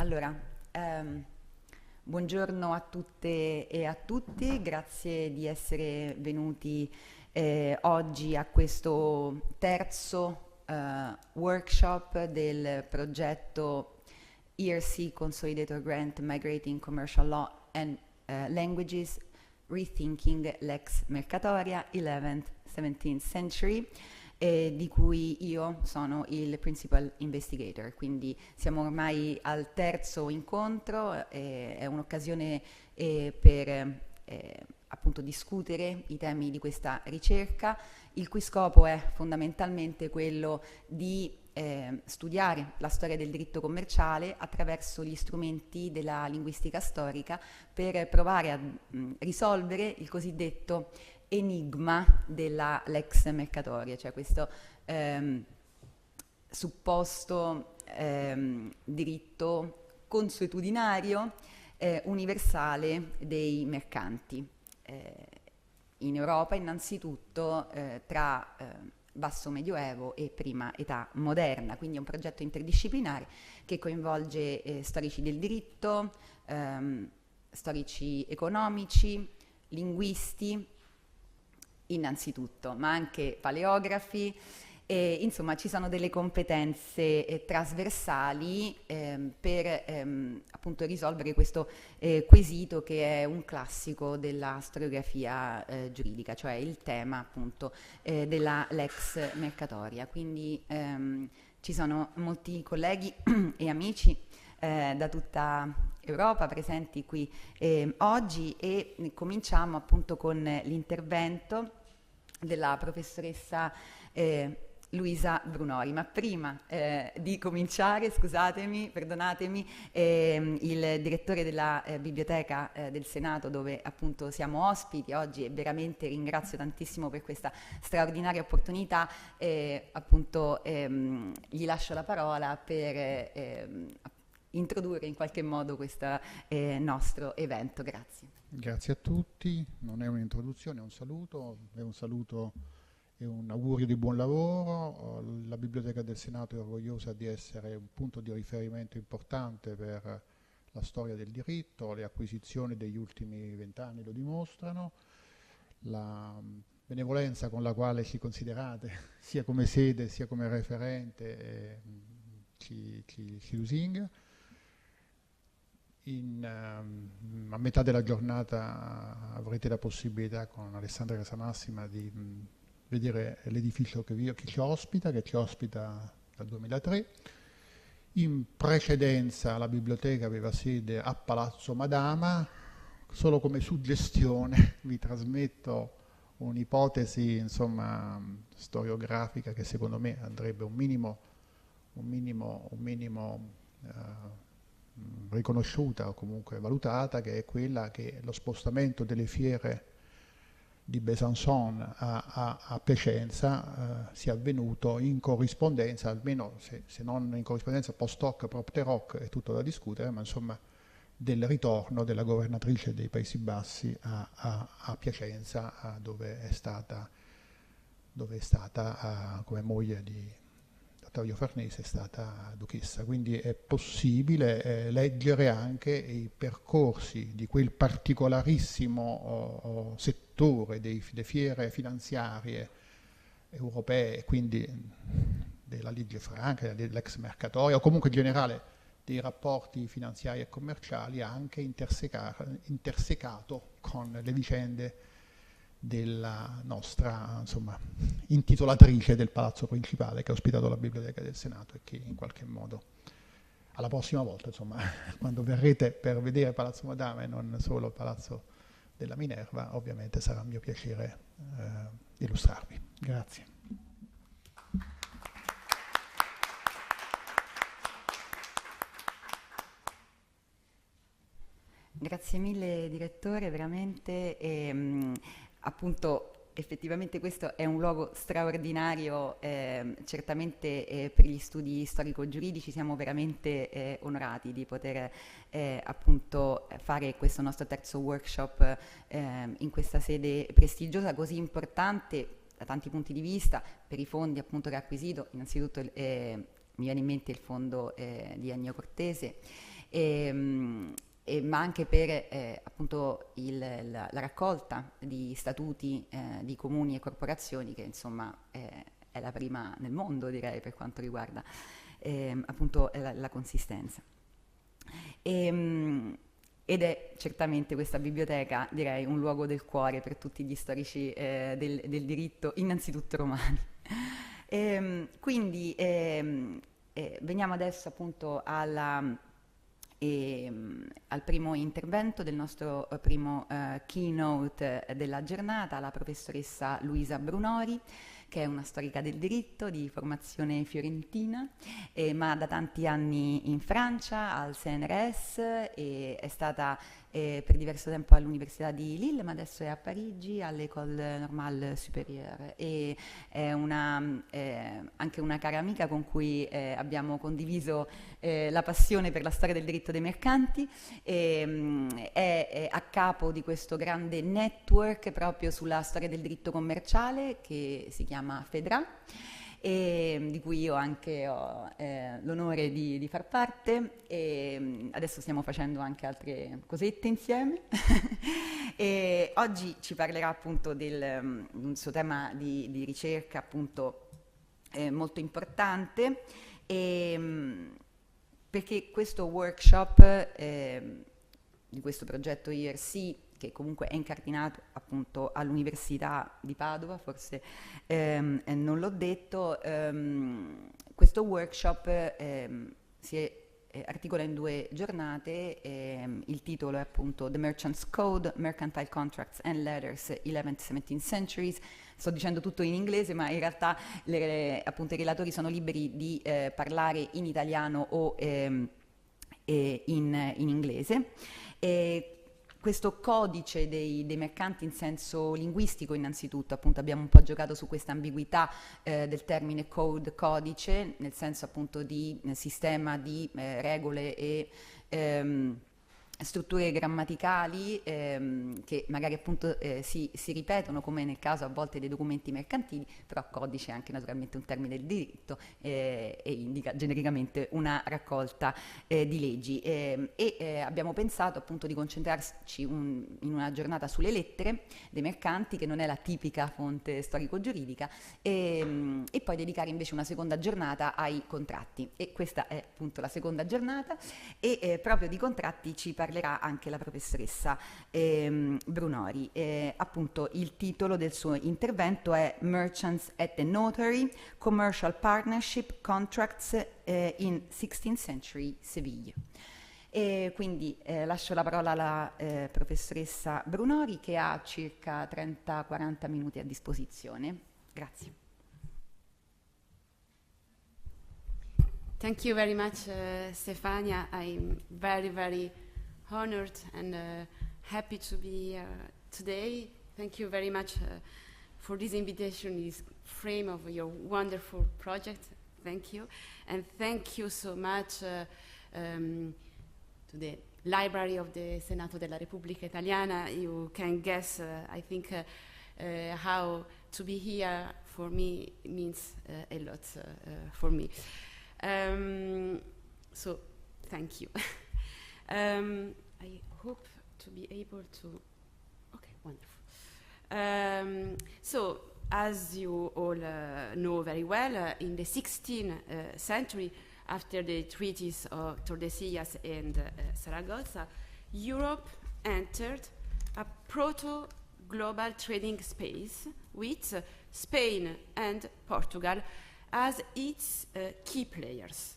Allora, buongiorno a tutte e a tutti, grazie di essere venuti oggi a questo terzo workshop del progetto ERC Consolidator Grant Migrating Commercial Law and Languages Rethinking Lex Mercatoria 11th-17th Century, di cui io sono il Principal Investigator, quindi siamo ormai al terzo incontro, è un'occasione per appunto discutere i temi di questa ricerca, il cui scopo è fondamentalmente quello di studiare la storia del diritto commerciale attraverso gli strumenti della linguistica storica per provare a risolvere il cosiddetto enigma della lex mercatoria, cioè questo supposto diritto consuetudinario universale dei mercanti. In Europa innanzitutto tra basso medioevo e prima età moderna, quindi è un progetto interdisciplinare che coinvolge storici del diritto, storici economici, linguisti innanzitutto, ma anche paleografi, e insomma ci sono delle competenze trasversali per appunto risolvere questo quesito che è un classico della storiografia giuridica, cioè il tema appunto della lex mercatoria. Quindi ci sono molti colleghi e amici da tutta Europa presenti qui oggi, e cominciamo appunto con l'intervento della professoressa Luisa Brunori, ma prima di cominciare, scusatemi, perdonatemi, il direttore della Biblioteca del Senato, dove appunto siamo ospiti oggi, e veramente ringrazio tantissimo per questa straordinaria opportunità, appunto gli lascio la parola per introdurre in qualche modo questo nostro evento. Grazie. Grazie a tutti, non è un'introduzione, è un saluto e un augurio di buon lavoro. La Biblioteca del Senato è orgogliosa di essere un punto di riferimento importante per la storia del diritto, le acquisizioni degli ultimi 20 anni lo dimostrano, la benevolenza con la quale ci considerate sia come sede sia come referente ci lusinga. A metà della giornata avrete la possibilità con Alessandra Casamassima di vedere l'edificio che ci ospita dal 2003. In precedenza la biblioteca aveva sede a Palazzo Madama. Solo come suggestione vi trasmetto un'ipotesi, insomma, storiografica che secondo me andrebbe un minimo riconosciuta o comunque valutata, che è quella che lo spostamento delle fiere di Besançon a Piacenza sia avvenuto in corrispondenza, almeno se non in corrispondenza post hoc propter hoc, è tutto da discutere, ma insomma del ritorno della governatrice dei Paesi Bassi a Piacenza, dove è stata come moglie di Ottavio Farnese, è stata duchessa. Quindi è possibile leggere anche i percorsi di quel particolarissimo settore delle fiere finanziarie europee, quindi della legge franca, dell'ex mercatoria, o comunque in generale dei rapporti finanziari e commerciali, anche intersecato con le vicende della nostra, insomma, intitolatrice del Palazzo Principale, che ha ospitato la Biblioteca del Senato, e che in qualche modo alla prossima volta, insomma, quando verrete per vedere Palazzo Madama e non solo Palazzo della Minerva, ovviamente sarà un mio piacere illustrarvi. Grazie. Grazie mille direttore, veramente appunto effettivamente questo è un luogo straordinario, certamente per gli studi storico-giuridici siamo veramente onorati di poter appunto fare questo nostro terzo workshop in questa sede prestigiosa, così importante da tanti punti di vista, per i fondi appunto che ha acquisito. Innanzitutto mi viene in mente il fondo di Ennio Cortese, ma anche per appunto la raccolta di statuti di comuni e corporazioni, che insomma è la prima nel mondo, direi, per quanto riguarda appunto la consistenza. Ed è certamente questa biblioteca, direi, un luogo del cuore per tutti gli storici del diritto, innanzitutto romani. Quindi veniamo adesso appunto al primo intervento del nostro primo keynote della giornata, la professoressa Luisa Brunori, che è una storica del diritto di formazione fiorentina, ma da tanti anni in Francia al CNRS, e è stata per diverso tempo all'Università di Lille, ma adesso è a Parigi all'École Normale Supérieure, e è anche una cara amica con cui abbiamo condiviso la passione per la storia del diritto dei mercanti. È a capo di questo grande network proprio sulla storia del diritto commerciale che si chiama FEDRA, e di cui io anche ho l'onore di far parte, e adesso stiamo facendo anche altre cosette insieme. E oggi ci parlerà appunto del suo tema di ricerca, appunto molto importante, perché questo workshop di questo progetto IRC, che comunque è incardinato appunto all'Università di Padova, forse non l'ho detto, questo workshop si articola in 2 giornate, il titolo è appunto The Merchant's Code, Mercantile Contracts and Letters, 11th-17th Centuries. Sto dicendo tutto in inglese, ma in realtà appunto i relatori sono liberi di parlare in italiano o in inglese. Questo codice dei mercanti in senso linguistico, innanzitutto, appunto abbiamo un po' giocato su questa ambiguità del termine code, codice, nel senso appunto di sistema di regole e strutture grammaticali che magari appunto si ripetono, come nel caso a volte dei documenti mercantili, però codice è anche naturalmente un termine del diritto e indica genericamente una raccolta di leggi, e abbiamo pensato appunto di concentrarci in una giornata sulle lettere dei mercanti, che non è la tipica fonte storico-giuridica, e poi dedicare invece una seconda giornata ai contratti, e questa è appunto la seconda giornata, e proprio di contratti ci parlerà anche la professoressa Brunori. Appunto il titolo del suo intervento è Merchants at the Notary, Commercial Partnership Contracts in 16th Century Seville. E quindi lascio la parola alla professoressa Brunori, che ha circa 30-40 minuti a disposizione. Grazie. Thank you very much, Stefania. I'm very, very honored and happy to be here today. Thank you very much for this invitation, this frame of your wonderful project. Thank you. And thank you so much to the Library of the Senato della Repubblica Italiana. You can guess, I think, how to be here for me means a lot for me. So, thank you. I hope to be able to... Okay, wonderful. So, as you all know very well, in the 16th century, after the treaties of Tordesillas and Saragossa, Europe entered a proto-global trading space with Spain and Portugal as its key players.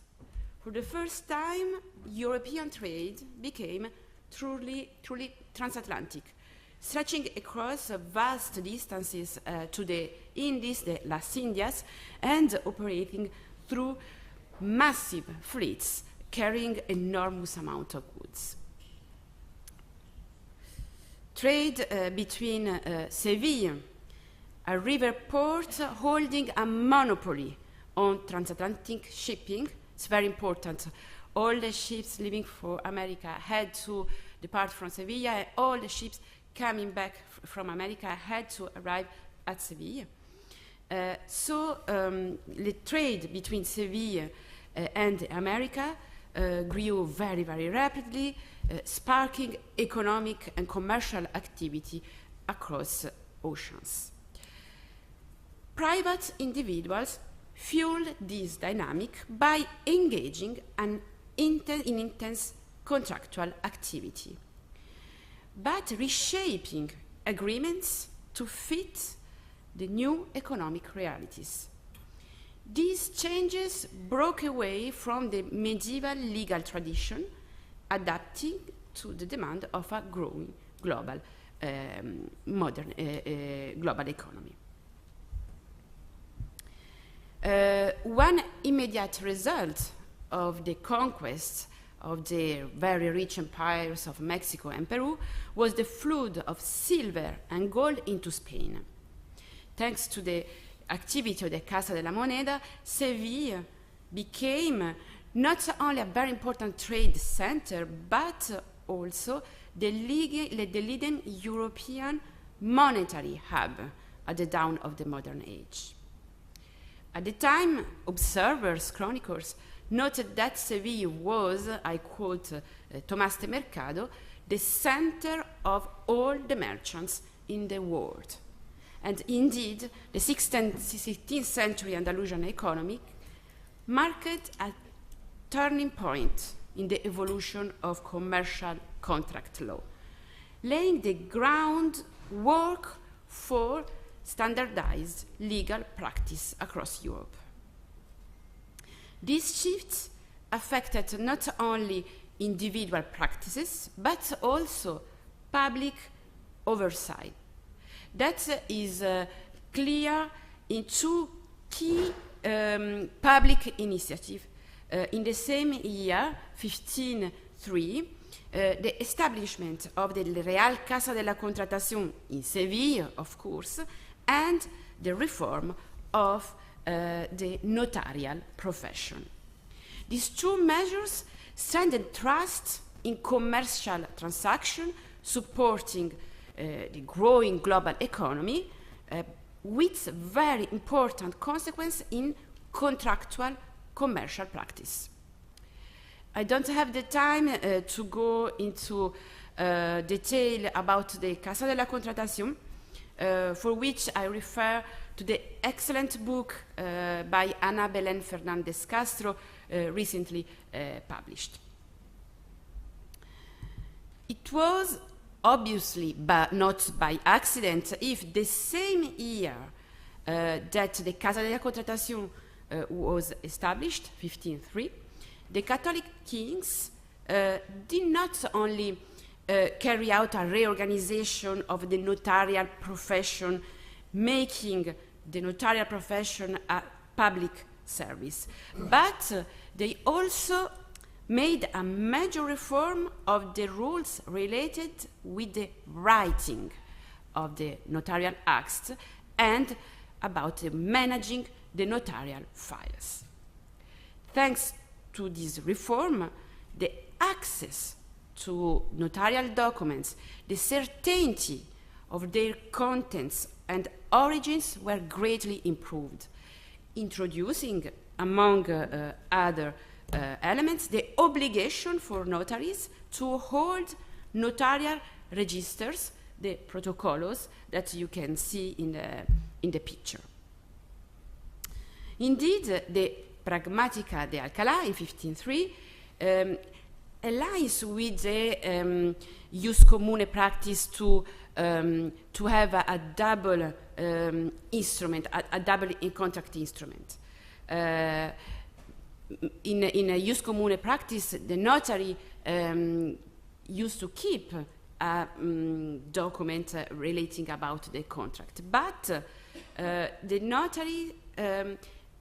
For the first time, European trade became truly transatlantic, stretching across vast distances to the Indies, the Las Indias, and operating through massive fleets carrying enormous amount of goods. Trade between Seville, a river port holding a monopoly on transatlantic shipping. It's very important. All the ships leaving for America had to depart from Sevilla, and all the ships coming back from America had to arrive at Seville. So the trade between Seville and America grew very, very rapidly, sparking economic and commercial activity across oceans. Private individuals fueled this dynamic by engaging in intense contractual activity, but reshaping agreements to fit the new economic realities. These changes broke away from the medieval legal tradition, adapting to the demand of a growing global modern global economy. One immediate result of the conquest of the very rich empires of Mexico and Peru was the flood of silver and gold into Spain. Thanks to the activity of the Casa de la Moneda, Seville became not only a very important trade center, but also the leading European monetary hub at the dawn of the modern age. At the time, observers, chroniclers, noted that Seville was, I quote Tomás de Mercado, the center of all the merchants in the world. And indeed, the 16th century Andalusian economy marked a turning point in the evolution of commercial contract law, laying the groundwork for standardized legal practice across Europe. These shifts affected not only individual practices, but also public oversight. That is clear in two key public initiatives. In the same year, 1503, the establishment of the Real Casa de la Contratación in Seville, of course, and the reform of the notarial profession. These two measures strengthened trust in commercial transactions, supporting the growing global economy, with very important consequence in contractual commercial practice. I don't have the time to go into detail about the Casa de la Contratación, for which I refer to the excellent book by Ana Belén Fernández Castro, recently published. It was obviously, but not by accident, if the same year that the Casa de la Contratación was established, 1503, the Catholic kings did not only carry out a reorganization of the notarial profession, making the notarial profession a public service, but they also made a major reform of the rules related with the writing of the notarial acts and about managing the notarial files. Thanks to this reform, the access to notarial documents, the certainty of their contents and origins were greatly improved, introducing, among other elements, the obligation for notaries to hold notarial registers, the protocolos that you can see in the picture. Indeed, the Pragmatica de Alcalá in 1503 aligns with the jus commune practice to have a double instrument, a double contract instrument. In a jus commune practice, the notary used to keep a document relating about the contract, but the notary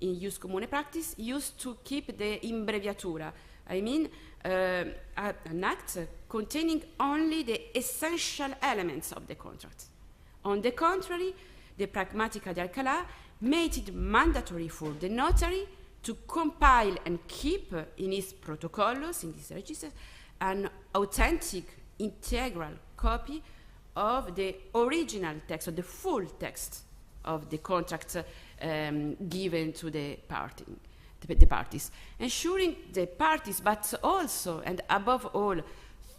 in jus commune practice used to keep the imbreviatura, I mean an act containing only the essential elements of the contract. On the contrary, the Pragmatica de Alcalá made it mandatory for the notary to compile and keep in his protocolos, in his registers, an authentic, integral copy of the original text, of the full text of the contract given to the party. the parties, ensuring the parties, but also and above all,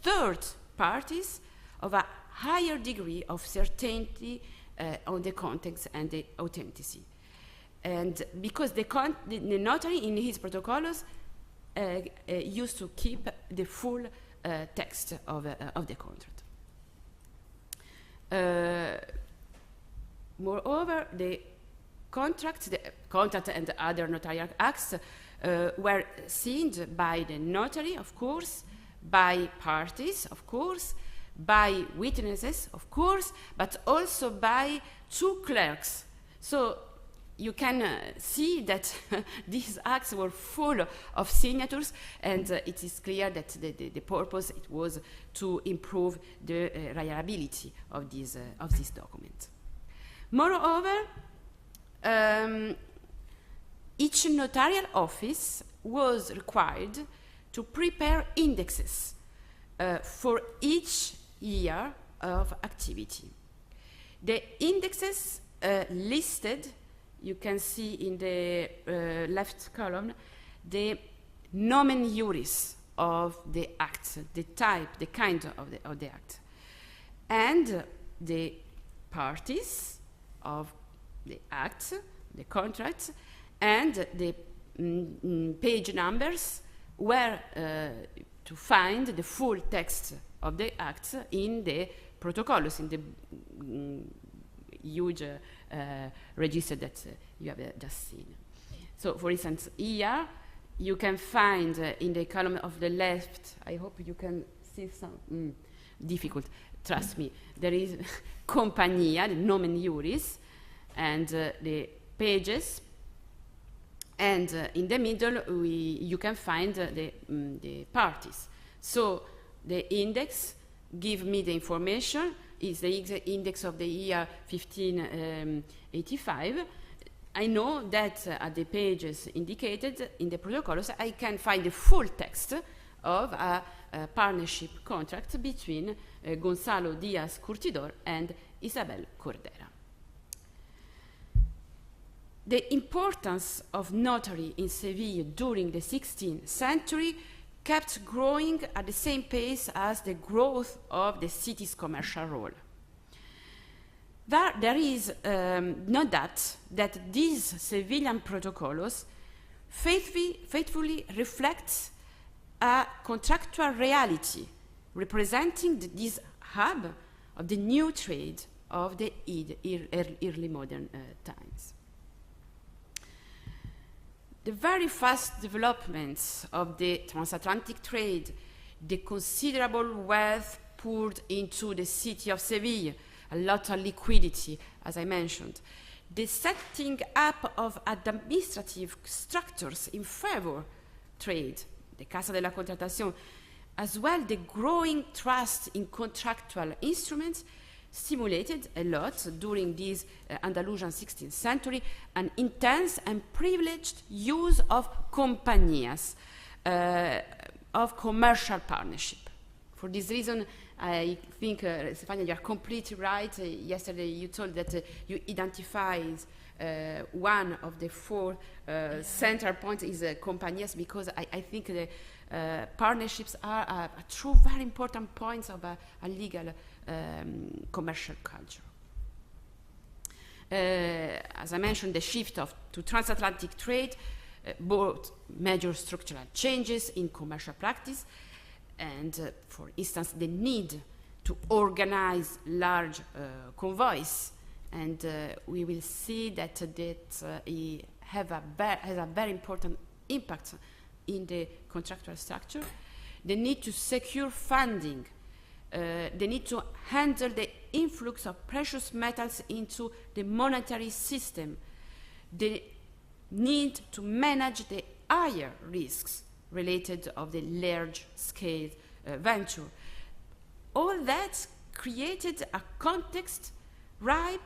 third parties, of a higher degree of certainty on the context and the authenticity. And because the notary in his protocols used to keep the full text of the contract. Moreover, the contract and other notarial acts were signed by the notary, of course, by parties, of course, by witnesses, of course, but also by two clerks. So you can see that these acts were full of signatures, and it is clear that the purpose it was to improve the reliability of this document. Moreover, each notarial office was required to prepare indexes for each year of activity. The indexes listed, you can see in the left column, the nomen juris of the act, the type, the kind of the act, and the parties of the act, the contract, and the page numbers where to find the full text of the act in the protocols, in the huge register that you have just seen. So, for instance, here you can find in the column of the left, I hope you can see some, difficult, trust me, there is compagnia, the nomen juris, and the pages, and in the middle you can find the parties. So the index give me the information, is the index of the year 1585. I know that at the pages indicated in the protocols I can find the full text of a partnership contract between Gonzalo Diaz Curtidor and Isabel Cordera. The importance of notary in Seville during the 16th century kept growing at the same pace as the growth of the city's commercial role. There is no doubt that these Sevillian protocols faithfully reflect a contractual reality representing this hub of the new trade of the early modern times. The very fast developments of the transatlantic trade, the considerable wealth poured into the city of Seville, a lot of liquidity, as I mentioned, the setting up of administrative structures in favor trade, the Casa de la Contratación, as well the growing trust in contractual instruments, stimulated a lot during this Andalusian 16th century an intense and privileged use of compañías, of commercial partnership. For this reason, I think, Stefania, you are completely right. Yesterday you told that you identified one of the four central points is compañías, because I think the partnerships are a true very important points of a legal commercial culture. As I mentioned, the shift to transatlantic trade brought major structural changes in commercial practice, and for instance, the need to organize large convoys, and we will see that it has a very important impact in the contractual structure. The need to secure funding, the need to handle the influx of precious metals into the monetary system, the need to manage the higher risks related of the large-scale venture. All that created a context ripe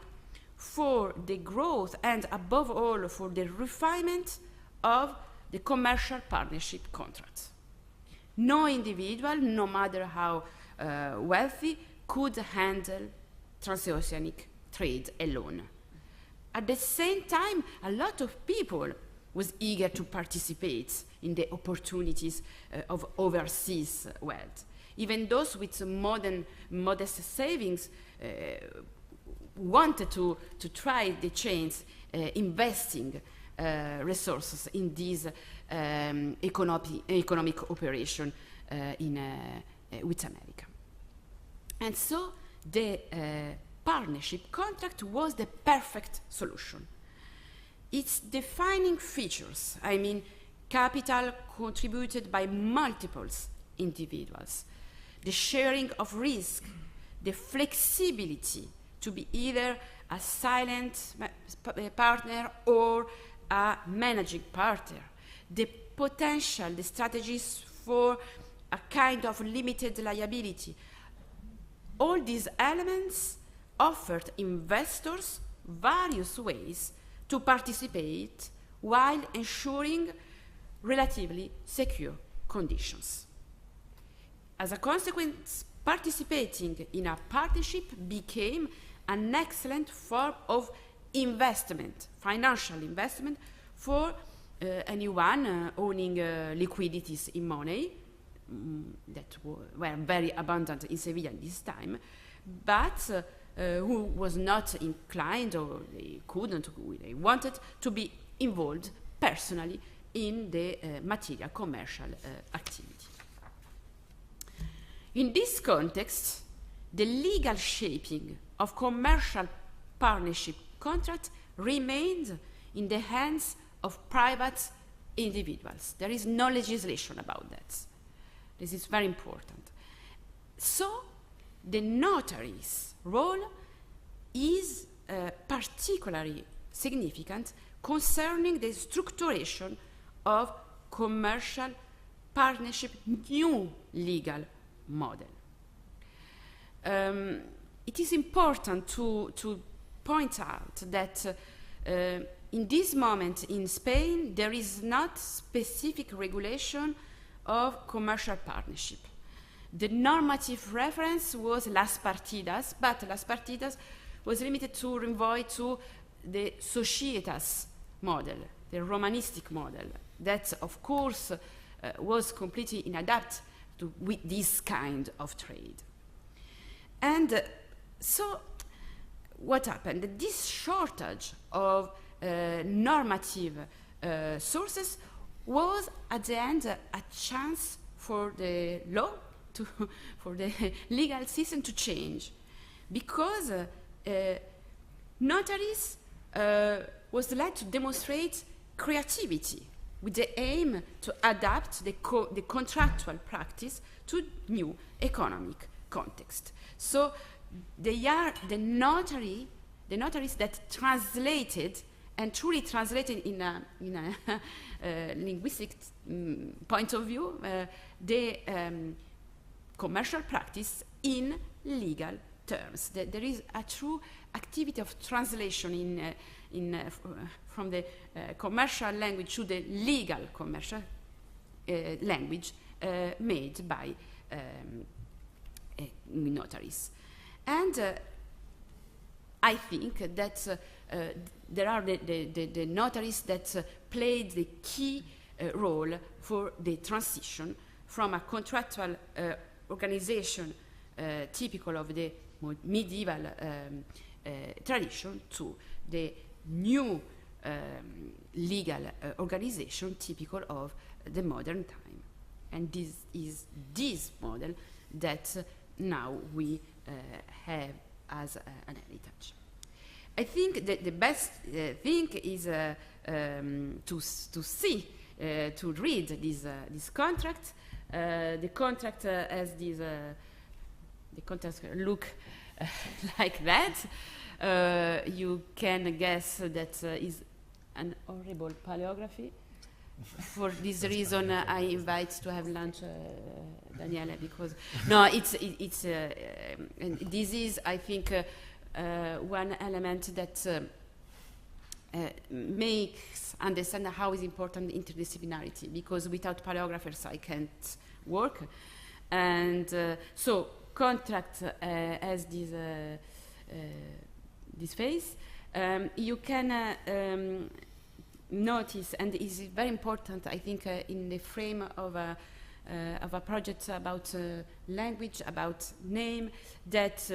for the growth and, above all, for the refinement of the commercial partnership contracts. No individual, no matter how wealthy, could handle transoceanic trade alone. At the same time, a lot of people was eager to participate in the opportunities of overseas wealth. Even those with modest savings wanted to try the chance investing resources in this economic operation with America. And so the partnership contract was the perfect solution. Its defining features, I mean, capital contributed by multiple individuals, the sharing of risk, the flexibility to be either a silent partner or a managing partner, the potential, the strategies for a kind of limited liability. All these elements offered investors various ways to participate while ensuring relatively secure conditions. As a consequence, participating in a partnership became an excellent form of investment, financial investment, for anyone owning liquidities in money that were very abundant in Seville at this time, but who was not inclined, or they couldn't, they wanted to be involved personally in the material commercial activity. In this context, the legal shaping of commercial partnership contract remained in the hands of private individuals. There is no legislation about that. This is very important. So the notary's role is particularly significant concerning the structuration of commercial partnership new legal model. It is important to point out that in this moment in Spain there is not specific regulation of commercial partnership. The normative reference was Las Partidas, but Las Partidas was limited to envoy to the Societas model, the Romanistic model, that of course was completely inadapted with this kind of trade. And so what happened? This shortage of normative sources was at the end a chance for the law, for the legal system to change, because notaries was led to demonstrate creativity with the aim to adapt the contractual practice to new economic context. So they are the notaries that translated, and truly translated in a linguistic point of view, the commercial practice in legal terms. There is a true activity of translation from the commercial language to the legal commercial language made by notaries. And I think that there are the notaries that played the key role for the transition from a contractual organization typical of the medieval tradition to the new legal organization typical of the modern time. And this is this model that now we have as an heritage. I think that the best thing is to read this contract. The contract has this. The contract look like that. You can guess that is an horrible paleography. For this reason, I invite to have lunch, Daniele, because no, it's this is, I think, one element that makes understand how is important interdisciplinarity, because without paleographers I can't work, and so contract has this phase. You can notice, and is very important, I think, in the frame of a project about language, about name, that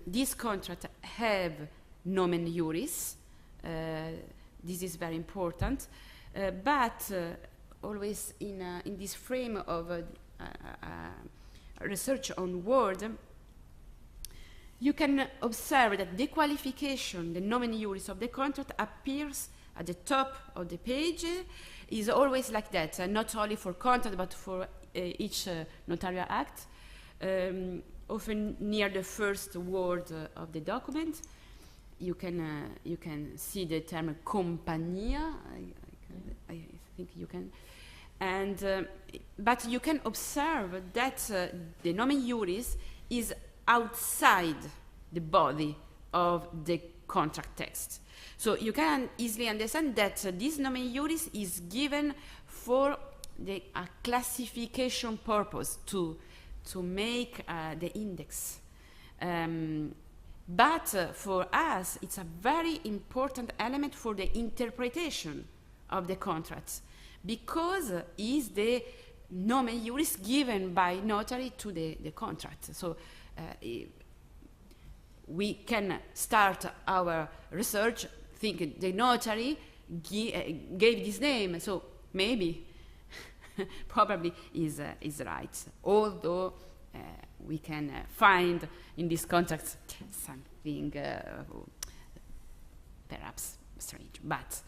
this contract have nomen juris. This is very important, but always in this frame of research on word, you can observe that the qualification, the nomen juris of the contract, appears at the top of the page, is always like that, not only for contract but for each notarial act, often near the first word of the document. You can see the term compagnia. I think you can, and but you can observe that the nomen juris is outside the body of the contract text. So you can easily understand that this nomen juris is given for a classification purpose, to make the index. But for us, it's a very important element for the interpretation of the contracts, because is the nomen juris given by notary to the contract. So we can start our research thinking the notary gave this name, so maybe probably is right, although we can find in these contracts something perhaps strange, but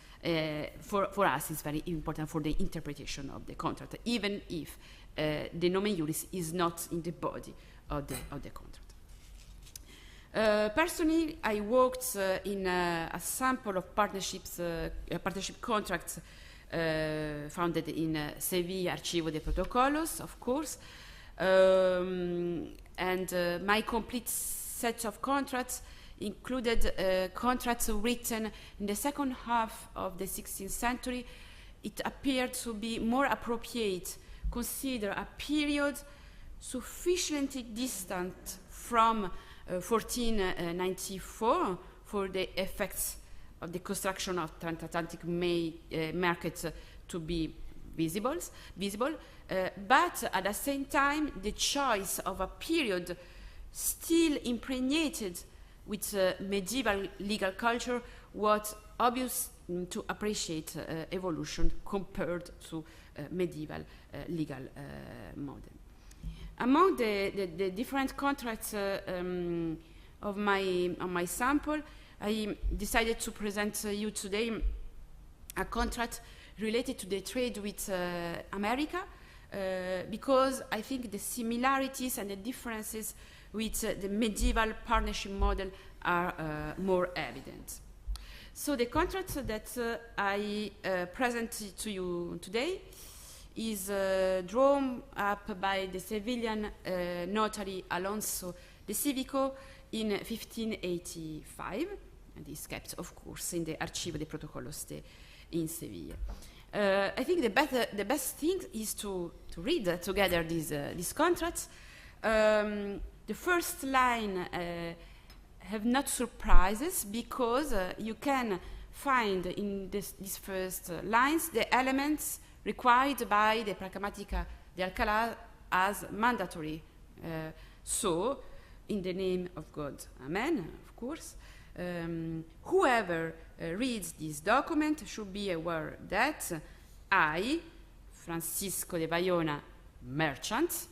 for us it's very important for the interpretation of the contract, even if the nomen juris is not in the body of the contract. Personally, I worked in a sample of partnership contracts founded in Sevilla Archivo de Protocolos, of course, and my complete set of contracts included contracts written in the second half of the 16th century. It appeared to be more appropriate consider a period sufficiently distant from 1494 for the effects of the construction of transatlantic markets to be visible, but at the same time the choice of a period still impregnated with medieval legal culture was obvious to appreciate evolution compared to medieval legal model. Among the different contracts of my sample, I decided to present you today a contract related to the trade with America, because I think the similarities and the differences with the medieval partnership model are more evident. So the contract that I present to you today is drawn up by the Sevillian notary Alonso de Civico in 1585, and is kept, of course, in the Archivo de Protocolos in Sevilla. I think the best thing is to read together these contracts. The first line have not surprises, because you can find in these first lines the elements required by the Pragmatica de Alcalá as mandatory. So, in the name of God, Amen, of course. Whoever reads this document should be aware that I, Francisco de Bayona, merchant,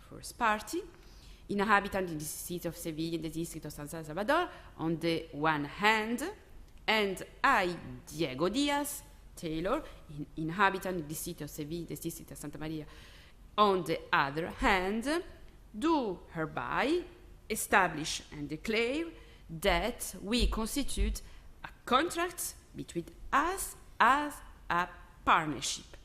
first party, inhabitant in the city of Sevilla in the district of San Salvador, on the one hand, and I, Diego Diaz, tailor, inhabitant in the city of Sevilla, the district of Santa Maria, on the other hand, do hereby establish and declare that we constitute a contract between us as a partnership,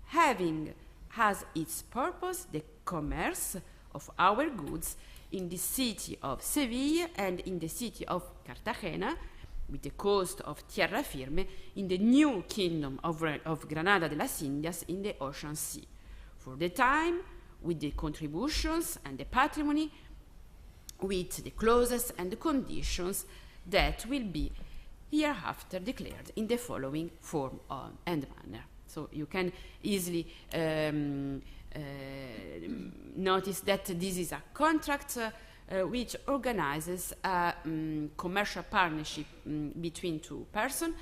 having as its purpose the commerce of our goods in the city of Sevilla and in the city of Cartagena, with the coast of Tierra Firme in the new kingdom of Granada de las Indias in the Ocean Sea, for the time, with the contributions and the patrimony, with the clauses and the conditions that will be hereafter declared in the following form and manner. So you can easily notice that this is a contract which organizes a commercial partnership between two persons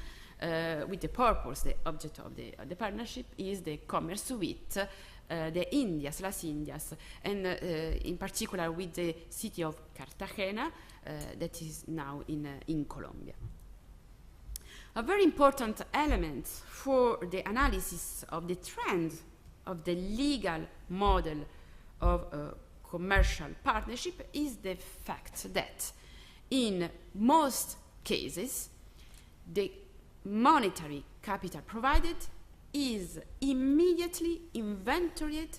with the purpose. The object of the partnership is the commerce with the Indias, Las Indias, and in particular with the city of Cartagena that is now in Colombia. A very important element for the analysis of the trend of the legal model of commercial partnership is the fact that in most cases the monetary capital provided is immediately inventoried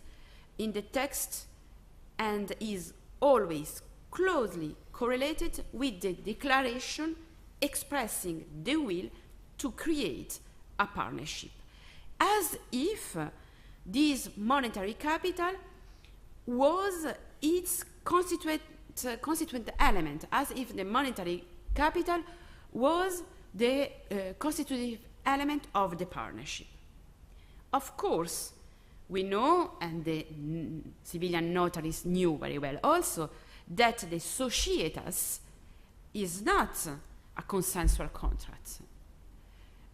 in the text and is always closely correlated with the declaration expressing the will to create a partnership, as if this monetary capital was its constituent element, as if the monetary capital was the constitutive element of the partnership. Of course, we know, and the civilian notaries knew very well also, that the societas is not a consensual contract.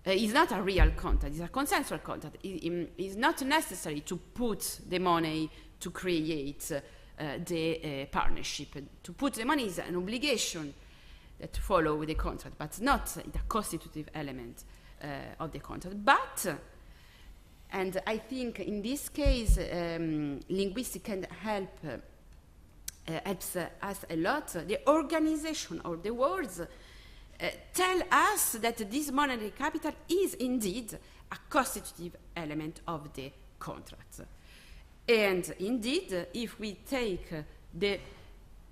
It's not a real contract, it's a consensual contract. It is not necessary to put the money to create the partnership. To put the money is an obligation that follow with the contract, but not the constitutive element of the contract. But, and I think in this case, linguistics can helps us a lot. The organization of the words tell us that this monetary capital is indeed a constitutive element of the contract. And indeed, if we take the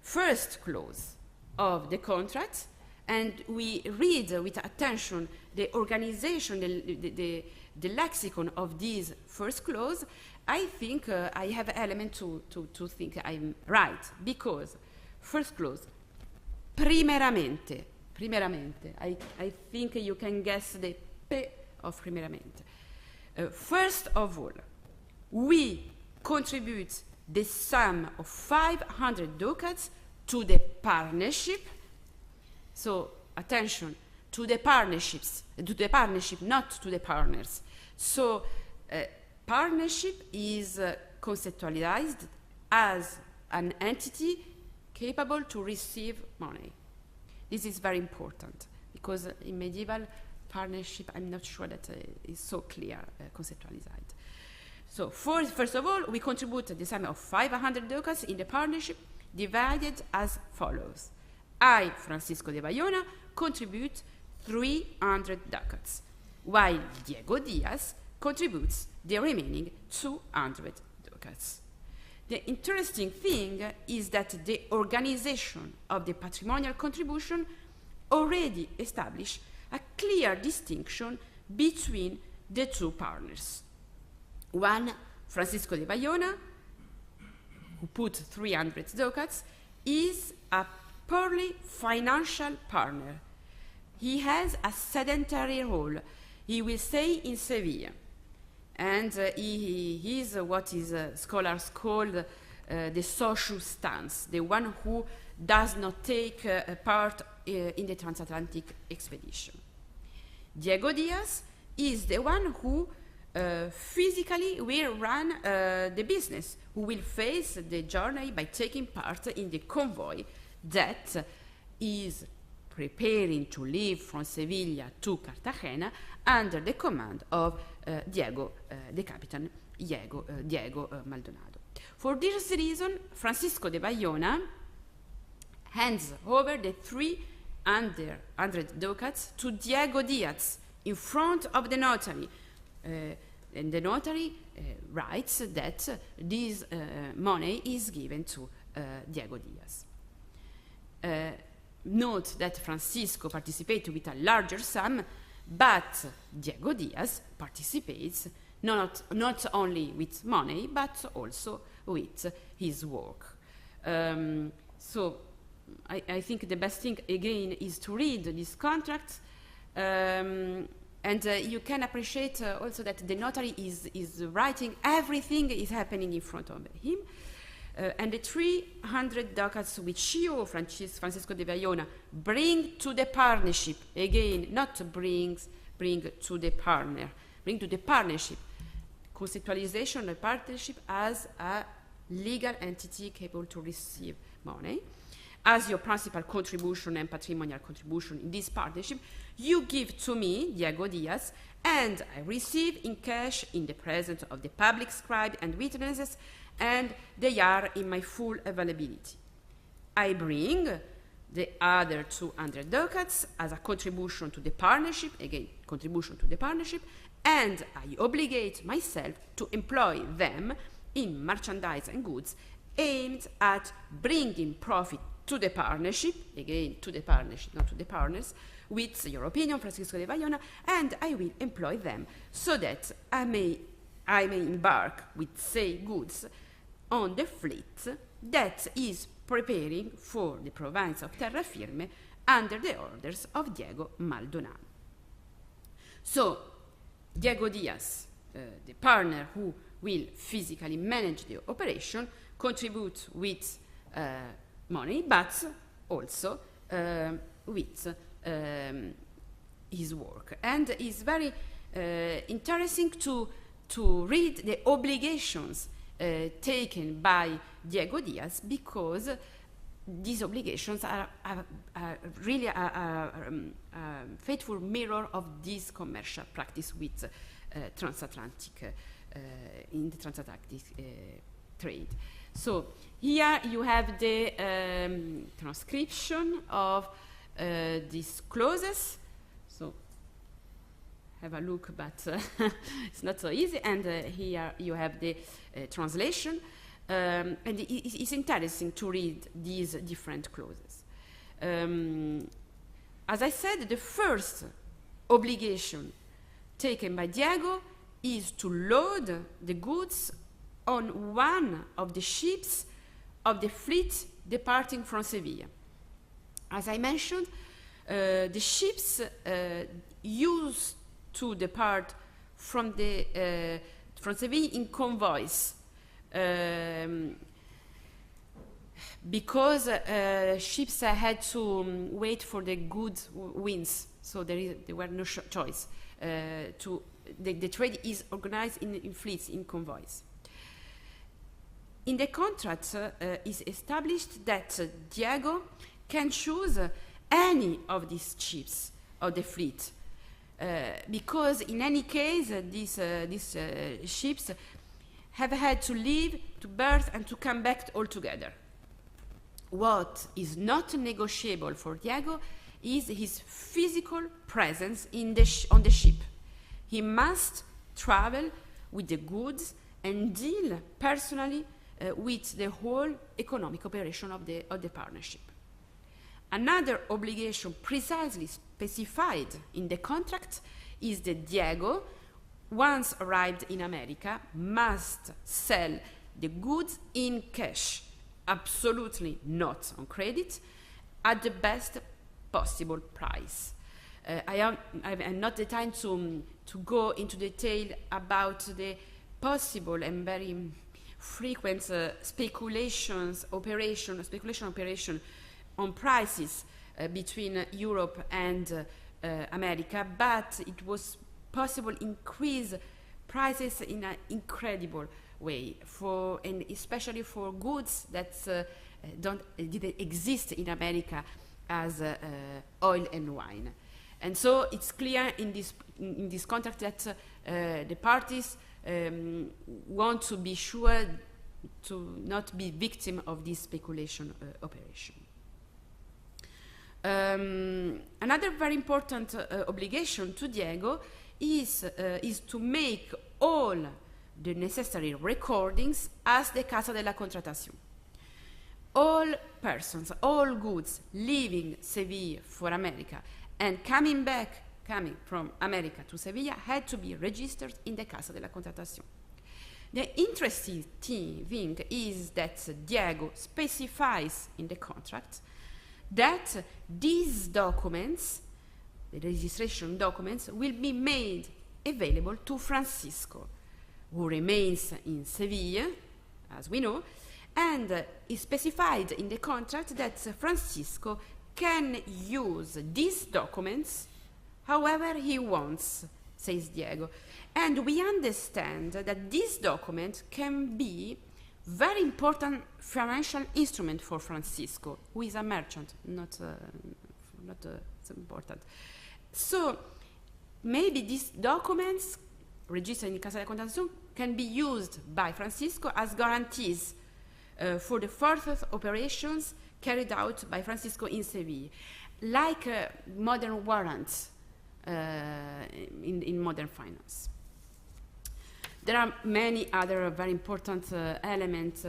first clause of the contract and we read with attention the organization, the lexicon of this first clause, I think I have an element to think I'm right, because first clause, primeramente, I think you can guess the P of primeramente. First of all, we contribute the sum of 500 ducats to the partnership. So, attention, to the partnerships, to the partnership, not to the partners. So, partnership is conceptualized as an entity capable to receive money. This is very important, because in medieval partnership, I'm not sure that is so clear, conceptualized. So first of all, we contribute the sum of 500 ducats in the partnership, divided as follows. I, Francisco de Bayona, contribute 300 ducats, while Diego Diaz contributes the remaining 200 ducats. The interesting thing is that the organization of the patrimonial contribution already established a clear distinction between the two partners. One, Francisco de Bayona, who put 300 ducats, is a purely financial partner. He has a sedentary role. He will stay in Sevilla. And he is what is scholars call the social stance, the one who does not take part in the transatlantic expedition. Diego Diaz is the one who physically will run the business, who will face the journey by taking part in the convoy that is preparing to leave from Sevilla to Cartagena under the command of Diego, the Captain Diego Maldonado. For this reason, Francisco de Bayona hands over the 300 ducats to Diego Diaz in front of the notary. And the notary writes that this money is given to Diego Diaz. Note that Francisco participates with a larger sum, but Diego Diaz participates not only with money, but also with his work. So I think the best thing, again, is to read this contract And you can appreciate also that the notary is writing everything is happening in front of him. And the 300 ducats which you, Francisco de Vallona, bring to the partnership, again, not bring to the partner, bring to the partnership, conceptualization of the partnership as a legal entity capable to receive money, as your principal contribution and patrimonial contribution in this partnership, you give to me, Diego Diaz, and I receive in cash in the presence of the public scribe and witnesses, and they are in my full availability. I bring the other 200 ducats as a contribution to the partnership, again, contribution to the partnership, and I obligate myself to employ them in merchandise and goods aimed at bringing profit to the partnership, again, to the partnership, not to the partners, with your opinion, Francisco de Vallona, and I will employ them so that I may embark with, say, goods on the fleet that is preparing for the province of Terra Firme under the orders of Diego Maldonado. So, Diego Diaz, the partner who will physically manage the operation, contribute with money, but also with his work. And it's very interesting to read the obligations taken by Diego Diaz, because these obligations are really a faithful mirror of this commercial practice with transatlantic in the transatlantic trade. So here you have the transcription of these clauses. So have a look, but it's not so easy. And here you have the translation. And it's interesting to read these different clauses. As I said, the first obligation taken by Diego is to load the goods on one of the ships of the fleet departing from Sevilla. As I mentioned, the ships used to depart from Sevilla in convoys, because ships had to wait for the good winds, so there were no choice. The trade is organized in fleets, in convoys. In the contract is established that Diego can choose any of these ships of the fleet, because in any case these ships have had to leave, to berth, and to come back all together. What is not negotiable for Diego is his physical presence on the ship. He must travel with the goods and deal personally with the whole economic operation of the partnership. Another obligation precisely specified in the contract is that Diego, once arrived in America, must sell the goods in cash, absolutely not on credit, at the best possible price. I have not the time to go into detail about the possible and very frequent speculation operation on prices between Europe and America, but it was possible increase prices in an incredible way, and especially for goods that didn't exist in America, as oil and wine. And so it's clear in this contract that the parties want to be sure to not be victim of this speculation operation. Another very important obligation to Diego is to make all the necessary recordings as the Casa della Contratación. All persons, all goods leaving Sevilla for America and coming from America to Sevilla had to be registered in the Casa della Contratación. The interesting thing is that Diego specifies in the contract that these documents the registration documents will be made available to Francisco, who remains in Seville, as we know, and is specified in the contract that Francisco can use these documents however he wants, says Diego. And we understand that this document can be very important financial instrument for Francisco, who is a merchant, not so important. So maybe these documents registered in Casa de Contación can be used by Francisco as guarantees for the further operations carried out by Francisco in Seville, like modern warrants in modern finance. There are many other very important elements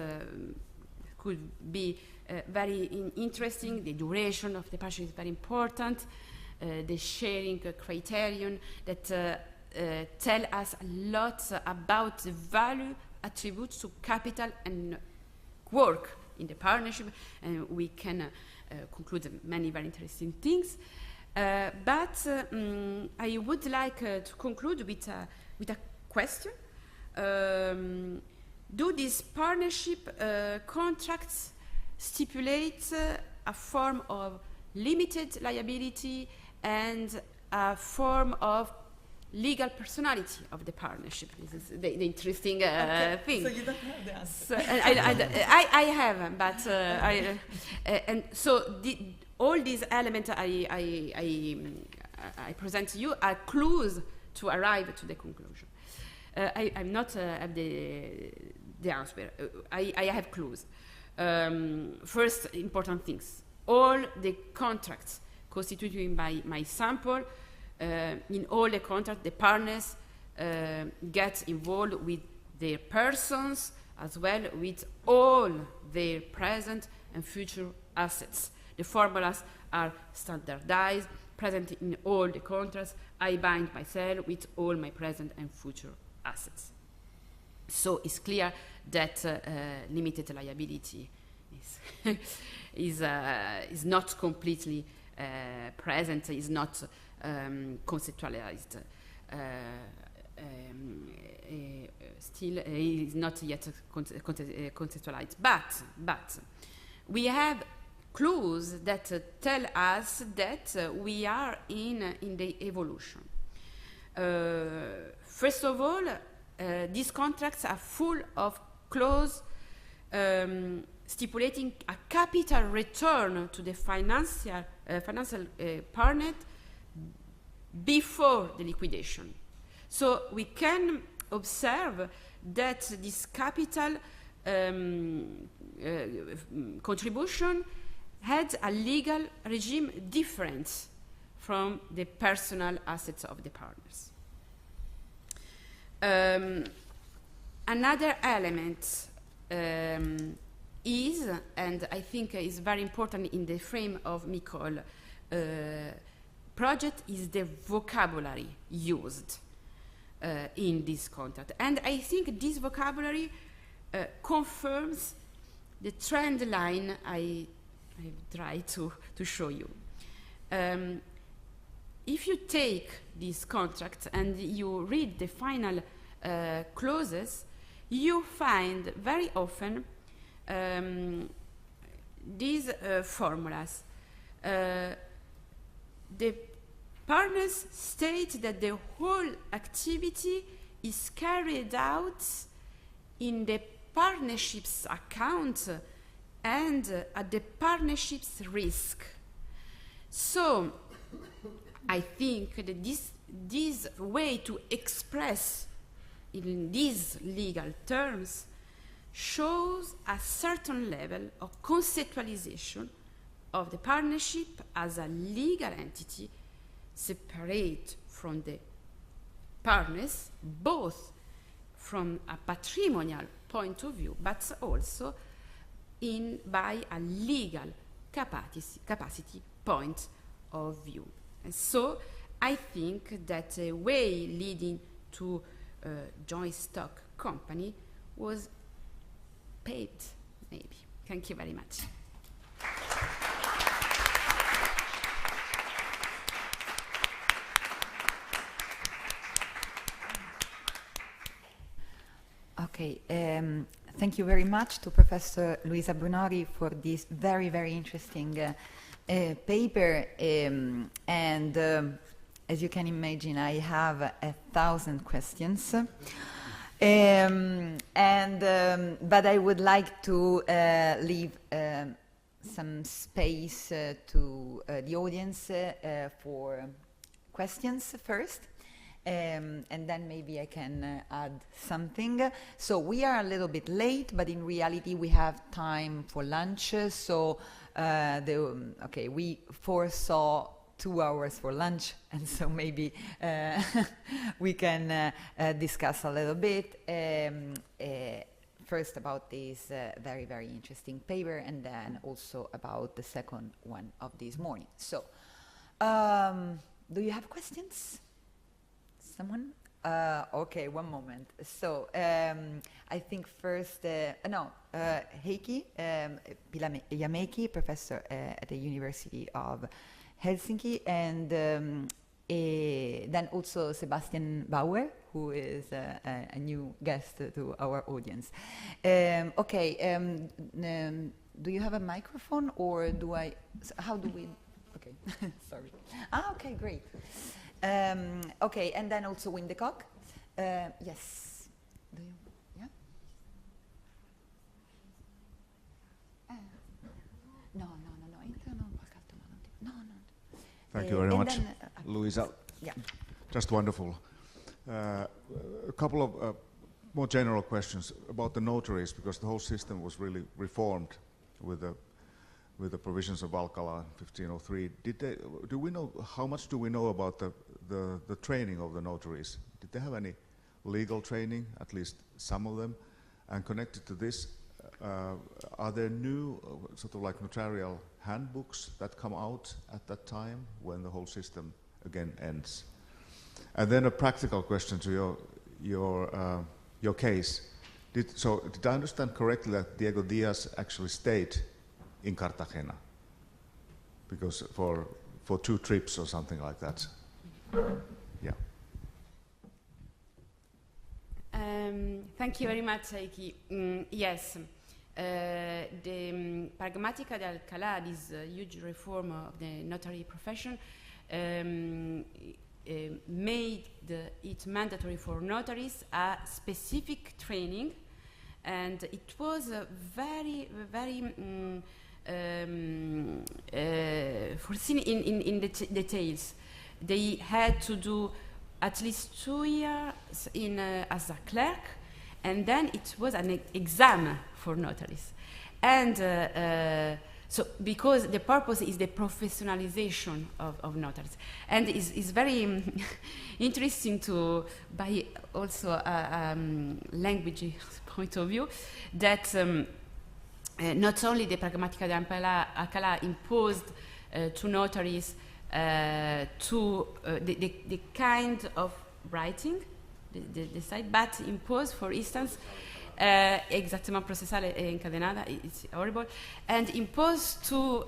could be very interesting. The duration of the partnership is very important. The sharing criterion that tell us a lot about the value attributes to capital and work in the partnership, and we can conclude many very interesting things. But I would like to conclude with a question. Do these partnership contracts stipulate a form of limited liability and a form of legal personality of the partnership? This is the interesting thing. So you don't have the answer. So, I haven't, but and so all these elements I present to you are clues to arrive to the conclusion. I'm not have the answer. I have clues. First, important things. All the contracts constituted by my sample, in all the contracts, the partners get involved with their persons as well with all their present and future assets. The formulas are standardized, present in all the contracts. I bind myself with all my present and future assets. So it's clear that limited liability is not completely present, is not conceptualized. Still is not yet conceptualized. But we have clues that tell us that we are in the evolution. First of all, these contracts are full of clauses stipulating a capital return to the financial partner before the liquidation. So we can observe that this capital contribution had a legal regime different from the personal assets of the partners. Another element is, and I think is very important in the frame of Micol project, is the vocabulary used in this contract. And I think this vocabulary confirms the trend line I try to show you. If you take this contract and you read the final clauses, you find very often these formulas. The partners state that the whole activity is carried out in the partnership's account and at the partnership's risk. So I think that this way to express in these legal terms shows a certain level of conceptualization of the partnership as a legal entity separate from the partners, both from a patrimonial point of view, but also by a legal capacity point of view. And so I think that a way leading to a joint stock company was paved, maybe. Thank you very much. Okay, thank you very much to Professor Luisa Brunori for this very, very interesting paper. And as you can imagine, I have 1,000 questions. But I would like to leave some space to the audience for questions first. And then maybe I can add something. So we are a little bit late, but in reality we have time for lunch. So we foresaw 2 hours for lunch, and so maybe we can discuss a little bit first about this very, very interesting paper, and then also about the second one of this morning. So, do you have questions? Someone? Okay, one moment. So, I think first, Heikki Jamäki, professor at the University of Helsinki, and then also Sebastian Bauer, who is a new guest to our audience. Do you have a microphone, or do I? How do we? Okay, sorry. Okay, great. Okay, and then also Windecock. Yes. Do you? Yeah. No. Thank you very much, Luisa. Yeah. Just wonderful. A couple of more general questions about the notaries, because the whole system was really reformed with the provisions of Alcala 1503. Do we know how much do we know about the training of the notaries? Did they have any legal training, at least some of them? And connected to this, are there new sort of like notarial handbooks that come out at that time when the whole system again ends? And then a practical question to your case. Did I understand correctly that Diego Diaz actually stayed in Cartagena because for 2 trips or something like that? Yeah. Thank you very much, Heikki. Yes. The Pragmatica de Alcalá, this huge reform of the notary profession, made it mandatory for notaries a specific training, and it was very, very foreseen in the details. They had to do at least 2 years as a clerk, and then it was an exam for notaries. And so because the purpose is the professionalization of notaries. And it's very interesting to, by also a language point of view, that not only the Pragmatica de Alcalá imposed to notaries the kind of writing, the side, but imposed, for instance, exactement processuale encadenada, it's horrible, and imposed to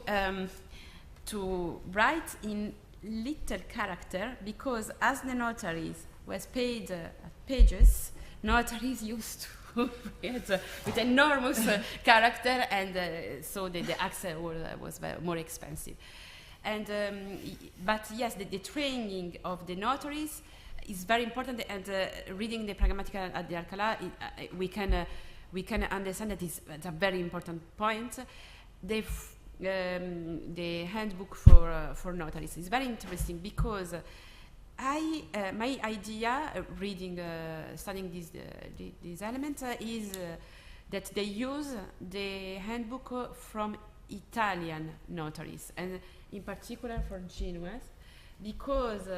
write in little character, because as the notaries was paid pages, notaries used to write with enormous character, and so the accent was more expensive. And but yes, the training of the notaries is very important, and reading the Pragmatica de Alcalá, we can understand that it's a very important point. The handbook for notaries is very interesting, because my idea studying this element is that they use the handbook from Italian notaries, and in particular for Genoese, because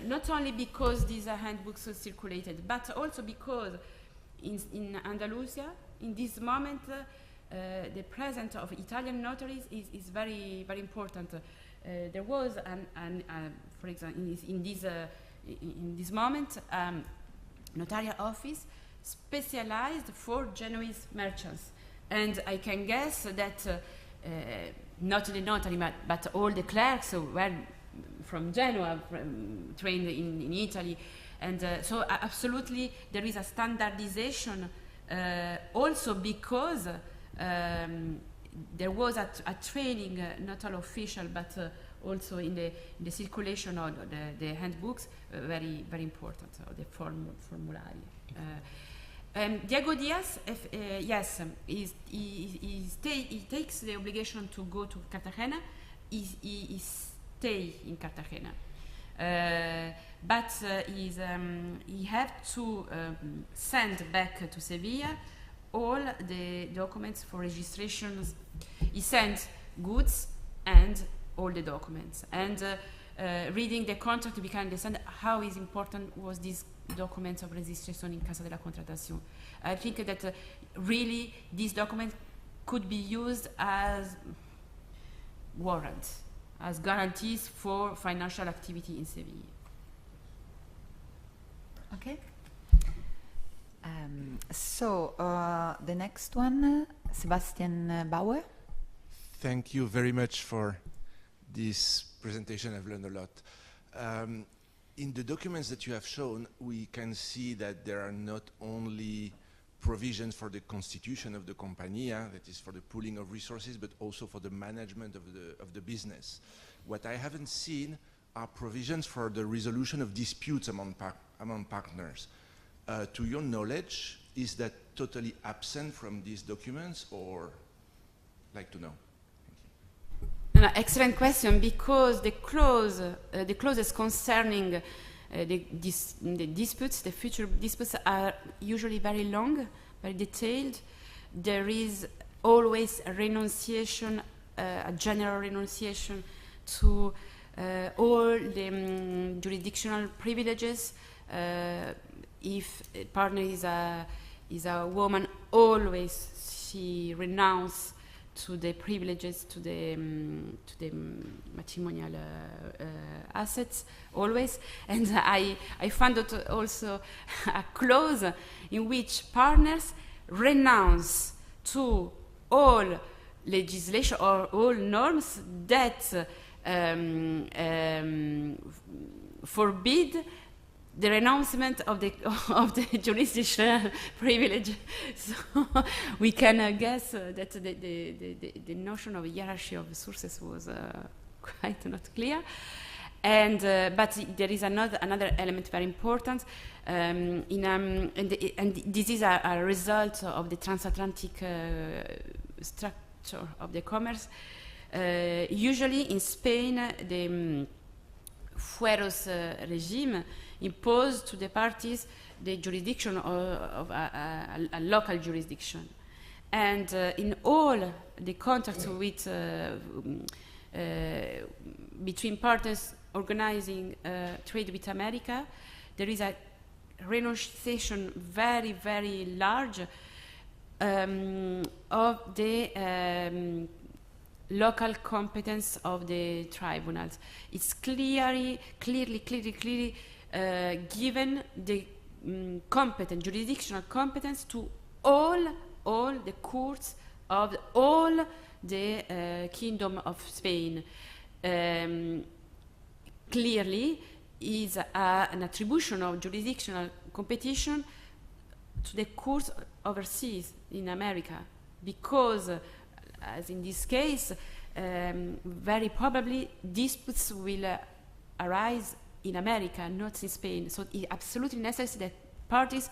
not only because these handbooks are circulated, but also because in Andalusia, in this moment, the presence of Italian notaries is very, very important. There was, for example, in this moment, notarial office specialized for Genoese merchants, and I can guess that not the notary, but all the clerks were from Genoa, trained in Italy, and so absolutely there is a standardization Also because there was a training, not all official, but also in the circulation of the handbooks, very, very important, the formulari. Diego Diaz, yes, he takes the obligation to go to Cartagena. He stay in Cartagena, but he have to send back to Sevilla all the documents for registrations. He sent goods and all the documents. And reading the contract, we can understand how is important was this documents of registration in Casa de la Contratación. I think that really this document could be used as warrants, as guarantees for financial activity in Sevilla. Okay. So the next one, Sebastian Bauer. Thank you very much for this presentation. I've learned a lot. In the documents that you have shown, we can see that there are not only provisions for the constitution of the Compañía, that is for the pooling of resources, but also for the management of the business. What I haven't seen are provisions for the resolution of disputes among partners. To your knowledge, is that totally absent from these documents, or like to know? Excellent question, because the clauses concerning the disputes, the future disputes, are usually very long, very detailed. There is always a renunciation, a general renunciation to all the jurisdictional privileges. If a partner is a woman, always she renounces to the privileges, to the matrimonial assets, always. And I found out also a clause in which partners renounce to all legislation or all norms that forbid the renouncement of the jurisdictional privilege. So we can guess that the notion of hierarchy of sources was quite not clear. And but there is another element very important, and this is a result of the transatlantic structure of the commerce. Usually in Spain, the fueros regime imposed to the parties the jurisdiction of a local jurisdiction. And in all the contacts with between partners organizing trade with America, there is a renunciation very, very large of the local competence of the tribunals. It's clearly given the jurisdictional competence to all the courts of all the Kingdom of Spain. Clearly is an attribution of jurisdictional competition to the courts overseas in America, because as in this case, very probably disputes will arise in America, not in Spain. So it's absolutely necessary that parties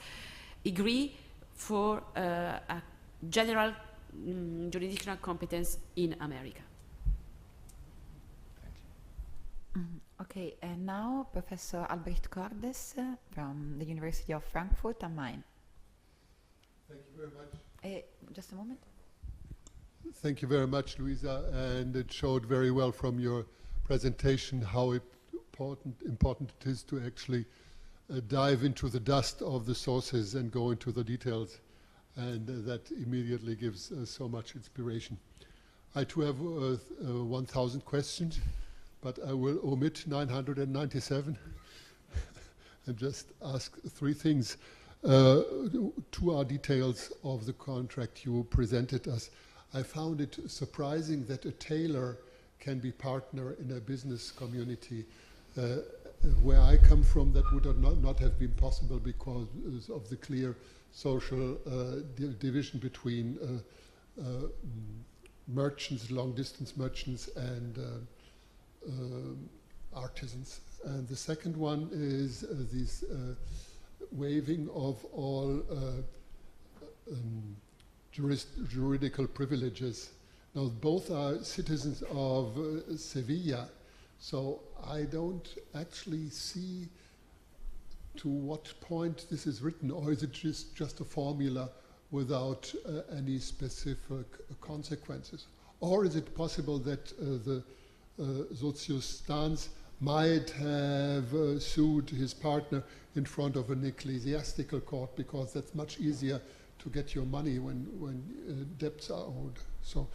agree for a general jurisdictional competence in America. Okay, and now Professor Albrecht Cordes from the University of Frankfurt am Main. Thank you very much. Just a moment. Thank you very much, Luisa, and it showed very well from your presentation how important it is to actually dive into the dust of the sources and go into the details, and that immediately gives so much inspiration. I too have 1,000 questions, but I will omit 997 and just ask three things. Two are details of the contract you presented us. I found it surprising that a tailor can be partner in a business community. Where I come from, that would not have been possible because of the clear social division between merchants, long-distance merchants, and artisans. And the second one is this waiving of all juridical privileges. Now, both are citizens of Sevilla, so I don't actually see to what point this is written, or is it just a formula without any specific consequences? Or is it possible that the Sozius Stans might have sued his partner in front of an ecclesiastical court, because that's much easier to get your money when debts are owed? So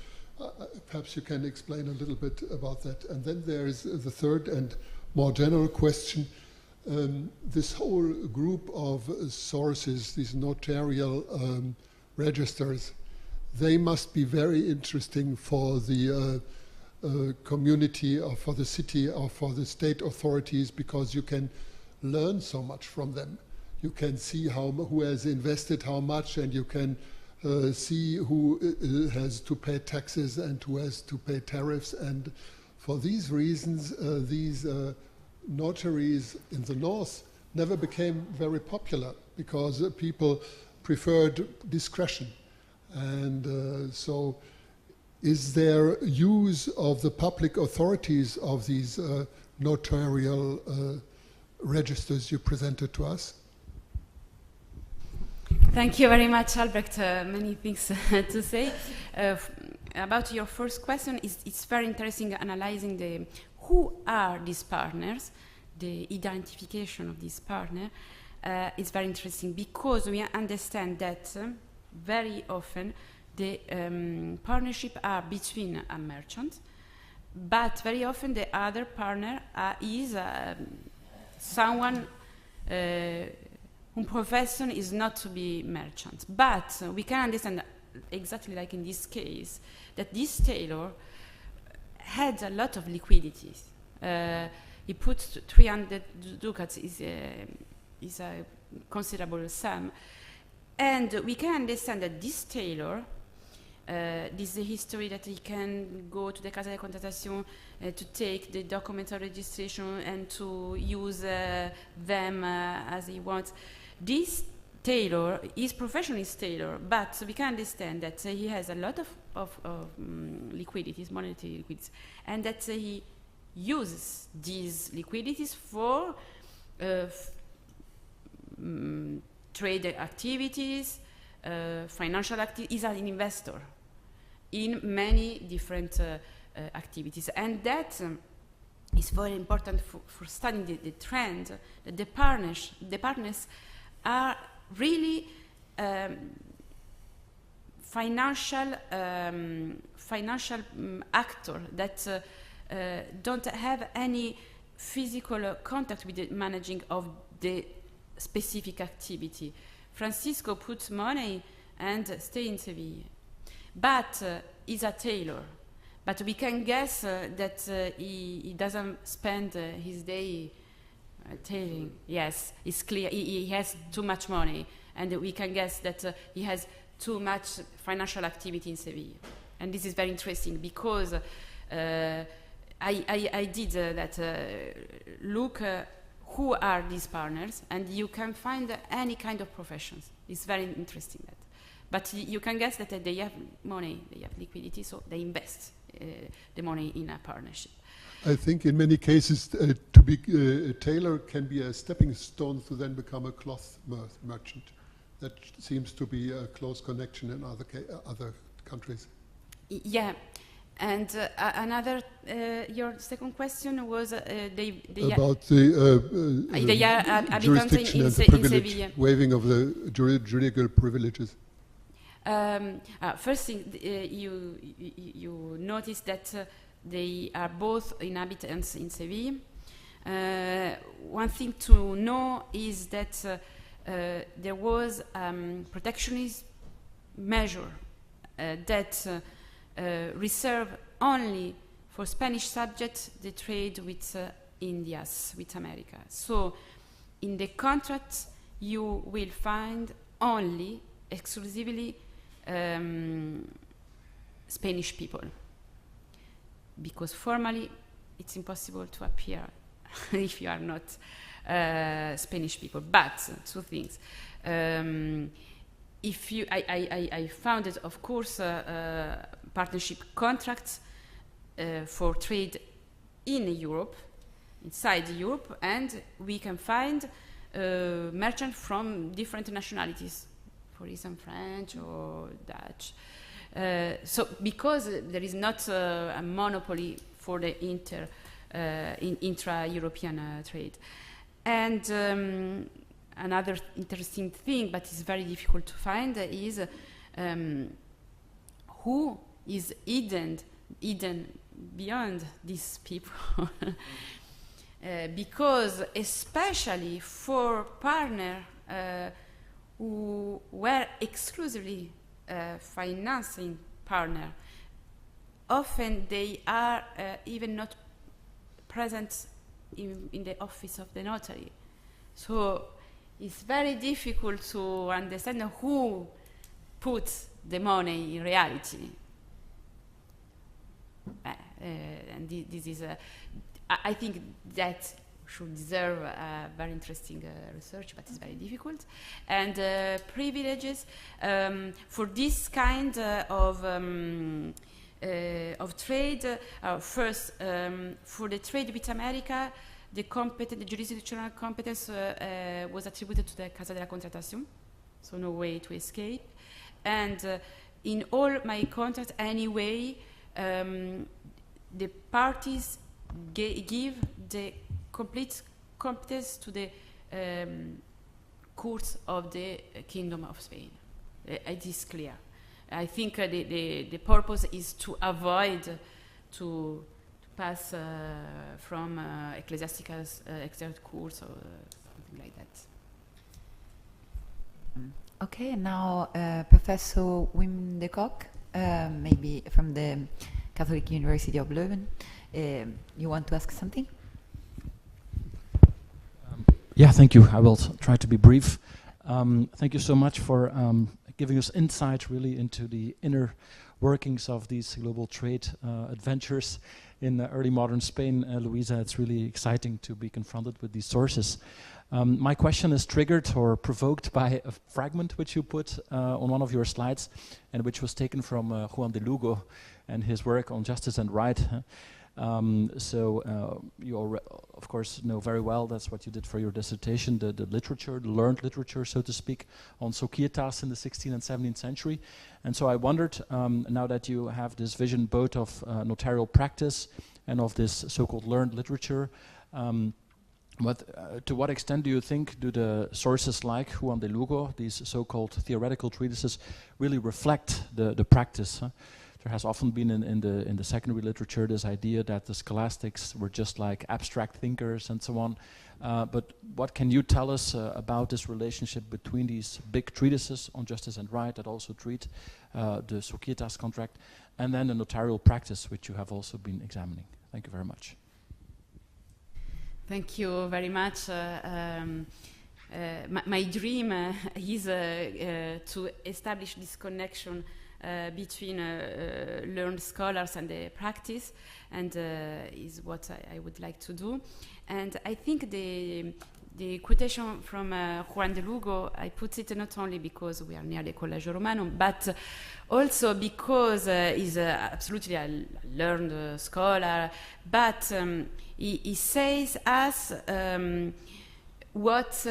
perhaps you can explain a little bit about that. And then there is the third and more general question. This whole group of sources, these notarial registers, they must be very interesting for the community or for the city or for the state authorities, because you can learn so much from them. You can see who has invested how much, and you can see who has to pay taxes and who has to pay tariffs. And for these reasons, these notaries in the north never became very popular, because people preferred discretion. And so is there use of the public authorities of these notarial registers you presented to us? Thank you very much, Albrecht. Many things to say. About your first question, it's very interesting analyzing who are these partners, the identification of these partners. It's very interesting because we understand that very often the partnership are between a merchant, but very often the other partner is someone whose profession is not to be merchant. But we can understand, exactly like in this case, that this tailor had a lot of liquidities. He put 300 ducats, is a considerable sum. And we can understand that this tailor, this is the history that he can go to the Casa de Contratación to take the documents of registration and to use them as he wants. This tailor, his profession is tailor, but we can understand that he has a lot of liquidities, monetary liquidities, and that he uses these liquidities for trade activities, financial activities. He's an investor in many different activities, and that is very important for studying the trend. That the partners are really financial actor that don't have any physical contact with the managing of the specific activity. Francisco puts money and stay in Sevilla, but he's a tailor. But we can guess that he doesn't spend his day tailoring. Yes, it's clear he has too much money, and we can guess that he has too much financial activity in Sevilla. And this is very interesting because I did that look who are these partners, and you can find any kind of professions. It's very interesting that. But you can guess that they have money, they have liquidity, so they invest the money in a partnership. I think in many cases to be a tailor can be a stepping stone to then become a cloth merchant. That seems to be a close connection in other countries. Yeah. And another, your second question was about the jurisdiction and the privilege, waiving of the juridical privileges. First thing, you notice that they are both inhabitants in Seville. One thing to know is that there was protectionist measure that reserve only for Spanish subjects the trade with Indias, with America. So in the contract you will find only, exclusively Spanish people, because formally it's impossible to appear if you are not Spanish people. But two things. If you, I founded, of course, partnership contracts for trade in Europe, inside Europe, and we can find merchants from different nationalities, for example, French or Dutch. So because there is not a monopoly for the intra-European trade. And another interesting thing, but it's very difficult to find, is who is hidden beyond these people. Because especially for partners who were exclusively financing partner, often they are even not present in the office of the notary. So it's very difficult to understand who puts the money in reality. And this is, I think that should deserve a very interesting research, but it's very difficult. And privileges for this kind of trade. First, for the trade with America, the jurisdictional competence was attributed to the Casa de la Contratación, so no way to escape. And in all my contracts, anyway, the parties give the complete competence to the courts of the Kingdom of Spain. It is clear. I think the purpose is to avoid to pass from ecclesiastical exert courts or something like that. Okay, now Professor Wim de Kock, maybe from the Catholic University of Leuven. You want to ask something? Yeah, thank you. I will try to be brief. Thank you so much for giving us insight really into the inner workings of these global trade adventures in early modern Spain. Luisa, it's really exciting to be confronted with these sources. My question is triggered or provoked by a fragment which you put on one of your slides, and which was taken from Juan de Lugo and his work on justice and right. You of course know very well, that's what you did for your dissertation, the literature, the learned literature, so to speak, on societas in the 16th and 17th century. And so I wondered, now that you have this vision both of notarial practice and of this so-called learned literature, to what extent do you think do the sources like Juan de Lugo, these so-called theoretical treatises, really reflect the practice? There has often been in the secondary literature this idea that the scholastics were just like abstract thinkers and so on. But what can you tell us about this relationship between these big treatises on justice and right that also treat the societas contract, and then the notarial practice, which you have also been examining? Thank you very much. Thank you very much. My dream is to establish this connection between learned scholars and the practice, and is what I would like to do. And I think the quotation from Juan de Lugo, I put it not only because we are near the Collegio Romanum, but also because he's absolutely a learned scholar, but he says us what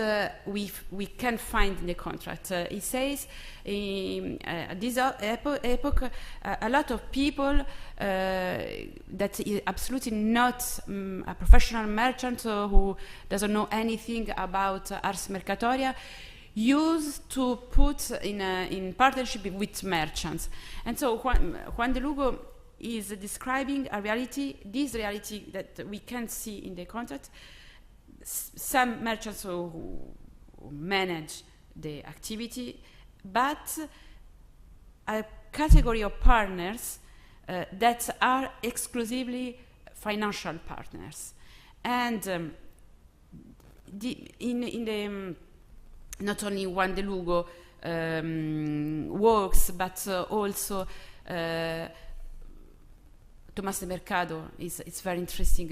we can find in the contract. He says at this epoch, a lot of people that is absolutely not a professional merchant who doesn't know anything about ars mercatoria, used to put in partnership with merchants. And so Juan de Lugo is describing a reality, this reality that we can see in the contract. Some merchants who manage the activity, but a category of partners that are exclusively financial partners. And in the not only Juan de Lugo, works, but also Tomás de Mercado is very interesting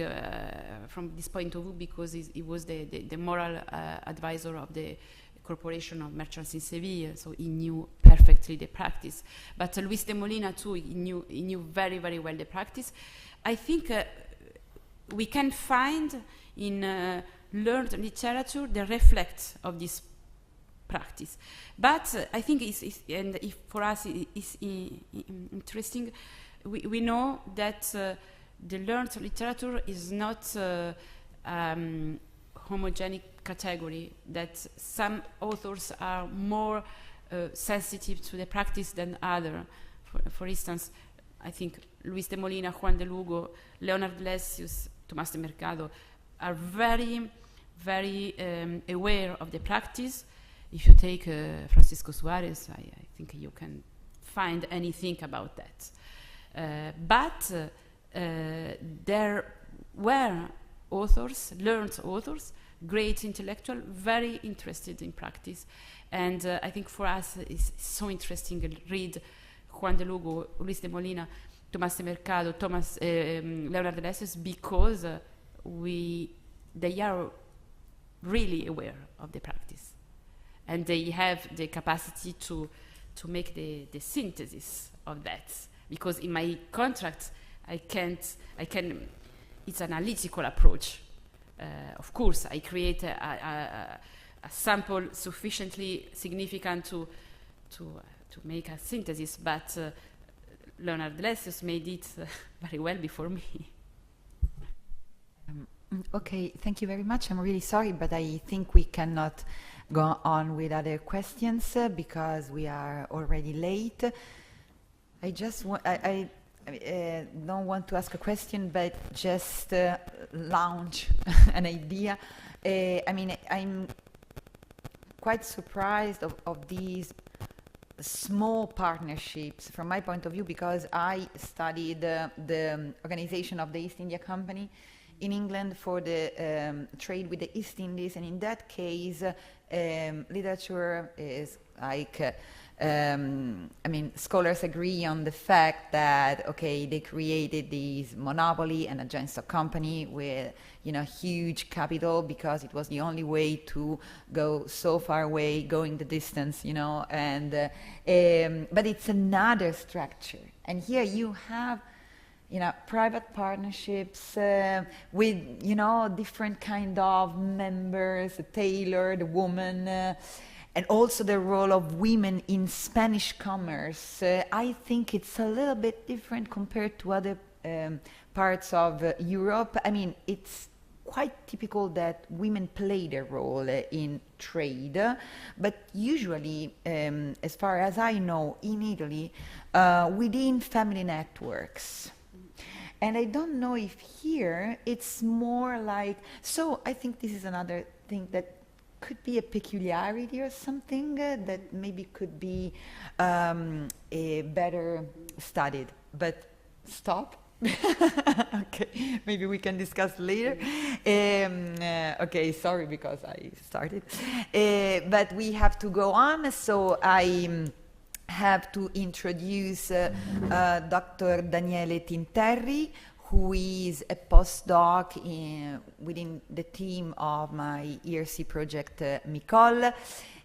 from this point of view, because he was the moral advisor of the Corporation of Merchants in Seville, so he knew perfectly the practice. But Luis de Molina too, he knew very, very well the practice. I think we can find in learned literature the reflect of this practice. But I think and if for us it's interesting, we know that the learned literature is not homogenic category, that some authors are more sensitive to the practice than others. For instance, I think Luis de Molina, Juan de Lugo, Leonard Lessius, Tomás de Mercado are very, very aware of the practice. If you take Francisco Suarez, I think you can find anything about that. But there were authors, learned authors, great intellectual, very interested in practice. And I think for us it's so interesting to read Juan de Lugo, Luis de Molina, Tomás de Mercado, Leonard Lessius, because they are really aware of the practice. And they have the capacity to make the synthesis of that. Because in my contract, it's an analytical approach. Of course, I create a sample sufficiently significant to make a synthesis, but Leonard Lessius made it very well before me. Okay, thank you very much. I'm really sorry, but I think we cannot go on with other questions because we are already late. I just I don't want to ask a question, but just launch an idea. I mean, I'm quite surprised of these small partnerships from my point of view, because I studied the organization of the East India Company in England for the trade with the East Indies, and in that case, literature is like, I mean, scholars agree on the fact that, okay, they created this monopoly and a giant stock company with, huge capital, because it was the only way to go so far away, going the distance, and, but it's another structure. And here you have, private partnerships with, different kind of members, a tailor, the woman, and also the role of women in Spanish commerce. I think it's a little bit different compared to other parts of Europe. I mean, it's quite typical that women play their role in trade, but usually, as far as I know, in Italy, within family networks. And I don't know if here it's more like, so I think this is another thing that could be a peculiarity or something that maybe could be better studied. But stop. Okay, maybe we can discuss later. Okay, sorry because I started. But we have to go on, so I have to introduce Dr. Daniele Tinterri, who is a postdoc within the team of my ERC project, Micol.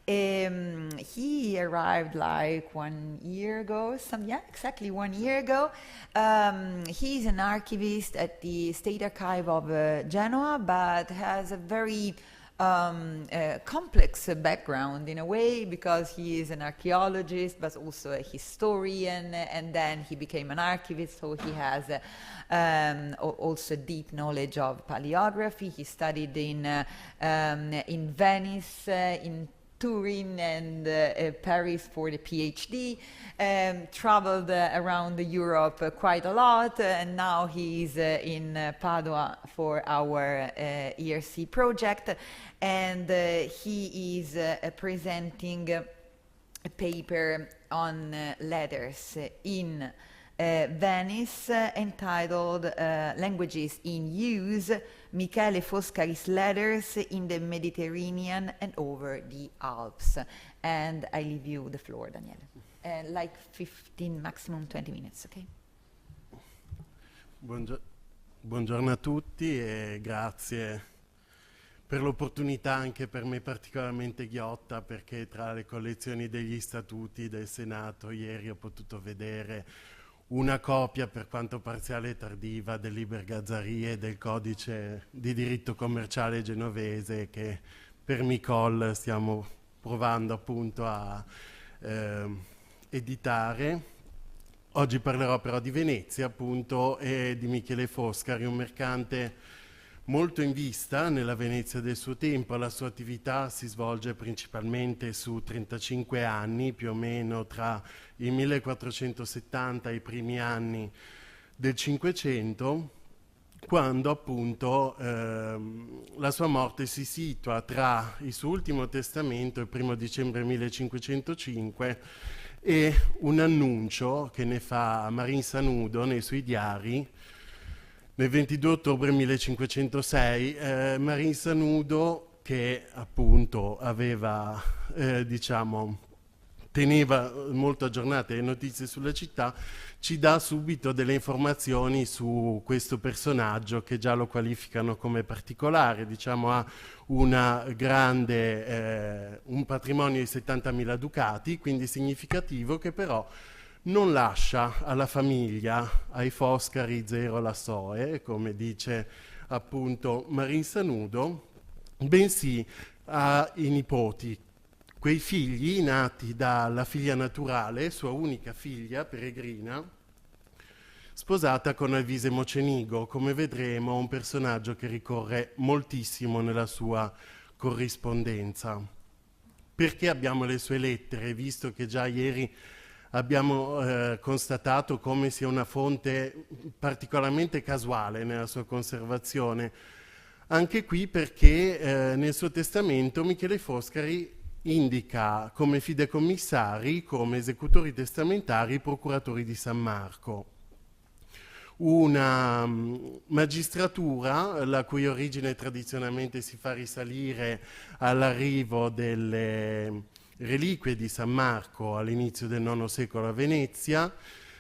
He arrived like 1 year ago, exactly 1 year ago. He's an archivist at the State Archive of Genoa, but has a very complex background in a way, because he is an archaeologist but also a historian, and then he became an archivist, so he has also deep knowledge of paleography. He studied in Venice, in Turin and Paris for the PhD, traveled around Europe quite a lot, and now he's in Padua for our ERC project, and he is presenting a paper on letters in Venice, entitled Languages in Use, Michele Foscari's Letters in the Mediterranean and Over the Alps. And I leave you the floor, Daniele. Like 15, maximum 20 minutes, okay? Buongiorno a tutti e grazie per l'opportunità, anche per me particolarmente ghiotta, perché tra le collezioni degli statuti del Senato ieri ho potuto vedere una copia, per quanto parziale e tardiva, del Liber Gazzarie, del codice di diritto commerciale genovese che per Micol stiamo provando appunto a editare. Oggi parlerò però di Venezia appunto e di Michele Foscari, un mercante molto in vista nella Venezia del suo tempo. La sua attività si svolge principalmente su 35 anni, più o meno tra il 1470 e i primi anni del Cinquecento, quando appunto la sua morte si situa tra il suo ultimo testamento, il 1 dicembre 1505, e un annuncio che ne fa Marin Sanudo nei suoi diari nel 22 ottobre 1506. Marin Sanudo, che appunto aveva, teneva molto aggiornate le notizie sulla città, ci dà subito delle informazioni su questo personaggio che già lo qualificano come particolare. Diciamo ha una grande, un patrimonio di 70.000 ducati, quindi significativo, che però non lascia alla famiglia, ai Foscari zero la soe, come dice appunto Marin Sanudo, bensì ai nipoti, quei figli nati dalla figlia naturale, sua unica figlia, Peregrina, sposata con Alvise Mocenigo, come vedremo un personaggio che ricorre moltissimo nella sua corrispondenza. Perché abbiamo le sue lettere, visto che già ieri abbiamo constatato come sia una fonte particolarmente casuale nella sua conservazione? Anche qui perché nel suo testamento Michele Foscari indica come fidecommissari, come esecutori testamentari, i procuratori di San Marco. Una magistratura la cui origine tradizionalmente si fa risalire all'arrivo delle reliquie di San Marco all'inizio del IX secolo a Venezia,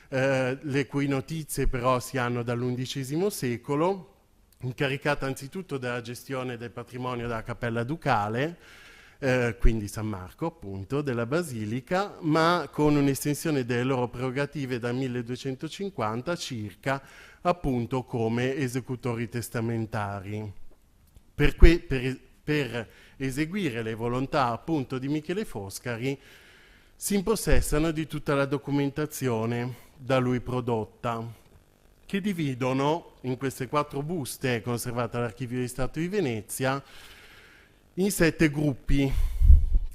le cui notizie però si hanno dall'XI secolo, incaricata anzitutto della gestione del patrimonio della Cappella Ducale, quindi San Marco appunto, della Basilica, ma con un'estensione delle loro prerogative dal 1250 circa appunto come esecutori testamentari. Per eseguire le volontà appunto di Michele Foscari si impossessano di tutta la documentazione da lui prodotta, che dividono in queste 4 buste conservate all'Archivio di Stato di Venezia in 7 gruppi: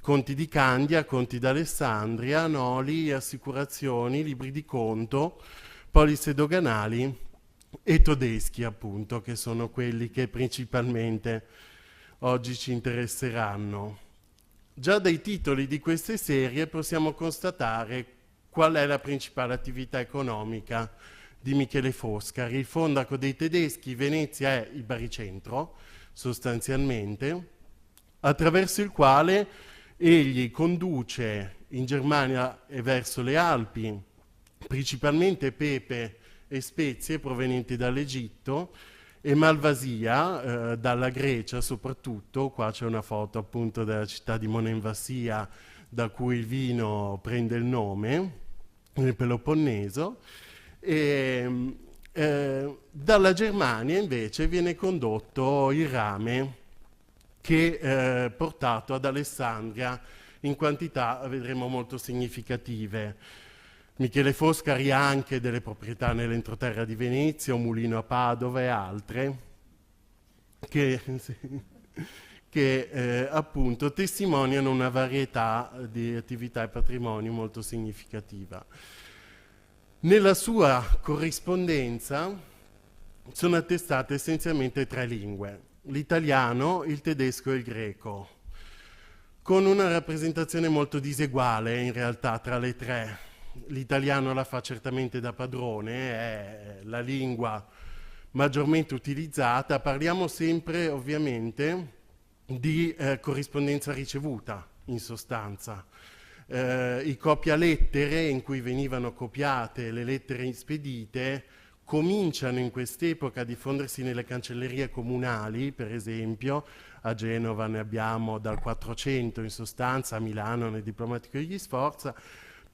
conti di Candia, conti d'Alessandria, noli, assicurazioni, libri di conto, polizze doganali e tedeschi appunto, che sono quelli che principalmente oggi ci interesseranno. Già dai titoli di queste serie possiamo constatare qual è la principale attività economica di Michele Foscari. Il fondaco dei tedeschi, Venezia è il baricentro, sostanzialmente, attraverso il quale egli conduce in Germania e verso le Alpi principalmente pepe e spezie provenienti dall'Egitto e malvasia dalla Grecia soprattutto. Qua c'è una foto appunto della città di Monemvasia, da cui il vino prende il nome, nel Peloponneso, e dalla Germania invece viene condotto il rame che è portato ad Alessandria in quantità, vedremo, molto significative. Michele Foscari ha anche delle proprietà nell'entroterra di Venezia, un mulino a Padova e altre, che appunto testimoniano una varietà di attività e patrimonio molto significativa. Nella sua corrispondenza sono attestate essenzialmente 3 lingue: l'italiano, il tedesco e il greco, con una rappresentazione molto diseguale in realtà tra le 3. l'italiano la fa certamente da padrone, è la lingua maggiormente utilizzata. Parliamo sempre ovviamente di corrispondenza ricevuta, in sostanza. I copialettere in cui venivano copiate le lettere spedite cominciano in quest'epoca a diffondersi nelle cancellerie comunali, per esempio. A Genova ne abbiamo dal 400 in sostanza, a Milano nel Diplomatico degli Sforza,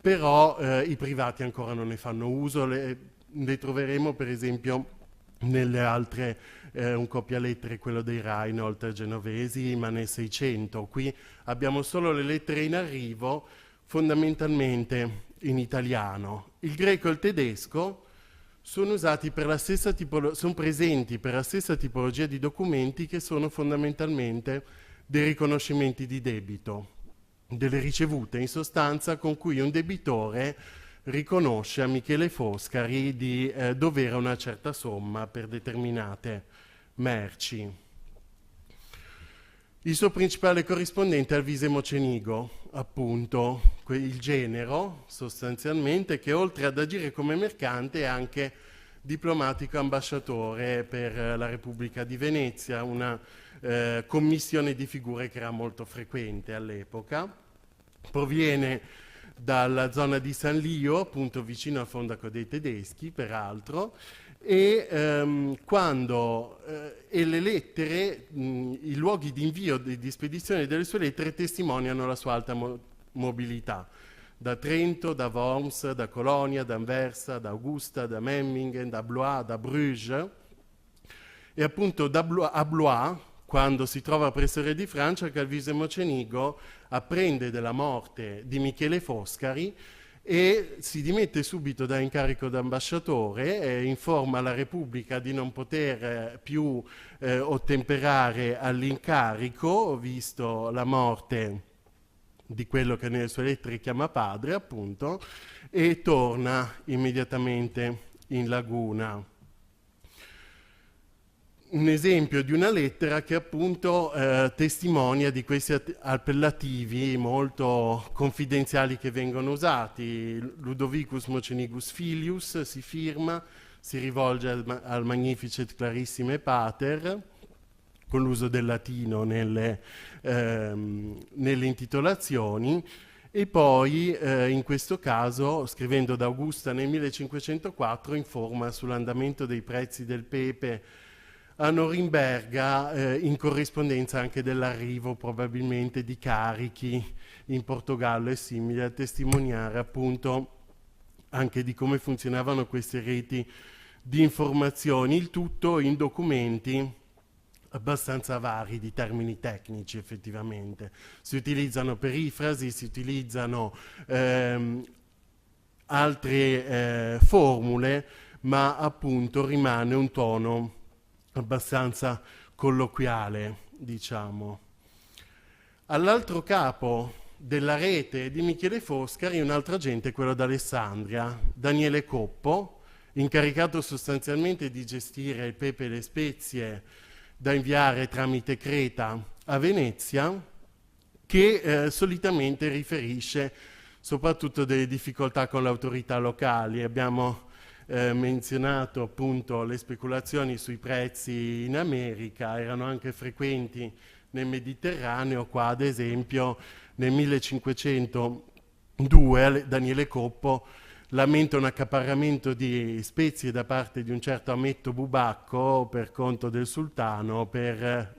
però i privati ancora non ne fanno uso. Le troveremo per esempio nelle altre, un copialettere, quello dei Reinhold genovesi, ma nel 600. Qui abbiamo solo le lettere in arrivo, fondamentalmente in italiano. Il greco e il tedesco sono usati per la stessa sono presenti per la stessa tipologia di documenti, che sono fondamentalmente dei riconoscimenti di debito, delle ricevute in sostanza con cui un debitore riconosce a Michele Foscari di dovere una certa somma per determinate merci. Il suo principale corrispondente è Alvise Mocenigo, appunto, il genero sostanzialmente, che oltre ad agire come mercante è anche diplomatico ambasciatore per la Repubblica di Venezia, una commissione di figure che era molto frequente all'epoca. Proviene dalla zona di San Lio, appunto vicino al Fondaco dei Tedeschi, peraltro, e le lettere, i luoghi di invio e di spedizione delle sue lettere testimoniano la sua alta mobilità. Da Trento, da Worms, da Colonia, da Anversa, da Augusta, da Memmingen, da Blois, da Bruges. E appunto a Blois, quando si trova presso il re di Francia, Alvise Mocenigo apprende della morte di Michele Foscari e si dimette subito da incarico d'ambasciatore e informa la Repubblica di non poter più ottemperare all'incarico, visto la morte di quello che nelle sue lettere chiama padre, appunto, e torna immediatamente in laguna. Un esempio di una lettera che appunto testimonia di questi appellativi molto confidenziali che vengono usati. Ludovicus Mocenigus Filius si firma, si rivolge al Magnificet Clarissime Pater, con l'uso del latino nelle intitolazioni, e poi in questo caso, scrivendo ad Augusta nel 1504, informa sull'andamento dei prezzi del pepe a Norimberga, in corrispondenza anche dell'arrivo probabilmente di carichi in Portogallo e simili, a testimoniare appunto anche di come funzionavano queste reti di informazioni, il tutto in documenti abbastanza vari di termini tecnici. Effettivamente si utilizzano perifrasi, si utilizzano altre formule, ma appunto rimane un tono abbastanza colloquiale, diciamo. All'altro capo della rete di Michele Foscari un altro agente, quello d'Alessandria, Daniele Coppo, incaricato sostanzialmente di gestire il pepe e le spezie da inviare tramite Creta a Venezia, che solitamente riferisce soprattutto delle difficoltà con le autorità locali. Abbiamo menzionato appunto le speculazioni sui prezzi in America, erano anche frequenti nel Mediterraneo. Qua ad esempio nel 1502 Daniele Coppo lamenta un accaparramento di spezie da parte di un certo Ametto Bubacco per conto del sultano per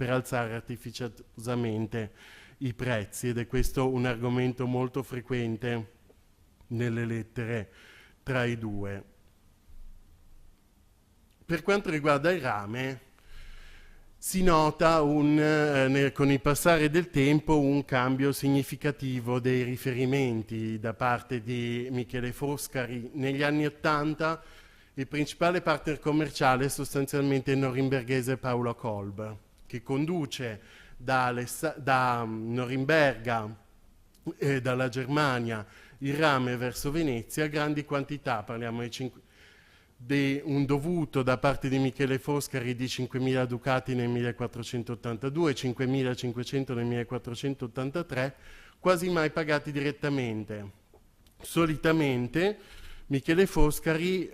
alzare artificiosamente i prezzi, ed è questo un argomento molto frequente nelle lettere tra i due. Per quanto riguarda il rame, si nota con il passare del tempo un cambio significativo dei riferimenti da parte di Michele Foscari. Negli anni '80 il principale partner commerciale è sostanzialmente il norimberghese Paolo Kolb, che conduce da Norimberga e dalla Germania il rame verso Venezia a grandi quantità. Parliamo di un dovuto da parte di Michele Foscari di 5.000 ducati nel 1482, 5.500 nel 1483, quasi mai pagati direttamente. Solitamente Michele Foscari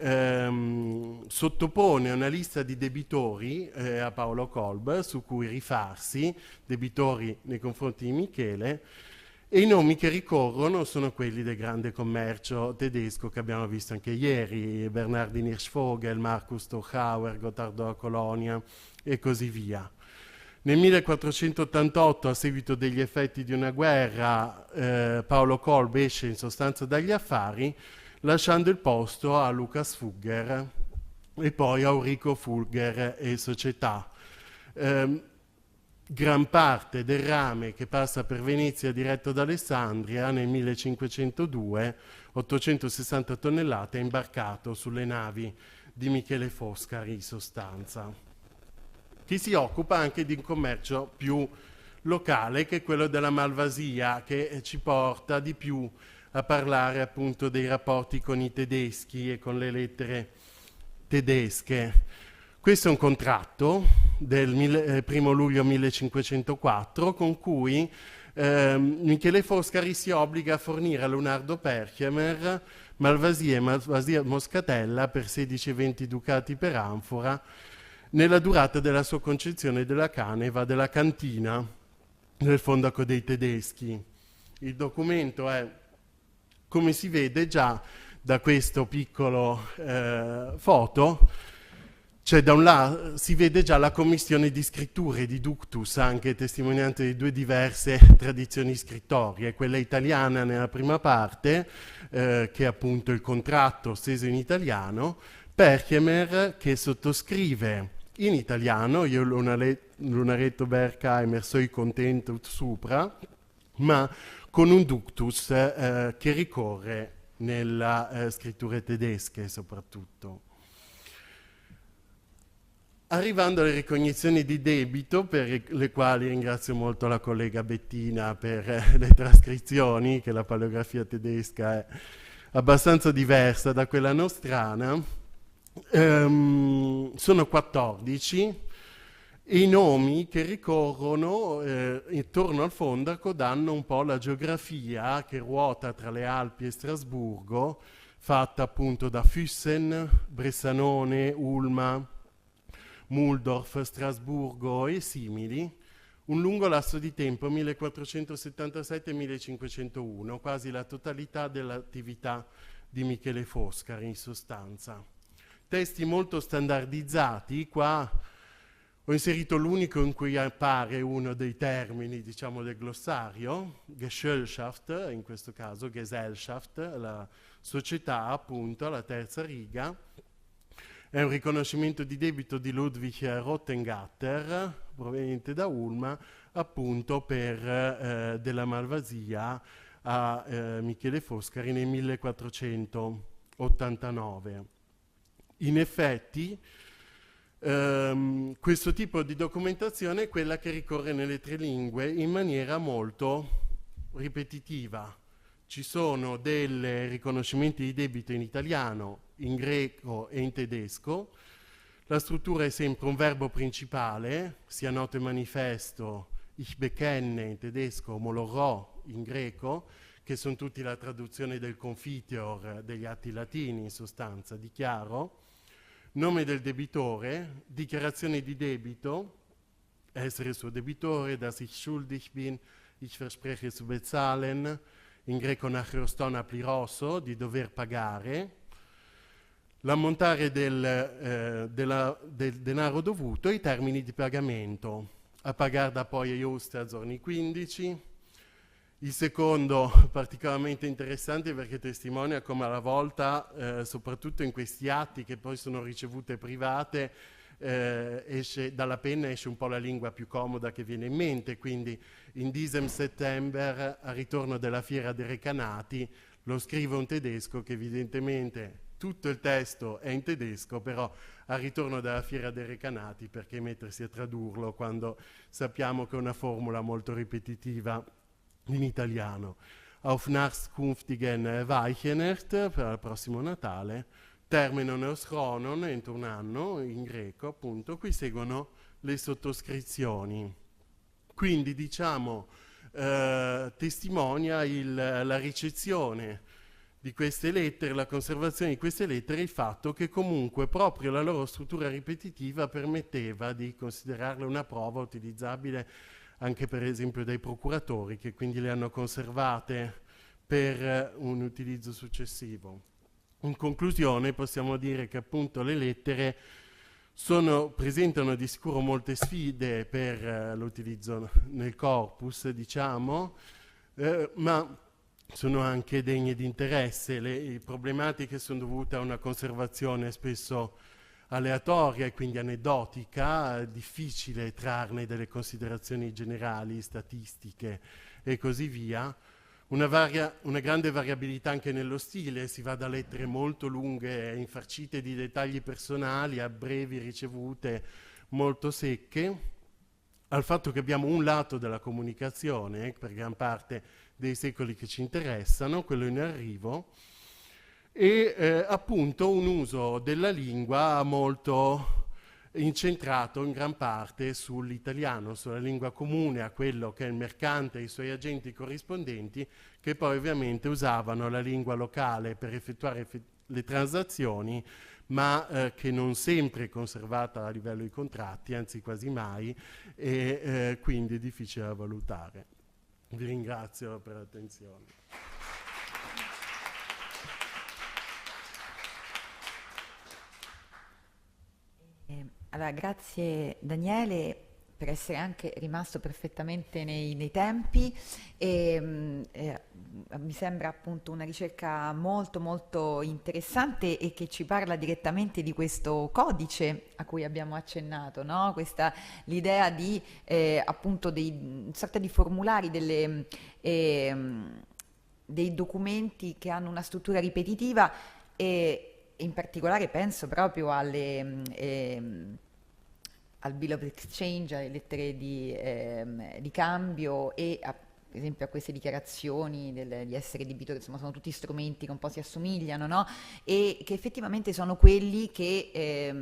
sottopone una lista di debitori a Paolo Kolb su cui rifarsi, debitori nei confronti di Michele, e i nomi che ricorrono sono quelli del grande commercio tedesco che abbiamo visto anche ieri, Bernardin Hirschvogel, Markus Stochauer, Gottardo a Colonia e così via. Nel 1488, a seguito degli effetti di una guerra, Paolo Kolb esce in sostanza dagli affari, lasciando il posto a Lucas Fugger e poi a Ulrico Fugger e società. Gran parte del rame che passa per Venezia diretto da Alessandria nel 1502, 860 tonnellate, è imbarcato sulle navi di Michele Foscari in sostanza, che si occupa anche di un commercio più locale, che è quello della malvasia, che ci porta di più a parlare appunto dei rapporti con i tedeschi e con le lettere tedesche. Questo è un contratto del 1 luglio 1504 con cui Michele Foscari si obbliga a fornire a Leonardo Perchemer malvasia e malvasia moscatella per 16-20 ducati per anfora nella durata della sua concessione della caneva della cantina del fondaco dei tedeschi. Il documento è, come si vede già da questo piccolo foto, cioè da un lato si vede già la commissione di scritture di ductus, anche testimoniante di due diverse tradizioni scrittorie, quella italiana nella prima parte, che è appunto il contratto steso in italiano, Perchemer che sottoscrive in italiano, io l'unaretto Berkheimer, soy contento supra, ma con un ductus che ricorre nella scritture tedesche soprattutto. Arrivando alle ricognizioni di debito, per le quali ringrazio molto la collega Bettina per le trascrizioni, che la paleografia tedesca è abbastanza diversa da quella nostrana, sono 14 e i nomi che ricorrono intorno al fondaco danno un po' la geografia che ruota tra le Alpi e Strasburgo, fatta appunto da Füssen, Bressanone, Ulma, Muldorf, Strasburgo e simili, un lungo lasso di tempo, 1477-1501, quasi la totalità dell'attività di Michele Foscari in sostanza. Testi molto standardizzati, qua ho inserito l'unico in cui appare uno dei termini, diciamo, del glossario, Gesellschaft, in questo caso Gesellschaft, la società appunto, alla terza riga. È un riconoscimento di debito di Ludwig Rottengatter, proveniente da Ulma, appunto per della malvasia a Michele Foscari nel 1489. In effetti, questo tipo di documentazione è quella che ricorre nelle tre lingue in maniera molto ripetitiva. Ci sono dei riconoscimenti di debito in italiano, in greco e in tedesco. La struttura è sempre un verbo principale, sia noto e manifesto, ich bekenne in tedesco, omologò in greco, che sono tutti la traduzione del confiteor degli atti latini, in sostanza, dichiaro. Nome del debitore, dichiarazione di debito, essere suo debitore, dass ich schuldig bin, ich verspreche zu bezahlen, in greco nachrostona pliroso, di dover pagare, l'ammontare del denaro dovuto e i termini di pagamento, a pagare da poi a just a giorni 15. Il secondo particolarmente interessante perché testimonia come alla volta, soprattutto in questi atti che poi sono ricevute private, dalla penna esce un po' la lingua più comoda che viene in mente, quindi in diesem September, al ritorno della fiera dei recanati, lo scrive un tedesco che evidentemente tutto il testo è in tedesco, però al ritorno della fiera dei recanati, perché mettersi a tradurlo quando sappiamo che è una formula molto ripetitiva in italiano. Auf nachskünftigen Weihnacht, per il prossimo Natale, terminum eos chronon, entro un anno, in greco appunto, qui seguono le sottoscrizioni. Quindi diciamo testimonia la ricezione di queste lettere, la conservazione di queste lettere, il fatto che comunque proprio la loro struttura ripetitiva permetteva di considerarle una prova utilizzabile anche per esempio dai procuratori, che quindi le hanno conservate per un utilizzo successivo. In conclusione possiamo dire che appunto le lettere presentano di sicuro molte sfide per l'utilizzo nel corpus, diciamo, ma sono anche degne di interesse. Le problematiche sono dovute a una conservazione spesso aleatoria e quindi aneddotica, difficile trarne delle considerazioni generali, statistiche e così via. Una grande variabilità anche nello stile, si va da lettere molto lunghe, infarcite di dettagli personali, a brevi ricevute molto secche, al fatto che abbiamo un lato della comunicazione, per gran parte dei secoli che ci interessano, quello in arrivo, e appunto un uso della lingua molto incentrato in gran parte sull'italiano, sulla lingua comune, a quello che è il mercante e i suoi agenti corrispondenti, che poi ovviamente usavano la lingua locale per effettuare le transazioni, ma che non sempre è conservata a livello di contratti, anzi quasi mai, e quindi è difficile da valutare. Vi ringrazio per l'attenzione. Allora, grazie Daniele per essere anche rimasto perfettamente nei tempi e mi sembra appunto una ricerca molto molto interessante e che ci parla direttamente di questo codice a cui abbiamo accennato, no? L'idea di appunto una sorta di formulari dei documenti che hanno una struttura ripetitiva e in particolare penso proprio al bill of exchange, alle lettere di cambio e per esempio a queste dichiarazioni di essere debitore, insomma sono tutti strumenti che un po' si assomigliano, no? E che effettivamente sono quelli che è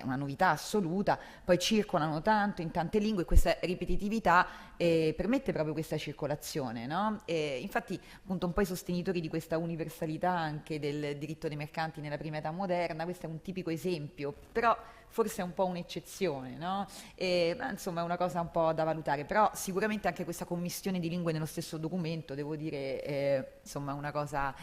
una novità assoluta, poi circolano tanto in tante lingue, questa ripetitività permette proprio questa circolazione, no? Infatti appunto un po' i sostenitori di questa universalità anche del diritto dei mercanti nella prima età moderna, questo è un tipico esempio, però forse è un po' un'eccezione, no? Ma insomma è una cosa un po' da valutare, però sicuramente anche questa commistione di lingue nello stesso documento, devo dire, insomma è una cosa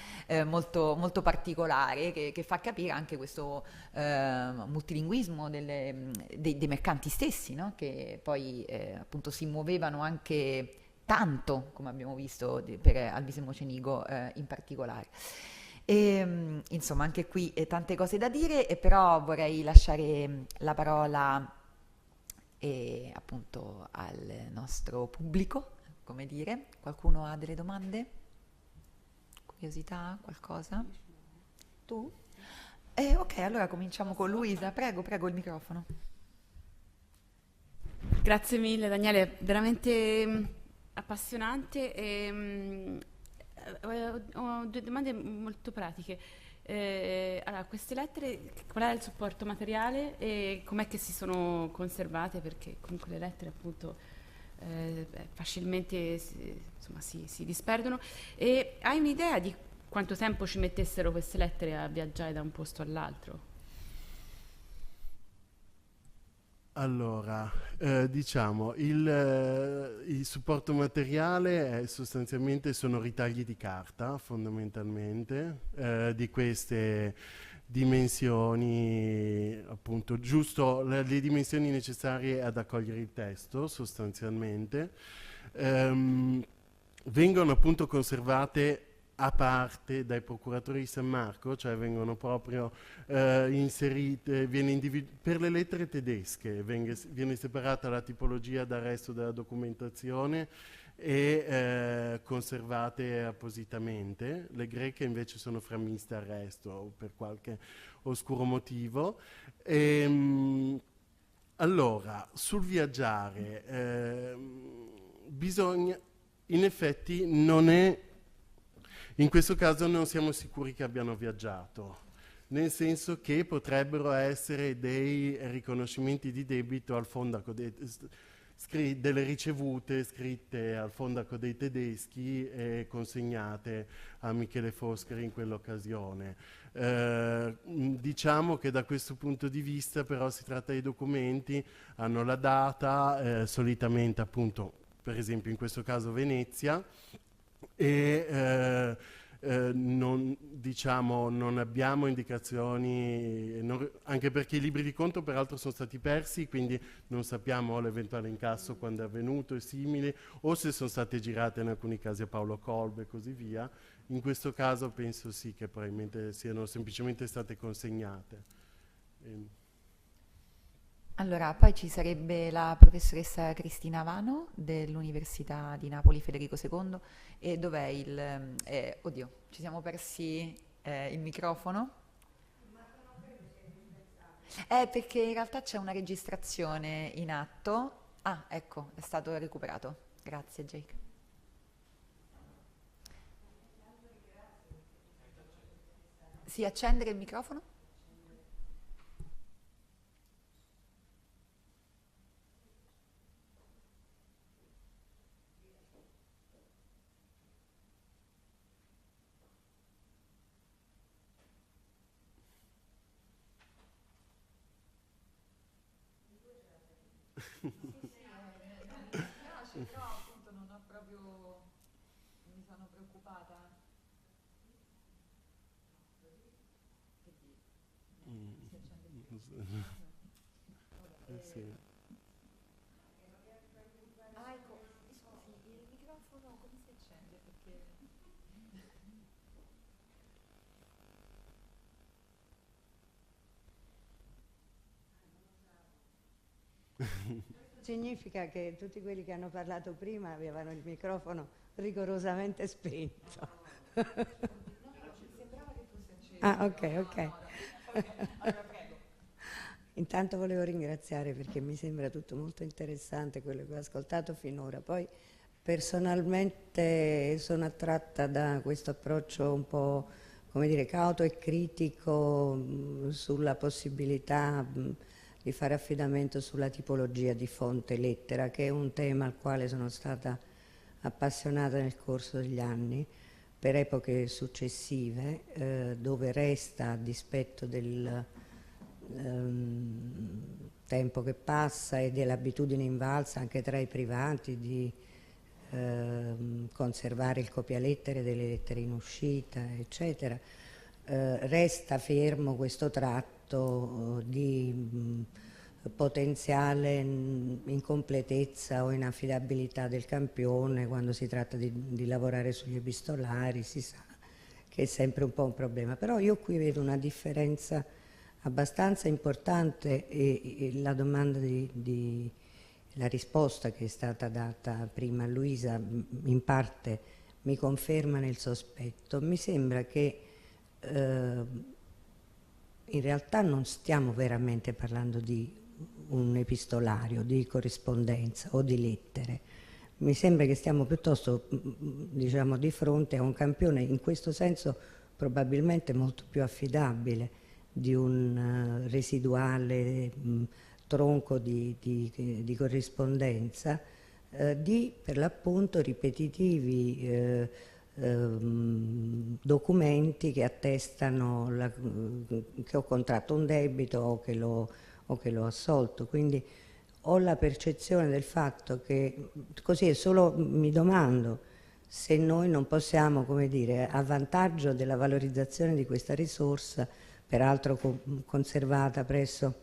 molto, molto particolare che fa capire anche questo multilinguismo dei mercanti stessi, no? Che poi appunto si muovevano anche tanto, come abbiamo visto per Alvise Mocenigo in particolare. Insomma, anche qui tante cose da dire, però vorrei lasciare la parola appunto al nostro pubblico, come dire. Qualcuno ha delle domande? Curiosità? Qualcosa? Tu? Ok, allora cominciamo con Luisa. Prego, prego il microfono. Grazie mille Daniele, veramente appassionante. Ho due domande molto pratiche. Allora, queste lettere, qual è il supporto materiale e com'è che si sono conservate? Perché comunque le lettere appunto facilmente si disperdono. E hai un'idea di quanto tempo ci mettessero queste lettere a viaggiare da un posto all'altro? Allora, diciamo, il supporto materiale sostanzialmente sono ritagli di carta, fondamentalmente, di queste dimensioni, appunto, giusto le dimensioni necessarie ad accogliere il testo, sostanzialmente. Vengono appunto conservate a parte dai procuratori di San Marco, cioè vengono proprio inserite, per le lettere tedesche viene separata la tipologia dal resto della documentazione e conservate appositamente. Le greche invece sono framiste al resto per qualche oscuro motivo. Allora, sul viaggiare, bisogna, in effetti non è, in questo caso non siamo sicuri che abbiano viaggiato, nel senso che potrebbero essere dei riconoscimenti di debito al fondaco. delle ricevute scritte al Fondaco dei Tedeschi e consegnate a Michele Foscari in quell'occasione. Diciamo che da questo punto di vista però si tratta di documenti, hanno la data, solitamente appunto per esempio in questo caso Venezia, e non abbiamo indicazioni, anche perché i libri di conto peraltro sono stati persi, quindi non sappiamo l'eventuale incasso quando è avvenuto e simili, o se sono state girate in alcuni casi a Paolo Kolbe e così via. In questo caso penso sì che probabilmente siano semplicemente state consegnate. Allora, poi ci sarebbe la professoressa Cristina Vano dell'Università di Napoli Federico II. E dov'è il... oddio, ci siamo persi il microfono? Perché in realtà c'è una registrazione in atto. Ah, ecco, è stato recuperato. Grazie, Jake. Sì, accendere il microfono? Però appunto non ho proprio, mi sono preoccupata. Sì. Ah, ecco, mi scusi, il microfono come si accende? Perché... Significa che tutti quelli che hanno parlato prima avevano il microfono rigorosamente spento. Sembrava che fosse acceso. Ah, ok. Allora, prego. Intanto volevo ringraziare perché mi sembra tutto molto interessante quello che ho ascoltato finora. Poi personalmente sono attratta da questo approccio un po', come dire, cauto e critico sulla possibilità di fare affidamento sulla tipologia di fonte lettera, che è un tema al quale sono stata appassionata nel corso degli anni, per epoche successive, dove resta, a dispetto del tempo che passa e dell'abitudine invalsa anche tra i privati di conservare il copialettere delle lettere in uscita, eccetera, resta fermo questo tratto di potenziale incompletezza o inaffidabilità del campione quando si tratta di lavorare sugli epistolari, si sa che è sempre un po' un problema. Però io qui vedo una differenza abbastanza importante e la domanda la risposta che è stata data prima a Luisa in parte mi conferma nel sospetto. Mi sembra che in realtà non stiamo veramente parlando di un epistolario, di corrispondenza o di lettere. Mi sembra che stiamo piuttosto, diciamo, di fronte a un campione in questo senso probabilmente molto più affidabile di un residuale tronco di corrispondenza, di per l'appunto ripetitivi documenti che attestano che ho contratto un debito o che l'ho assolto. Quindi ho la percezione del fatto che, così è solo, mi domando se noi non possiamo, come dire, a vantaggio della valorizzazione di questa risorsa, peraltro conservata presso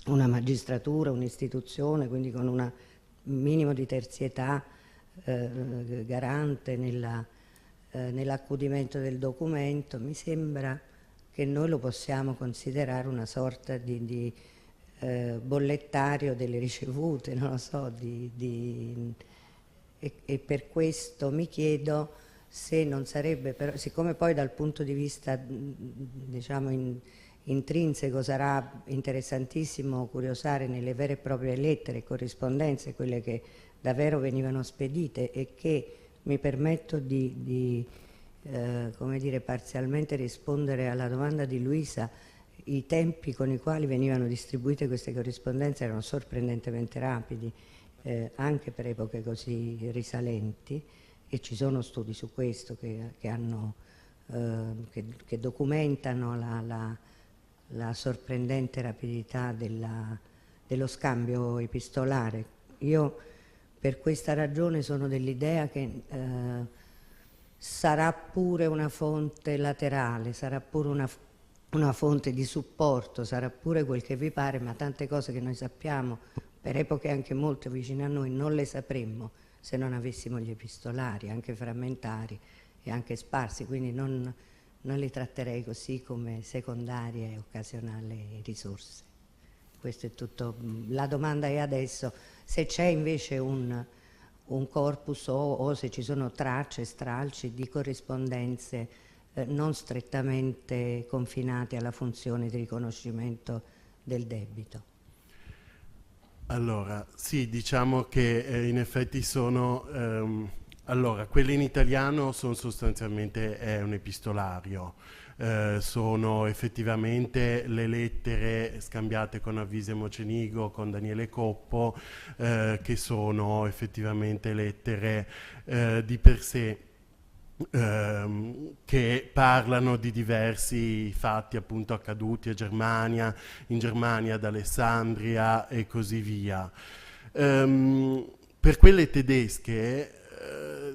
una magistratura, un'istituzione, quindi con un minimo di terzietà garante nell'accudimento del documento, mi sembra che noi lo possiamo considerare una sorta di bollettario delle ricevute, non lo so, e per questo mi chiedo se non sarebbe, però, siccome poi dal punto di vista diciamo intrinseco sarà interessantissimo curiosare nelle vere e proprie lettere e corrispondenze, quelle che davvero venivano spedite e che mi permetto di come dire, parzialmente rispondere alla domanda di Luisa. I tempi con i quali venivano distribuite queste corrispondenze erano sorprendentemente rapidi anche per epoche così risalenti, e ci sono studi su questo che documentano la sorprendente rapidità dello scambio epistolare. Io per questa ragione sono dell'idea che sarà pure una fonte laterale, sarà pure una fonte di supporto, sarà pure quel che vi pare, ma tante cose che noi sappiamo per epoche anche molto vicine a noi non le sapremmo se non avessimo gli epistolari, anche frammentari e anche sparsi, quindi non li tratterei così come secondarie e occasionali risorse. Questo è tutto. La domanda è adesso se c'è invece un corpus o se ci sono tracce, stralci di corrispondenze non strettamente confinate alla funzione di riconoscimento del debito. Allora, sì, diciamo che in effetti sono... allora, quelle in italiano sono sostanzialmente un epistolario. Sono effettivamente le lettere scambiate con Avvise Mocenigo, con Daniele Coppo, che sono effettivamente lettere di per sé che parlano di diversi fatti appunto accaduti in Germania, ad Alessandria e così via. Per quelle tedesche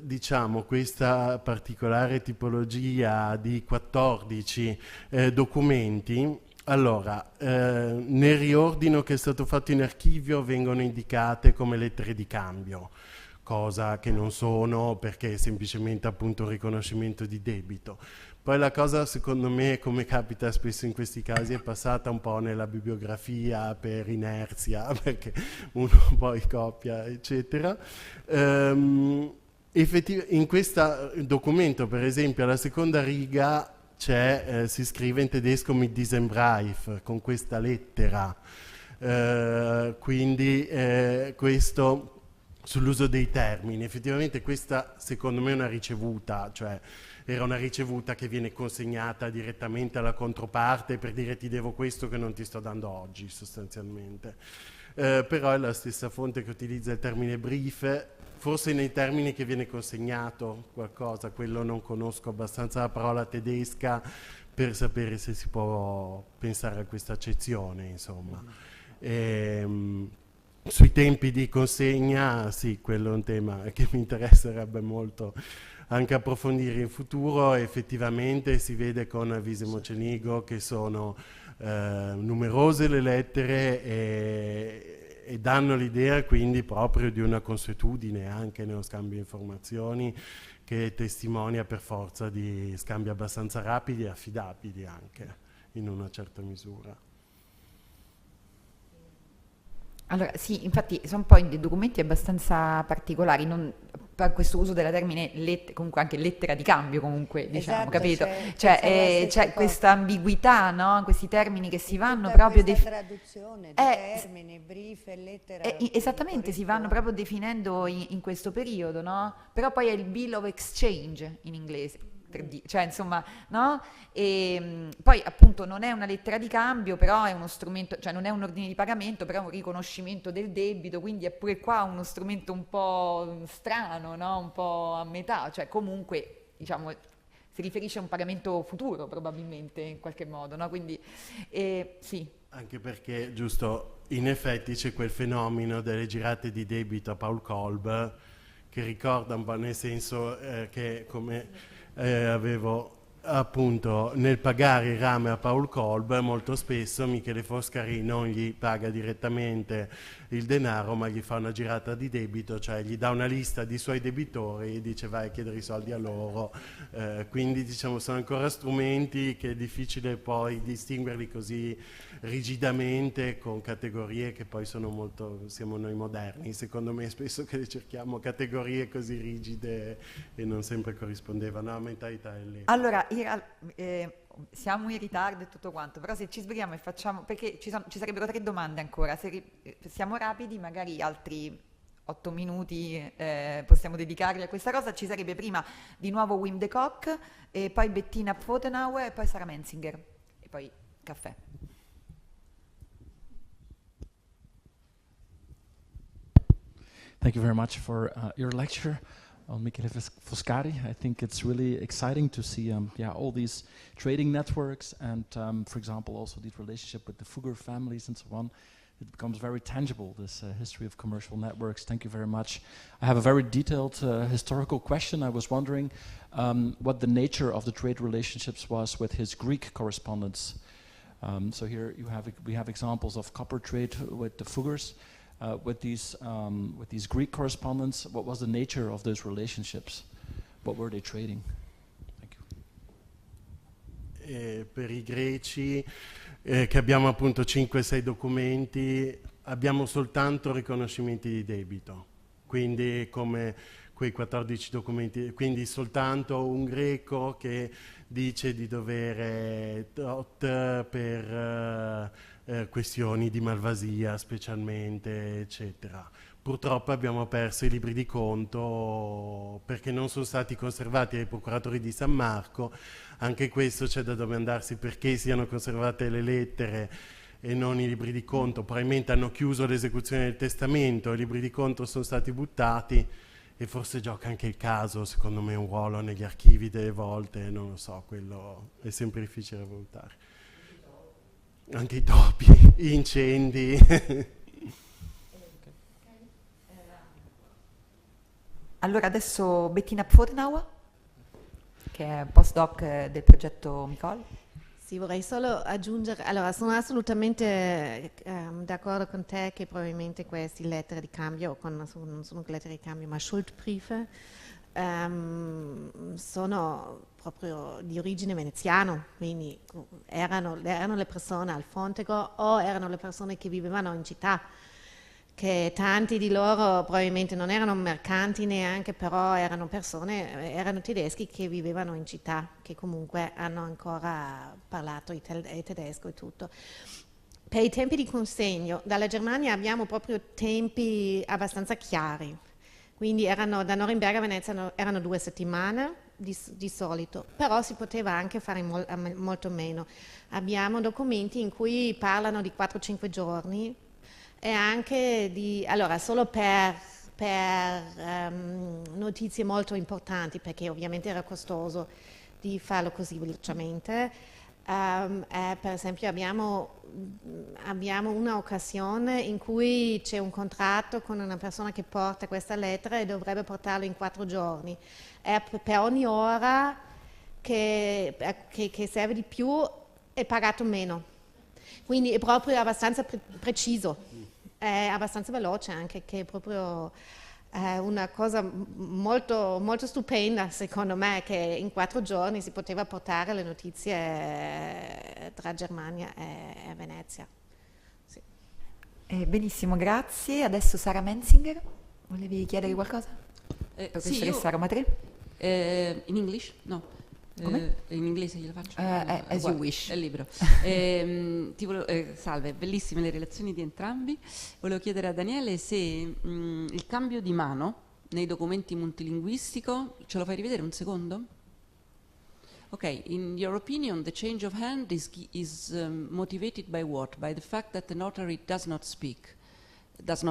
diciamo questa particolare tipologia di 14 documenti, allora nel riordino che è stato fatto in archivio vengono indicate come lettere di cambio, cosa che non sono, perché è semplicemente appunto un riconoscimento di debito. Poi la cosa secondo me, come capita spesso in questi casi, è passata un po' nella bibliografia per inerzia, perché uno poi copia eccetera. In questo documento, per esempio, alla seconda riga si scrive in tedesco mit diesem Brief, con questa lettera, quindi questo sull'uso dei termini. Effettivamente questa secondo me è una ricevuta, cioè era una ricevuta che viene consegnata direttamente alla controparte per dire ti devo questo che non ti sto dando oggi sostanzialmente. Però è la stessa fonte che utilizza il termine brief, forse nei termini che viene consegnato qualcosa, quello non conosco abbastanza la parola tedesca per sapere se si può pensare a questa accezione, insomma. Sui tempi di consegna, sì, quello è un tema che mi interesserebbe molto anche approfondire in futuro. Effettivamente si vede con Avvise Mocenigo che sono numerose le lettere e danno l'idea quindi proprio di una consuetudine anche nello scambio di informazioni che testimonia per forza di scambi abbastanza rapidi e affidabili anche in una certa misura. Allora, sì, infatti sono poi dei documenti abbastanza particolari, per questo uso della termine comunque anche lettera di cambio, comunque, diciamo, Esatto, capito? c'è C'è questa ambiguità, no? Questi termini che si vanno tutta proprio questa traduzione di termini, brief e lettera. esattamente, si vanno proprio definendo in questo periodo, no? Però poi è il Bill of Exchange in inglese. Cioè insomma, no? E poi appunto non è una lettera di cambio, però è uno strumento, cioè non è un ordine di pagamento, però è un riconoscimento del debito, quindi è pure qua uno strumento un po' strano, no? Un po' a metà, cioè comunque diciamo si riferisce a un pagamento futuro probabilmente in qualche modo, no? Quindi sì. Anche perché giusto in effetti c'è quel fenomeno delle girate di debito a Paul Kolb che ricorda un po', nel senso che come avevo appunto nel pagare il rame a Paul Kolb molto spesso Michele Foscari non gli paga direttamente il denaro ma gli fa una girata di debito, cioè gli dà una lista di suoi debitori e dice vai a chiedere i soldi a loro, quindi diciamo sono ancora strumenti che è difficile poi distinguerli così rigidamente con categorie che poi sono molto, siamo noi moderni secondo me spesso che le cerchiamo categorie così rigide e non sempre corrispondevano alla mentalità dell'epoca. Allora, siamo in ritardo e tutto quanto, però se ci sbrighiamo e facciamo, perché ci sarebbero 3 domande ancora, se siamo rapidi magari altri 8 minuti possiamo dedicarli a questa cosa. Ci sarebbe prima di nuovo Wim de Kock, e poi Bettina Pfotenhauer e poi Sara Menzinger e poi caffè. Thank you very much for your lecture on Michele Foscari. I think it's really exciting to see all these trading networks and, for example, also this relationship with the Fugger families and so on. It becomes very tangible, this history of commercial networks. Thank you very much. I have a very detailed historical question. I was wondering what the nature of the trade relationships was with his Greek correspondents. So here we have examples of copper trade with the Fuggers. With these Greek correspondents, what was the nature of those relationships? What were they trading? Thank you. Per i greci, che abbiamo appunto 5-6 documenti, abbiamo soltanto riconoscimenti di debito, quindi come quei 14 documenti, quindi soltanto un greco che dice di dovere tot per questioni di malvasia specialmente, eccetera. Purtroppo abbiamo perso i libri di conto perché non sono stati conservati ai procuratori di San Marco. Anche questo c'è da domandarsi perché siano conservate le lettere e non i libri di conto. Probabilmente hanno chiuso l'esecuzione del testamento, i libri di conto sono stati buttati e forse gioca anche il caso, secondo me, un ruolo negli archivi delle volte, non lo so, quello è sempre difficile da valutare. Anche i topi, gli incendi. Allora adesso Bettina Pfornauer, che è postdoc del progetto Micol. Sì, vorrei solo aggiungere, allora sono assolutamente d'accordo con te che probabilmente queste lettere di cambio, non sono lettere di cambio ma Schuldbriefe, sono proprio di origine veneziana, quindi erano le persone al Fontego o erano le persone che vivevano in città, che tanti di loro probabilmente non erano mercanti neanche, però erano tedeschi che vivevano in città, che comunque hanno ancora parlato tedesco e tutto. Per i tempi di consegno, dalla Germania abbiamo proprio tempi abbastanza chiari, quindi da Norimberga a Venezia erano 2 settimane di solito, però si poteva anche fare molto meno. Abbiamo documenti in cui parlano di 4-5 giorni, e anche solo per notizie molto importanti, perché ovviamente era costoso di farlo così velocemente. Per esempio abbiamo una occasione in cui c'è un contratto con una persona che porta questa lettera e dovrebbe portarlo in 4 giorni. Per ogni ora che serve di più è pagato meno. Quindi è proprio abbastanza preciso. È abbastanza veloce anche, che è proprio una cosa molto, molto stupenda secondo me, che in 4 giorni si poteva portare le notizie tra Germania e Venezia. Sì. Benissimo, grazie. Adesso Sara Menzinger, volevi chiedere qualcosa? Professoressa Roma 3? In English? No. Come? In inglese glielo faccio? As you wish. È il libro. Salve, bellissime le relazioni di entrambi. Volevo chiedere a Daniele se il cambio di mano nei documenti multilinguistico, ce lo fai rivedere un secondo? Ok, in your opinion the change of hand is motivated by what? By the fact that the notary does not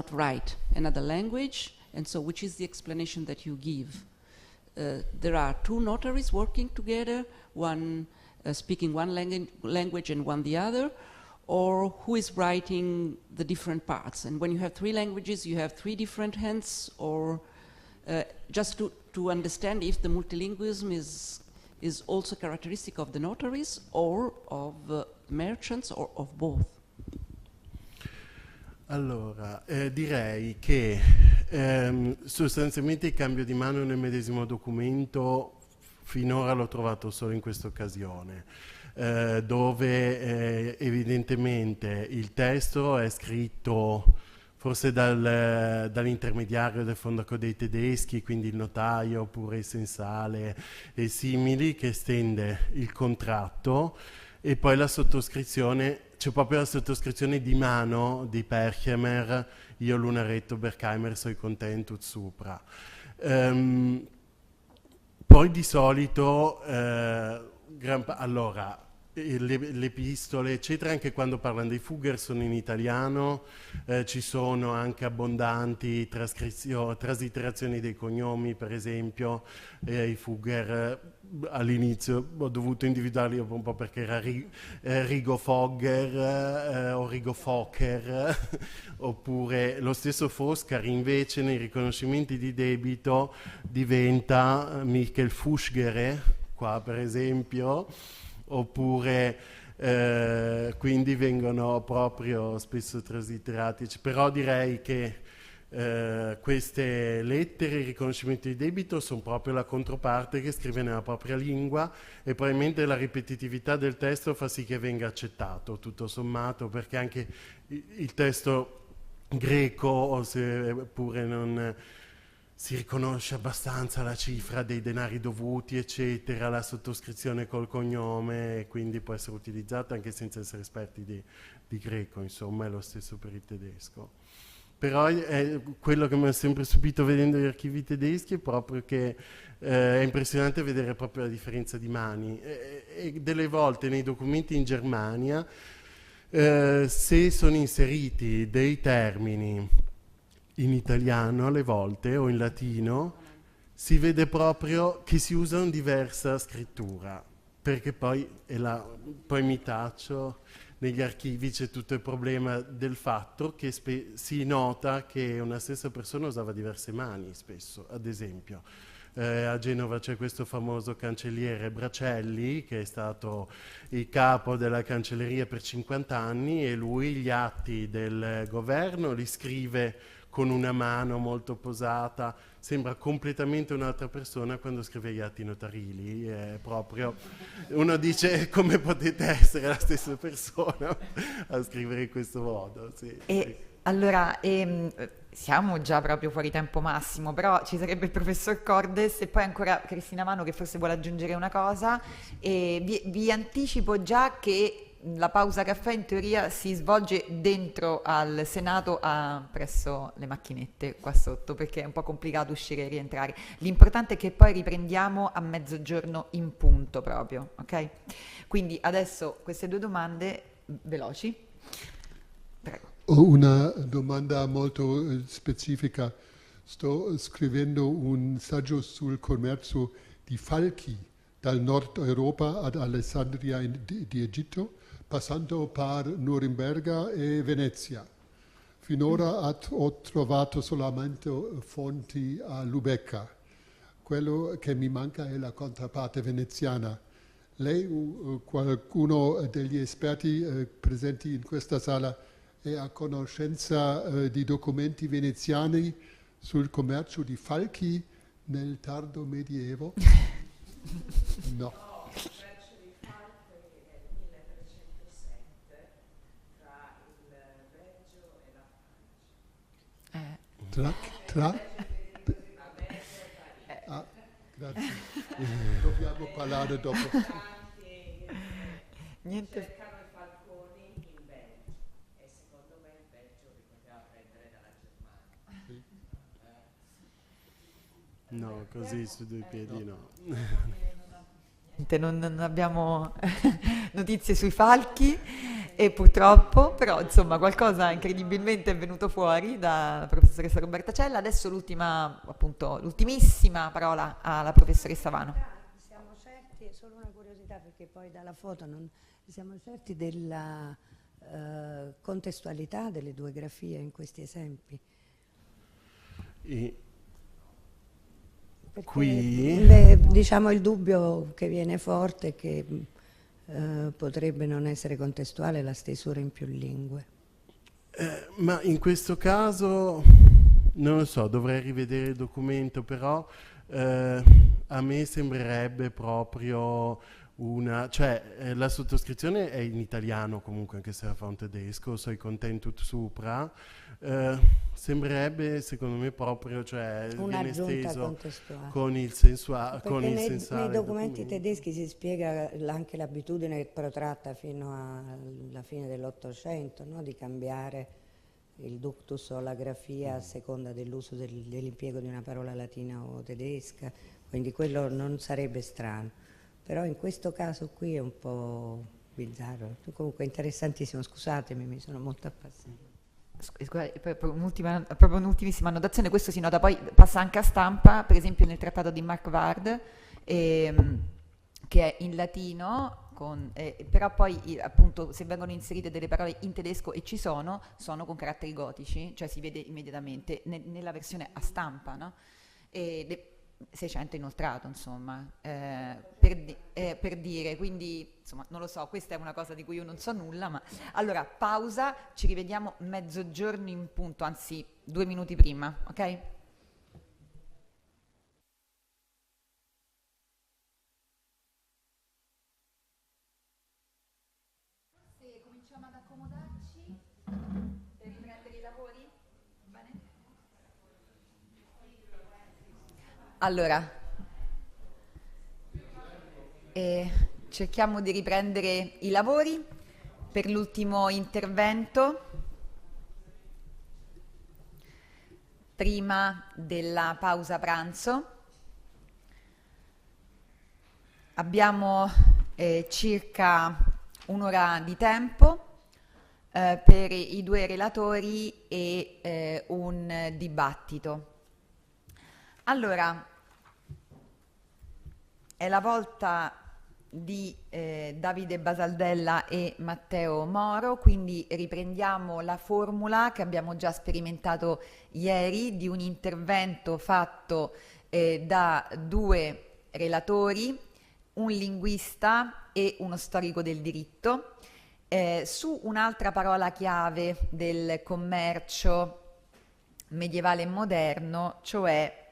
write another language, and so which is the explanation that you give? There are 2 notaries working together, one speaking one language and one the other, or who is writing the different parts? And when you have 3 languages, you have 3 different hands, or just to understand if the multilingualism is also characteristic of the notaries or of merchants or of both? Allora, direi che sostanzialmente il cambio di mano nel medesimo documento finora l'ho trovato solo in questa occasione, dove evidentemente il testo è scritto forse dall'intermediario del fondaco dei tedeschi, quindi il notaio oppure il sensale e simili, che estende il contratto, e poi la sottoscrizione. C'è proprio la sottoscrizione di mano di Perchemer, io Lunaretto Berkheimer soi contentus supra. Poi di solito, allora, le epistole, eccetera, anche quando parlano dei Fugger sono in italiano, ci sono anche abbondanti traslitterazioni dei cognomi, per esempio, i Fugger all'inizio ho dovuto individuarli un po' perché era Rigo Fogger o Rigo Fokker, oppure lo stesso Foscari invece nei riconoscimenti di debito diventa Michael Fuschgere, qua per esempio, oppure quindi vengono proprio spesso traslitterati, però direi che queste lettere, il riconoscimento di debito sono proprio la controparte che scrive nella propria lingua e probabilmente la ripetitività del testo fa sì che venga accettato tutto sommato, perché anche il testo greco, seppure non si riconosce abbastanza la cifra dei denari dovuti, eccetera, la sottoscrizione col cognome, e quindi può essere utilizzata anche senza essere esperti di greco, insomma è lo stesso per il tedesco. Però quello che mi ha sempre stupito vedendo gli archivi tedeschi è proprio che è impressionante vedere proprio la differenza di mani e delle volte nei documenti in Germania se sono inseriti dei termini in italiano alle volte o in latino si vede proprio che si usa una diversa scrittura, perché poi mi taccio. Negli archivi c'è tutto il problema del fatto che si nota che una stessa persona usava diverse mani spesso, ad esempio. A Genova c'è questo famoso cancelliere Bracelli che è stato il capo della cancelleria per 50 anni e lui gli atti del governo li scrive con una mano molto posata, sembra completamente un'altra persona quando scrive gli atti notarili, è proprio, uno dice come potete essere la stessa persona a scrivere in questo modo. Sì, sì. Allora, siamo già proprio fuori tempo massimo, però ci sarebbe il professor Cordes e poi ancora Cristina Mano che forse vuole aggiungere una cosa, e vi anticipo già che la pausa caffè in teoria si svolge dentro al Senato presso le macchinette qua sotto, perché è un po' complicato uscire e rientrare. L'importante è che poi riprendiamo a mezzogiorno in punto proprio, ok? Quindi adesso queste due domande veloci. Prego. Ho una domanda molto specifica. Sto scrivendo un saggio sul commercio di falchi dal nord Europa ad Alessandria di Egitto, passando per Norimberga e Venezia. Finora ho trovato solamente fonti a Lubecca. Quello che mi manca è la controparte veneziana. Lei o qualcuno degli esperti presenti in questa sala è a conoscenza di documenti veneziani sul commercio di falchi nel tardo medioevo? No. Grazie. Dobbiamo parlare dopo. Niente. Cercano i falconi in Belgio e secondo me il Belgio li poteva prendere dalla Germania. No, così su due piedi no. Non abbiamo notizie sui falchi e purtroppo, però insomma qualcosa incredibilmente è venuto fuori dalla professoressa Roberta Cella. Adesso l'ultimissima parola alla professoressa Vano. Siamo certi, solo una curiosità perché poi dalla foto non siamo certi della contestualità delle due grafie in questi esempi. Qui diciamo il dubbio che viene forte è che potrebbe non essere contestuale la stesura in più lingue. Ma in questo caso non lo so, dovrei rivedere il documento, però a me sembrerebbe proprio la sottoscrizione è in italiano comunque, anche se la fa un tedesco, so i content supra, sembrerebbe secondo me proprio, viene esteso con il sensuale. Nei documenti tedeschi si spiega anche l'abitudine protratta fino alla fine dell'Ottocento, no? Di cambiare il ductus o la grafia a seconda dell'uso dell'impiego di una parola latina o tedesca, quindi quello non sarebbe strano. Però in questo caso qui è un po' bizzarro. Comunque interessantissimo, scusatemi, mi sono molto appassionata. Scusate, proprio un'ultimissima annotazione, questo si nota poi, passa anche a stampa, per esempio nel trattato di Marquard, che è in latino, però poi appunto se vengono inserite delle parole in tedesco e sono con caratteri gotici, cioè si vede immediatamente nella versione a stampa, no? 600 inoltrato, insomma, per dire, quindi insomma non lo so, questa è una cosa di cui io non so nulla, ma allora pausa, ci rivediamo mezzogiorno in punto, anzi 2 minuti prima, ok? Se cominciamo ad accomodarci per riprendere i lavori, va bene? Allora, cerchiamo di riprendere i lavori per l'ultimo intervento prima della pausa pranzo. Abbiamo circa un'ora di tempo per i 2 relatori e un dibattito. Allora, è la volta di Davide Basaldella e Matteo Moro, quindi riprendiamo la formula che abbiamo già sperimentato ieri di un intervento fatto da 2 relatori, un linguista e uno storico del diritto, su un'altra parola chiave del commercio medievale e moderno, cioè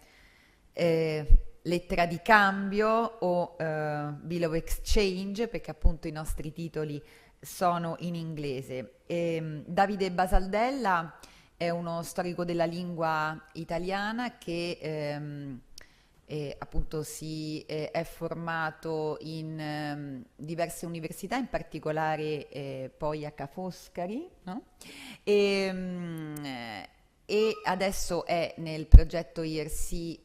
lettera di cambio o bill of exchange, perché appunto i nostri titoli sono in inglese. Davide Basaldella è uno storico della lingua italiana che appunto si è formato in diverse università, in particolare poi a Ca' Foscari, no? E adesso è nel progetto IRC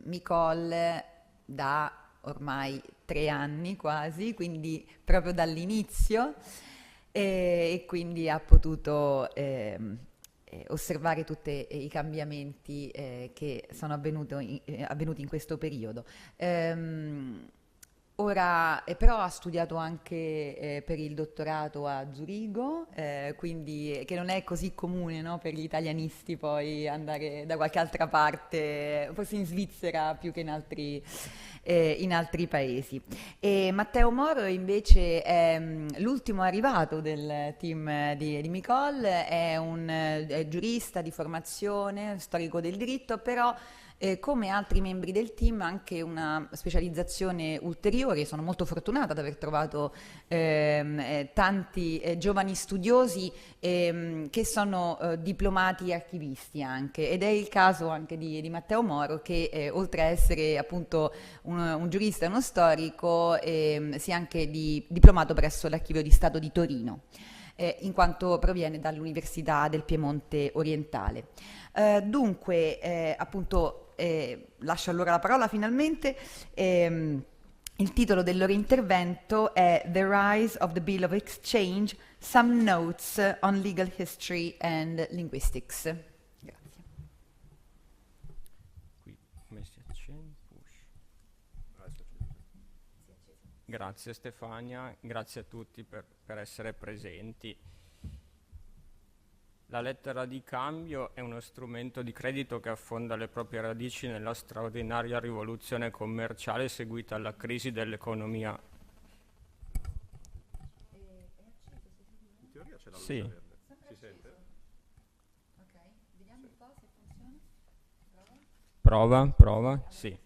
Micol da ormai 3 anni quasi, quindi proprio dall'inizio, e quindi ha potuto osservare tutti i cambiamenti che sono avvenuti in questo periodo. Ora, però ha studiato anche per il dottorato a Zurigo, quindi che non è così comune, no, per gli italianisti poi andare da qualche altra parte, forse in Svizzera più che in altri paesi. E Matteo Moro invece è l'ultimo arrivato del team di Micol, è un giurista di formazione, storico del diritto, però come altri membri del team anche una specializzazione ulteriore. Sono molto fortunata ad aver trovato tanti giovani studiosi che sono diplomati archivisti anche, ed è il caso anche di Matteo Moro che oltre a essere appunto un giurista e uno storico si è anche diplomato presso l'Archivio di Stato di Torino, in quanto proviene dall'Università del Piemonte Orientale. Dunque, appunto, lascio allora la parola finalmente. Il titolo del loro intervento è The Rise of the Bill of Exchange, Some Notes on Legal History and Linguistics. Grazie. Qui come si accende? Grazie Stefania, grazie a tutti per essere presenti. La lettera di cambio è uno strumento di credito che affonda le proprie radici nella straordinaria rivoluzione commerciale seguita alla crisi dell'economia. In teoria c'è la luce Sì. verde. Si sente? Ok, vediamo un po' se funziona. Prova, sì.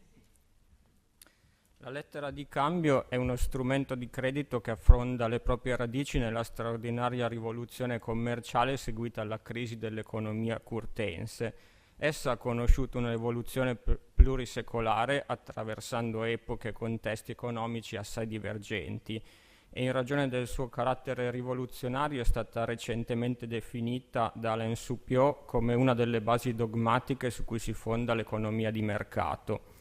La lettera di cambio è uno strumento di credito che affonda le proprie radici nella straordinaria rivoluzione commerciale seguita alla crisi dell'economia curtense. Essa ha conosciuto un'evoluzione plurisecolare attraversando epoche e contesti economici assai divergenti e in ragione del suo carattere rivoluzionario è stata recentemente definita da Alain Soupiot come una delle basi dogmatiche su cui si fonda l'economia di mercato.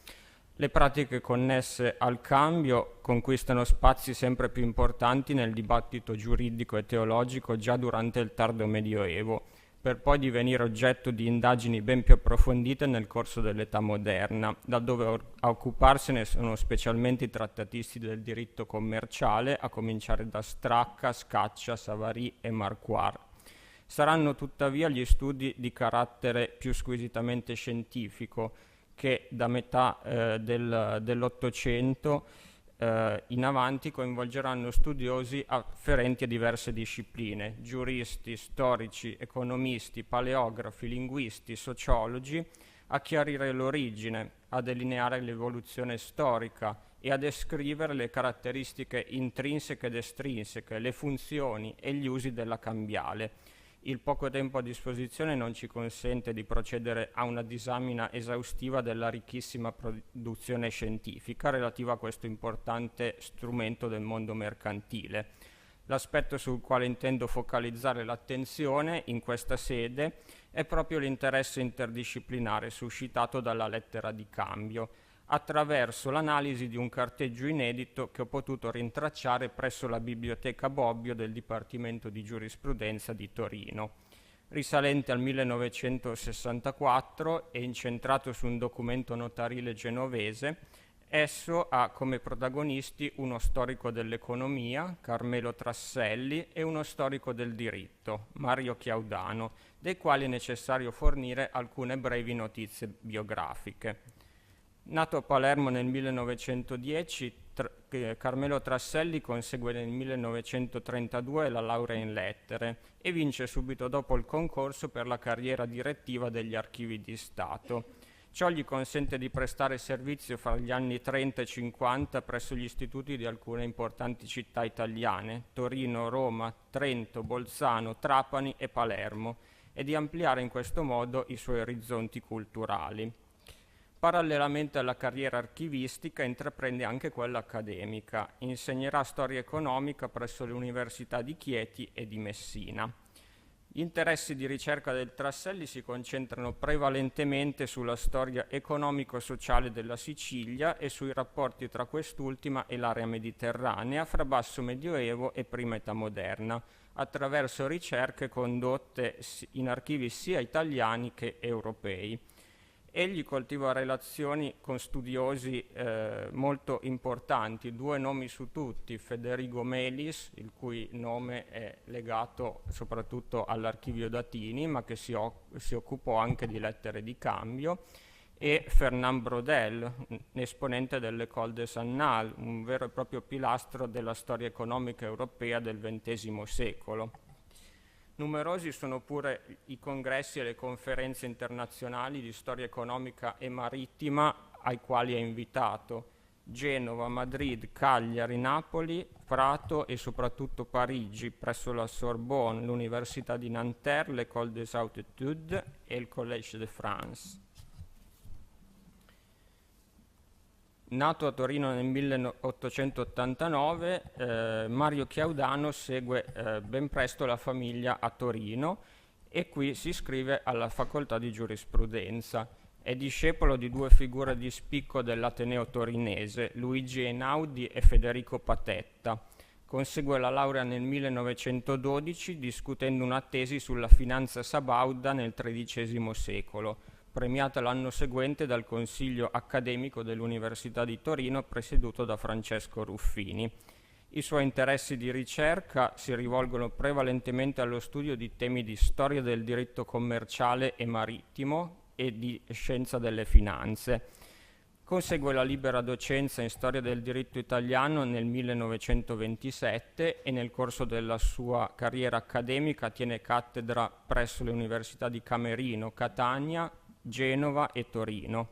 Le pratiche connesse al cambio conquistano spazi sempre più importanti nel dibattito giuridico e teologico già durante il tardo Medioevo, per poi divenire oggetto di indagini ben più approfondite nel corso dell'età moderna, da dove a occuparsene sono specialmente i trattatisti del diritto commerciale, a cominciare da Stracca, Scaccia, Savary e Marquardt. Saranno tuttavia gli studi di carattere più squisitamente scientifico che da metà dell'Ottocento in avanti coinvolgeranno studiosi afferenti a diverse discipline, giuristi, storici, economisti, paleografi, linguisti, sociologi, a chiarire l'origine, a delineare l'evoluzione storica e a descrivere le caratteristiche intrinseche ed estrinseche, le funzioni e gli usi della cambiale. Il poco tempo a disposizione non ci consente di procedere a una disamina esaustiva della ricchissima produzione scientifica relativa a questo importante strumento del mondo mercantile. L'aspetto sul quale intendo focalizzare l'attenzione in questa sede è proprio l'interesse interdisciplinare suscitato dalla lettera di cambio, attraverso l'analisi di un carteggio inedito che ho potuto rintracciare presso la Biblioteca Bobbio del Dipartimento di Giurisprudenza di Torino. Risalente al 1964 e incentrato su un documento notarile genovese, esso ha come protagonisti uno storico dell'economia, Carmelo Trasselli, e uno storico del diritto, Mario Chiaudano, dei quali è necessario fornire alcune brevi notizie biografiche. Nato a Palermo nel 1910, Carmelo Trasselli consegue nel 1932 la laurea in lettere e vince subito dopo il concorso per la carriera direttiva degli archivi di Stato. Ciò gli consente di prestare servizio fra gli anni 30 e 50 presso gli istituti di alcune importanti città italiane, Torino, Roma, Trento, Bolzano, Trapani e Palermo, e di ampliare in questo modo i suoi orizzonti culturali. Parallelamente alla carriera archivistica intraprende anche quella accademica. Insegnerà storia economica presso le università di Chieti e di Messina. Gli interessi di ricerca del Trasselli si concentrano prevalentemente sulla storia economico-sociale della Sicilia e sui rapporti tra quest'ultima e l'area mediterranea fra basso medioevo e prima età moderna, attraverso ricerche condotte in archivi sia italiani che europei. Egli coltiva relazioni con studiosi molto importanti, due nomi su tutti, Federico Melis, il cui nome è legato soprattutto all'archivio Datini, ma che si occupò anche di lettere di cambio, e Fernand Braudel, un esponente dell'École des Annales, un vero e proprio pilastro della storia economica europea del XX secolo. Numerosi sono pure i congressi e le conferenze internazionali di storia economica e marittima ai quali è invitato: Genova, Madrid, Cagliari, Napoli, Prato e soprattutto Parigi, presso la Sorbonne, l'Università di Nanterre, l'École des Hautes Études e il Collège de France. Nato a Torino nel 1889, Mario Chiaudano segue ben presto la famiglia a Torino e qui si iscrive alla facoltà di giurisprudenza. È discepolo di due figure di spicco dell'Ateneo torinese, Luigi Einaudi e Federico Patetta. Consegue la laurea nel 1912 discutendo una tesi sulla finanza sabauda nel XIII secolo, premiata l'anno seguente dal Consiglio accademico dell'Università di Torino presieduto da Francesco Ruffini. I suoi interessi di ricerca si rivolgono prevalentemente allo studio di temi di storia del diritto commerciale e marittimo e di scienza delle finanze. Consegue la libera docenza in storia del diritto italiano nel 1927 e nel corso della sua carriera accademica tiene cattedra presso le università di Camerino, Catania, Genova e Torino.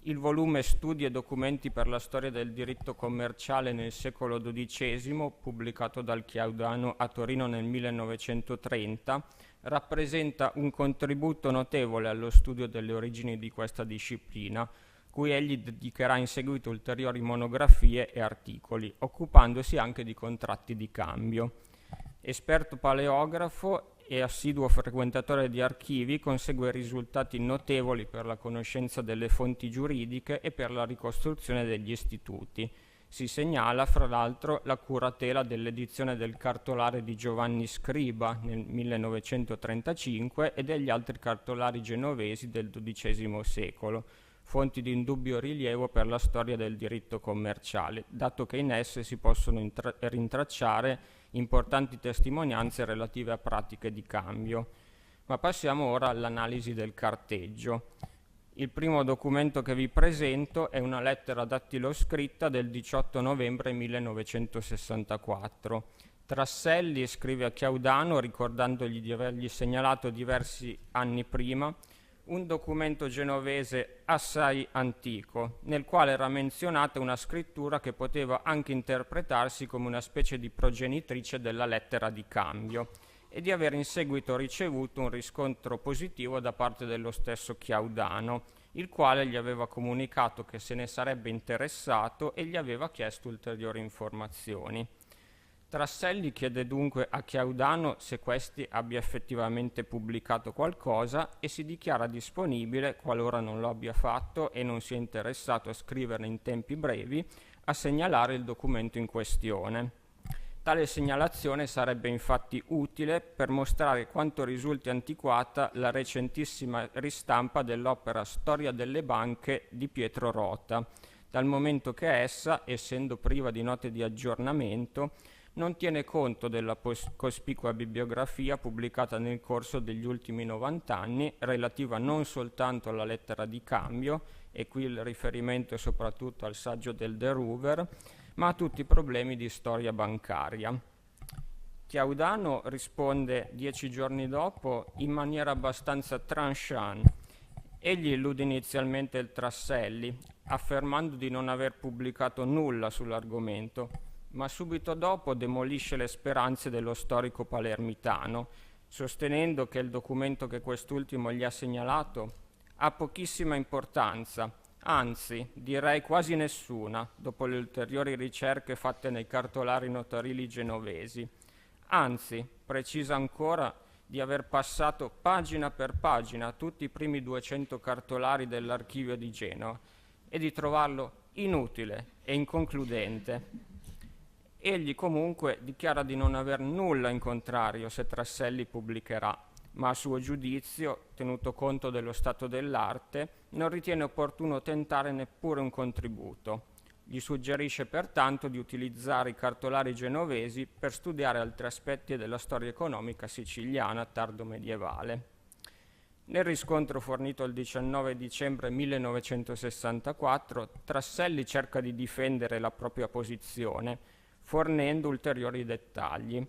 Il volume Studi e documenti per la storia del diritto commerciale nel secolo XII, pubblicato dal Chiaudano a Torino nel 1930, rappresenta un contributo notevole allo studio delle origini di questa disciplina, cui egli dedicherà in seguito ulteriori monografie e articoli, occupandosi anche di contratti di cambio. Esperto paleografo, e assiduo frequentatore di archivi, consegue risultati notevoli per la conoscenza delle fonti giuridiche e per la ricostruzione degli istituti. Si segnala, fra l'altro, la curatela dell'edizione del cartolare di Giovanni Scriba nel 1935 e degli altri cartolari genovesi del XII secolo, fonti di indubbio rilievo per la storia del diritto commerciale, dato che in esse si possono rintracciare importanti testimonianze relative a pratiche di cambio. Ma passiamo ora all'analisi del carteggio. Il primo documento che vi presento è una lettera dattiloscritta del 18 novembre 1964. Trasselli scrive a Chiaudano, ricordandogli di avergli segnalato diversi anni prima un documento genovese assai antico, nel quale era menzionata una scrittura che poteva anche interpretarsi come una specie di progenitrice della lettera di cambio, e di aver in seguito ricevuto un riscontro positivo da parte dello stesso Chiaudano, il quale gli aveva comunicato che se ne sarebbe interessato e gli aveva chiesto ulteriori informazioni. Trasselli chiede dunque a Chiaudano se questi abbia effettivamente pubblicato qualcosa e si dichiara disponibile, qualora non lo abbia fatto e non sia interessato a scriverne in tempi brevi, a segnalare il documento in questione. Tale segnalazione sarebbe infatti utile per mostrare quanto risulti antiquata la recentissima ristampa dell'opera Storia delle banche di Pietro Rota, dal momento che essa, essendo priva di note di aggiornamento, non tiene conto della cospicua bibliografia pubblicata nel corso degli ultimi 90 anni, relativa non soltanto alla lettera di cambio, e qui il riferimento è soprattutto al saggio del De Roover, ma a tutti i problemi di storia bancaria. Chiaudano risponde 10 giorni dopo in maniera abbastanza tranchant. Egli illude inizialmente il Trasselli, affermando di non aver pubblicato nulla sull'argomento, ma subito dopo demolisce le speranze dello storico palermitano, sostenendo che il documento che quest'ultimo gli ha segnalato ha pochissima importanza, anzi, direi quasi nessuna, dopo le ulteriori ricerche fatte nei cartolari notarili genovesi. Anzi, precisa ancora di aver passato pagina per pagina tutti i primi 200 cartolari dell'archivio di Genova e di trovarlo inutile e inconcludente. Egli comunque dichiara di non aver nulla in contrario se Trasselli pubblicherà, ma a suo giudizio, tenuto conto dello stato dell'arte, non ritiene opportuno tentare neppure un contributo. Gli suggerisce pertanto di utilizzare i cartolari genovesi per studiare altri aspetti della storia economica siciliana tardo-medievale. Nel riscontro fornito il 19 dicembre 1964, Trasselli cerca di difendere la propria posizione, fornendo ulteriori dettagli.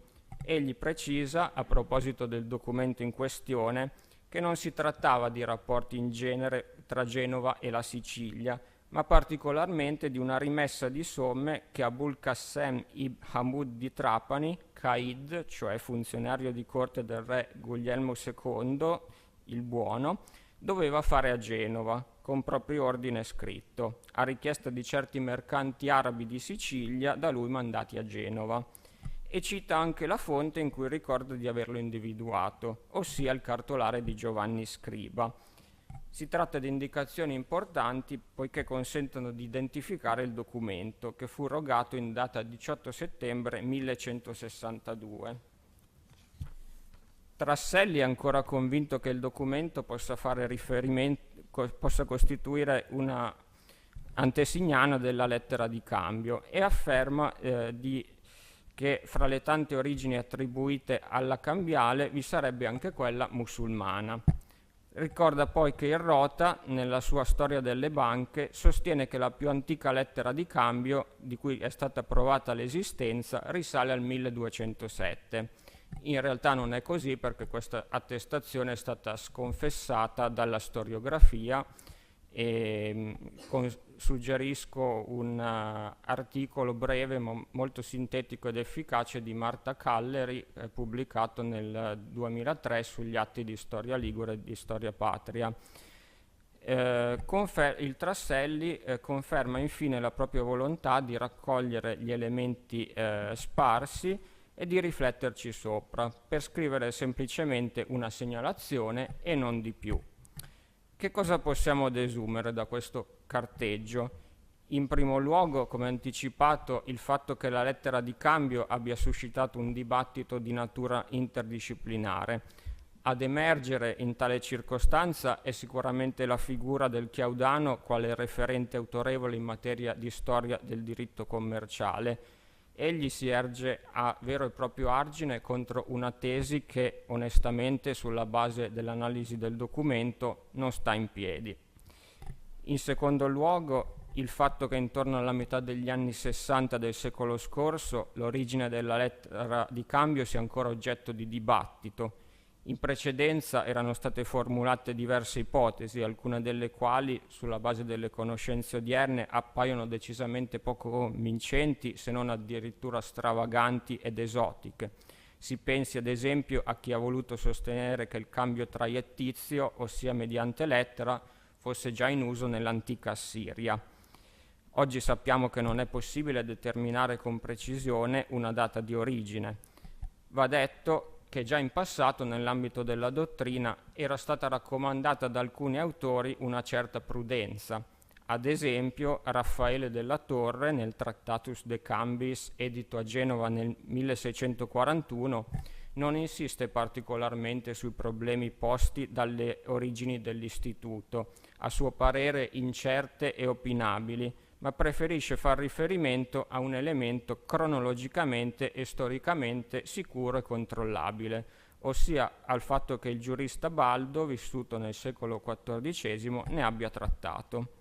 Egli precisa, a proposito del documento in questione, che non si trattava di rapporti in genere tra Genova e la Sicilia, ma particolarmente di una rimessa di somme che Abul Qassem ibn Hamud di Trapani, Caid, cioè funzionario di corte del re Guglielmo II, il Buono, doveva fare a Genova, con proprio ordine scritto, a richiesta di certi mercanti arabi di Sicilia da lui mandati a Genova, e cita anche la fonte in cui ricorda di averlo individuato, ossia il cartolare di Giovanni Scriba. Si tratta di indicazioni importanti poiché consentono di identificare il documento, che fu rogato in data 18 settembre 1162. Trasselli è ancora convinto che il documento possa costituire una antesignana della lettera di cambio e afferma che fra le tante origini attribuite alla cambiale vi sarebbe anche quella musulmana. Ricorda poi che il Rota, nella sua Storia delle banche, sostiene che la più antica lettera di cambio di cui è stata provata l'esistenza risale al 1207. In realtà non è così, perché questa attestazione è stata sconfessata dalla storiografia, e suggerisco un articolo breve ma molto sintetico ed efficace di Marta Calleri, pubblicato nel 2003 sugli atti di storia ligure e di storia patria. Il Trasselli conferma infine la propria volontà di raccogliere gli elementi sparsi e di rifletterci sopra, per scrivere semplicemente una segnalazione e non di più. Che cosa possiamo desumere da questo carteggio? In primo luogo, come anticipato, il fatto che la lettera di cambio abbia suscitato un dibattito di natura interdisciplinare. Ad emergere in tale circostanza è sicuramente la figura del Chiaudano quale referente autorevole in materia di storia del diritto commerciale. Egli si erge a vero e proprio argine contro una tesi che, onestamente, sulla base dell'analisi del documento, non sta in piedi. In secondo luogo, il fatto che intorno alla metà degli anni 60 del secolo scorso l'origine della lettera di cambio sia ancora oggetto di dibattito. In precedenza erano state formulate diverse ipotesi, alcune delle quali, sulla base delle conoscenze odierne, appaiono decisamente poco convincenti, se non addirittura stravaganti ed esotiche. Si pensi ad esempio a chi ha voluto sostenere che il cambio traiettizio, ossia mediante lettera, fosse già in uso nell'antica Assiria. Oggi sappiamo che non è possibile determinare con precisione una data di origine. Va detto che già in passato nell'ambito della dottrina era stata raccomandata da alcuni autori una certa prudenza. Ad esempio, Raffaele della Torre, nel Tractatus de Cambis, edito a Genova nel 1641, non insiste particolarmente sui problemi posti dalle origini dell'istituto, a suo parere incerte e opinabili, ma preferisce far riferimento a un elemento cronologicamente e storicamente sicuro e controllabile, ossia al fatto che il giurista Baldo, vissuto nel secolo XIV, ne abbia trattato.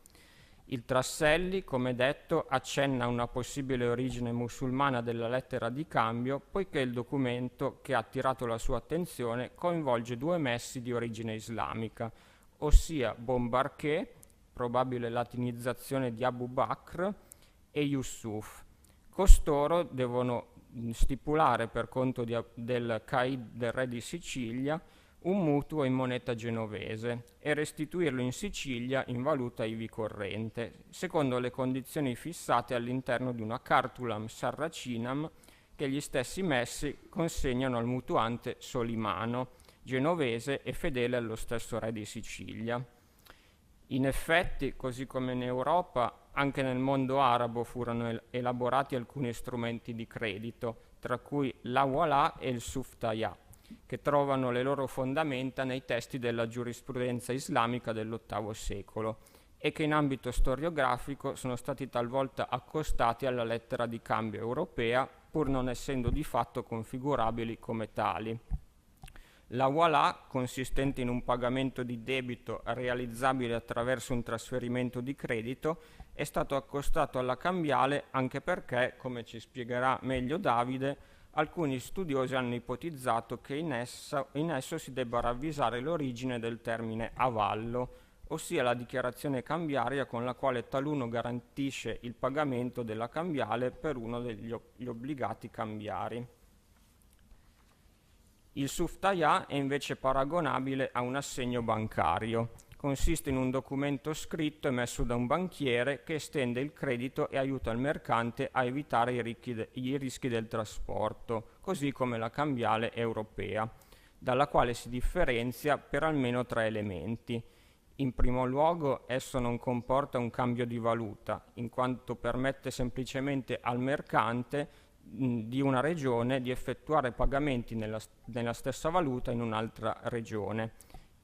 Il Trasselli, come detto, accenna a una possibile origine musulmana della lettera di cambio, poiché il documento che ha attirato la sua attenzione coinvolge due messi di origine islamica, ossia Bombarché, probabile latinizzazione di Abu Bakr, e Yusuf. Costoro devono stipulare per conto del Caid del re di Sicilia un mutuo in moneta genovese e restituirlo in Sicilia in valuta ivi corrente, secondo le condizioni fissate all'interno di una cartulam sarracinam che gli stessi messi consegnano al mutuante Solimano, genovese e fedele allo stesso re di Sicilia. In effetti, così come in Europa, anche nel mondo arabo furono elaborati alcuni strumenti di credito, tra cui l'awala e il suftaya, che trovano le loro fondamenta nei testi della giurisprudenza islamica dell'VIII secolo e che in ambito storiografico sono stati talvolta accostati alla lettera di cambio europea, pur non essendo di fatto configurabili come tali. La Wallah, consistente in un pagamento di debito realizzabile attraverso un trasferimento di credito, è stato accostato alla cambiale anche perché, come ci spiegherà meglio Davide, alcuni studiosi hanno ipotizzato che in esso si debba ravvisare l'origine del termine avallo, ossia la dichiarazione cambiaria con la quale taluno garantisce il pagamento della cambiale per uno degli obbligati cambiari. Il suftaya è invece paragonabile a un assegno bancario. Consiste in un documento scritto emesso da un banchiere che estende il credito e aiuta il mercante a evitare i rischi del trasporto, così come la cambiale europea, dalla quale si differenzia per almeno 3 elementi. In primo luogo, esso non comporta un cambio di valuta, in quanto permette semplicemente al mercante di una regione di effettuare pagamenti nella stessa valuta in un'altra regione.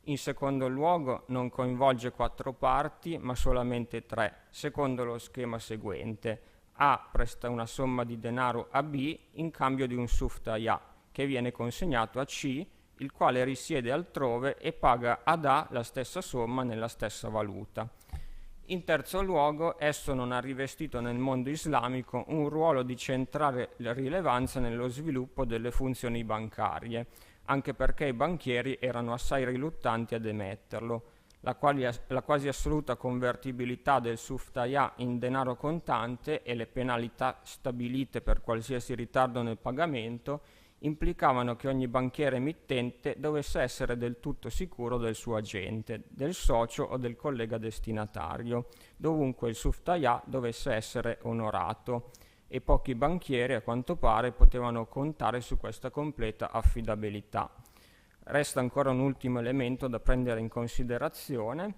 In secondo luogo non coinvolge 4 parti ma solamente 3, secondo lo schema seguente. A presta una somma di denaro a B in cambio di un suftaya che viene consegnato a C, il quale risiede altrove e paga ad A la stessa somma nella stessa valuta. In terzo luogo, esso non ha rivestito nel mondo islamico un ruolo di centrale rilevanza nello sviluppo delle funzioni bancarie, anche perché i banchieri erano assai riluttanti ad emetterlo. La quasi assoluta convertibilità del suftaya in denaro contante e le penalità stabilite per qualsiasi ritardo nel pagamento implicavano che ogni banchiere emittente dovesse essere del tutto sicuro del suo agente, del socio o del collega destinatario, dovunque il suftaya dovesse essere onorato, e pochi banchieri, a quanto pare, potevano contare su questa completa affidabilità. Resta ancora un ultimo elemento da prendere in considerazione.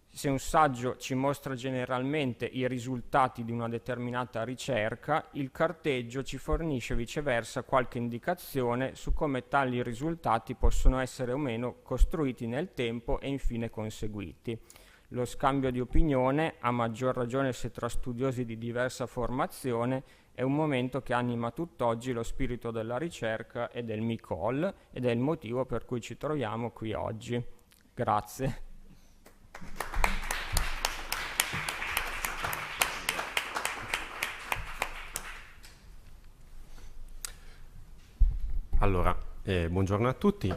Se un saggio ci mostra generalmente i risultati di una determinata ricerca, il carteggio ci fornisce viceversa qualche indicazione su come tali risultati possono essere o meno costruiti nel tempo e infine conseguiti. Lo scambio di opinione, a maggior ragione se tra studiosi di diversa formazione, è un momento che anima tutt'oggi lo spirito della ricerca e del MICOL, ed è il motivo per cui ci troviamo qui oggi. Grazie. Allora, buongiorno a tutti.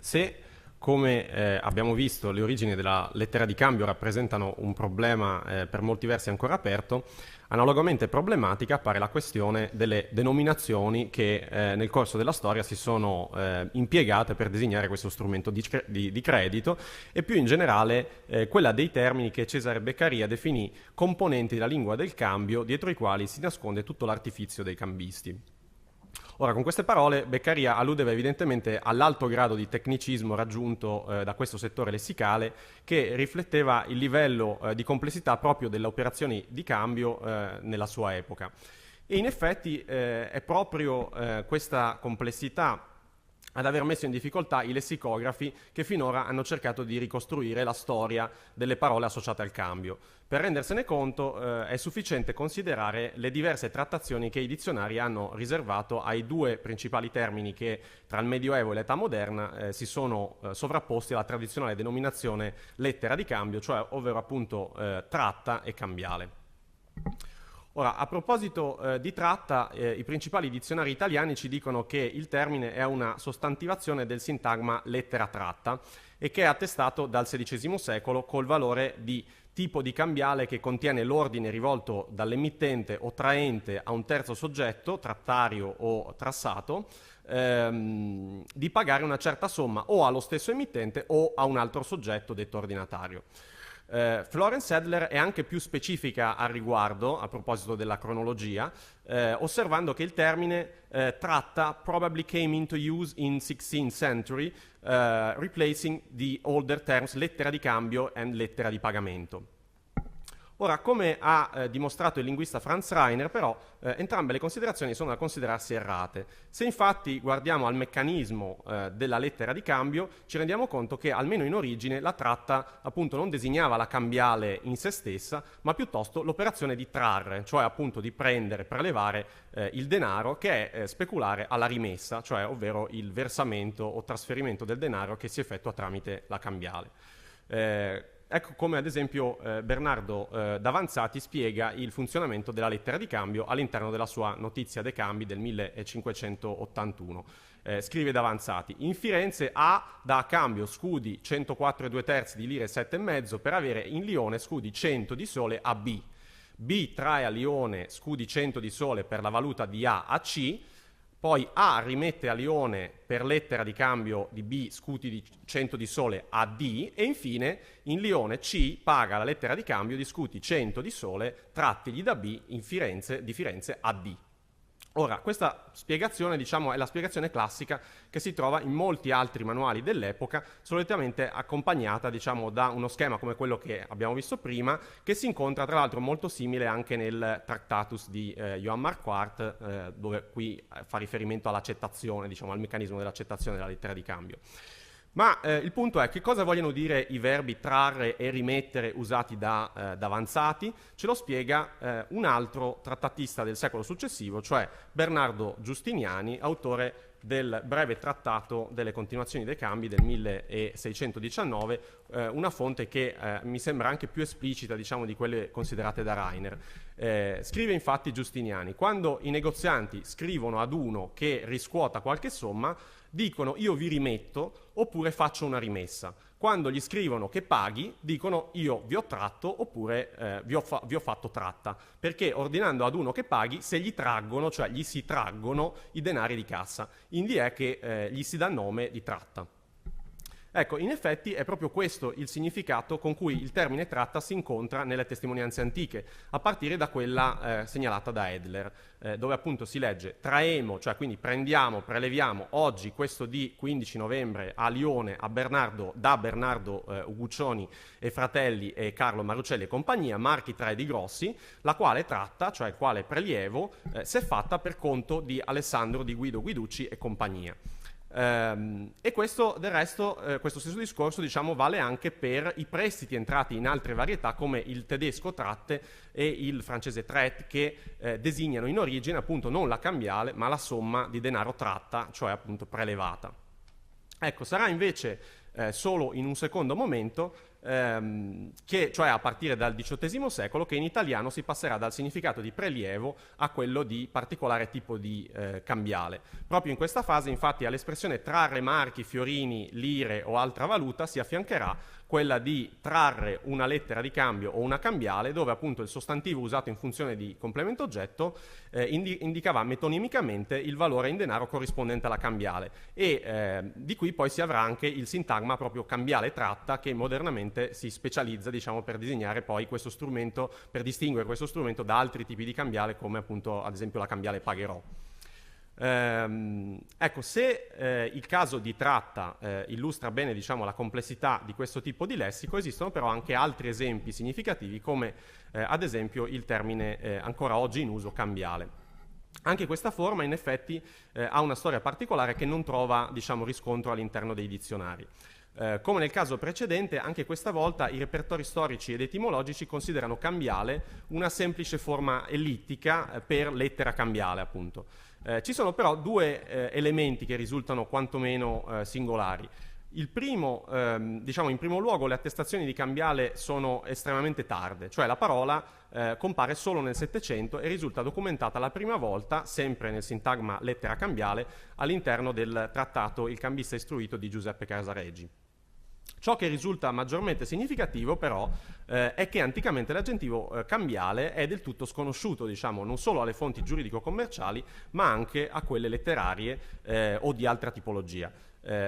Se, come abbiamo visto, le origini della lettera di cambio rappresentano un problema per molti versi ancora aperto, analogamente problematica appare la questione delle denominazioni che nel corso della storia si sono impiegate per designare questo strumento di credito, e più in generale quella dei termini che Cesare Beccaria definì componenti della lingua del cambio, dietro i quali si nasconde tutto l'artifizio dei cambisti. Ora, con queste parole Beccaria alludeva evidentemente all'alto grado di tecnicismo raggiunto da questo settore lessicale, che rifletteva il livello di complessità proprio delle operazioni di cambio nella sua epoca. E in effetti è proprio questa complessità ad aver messo in difficoltà i lessicografi che finora hanno cercato di ricostruire la storia delle parole associate al cambio. Per rendersene conto è sufficiente considerare le diverse trattazioni che i dizionari hanno riservato ai due principali termini che tra il Medioevo e l'età moderna si sono sovrapposti alla tradizionale denominazione lettera di cambio, cioè ovvero appunto tratta e cambiale. Ora, a proposito di tratta, i principali dizionari italiani ci dicono che il termine è una sostantivazione del sintagma lettera tratta e che è attestato dal XVI secolo col valore di tipo di cambiale che contiene l'ordine rivolto dall'emittente o traente a un terzo soggetto, trattario o trassato, di pagare una certa somma o allo stesso emittente o a un altro soggetto detto ordinatario. Florence Adler è anche più specifica al riguardo, a proposito della cronologia, osservando che il termine tratta probably came into use in 16th century, replacing the older terms lettera di cambio and lettera di pagamento. Ora, come ha dimostrato il linguista Franz Reiner, però, entrambe le considerazioni sono da considerarsi errate. Se infatti guardiamo al meccanismo della lettera di cambio, ci rendiamo conto che, almeno in origine, la tratta appunto non designava la cambiale in se stessa, ma piuttosto l'operazione di trarre, cioè appunto di prendere, prelevare il denaro, che è speculare alla rimessa, cioè ovvero il versamento o trasferimento del denaro che si effettua tramite la cambiale. Ecco come ad esempio Bernardo Davanzati spiega il funzionamento della lettera di cambio all'interno della sua Notizia dei Cambi del 1581. Scrive Davanzati: in Firenze A dà a cambio scudi 104 e 2 terzi di lire e 7 e mezzo per avere in Lione scudi 100 di sole a B. B trae a Lione scudi 100 di sole per la valuta di A C. Poi A rimette a Lione per lettera di cambio di B scudi di 100 di sole a D, e infine in Lione C paga la lettera di cambio di scudi 100 di sole trattigli da B di Firenze a D. Ora, questa spiegazione, diciamo, è la spiegazione classica che si trova in molti altri manuali dell'epoca, solitamente accompagnata, diciamo, da uno schema come quello che abbiamo visto prima, che si incontra tra l'altro molto simile anche nel Tractatus di Johann Marquardt, dove qui fa riferimento all'accettazione, diciamo, al meccanismo dell'accettazione della lettera di cambio. Ma il punto è: che cosa vogliono dire i verbi trarre e rimettere usati da Davanzati? Ce lo spiega un altro trattatista del secolo successivo, cioè Bernardo Giustiniani, autore del breve trattato delle continuazioni dei cambi del 1619, una fonte che mi sembra anche più esplicita, diciamo, di quelle considerate da Reiner. Scrive infatti Giustiniani: quando i negozianti scrivono ad uno che riscuota qualche somma, dicono io vi rimetto oppure faccio una rimessa. Quando gli scrivono che paghi, dicono io vi ho tratto oppure vi ho fatto tratta, perché ordinando ad uno che paghi, se gli traggono, cioè gli si traggono i denari di cassa, indi è che gli si dà nome di tratta. Ecco, in effetti è proprio questo il significato con cui il termine tratta si incontra nelle testimonianze antiche, a partire da quella segnalata da Edler, dove appunto si legge traemo, cioè quindi prendiamo, preleviamo oggi questo di 15 novembre a Lione da Bernardo Uguccioni e fratelli e Carlo Marucelli e compagnia, marchi 3 di Grossi, la quale tratta, cioè il quale prelievo, si è fatta per conto di Alessandro di Guido Guiducci e compagnia. E questo del resto, questo stesso discorso diciamo vale anche per i prestiti entrati in altre varietà come il tedesco tratte e il francese traite, che designano in origine appunto non la cambiale ma la somma di denaro tratta, cioè appunto prelevata. Ecco, sarà invece solo in un secondo momento, cioè a partire dal XVIII secolo, che in italiano si passerà dal significato di prelievo a quello di particolare tipo di cambiale. Proprio in questa fase, infatti, all'espressione trarre marchi, fiorini, lire o altra valuta si affiancherà quella di trarre una lettera di cambio o una cambiale, dove appunto il sostantivo usato in funzione di complemento oggetto indicava metonimicamente il valore in denaro corrispondente alla cambiale, e di qui poi si avrà anche il sintagma proprio cambiale tratta, che modernamente si specializza diciamo per disegnare poi questo strumento, per distinguere questo strumento da altri tipi di cambiale come appunto ad esempio la cambiale pagherò. Ecco, se il caso di tratta illustra bene diciamo la complessità di questo tipo di lessico, esistono però anche altri esempi significativi come ad esempio il termine ancora oggi in uso cambiale. Anche questa forma in effetti ha una storia particolare che non trova diciamo riscontro all'interno dei dizionari. Come nel caso precedente, anche questa volta i repertori storici ed etimologici considerano cambiale una semplice forma ellittica per lettera cambiale appunto. Ci sono però due elementi che risultano quantomeno singolari. Il primo, diciamo in primo luogo, le attestazioni di cambiale sono estremamente tarde, cioè la parola compare solo nel Settecento e risulta documentata la prima volta, sempre nel sintagma lettera cambiale, all'interno del trattato Il cambista istruito di Giuseppe Casareggi. Ciò che risulta maggiormente significativo però è che anticamente l'aggettivo cambiale è del tutto sconosciuto, diciamo, non solo alle fonti giuridico-commerciali ma anche a quelle letterarie o di altra tipologia.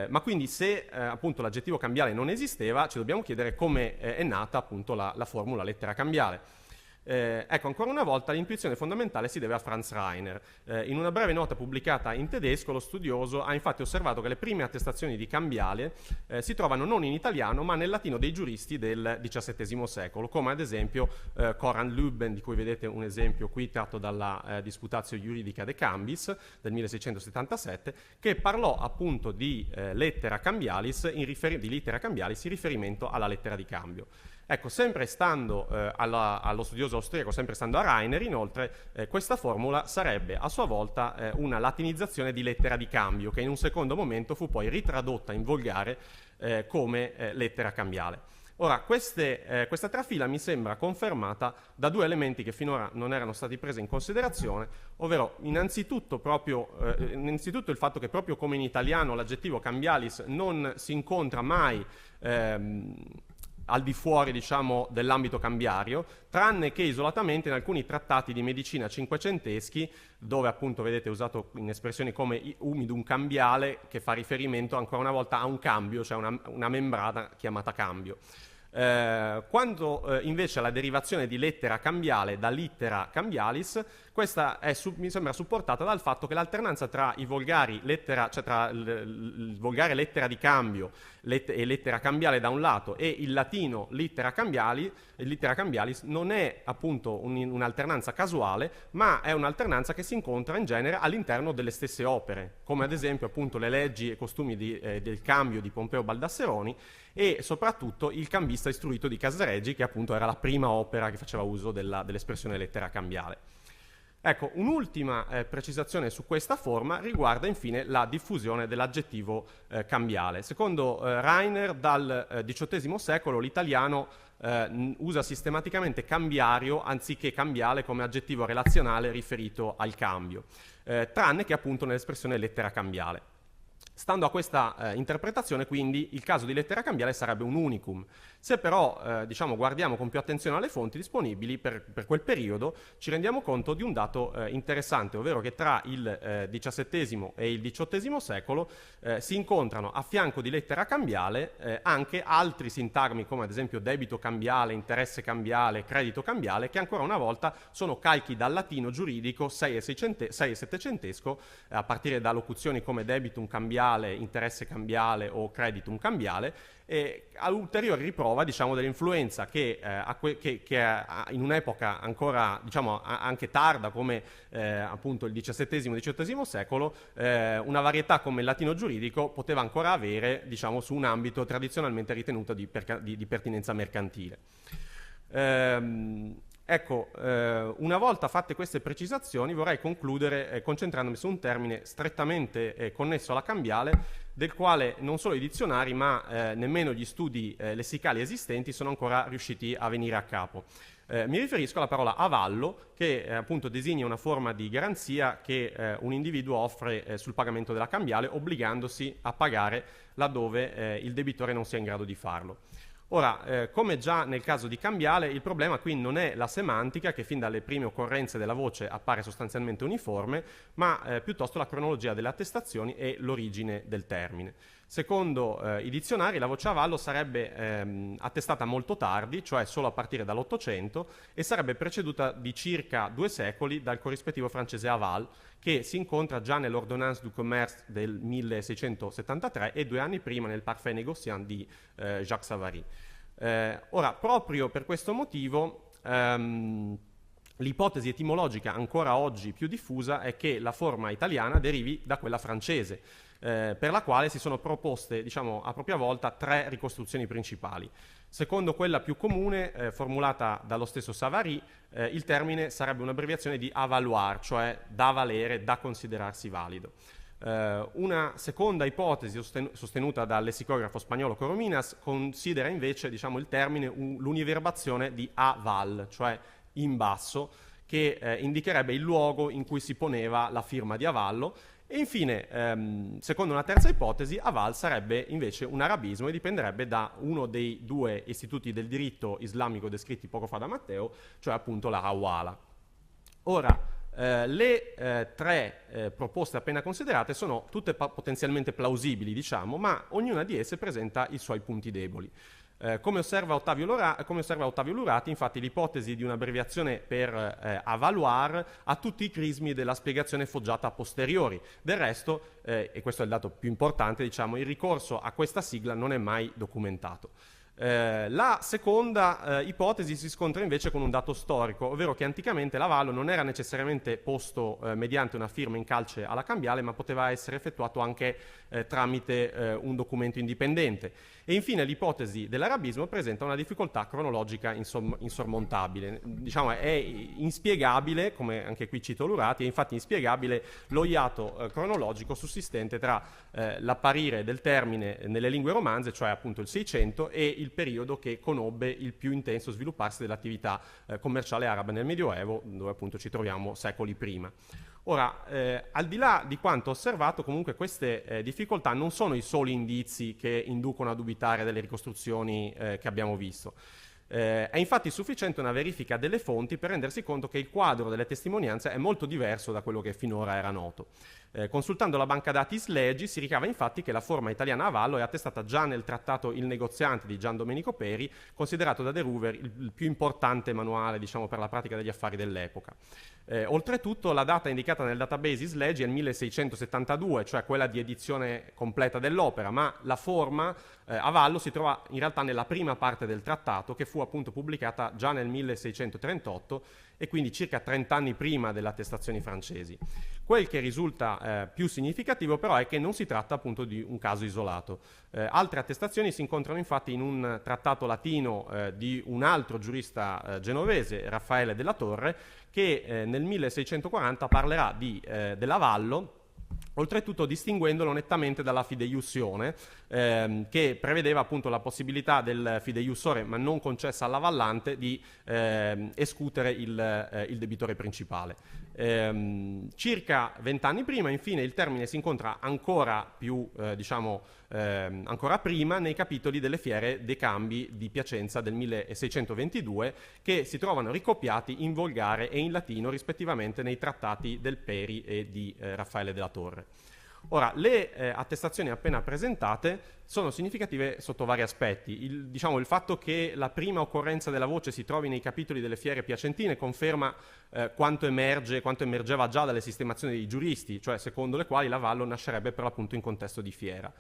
Ma quindi se appunto l'aggettivo cambiale non esisteva, ci dobbiamo chiedere come è nata appunto la formula lettera cambiale. Ecco, ancora una volta l'intuizione fondamentale si deve a Franz Reiner. In una breve nota pubblicata in tedesco, lo studioso ha infatti osservato che le prime attestazioni di cambiale si trovano non in italiano ma nel latino dei giuristi del XVII secolo, come ad esempio Coran Lübben, di cui vedete un esempio qui tratto dalla Disputatio Juridica de Cambis del 1677, che parlò appunto di lettera cambialis in riferimento alla lettera di cambio. Ecco, sempre stando allo studioso austriaco, sempre stando a Reiner, inoltre, questa formula sarebbe a sua volta una latinizzazione di lettera di cambio, che in un secondo momento fu poi ritradotta in volgare come lettera cambiale. Ora, questa trafila mi sembra confermata da due elementi che finora non erano stati presi in considerazione, ovvero innanzitutto il fatto che proprio come in italiano l'aggettivo cambialis non si incontra mai al di fuori, diciamo, dell'ambito cambiario, tranne che isolatamente in alcuni trattati di medicina cinquecenteschi, dove appunto vedete usato in espressioni come humidum cambiale, che fa riferimento ancora una volta a un cambio, cioè una membrana chiamata cambio. Quanto invece alla derivazione di lettera cambiale da littera cambialis, questa mi sembra supportata dal fatto che l'alternanza tra i volgari lettera, cioè tra il volgare lettera di cambio e lettera cambiale da un lato e il latino littera cambialis non è appunto un'alternanza casuale, ma è un'alternanza che si incontra in genere all'interno delle stesse opere, come ad esempio appunto le leggi e costumi del cambio di Pompeo Baldasseroni e soprattutto il cambista istruito di Casareggi, che appunto era la prima opera che faceva uso dell'espressione lettera cambiale. Ecco, un'ultima precisazione su questa forma riguarda infine la diffusione dell'aggettivo cambiale. Secondo Reiner, dal XVIII secolo l'italiano usa sistematicamente cambiario anziché cambiale come aggettivo relazionale riferito al cambio, tranne che appunto nell'espressione lettera cambiale. Stando a questa interpretazione, quindi, il caso di lettera cambiale sarebbe un unicum. Se però diciamo, guardiamo con più attenzione alle fonti disponibili per quel periodo, ci rendiamo conto di un dato interessante, ovvero che tra il XVII e il XVIII secolo si incontrano a fianco di lettera cambiale anche altri sintagmi, come ad esempio debito cambiale, interesse cambiale, credito cambiale, che ancora una volta sono calchi dal latino giuridico 6 e 700, a partire da locuzioni come debitum cambiale, interesse cambiale o creditum cambiale, e a ulteriore riprova, diciamo, dell'influenza che in un'epoca ancora, diciamo, anche tarda come appunto il XVII-XVIII secolo, una varietà come il latino giuridico poteva ancora avere, diciamo, su un ambito tradizionalmente ritenuto di pertinenza mercantile. Ecco, una volta fatte queste precisazioni vorrei concludere concentrandomi su un termine strettamente connesso alla cambiale, del quale non solo i dizionari ma nemmeno gli studi lessicali esistenti sono ancora riusciti a venire a capo. Mi riferisco alla parola avallo, che appunto designa una forma di garanzia che un individuo offre sul pagamento della cambiale, obbligandosi a pagare laddove il debitore non sia in grado di farlo. Ora, come già nel caso di cambiale, il problema qui non è la semantica, che fin dalle prime occorrenze della voce appare sostanzialmente uniforme, ma piuttosto la cronologia delle attestazioni e l'origine del termine. Secondo i dizionari, la voce avallo sarebbe attestata molto tardi, cioè solo a partire dall'Ottocento, e sarebbe preceduta di circa 2 secoli dal corrispettivo francese aval, che si incontra già nell'Ordonnance du Commerce del 1673 e 2 anni prima nel Parfait négociant di Jacques Savary. Ora, proprio per questo motivo, l'ipotesi etimologica ancora oggi più diffusa è che la forma italiana derivi da quella francese, per la quale si sono proposte, diciamo, a propria volta 3 ricostruzioni principali. Secondo quella più comune, formulata dallo stesso Savary, il termine sarebbe un'abbreviazione di avaloir, cioè da valere, da considerarsi valido. Una seconda ipotesi sostenuta dal lessicografo spagnolo Corominas considera invece, diciamo, il termine l'univerbazione di aval, cioè in basso, che indicherebbe il luogo in cui si poneva la firma di avallo. E infine, secondo una terza ipotesi, aval sarebbe invece un arabismo e dipenderebbe da uno dei 2 istituti del diritto islamico descritti poco fa da Matteo, cioè appunto la hawala. Ora, le 3 proposte appena considerate sono tutte potenzialmente plausibili, diciamo, ma ognuna di esse presenta i suoi punti deboli. Come osserva Ottavio Lurati, infatti, l'ipotesi di un'abbreviazione per avaloir ha tutti i crismi della spiegazione foggiata a posteriori. Del resto, e questo è il dato più importante, diciamo, il ricorso a questa sigla non è mai documentato. La seconda ipotesi si scontra invece con un dato storico, ovvero che anticamente l'avallo non era necessariamente posto mediante una firma in calce alla cambiale, ma poteva essere effettuato anche tramite un documento indipendente. E infine l'ipotesi dell'arabismo presenta una difficoltà cronologica insormontabile. Diciamo, è inspiegabile, come anche qui cito Lurati, è infatti inspiegabile lo iato cronologico sussistente tra l'apparire del termine nelle lingue romanze, cioè appunto il 600, e il periodo che conobbe il più intenso svilupparsi dell'attività commerciale araba nel Medioevo, dove appunto ci troviamo secoli prima. Ora, al di là di quanto osservato, comunque queste difficoltà non sono i soli indizi che inducono a dubitare delle ricostruzioni che abbiamo visto. È infatti sufficiente una verifica delle fonti per rendersi conto che il quadro delle testimonianze è molto diverso da quello che finora era noto. Consultando la banca dati Slegi si ricava infatti che la forma italiana avallo è attestata già nel trattato Il negoziante di Gian Domenico Peri, considerato da De Ruver il più importante manuale, diciamo, per la pratica degli affari dell'epoca. Oltretutto la data indicata nel database Slegi è il 1672, cioè quella di edizione completa dell'opera, ma la forma avallo si trova in realtà nella prima parte del trattato, che fu appunto pubblicata già nel 1638 e quindi circa 30 anni prima delle attestazioni francesi. Quel che risulta più significativo però è che non si tratta appunto di un caso isolato. Altre attestazioni si incontrano infatti in un trattato latino di un altro giurista genovese, Raffaele della Torre, che nel 1640 parlerà dell'avallo oltretutto distinguendolo nettamente dalla fideiussione, che prevedeva appunto la possibilità del fideiussore, ma non concessa all'avallante, di escutere il debitore principale. Circa 20 anni prima, infine, il termine si incontra ancora più, ancora prima, nei capitoli delle fiere dei cambi di Piacenza del 1622, che si trovano ricopiati in volgare e in latino rispettivamente nei trattati del Peri e di Raffaele della Torre. Ora, le attestazioni appena presentate sono significative sotto vari aspetti. Il fatto che la prima occorrenza della voce si trovi nei capitoli delle fiere piacentine conferma quanto emergeva già dalle sistemazioni dei giuristi, cioè secondo le quali l'avallo nascerebbe per l'appunto in contesto di fiera.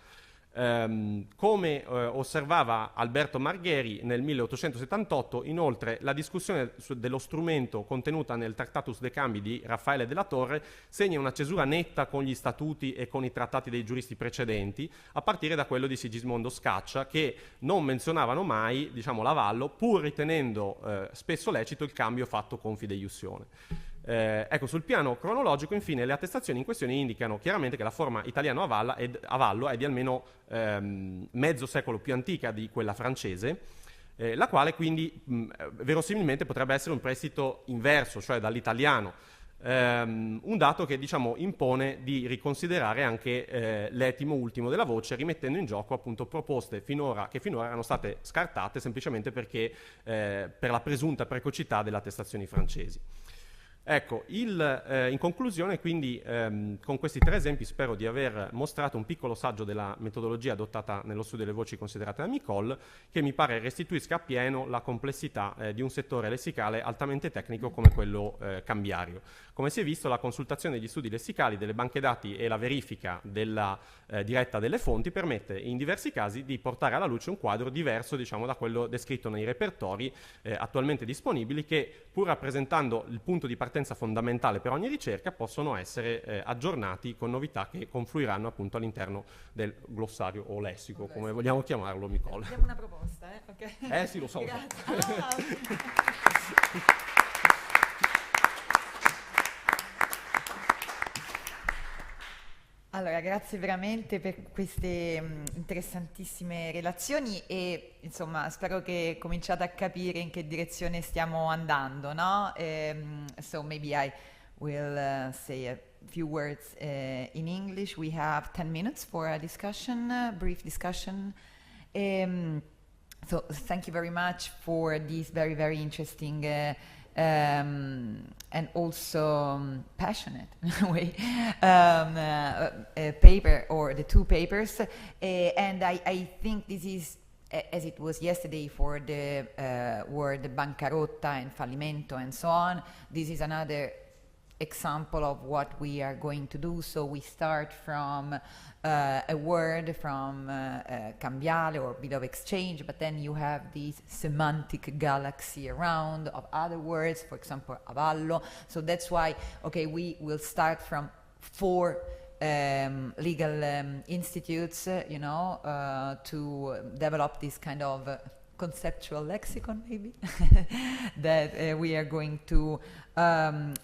Come osservava Alberto Margheri nel 1878, inoltre la discussione dello strumento contenuta nel Tractatus de Cambi di Raffaele della Torre segna una cesura netta con gli statuti e con i trattati dei giuristi precedenti, a partire da quello di Sigismondo Scaccia, che non menzionavano mai, l'avallo, pur ritenendo spesso lecito il cambio fatto con fideiussione. Sul piano cronologico, infine, le attestazioni in questione indicano chiaramente che la forma italiana avallo è di almeno mezzo secolo più antica di quella francese, la quale quindi verosimilmente potrebbe essere un prestito inverso, cioè dall'italiano, un dato che impone di riconsiderare anche l'etimo ultimo della voce, rimettendo in gioco appunto proposte che finora erano state scartate semplicemente perché per la presunta precocità delle attestazioni francesi. Ecco, in conclusione, quindi, con questi 3 esempi spero di aver mostrato un piccolo saggio della metodologia adottata nello studio delle voci considerate da Micol, che mi pare restituisca appieno la complessità di un settore lessicale altamente tecnico come quello cambiario. Come si è visto, la consultazione degli studi lessicali, delle banche dati e la verifica della diretta delle fonti permette in diversi casi di portare alla luce un quadro diverso da quello descritto nei repertori attualmente disponibili, che pur rappresentando il punto di partenza fondamentale per ogni ricerca possono essere aggiornati con novità che confluiranno appunto all'interno del glossario o lessico, come vogliamo chiamarlo, Micol. Abbiamo una proposta, ok? Sì, lo so. Allora, grazie veramente per queste interessantissime relazioni e insomma spero che cominciate a capire in che direzione stiamo andando, no? So maybe I will say a few words in English. We have 10 minutes for a discussion, a brief discussion. So thank you very much for this very, very interesting and also passionate way paper, or the 2 papers, and I think this is, as it was yesterday for the word bancarotta and fallimento and so on, this is another example of what we are going to do. So we start from a word from cambiale or bit of exchange, but then you have this semantic galaxy around of other words, for example, avallo. So that's why, okay, we will start from 4 legal institutes, to develop this kind of conceptual lexicon, maybe, that we are going to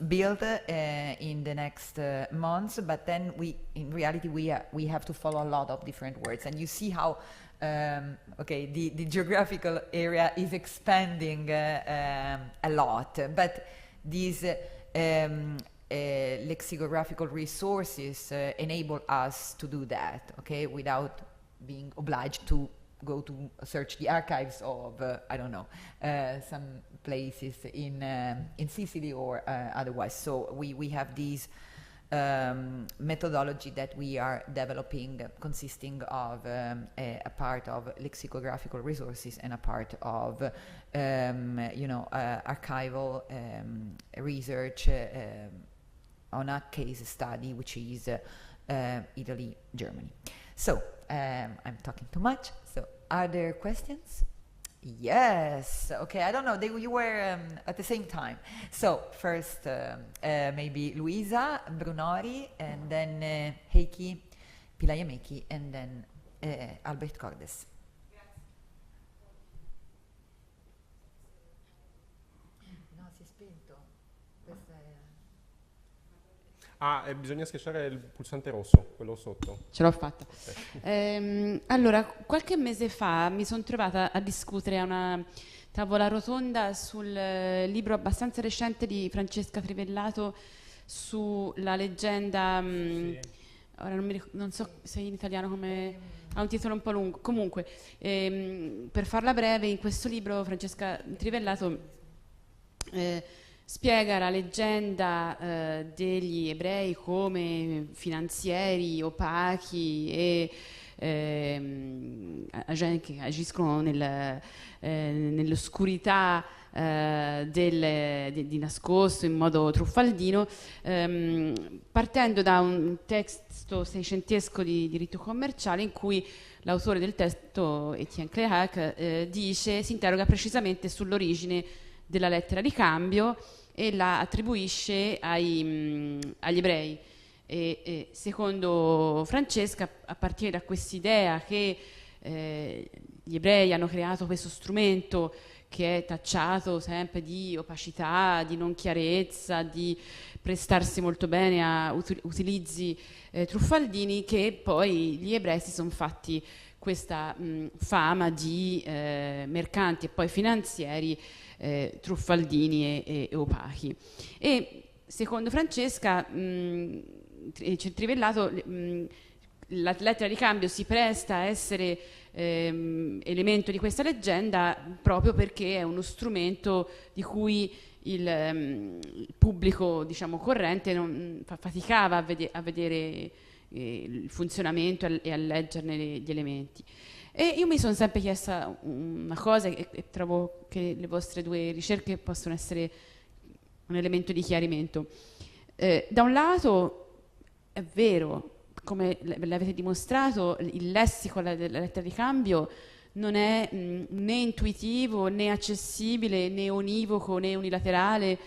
build in the next months. But then in reality, we have to follow a lot of different words, and you see how the geographical area is expanding a lot. But these lexicographical resources enable us to do that, without being obliged to go to search the archives of some places in Sicily or otherwise. So we have these methodology that we are developing, consisting of a part of lexicographical resources and a part of archival research on a case study, which is Italy, Germany. So I'm talking too much. So are there questions? Yes. Okay. I don't know. You were at the same time. So first, maybe Luisa Brunori, and then Heikki Pilajamäki, and then Albert Cordes. No, si è spento. Bisogna schiacciare il pulsante rosso, quello sotto. Ce l'ho fatta. Okay. Allora, qualche mese fa mi sono trovata a discutere a una tavola rotonda sul libro abbastanza recente di Francesca Trivellato sulla leggenda, ora non so se in italiano come, ha un titolo un po' lungo, comunque per farla breve, in questo libro Francesca Trivellato spiega la leggenda degli ebrei come finanzieri, opachi e agenti che agiscono nell'oscurità di nascosto in modo truffaldino, partendo da un testo seicentesco di diritto commerciale in cui l'autore del testo, Etienne Cléac, si interroga precisamente sull'origine della lettera di cambio e la attribuisce agli ebrei. E secondo Francesca, a partire da quest'idea che gli ebrei hanno creato questo strumento che è tacciato sempre di opacità, di non chiarezza, di prestarsi molto bene a utilizzi truffaldini, che poi gli ebrei si sono fatti questa fama di mercanti e poi finanzieri truffaldini e opachi. E secondo Francesca Trivellato, la lettera di cambio si presta a essere elemento di questa leggenda proprio perché è uno strumento di cui il pubblico, diciamo, corrente faticava a vedere il funzionamento e a leggerne gli elementi. E io mi sono sempre chiesta una cosa e trovo che le vostre due ricerche possono essere un elemento di chiarimento. Da un lato è vero, come l'avete dimostrato, il lessico della lettera di cambio non è né intuitivo, né accessibile, né univoco, né unilaterale,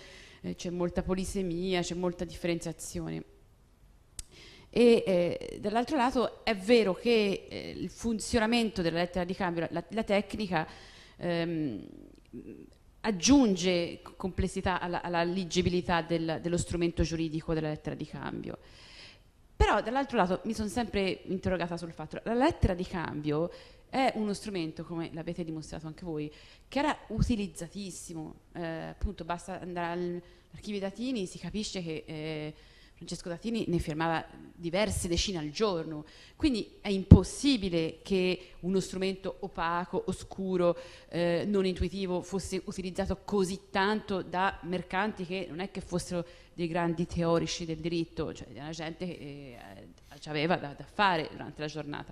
c'è molta polisemia, c'è molta differenziazione. E dall'altro lato è vero che il funzionamento della lettera di cambio, la tecnica, aggiunge complessità alla leggibilità dello strumento giuridico della lettera di cambio. Però dall'altro lato mi sono sempre interrogata sul fatto che la lettera di cambio è uno strumento, come l'avete dimostrato anche voi, che era utilizzatissimo. Appunto, basta andare all'archivio Datini, si capisce che Francesco Datini ne firmava diverse decine al giorno, quindi è impossibile che uno strumento opaco, oscuro, non intuitivo fosse utilizzato così tanto da mercanti che non è che fossero dei grandi teorici del diritto, cioè la gente che aveva da fare durante la giornata.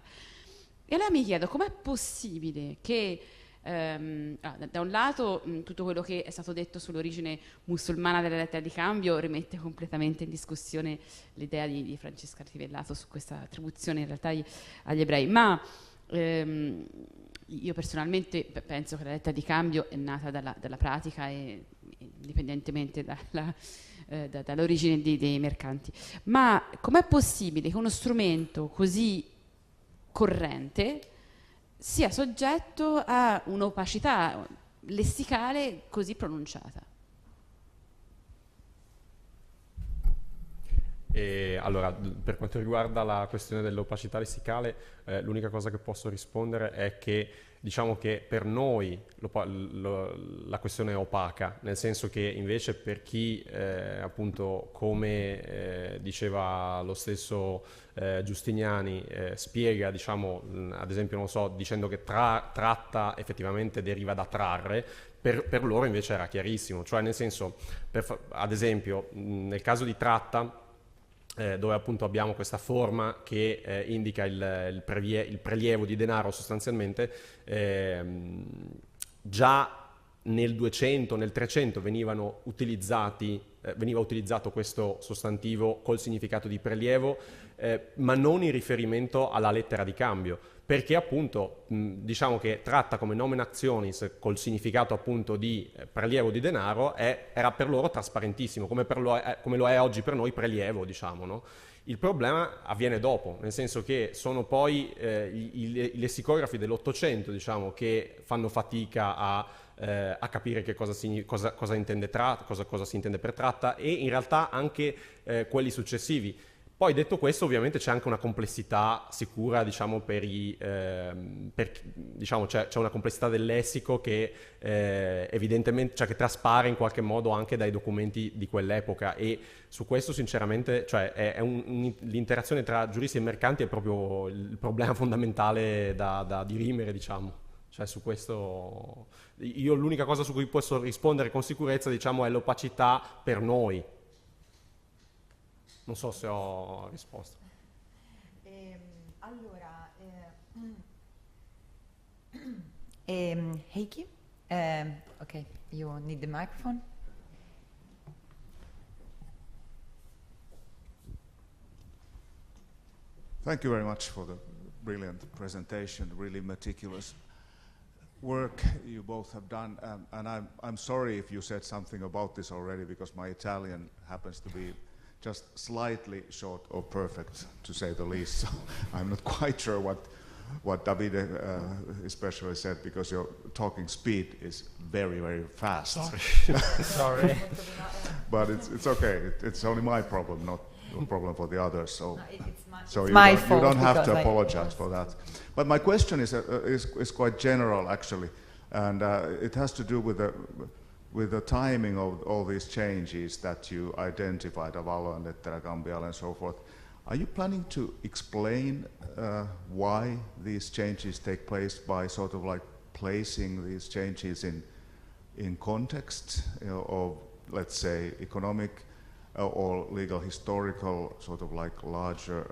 E allora mi chiedo, com'è possibile che da un lato tutto quello che è stato detto sull'origine musulmana della lettera di cambio rimette completamente in discussione l'idea di Francesca Trivellato su questa attribuzione in realtà agli ebrei, ma io personalmente penso che la lettera di cambio è nata dalla pratica e indipendentemente dall'origine dei mercanti. Ma com'è possibile che uno strumento così corrente sia soggetto a un'opacità lessicale così pronunciata? E allora, per quanto riguarda la questione dell'opacità lessicale, l'unica cosa che posso rispondere è che diciamo che per noi la questione è opaca, nel senso che invece per chi appunto come diceva lo stesso Giustiniani spiega, diciamo, ad esempio, non so, dicendo che tratta effettivamente deriva da trarre, per loro invece era chiarissimo, cioè nel senso, ad esempio nel caso di tratta, dove appunto abbiamo questa forma che indica il prelievo di denaro sostanzialmente, già nel 200, nel 300 veniva utilizzato questo sostantivo col significato di prelievo, ma non in riferimento alla lettera di cambio, perché appunto diciamo che tratta come nomen actionis col significato appunto di prelievo di denaro era per loro trasparentissimo, come lo è oggi per noi prelievo, diciamo, no? Il problema avviene dopo, nel senso che sono poi i lessicografi dell'Ottocento, diciamo, che fanno fatica a a capire che cosa si intende cosa si intende per tratta, e in realtà anche quelli successivi. Poi detto questo, ovviamente c'è anche una complessità sicura, diciamo, diciamo, c'è una complessità del lessico che evidentemente, cioè che traspare in qualche modo anche dai documenti di quell'epoca, e su questo sinceramente, cioè l'interazione tra giuristi e mercanti è proprio il problema fondamentale da dirimere, diciamo. Cioè su questo io l'unica cosa su cui posso rispondere con sicurezza, diciamo, è l'opacità per noi. Non so se ho risposto. Allora, Heikki, okay, you need the microphone. Thank you very much for the brilliant presentation, really meticulous work you both have done. And I'm sorry if you said something about this already, because my Italian happens to be just slightly short of perfect, to say the least. So I'm not quite sure what Davide especially said, because your talking speed is very, very fast. Sorry. Sorry. But it's okay. It's only my problem, not a problem for the others. So, you don't have to apologize for that. But my question is quite general, actually, and it has to do with the timing of all these changes that you identified, Avallo and Lettera Cambiale and so forth. Are you planning to explain why these changes take place by sort of like placing these changes in context, of, let's say, economic or legal historical sort of like larger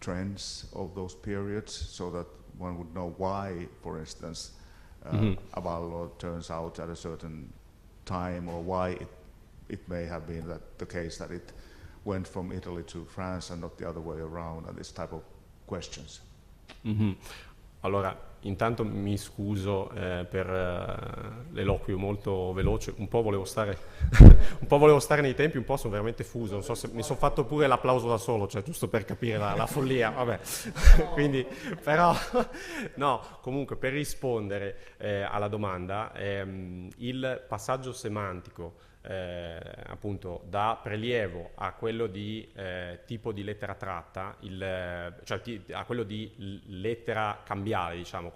trends of those periods, so that one would know why, for instance, Avallo turns out at a certain time, or why it may have been the case that it went from Italy to France and not the other way around, and this type of questions. Allora, intanto mi scuso per l'eloquio molto veloce, un po' volevo stare nei tempi, un po' sono veramente fuso, non so se mi sono fatto pure l'applauso da solo, cioè giusto per capire la follia, vabbè. Quindi, però, no, comunque per rispondere alla domanda, il passaggio semantico appunto da prelievo a quello di tipo di lettera tratta, a quello di lettera cambiale, diciamo,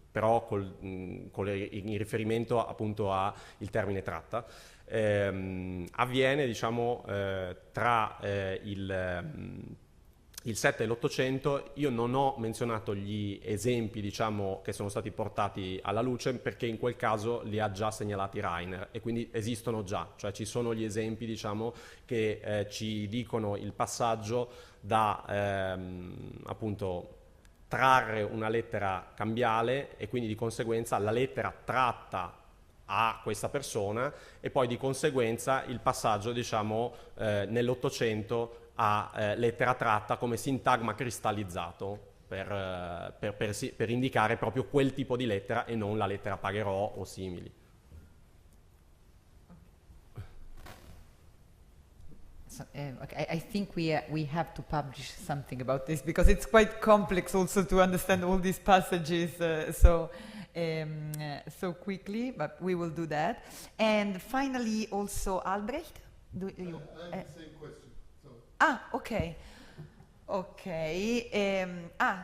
però in riferimento appunto al termine tratta, avviene, diciamo, tra il 7 e l'800. Io non ho menzionato gli esempi, diciamo, che sono stati portati alla luce, perché in quel caso li ha già segnalati Rainer, e quindi esistono già, cioè ci sono gli esempi, diciamo, che ci dicono il passaggio da appunto trarre una lettera cambiale, e quindi di conseguenza la lettera tratta a questa persona, e poi di conseguenza il passaggio, diciamo, nell'Ottocento a lettera tratta come sintagma cristallizzato per indicare proprio quel tipo di lettera e non la lettera pagherò o simili. So, okay, I think we have to publish something about this, because it's quite complex also to understand all these passages so quickly, but we will do that. And finally, also Albrecht, do you? I have the same question. Okay.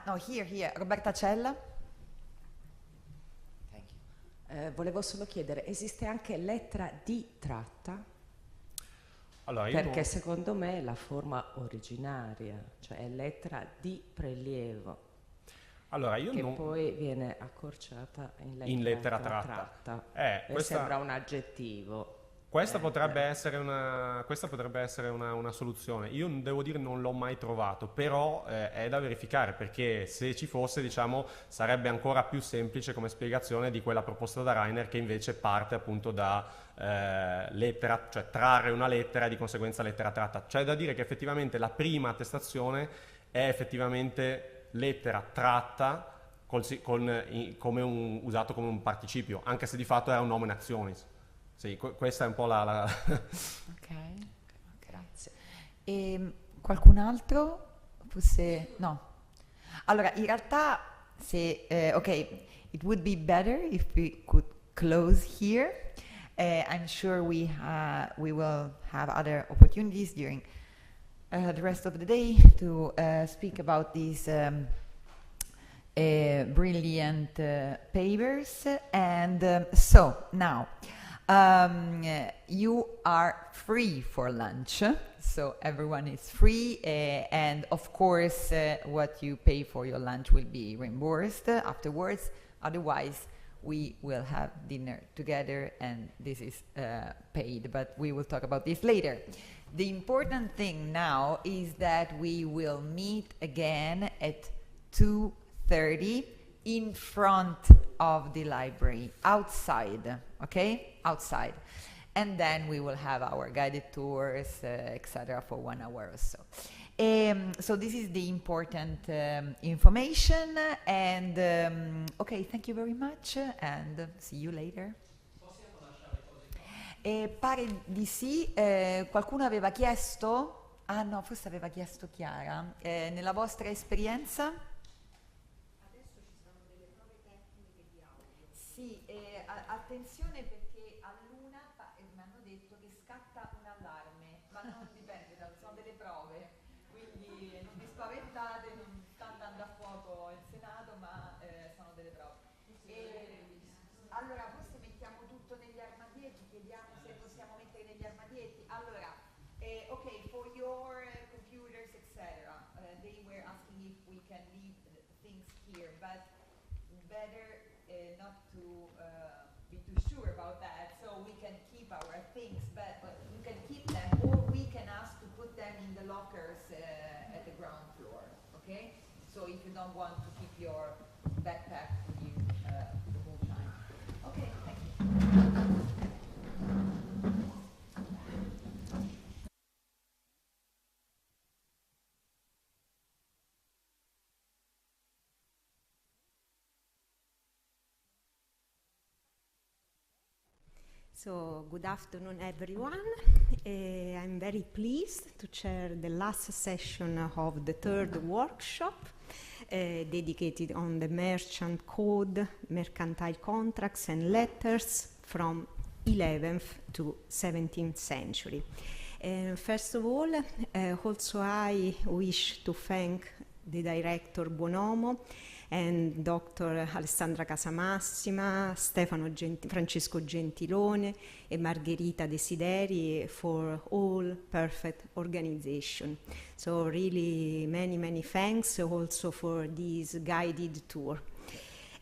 No, here, Roberta Cella. Thank you. Volevo solo chiedere, esiste anche lettera di tratta? Allora, perché secondo me è la forma originaria, cioè è lettera di prelievo, allora, che poi viene accorciata in lettera tratta. Questa sembra un aggettivo. Questa potrebbe essere una soluzione. Io devo dire non l'ho mai trovato, però è da verificare, perché se ci fosse, diciamo, sarebbe ancora più semplice come spiegazione di quella proposta da Rainer, che invece parte appunto da lettera, cioè trarre una lettera e di conseguenza lettera tratta. C'è da dire che effettivamente la prima attestazione è effettivamente lettera tratta usato come un participio, anche se di fatto era un nomen actionis. Sì, questa è un po' la... Ok, grazie. E qualcun altro? Forse no. Allora, in realtà Okay, it would be better if we could close here. I'm sure we will have other opportunities during the rest of the day to speak about these brilliant papers. And so now you are free for lunch, so everyone is free, and of course what you pay for your lunch will be reimbursed afterwards. Otherwise we will have dinner together and this is paid, but we will talk about this later. The important thing now is that we will meet again at 2:30 in front of the library, outside, okay? Outside. And then we will have our guided tours, etc. for 1 hour or so. So this is the important information, and okay, thank you very much and see you later. Pare di sì. Qualcuno aveva chiesto? Ah no, forse aveva chiesto Chiara. Nella vostra esperienza? Adesso ci sono delle prove tecniche di audio. Sì, attenzione perché all'una mi hanno detto che scatta un allarme, ma non dipende, sono delle prove, quindi non vi spaventate, non sta andando a fuoco il Senato, ma sono delle prove. Allora forse mettiamo tutto negli armadietti, chiediamo se possiamo mettere negli armadietti. Allora, ok, for your computers, etc. They were asking if we can leave things here, but better not to be too sure about that. So we can keep our things, but you can keep them, or we can ask to put them in the lockers at the ground floor. Okay? So if you don't want to keep your backpack with you the whole time. Okay, thank you. So, good afternoon, everyone. I'm very pleased to chair the last session of the third workshop dedicated on the merchant code, mercantile contracts and letters from 11th to 17th century. First of all, also I wish to thank the director Buonomo and Dr. Alessandra Casamassima, Francesco Gentilone, and Margherita Desideri for all perfect organization. So really many thanks also for this guided tour.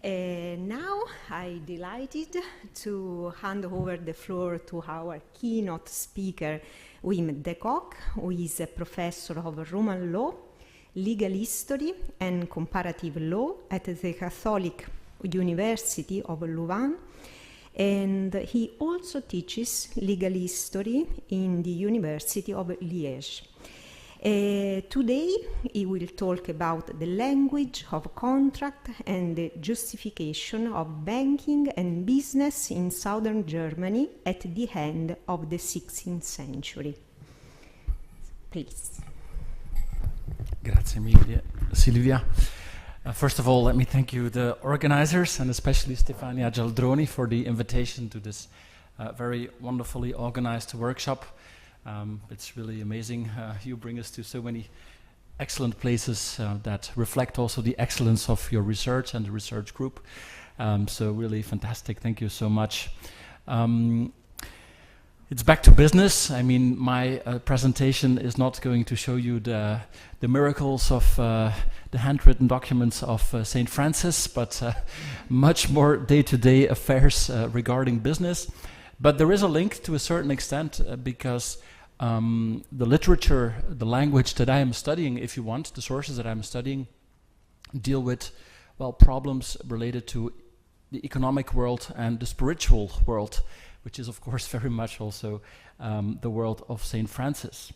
Now I'm delighted to hand over the floor to our keynote speaker, Wim de Kock, who is a professor of Roman law, legal history and comparative law at the Catholic University of Louvain, and he also teaches legal history in the University of Liège. Today he will talk about the language of contract and the justification of banking and business in southern Germany at the end of the 16th century. Please. Grazie mille, Silvia. First of all, let me thank you, the organizers, and especially Stefania Gialdroni for the invitation to this very wonderfully organized workshop. It's really amazing. You bring us to so many excellent places that reflect also the excellence of your research and the research group. So really fantastic. Thank you so much. It's back to business. I mean, my presentation is not going to show you the miracles of the handwritten documents of St. Francis, but much more day-to-day affairs regarding business. But there is a link to a certain extent because the literature, the language that I am studying, if you want, the sources that I'm studying deal with, well, problems related to the economic world and the spiritual world, which is of course very much also the world of St. Francis.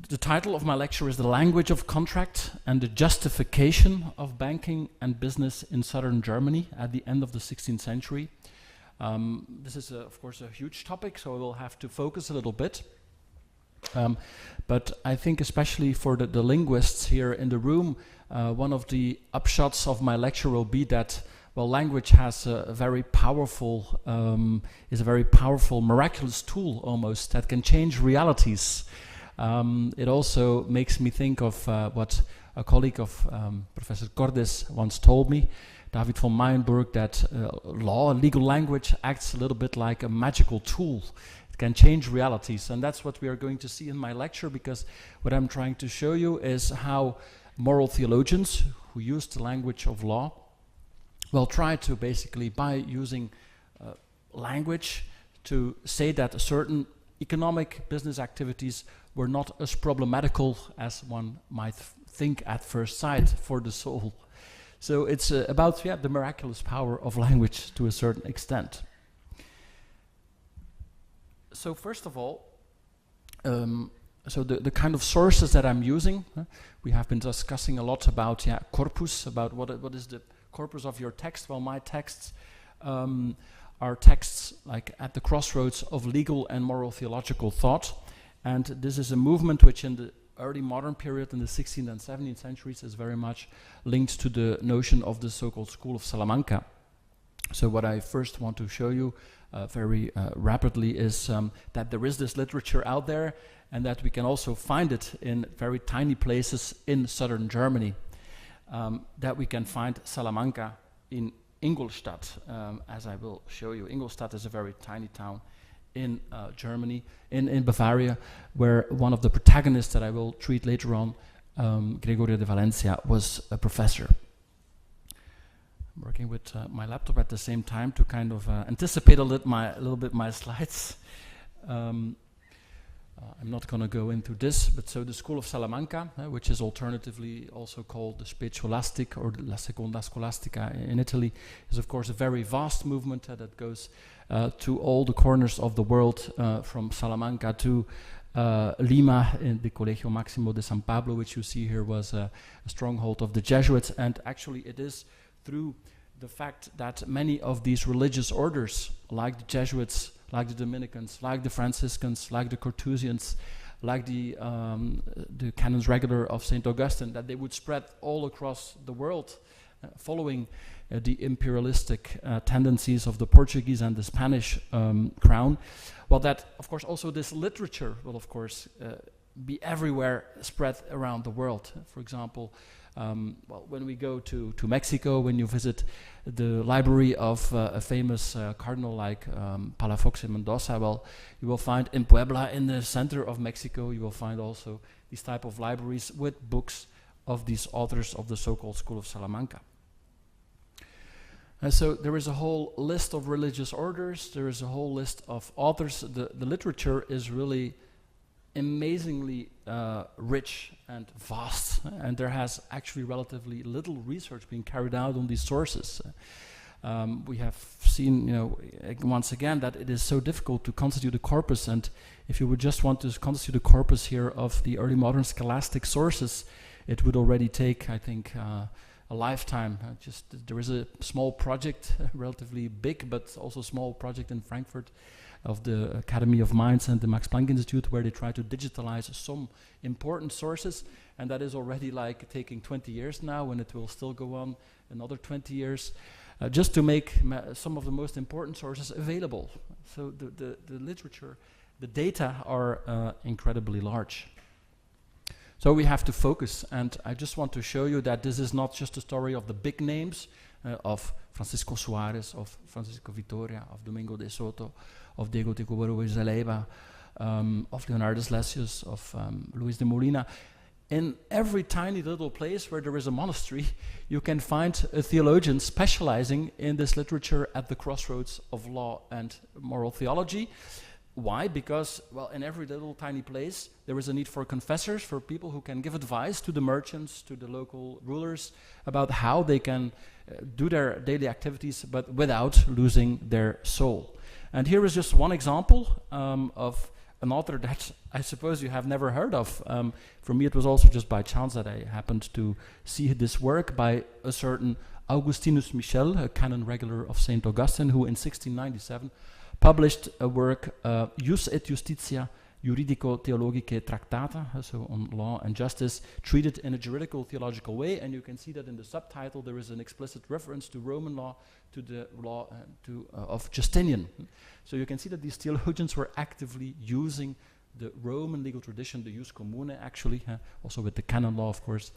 The title of my lecture is The Language of Contract and the Justification of Banking and Business in Southern Germany at the end of the 16th century. This is of course a huge topic, so I will have to focus a little bit. But I think especially for the linguists here in the room, one of the upshots of my lecture will be that, well, language has a very powerful, is a very powerful, miraculous tool almost that can change realities. It also makes me think of what a colleague of Professor Cordes once told me, David von Meyenburg, that legal language acts a little bit like a magical tool. It can change realities, and that's what we are going to see in my lecture, because what I'm trying to show you is how moral theologians who use the language of law will try to basically, by using language, to say that certain economic business activities were not as problematical as one might think at first sight for the soul. So it's about the miraculous power of language to a certain extent. So first of all, so the kind of sources that I'm using, we have been discussing a lot about corpus, about what is the corpus of your text. Well, my texts are texts like at the crossroads of legal and moral theological thought, and this is a movement which in the early modern period in the 16th and 17th centuries is very much linked to the notion of the so-called School of Salamanca. So what I first want to show you very rapidly is that there is this literature out there, and that we can also find it in very tiny places in southern Germany. That we can find Salamanca in Ingolstadt, as I will show you. Ingolstadt is a very tiny town in Germany, in Bavaria, where one of the protagonists that I will treat later on, Gregorio de Valencia, was a professor. I'm working with my laptop at the same time to kind of anticipate a little bit my slides. I'm not going to go into this, but so the School of Salamanca, which is alternatively also called the Spätscholastic or La Seconda Scolastica in Italy, is of course a very vast movement that goes to all the corners of the world, from Salamanca to Lima. In the Colegio Máximo de San Pablo, which you see here, was a stronghold of the Jesuits, and actually it is through the fact that many of these religious orders, like the Jesuits, like the Dominicans, like the Franciscans, like the Carthusians, like the Canons Regular of St. Augustine, that they would spread all across the world, following the imperialistic tendencies of the Portuguese and the Spanish crown. Well, that, of course, also this literature will, of course, be everywhere, spread around the world. For example, well, when we go to Mexico, when you visit the library of a famous cardinal like Palafox in Mendoza, well, you will find in Puebla, in the center of Mexico, you will find also these type of libraries with books of these authors of the so-called School of Salamanca. And so there is a whole list of religious orders, there is a whole list of authors. The literature is really amazingly rich and vast, and there has actually relatively little research being carried out on these sources. We have seen, once again, that it is so difficult to constitute a corpus, and if you would just want to constitute a corpus here of the early modern scholastic sources, it would already take, I think, a lifetime. There is a small project, relatively big, but also small project in Frankfurt, of the Academy of Minds and the Max Planck Institute, where they try to digitalize some important sources, and that is already like taking 20 years now, and it will still go on another 20 years, just to make some of the most important sources available. So the literature, the data are incredibly large. So we have to focus, and I just want to show you that this is not just a story of the big names, of Francisco Suarez, of Francisco Vitoria, of Domingo de Soto, of Diego de Covarrubias de Leyva, of Leonardus Lessius, of Luis de Molina. In every tiny little place where there is a monastery, you can find a theologian specializing in this literature at the crossroads of law and moral theology. Why? Because, well, in every little tiny place, there is a need for confessors, for people who can give advice to the merchants, to the local rulers, about how they can do their daily activities, but without losing their soul. And here is just one example of an author that I suppose you have never heard of. For me, it was also just by chance that I happened to see this work by a certain Augustinus Michel, a canon regular of St. Augustine, who in 1697 published a work, Jus et Justitia Juridico-Theologiche Tractata, so on law and justice, treated in a juridical theological way. And you can see that in the subtitle there is an explicit reference to Roman law, to the law of Justinian. So you can see that these theologians were actively using the Roman legal tradition, the jus commune actually, also with the canon law of course,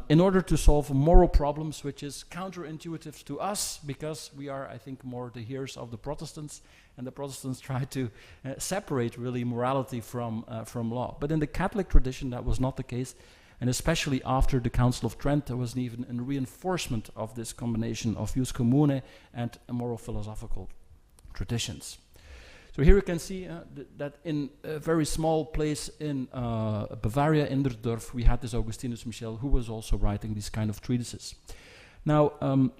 in order to solve moral problems, which is counterintuitive to us, because we are, I think, more the hearers of the Protestants, and the Protestants try to separate really morality from law. But in the Catholic tradition that was not the case, and especially after the Council of Trent, there was even a reinforcement of this combination of jus commune and moral philosophical traditions. So here you can see that in a very small place in Bavaria, Inderdorf, we had this Augustinus Michel, who was also writing these kind of treatises. Now,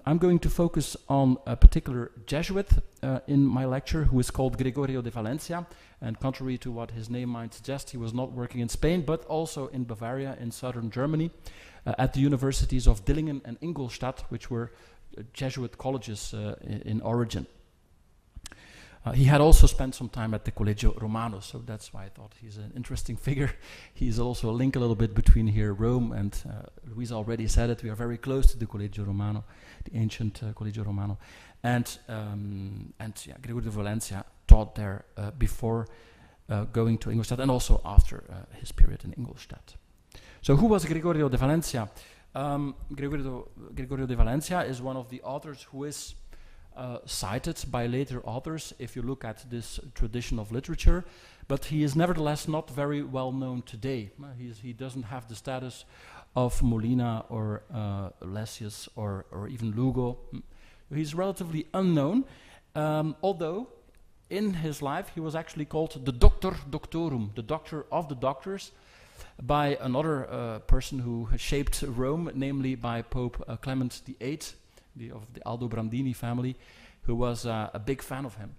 I'm going to focus on a particular Jesuit in my lecture, who is called Gregorio de Valencia, and contrary to what his name might suggest, he was not working in Spain, but also in Bavaria, in southern Germany, at the universities of Dillingen and Ingolstadt, which were Jesuit colleges in origin. He had also spent some time at the Collegio Romano, so that's why I thought he's an interesting figure. He's also a link a little bit between here Rome, and Luisa already said it, we are very close to the Collegio Romano, the ancient Collegio Romano. And yeah, Gregorio de Valencia taught there before going to Ingolstadt, and also after his period in Ingolstadt. So who was Gregorio de Valencia? Gregorio de Valencia is one of the authors who is cited by later authors if you look at this tradition of literature, but he is nevertheless not very well known today. He doesn't have the status of Molina or Lessius or even Lugo. He's relatively unknown, although in his life he was actually called the Doctor Doctorum, the doctor of the doctors, by another person who shaped Rome, namely by Pope Clement VIII, of the Aldobrandini family, who was a big fan of him.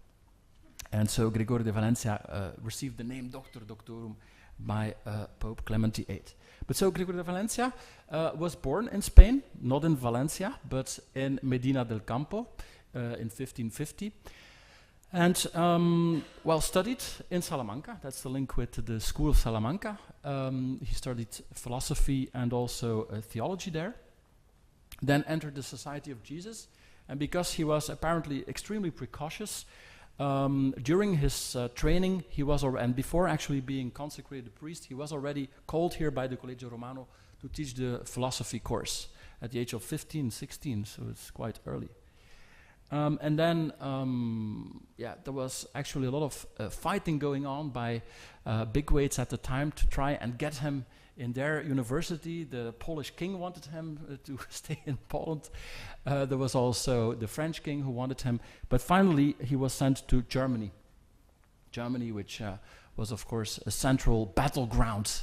And so Gregorio de Valencia received the name Doctor Doctorum by Pope Clement VIII. But so Gregorio de Valencia was born in Spain, not in Valencia, but in Medina del Campo in 1550. And well, studied in Salamanca. That's the link with the school of Salamanca. He studied philosophy and also theology there. Then entered the Society of Jesus, and because he was apparently extremely precautious, during his training, he was and before actually being consecrated priest, he was already called here by the Collegio Romano to teach the philosophy course at the age of 15, 16, so it's quite early. And then, yeah, there was actually a lot of fighting going on by bigwigs at the time to try and get him in their university. The Polish king wanted him to stay in Poland. There was also the French king who wanted him. But finally, he was sent to Germany. Germany, which was, of course, a central battleground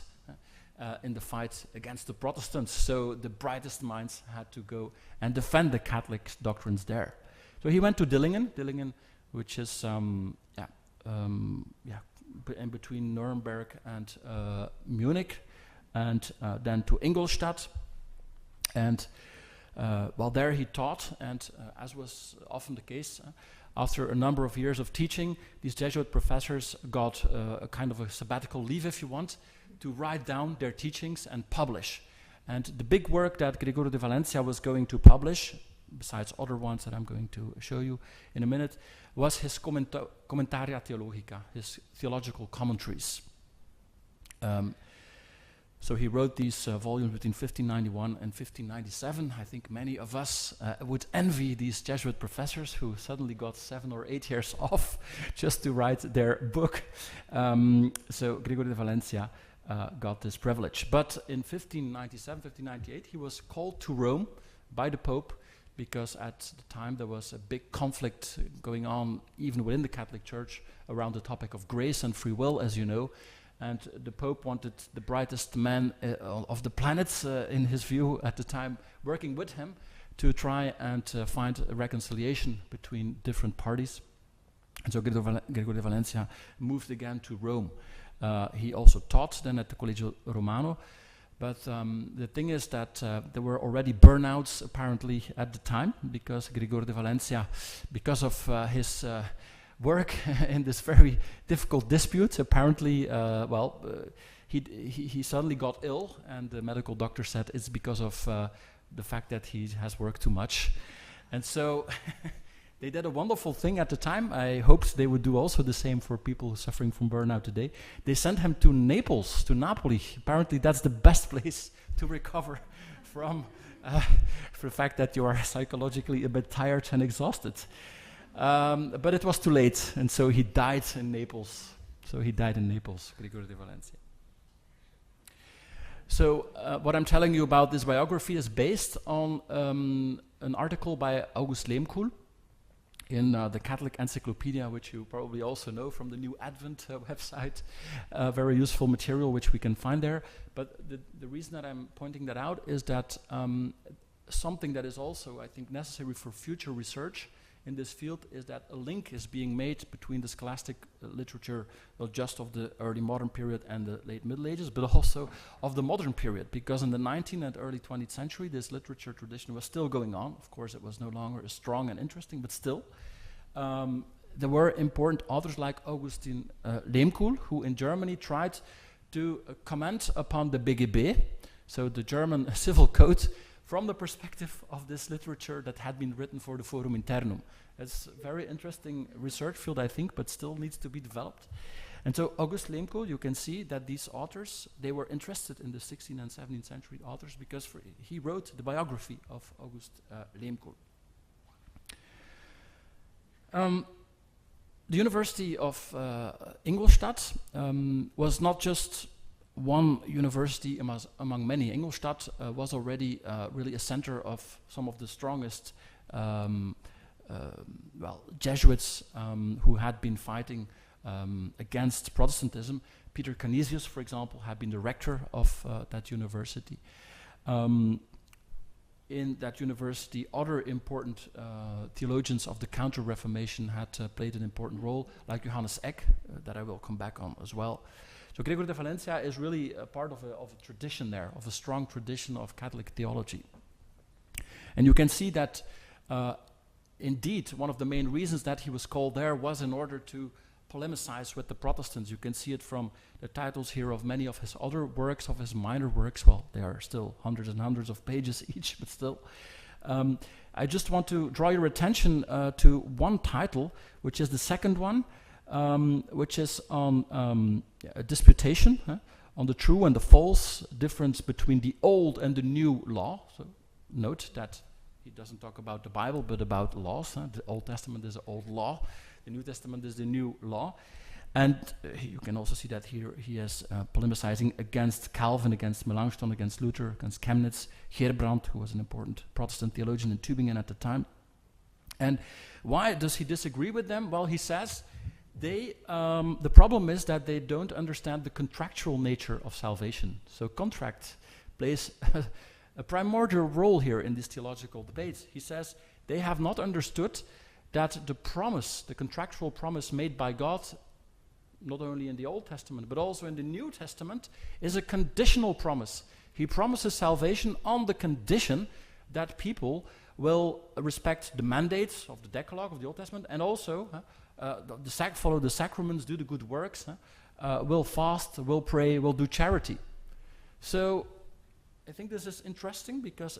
in the fight against the Protestants. So the brightest minds had to go and defend the Catholic doctrines there. So he went to Dillingen, which is in between Nuremberg and Munich, and then to Ingolstadt. And while there he taught, and as was often the case, after a number of years of teaching, these Jesuit professors got a kind of a sabbatical leave, if you want, to write down their teachings and publish. And the big work that Gregorio de Valencia was going to publish, besides other ones that I'm going to show you in a minute, was his Commentaria Theologica, his theological commentaries. So he wrote these volumes between 1591 and 1597. I think many of us would envy these Jesuit professors who suddenly got 7 or 8 years off just to write their book. So Gregorio de Valencia got this privilege. But in 1597, 1598, he was called to Rome by the Pope, because at the time there was a big conflict going on even within the Catholic Church around the topic of grace and free will, as you know. And the Pope wanted the brightest man of the planet, in his view at the time, working with him to try and find a reconciliation between different parties. And so Gregorio de Valencia moved again to Rome. He also taught then at the Collegio Romano. But the thing is that there were already burnouts apparently at the time, because Gregorio de Valencia, because of his work in this very difficult dispute. Apparently, he suddenly got ill, and the medical doctor said it's because of the fact that he has worked too much. And so they did a wonderful thing at the time. I hoped they would do also the same for people suffering from burnout today. They sent him to Naples, to Napoli. Apparently that's the best place to recover from for the fact that you are psychologically a bit tired and exhausted. But it was too late, and so he died in Naples. Gregorio de Valencia. So what I'm telling you about this biography is based on an article by August Leemkuhl in the Catholic Encyclopedia, which you probably also know from the New Advent website. Very useful material which we can find there. But the reason that I'm pointing that out is that something that is also, I think, necessary for future research in this field is that a link is being made between the scholastic literature, not just of the early modern period and the late Middle Ages, but also of the modern period, because in the 19th and early 20th century, this literature tradition was still going on. Of course, it was no longer as strong and interesting, but still. There were important authors like Augustin Leemkuhl, who in Germany tried to comment upon the BGB, so the German civil code, from the perspective of this literature that had been written for the Forum Internum. It's a very interesting research field, I think, but still needs to be developed. And so August Leemkuhl, you can see that these authors, they were interested in the 16th and 17th century authors because he wrote the biography of August Leemkuhl. The University of Ingolstadt was not just one university among many. Ingolstadt was already really a center of some of the strongest Jesuits who had been fighting against Protestantism. Peter Canisius, for example, had been the rector of that university. In that university, other important theologians of the Counter-Reformation had played an important role, like Johannes Eck, that I will come back on as well. So Gregorio de Valencia is really a part of a tradition there, of a strong tradition of Catholic theology. And you can see that indeed one of the main reasons that he was called there was in order to polemicize with the Protestants. You can see it from the titles here of many of his other works, of his minor works. Well, they are still hundreds and hundreds of pages each, but still. I just want to draw your attention to one title, which is the second one, which is on a disputation on the true and the false difference between the old and the new law. So note that he doesn't talk about the Bible, but about laws. The Old Testament is the old law. The New Testament is the new law. And you can also see that here he is polemicizing against Calvin, against Melanchthon, against Luther, against Chemnitz, Gerbrandt, who was an important Protestant theologian in Tübingen at the time. And why does he disagree with them? Well, he says the problem is that they don't understand the contractual nature of salvation. So contract plays a primordial role here in this theological debate. He says they have not understood that the promise, the contractual promise made by God, not only in the Old Testament, but also in the New Testament, is a conditional promise. He promises salvation on the condition that people will respect the mandates of the Decalogue of the Old Testament, and also follow the sacraments, do the good works, will fast, will pray, will do charity. So I think this is interesting because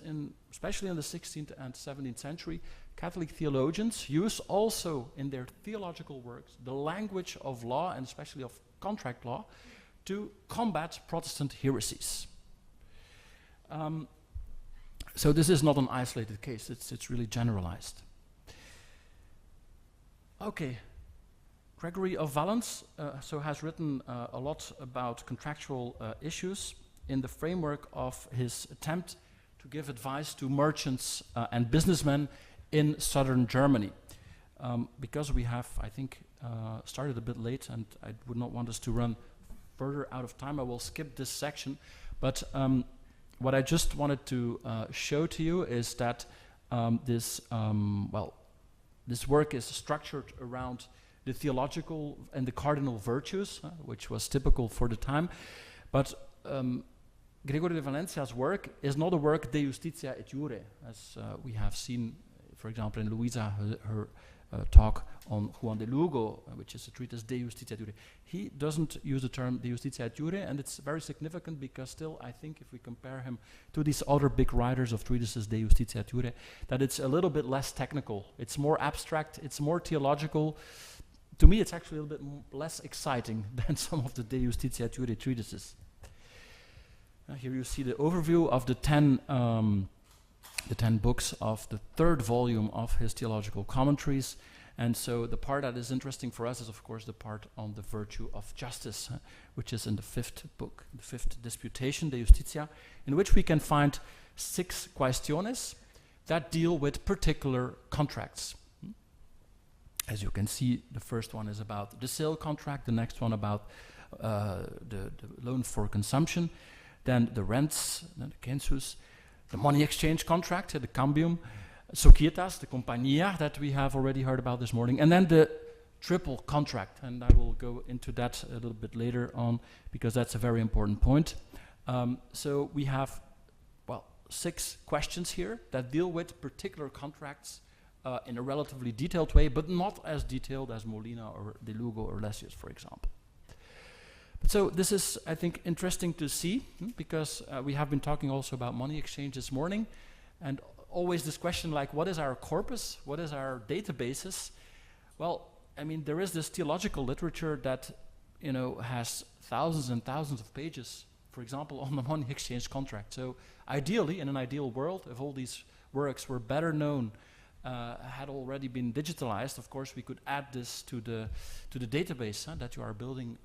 especially in the 16th and 17th century, Catholic theologians use also in their theological works the language of law, and especially of contract law, to combat Protestant heresies. So this is not an isolated case, it's really generalized. Okay, Gregory of Valence has written a lot about contractual issues in the framework of his attempt to give advice to merchants and businessmen in southern Germany. Because we have, I think, started a bit late and I would not want us to run further out of time, I will skip this section. But what I just wanted to show to you is that this work is structured around the theological and the cardinal virtues, which was typical for the time. But Gregorio de Valencia's work is not a work de justitia et jure, as we have seen, for example, in Luisa, her talk on Juan de Lugo, which is a treatise De Justitia Jure. He doesn't use the term De Justitia Jure, and it's very significant because still, I think if we compare him to these other big writers of treatises De Justitia Jure, that it's a little bit less technical. It's more abstract, it's more theological. To me, it's actually a little bit less exciting than some of the De Justitia Jure treatises. Here you see the overview of the 10 books of the third volume of his theological commentaries. And so the part that is interesting for us is, of course, the part on the virtue of justice, which is in the 5th book, the 5th Disputation, De Justitia, in which we can find 6 questiones that deal with particular contracts. As you can see, the first one is about the sale contract, the next one about the loan for consumption, then the rents, the census, the money exchange contract, the cambium, societas, the compagnia that we have already heard about this morning, and then the triple contract, and I will go into that a little bit later on because that's a very important point. So we have, 6 questions here that deal with particular contracts in a relatively detailed way, but not as detailed as Molina or De Lugo or Lessius, for example. But so this is, I think, interesting to see because we have been talking also about money exchange this morning, and always this question like, what is our corpus? What is our databases? Well, I mean, there is this theological literature that, has thousands and thousands of pages, for example, on the money exchange contract. So ideally, in an ideal world, if all these works were better known, had already been digitalized, of course, we could add this to the database that you are building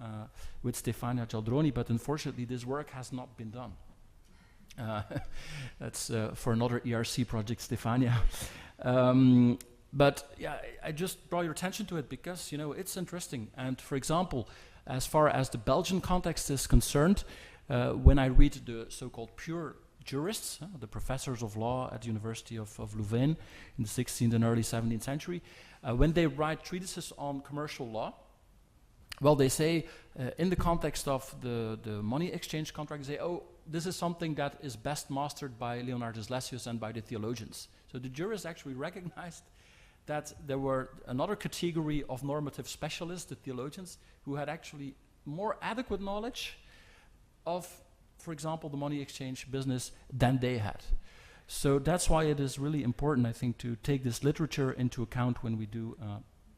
with Stefania Gialdroni, but unfortunately, this work has not been done. That's for another ERC project, Stefania. But yeah, I just draw your attention to it because, it's interesting. And for example, as far as the Belgian context is concerned, when I read the so-called pure jurists, the professors of law at the University of Louvain in the 16th and early 17th century, when they write treatises on commercial law, well, they say, in the context of the money exchange contract, they say, oh, this is something that is best mastered by Leonardus Lessius and by the theologians. So the jurists actually recognized that there were another category of normative specialists, the theologians, who had actually more adequate knowledge of, for example, the money exchange business than they had. So that's why it is really important, I think, to take this literature into account when we do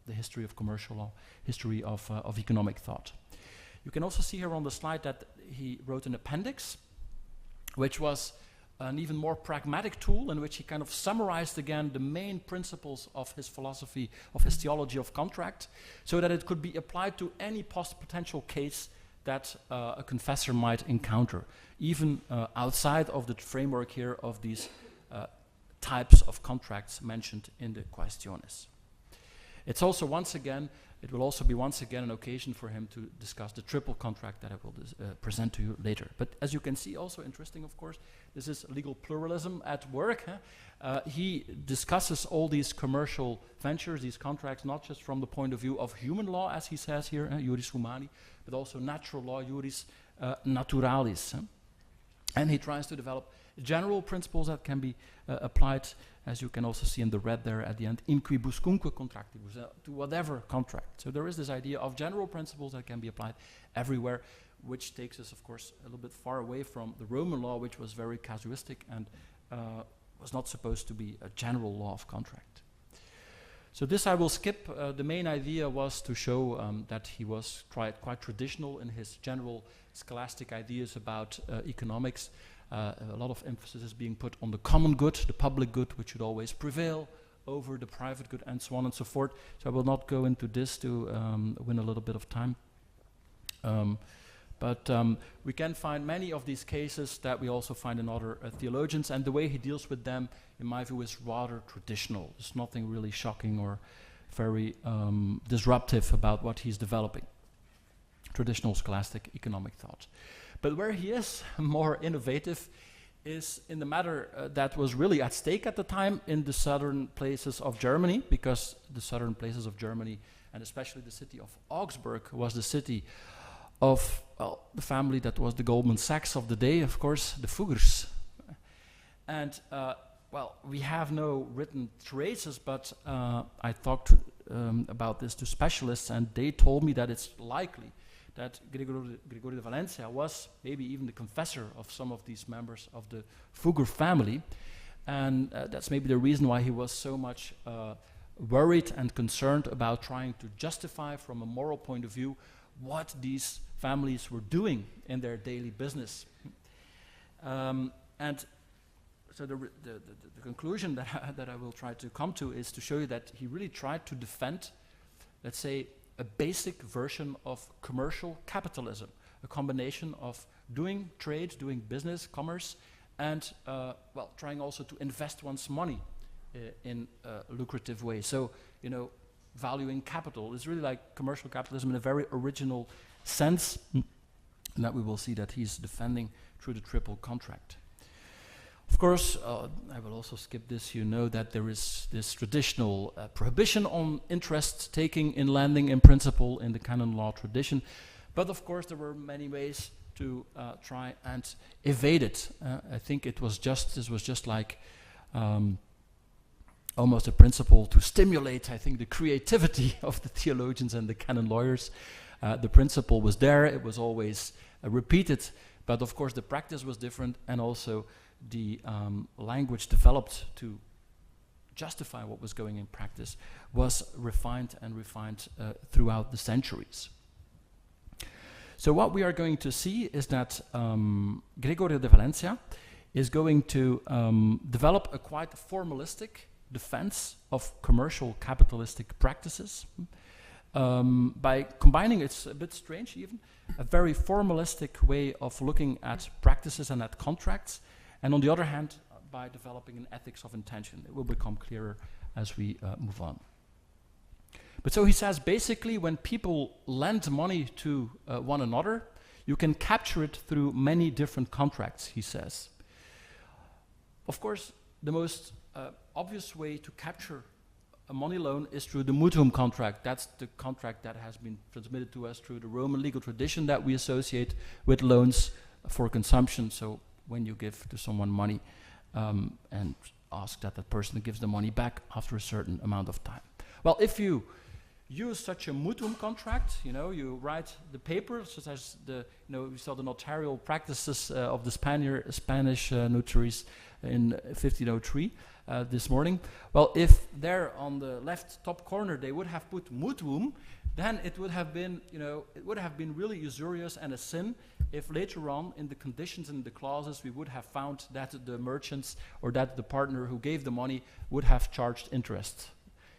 the history of commercial law, history of economic thought. You can also see here on the slide that he wrote an appendix, which was an even more pragmatic tool in which he kind of summarized again the main principles of his philosophy, of his theology of contract, so that it could be applied to any potential case that a confessor might encounter, even outside of the framework here of these types of contracts mentioned in the Questiones. It's also it will also be once again an occasion for him to discuss the triple contract that I will present to you later. But as you can see, also interesting, of course, this is legal pluralism at work. He discusses all these commercial ventures, these contracts, not just from the point of view of human law, as he says here, juris humani, but also natural law, juris naturalis. And he tries to develop general principles that can be applied, as you can also see in the red there at the end, in quibuscunque contractibus, to whatever contract. So there is this idea of general principles that can be applied everywhere, which takes us, of course, a little bit far away from the Roman law, which was very casuistic and was not supposed to be a general law of contract. So this I will skip. The main idea was to show that he was quite traditional in his general scholastic ideas about economics. A lot of emphasis is being put on the common good, the public good, which should always prevail over the private good, and so on and so forth. So I will not go into this to win a little bit of time. But we can find many of these cases that we also find in other theologians, and the way he deals with them, in my view, is rather traditional. There's nothing really shocking or very disruptive about what he's developing. Traditional scholastic economic thought. But where he is more innovative is in the matter that was really at stake at the time in the southern places of Germany, because the southern places of Germany, and especially the city of Augsburg, was the city of the family that was the Goldman Sachs of the day, of course, the Fuggers. And we have no written traces, but I talked about this to specialists, and they told me that it's likely that Gregorio de Valencia was maybe even the confessor of some of these members of the Fugger family, and that's maybe the reason why he was so much worried and concerned about trying to justify from a moral point of view what these families were doing in their daily business. And so the conclusion that I will try to come to is to show you that he really tried to defend, let's say, a basic version of commercial capitalism, a combination of doing trade, doing business, commerce, and well, trying also to invest one's money in a lucrative way. So, you know, valuing capital is really like commercial capitalism in a very original sense, and that we will see that he's defending through the triple contract. Of course, I will also skip this. You know that there is this traditional prohibition on interest taking in lending in principle in the canon law tradition. But of course, there were many ways to try and evade it. I think this was just like almost a principle to stimulate, I think, the creativity of the theologians and the canon lawyers. The principle was there, it was always repeated, but of course the practice was different, and also the language developed to justify what was going in practice was refined and refined throughout the centuries. So what we are going to see is that Gregorio de Valencia is going to develop a quite formalistic defense of commercial capitalistic practices by combining, it's a bit strange even, a very formalistic way of looking at practices and at contracts, and on the other hand, by developing an ethics of intention. It will become clearer as we move on. But so he says, basically, when people lend money to one another, you can capture it through many different contracts, he says. Of course, the most obvious way to capture a money loan is through the mutuum contract. That's the contract that has been transmitted to us through the Roman legal tradition that we associate with loans for consumption. So when you give to someone money and ask that that person gives the money back after a certain amount of time. Well, if you use such a mutuum contract, you know, you write the paper, such as the, you know, we saw the notarial practices of the Spanish notaries in 1503 this morning. Well, if there on the left top corner they would have put mutuum, then it would have been, you know, it would have been really usurious and a sin if later on in the conditions and the clauses we would have found that the merchants or that the partner who gave the money would have charged interest.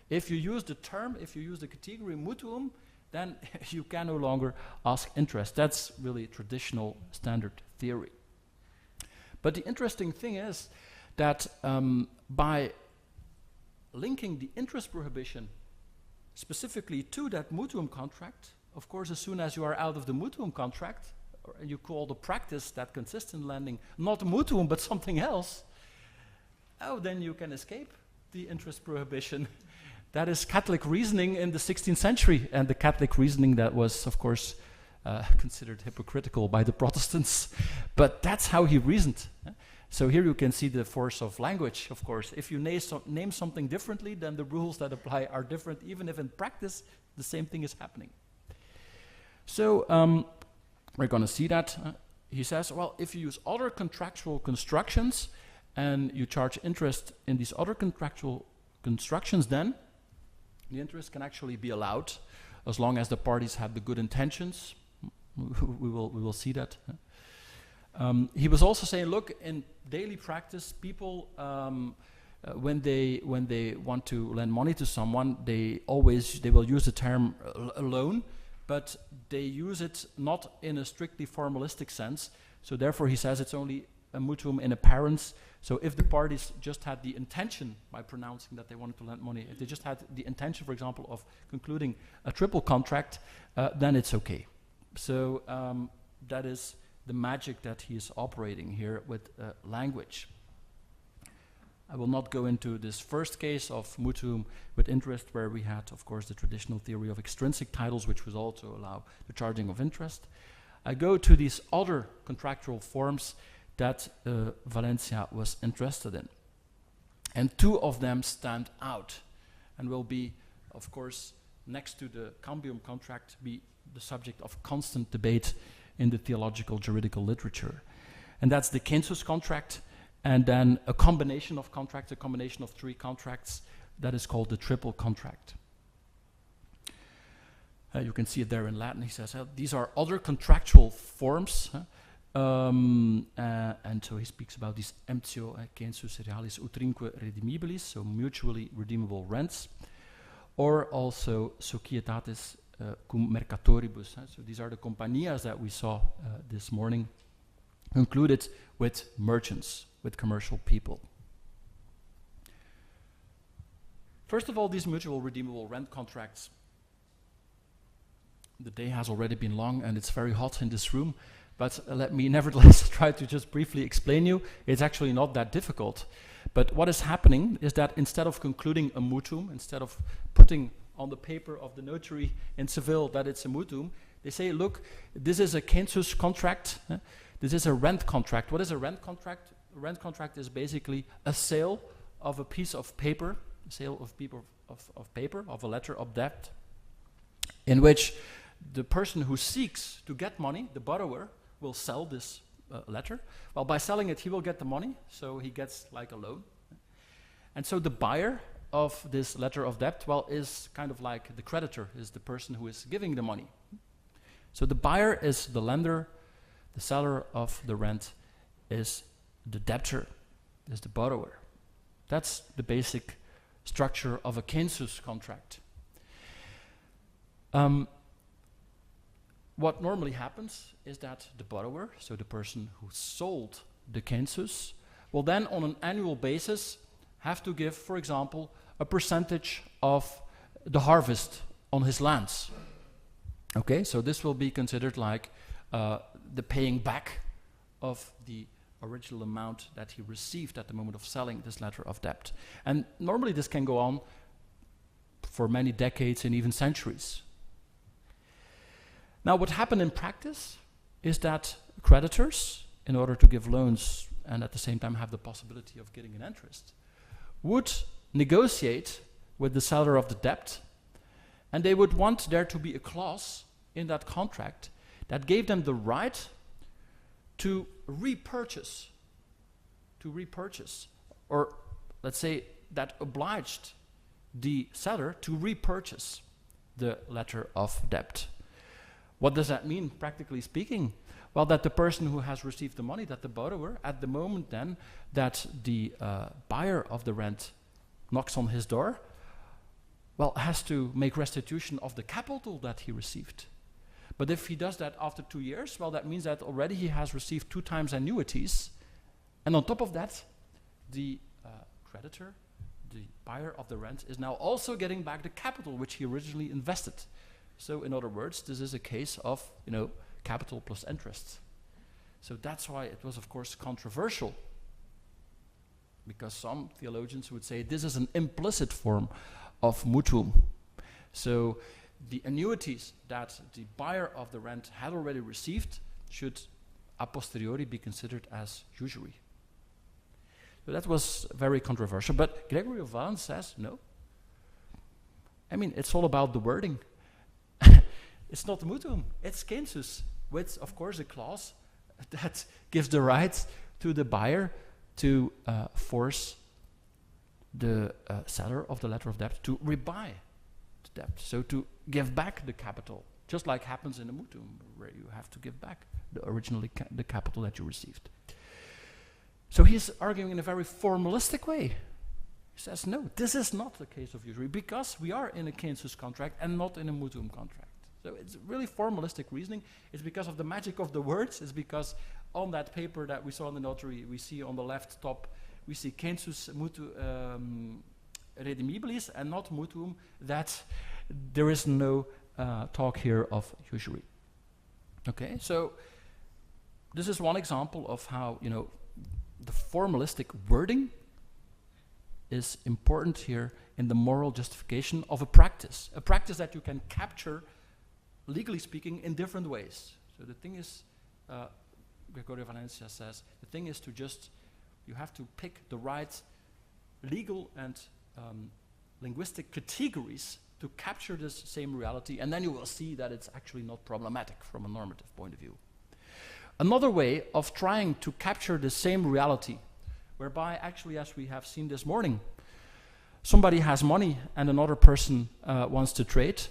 If you use the term, if you use the category mutuum, then you can no longer ask interest. That's really traditional standard theory. But the interesting thing is that by linking the interest prohibition specifically to that mutuum contract, of course, as soon as you are out of the mutuum contract, and you call the practice that consists in lending not mutuum but something else, oh, then you can escape the interest prohibition. That is Catholic reasoning in the 16th century, and the Catholic reasoning that was, of course, considered hypocritical by the Protestants. But that's how he reasoned. So here you can see the force of language, of course. If you name something differently, then the rules that apply are different, even if in practice the same thing is happening. So we're going to see that. He says, well, if you use other contractual constructions and you charge interest in these other contractual constructions, then the interest can actually be allowed as long as the parties have the good intentions. We will see that. He was also saying, look, in daily practice, people, when they want to lend money to someone, they will use the term loan, but they use it not in a strictly formalistic sense. So therefore, he says it's only a mutuum in appearance. So if the parties just had the intention by pronouncing that they wanted to lend money, if they just had the intention, for example, of concluding a triple contract, then it's okay. So that is the magic that he is operating here with language. I will not go into this first case of mutuum with interest, where we had, of course, the traditional theory of extrinsic titles, which would also allow the charging of interest. I go to these other contractual forms that Valencia was interested in. And two of them stand out and will be of course, next to the cambium contract, be the subject of constant debate in the theological juridical literature. And that's the census contract, and then a combination of contracts, a combination of 3 contracts, that is called the triple contract. You can see it there in Latin. He says, these are other contractual forms, and so he speaks about these emptio census realis utrinque redimibilis, so mutually redeemable rents, or also societatis cum mercatoribus. So these are the companias that we saw this morning, included with merchants, with commercial people. First of all, these mutual redeemable rent contracts. The day has already been long and it's very hot in this room, but let me nevertheless try to just briefly explain you. It's actually not that difficult. But what is happening is that instead of concluding a mutuum, instead of putting on the paper of the notary in Seville that it's a mutuum, they say, look, this is a census contract. This is a rent contract. What is a rent contract? A rent contract is basically a sale of a piece of paper, a sale of paper, of a letter of debt, in which the person who seeks to get money, the borrower, will sell this letter. Well, by selling it, he will get the money, so he gets like a loan. And so the buyer of this letter of debt, well, is kind of like the creditor, is the person who is giving the money. So the buyer is the lender, the seller of the rent is the debtor, is the borrower. That's the basic structure of a census contract. What normally happens is that the borrower, so the person who sold the census, will then on an annual basis have to give, for example, a percentage of the harvest on his lands. Okay, so this will be considered like the paying back of the original amount that he received at the moment of selling this letter of debt. And normally this can go on for many decades and even centuries. Now, what happened in practice is that creditors, in order to give loans and at the same time have the possibility of getting an interest, would negotiate with the seller of the debt, and they would want there to be a clause in that contract that gave them the right to repurchase, or let's say that obliged the seller to repurchase the letter of debt. What does that mean, practically speaking? Well, that the person who has received the money, that the borrower, at the moment then that the buyer of the rent knocks on his door, well, has to make restitution of the capital that he received. But if he does that after 2 years, well, that means that already he has received 2 times annuities. And on top of that, the creditor, the buyer of the rent, is now also getting back the capital which he originally invested. So in other words, this is a case of, capital plus interest. So that's why it was, of course, controversial, because some theologians would say this is an implicit form of mutuum. So the annuities that the buyer of the rent had already received should a posteriori be considered as usury. So that was very controversial. But Gregory of Valence says, no. I mean, it's all about the wording. It's not mutuum, it's census, with, of course, a clause that gives the right to the buyer to force the seller of the letter of debt to rebuy the debt, so to give back the capital, just like happens in a mutuum, where you have to give back the capital that you received. So he's arguing in a very formalistic way. He says, no, this is not the case of usury, because we are in a census contract and not in a mutuum contract. So it's really formalistic reasoning. It's because of the magic of the words. It's because on that paper that we saw in the notary, we see on the left top, we see census redimibilis and not mutuum, that there is no talk here of usury. Okay, so this is one example of how, the formalistic wording is important here in the moral justification of a practice that you can capture, legally speaking, in different ways. So the thing is, Gregorio Valencia says, the thing is to just, you have to pick the right legal and linguistic categories to capture this same reality, and then you will see that it's actually not problematic from a normative point of view. Another way of trying to capture the same reality, whereby actually, as we have seen this morning, somebody has money and another person wants to trade,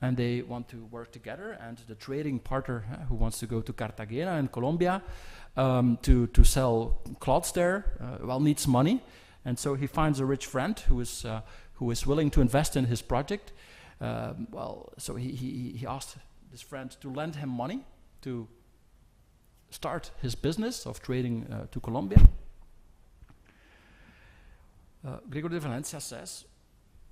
and they want to work together, and the trading partner who wants to go to Cartagena in Colombia to sell cloths there, well, needs money, and so he finds a rich friend who is willing to invest in his project. So he asked this friend to lend him money to start his business of trading to Colombia. Gregor de Valencia says,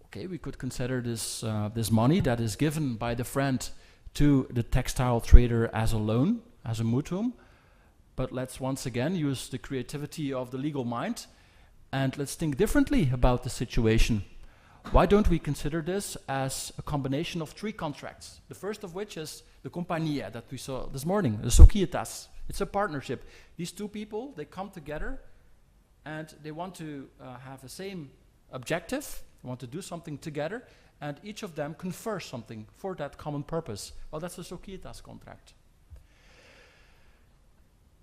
okay, we could consider this money that is given by the friend to the textile trader as a loan, as a mutuum, but let's once again use the creativity of the legal mind and let's think differently about the situation. Why don't we consider this as a combination of 3 contracts? The first of which is the compagnia that we saw this morning, the societas. It's a partnership. These 2 people, they come together and they want to have the same objective, they want to do something together, and each of them confers something for that common purpose. Well, that's a societas contract.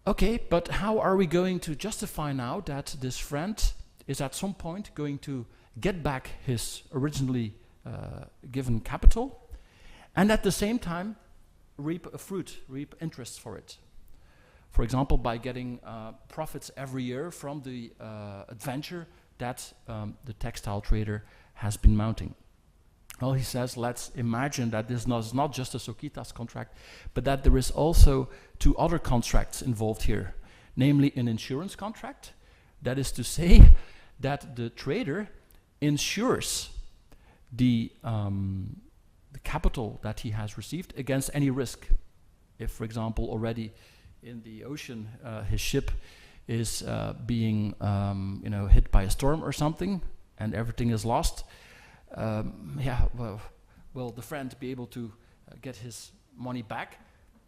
Okay, but how are we going to justify now that this friend is at some point going to get back his originally given capital, and at the same time reap a fruit, reap interest for it? For example, by getting profits every year from the adventure that the textile trader has been mounting. Well, he says, let's imagine that this is not just a societas contract, but that there is also 2 other contracts involved here, namely an insurance contract. That is to say that the trader insures the capital that he has received against any risk. If, for example, already in the ocean, his ship is being hit by a storm or something, and everything is lost, will the friend be able to get his money back?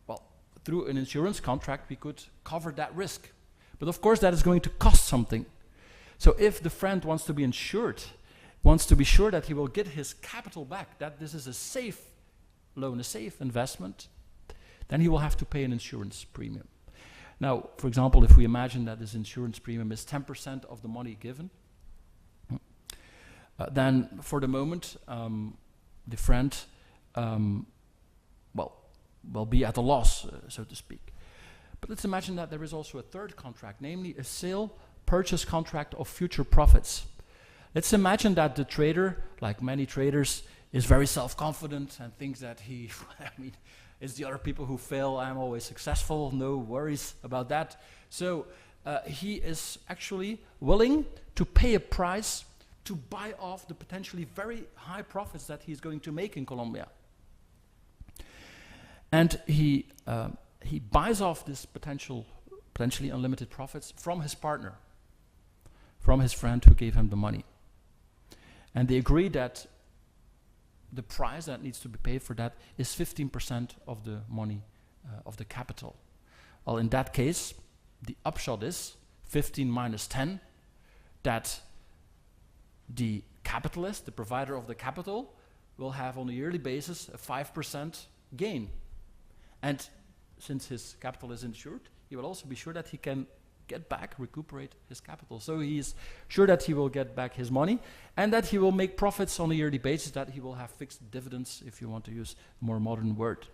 Well, through an insurance contract, we could cover that risk. But of course, that is going to cost something. So if the friend wants to be insured, wants to be sure that he will get his capital back, that this is a safe loan, a safe investment, then he will have to pay an insurance premium. Now, for example, if we imagine that this insurance premium is 10% of the money given, then for the moment, the friend will be at a loss, so to speak. But let's imagine that there is also a third contract, namely a sale-purchase contract of future profits. Let's imagine that the trader, like many traders, is very self-confident and thinks that he, it's the other people who fail, I'm always successful, no worries about that. So he is actually willing to pay a price to buy off the potentially very high profits that he's going to make in Colombia. And he buys off this potentially unlimited profits from his partner, from his friend who gave him the money. And they agree that the price that needs to be paid for that is 15% of the money, of the capital. Well, in that case, the upshot is 15 minus 10, that the capitalist, the provider of the capital, will have on a yearly basis a 5% gain. And since his capital is insured, he will also be sure that he can get back, recuperate his capital. So he is sure that he will get back his money and that he will make profits on a yearly basis, that he will have fixed dividends, if you want to use a more modern word.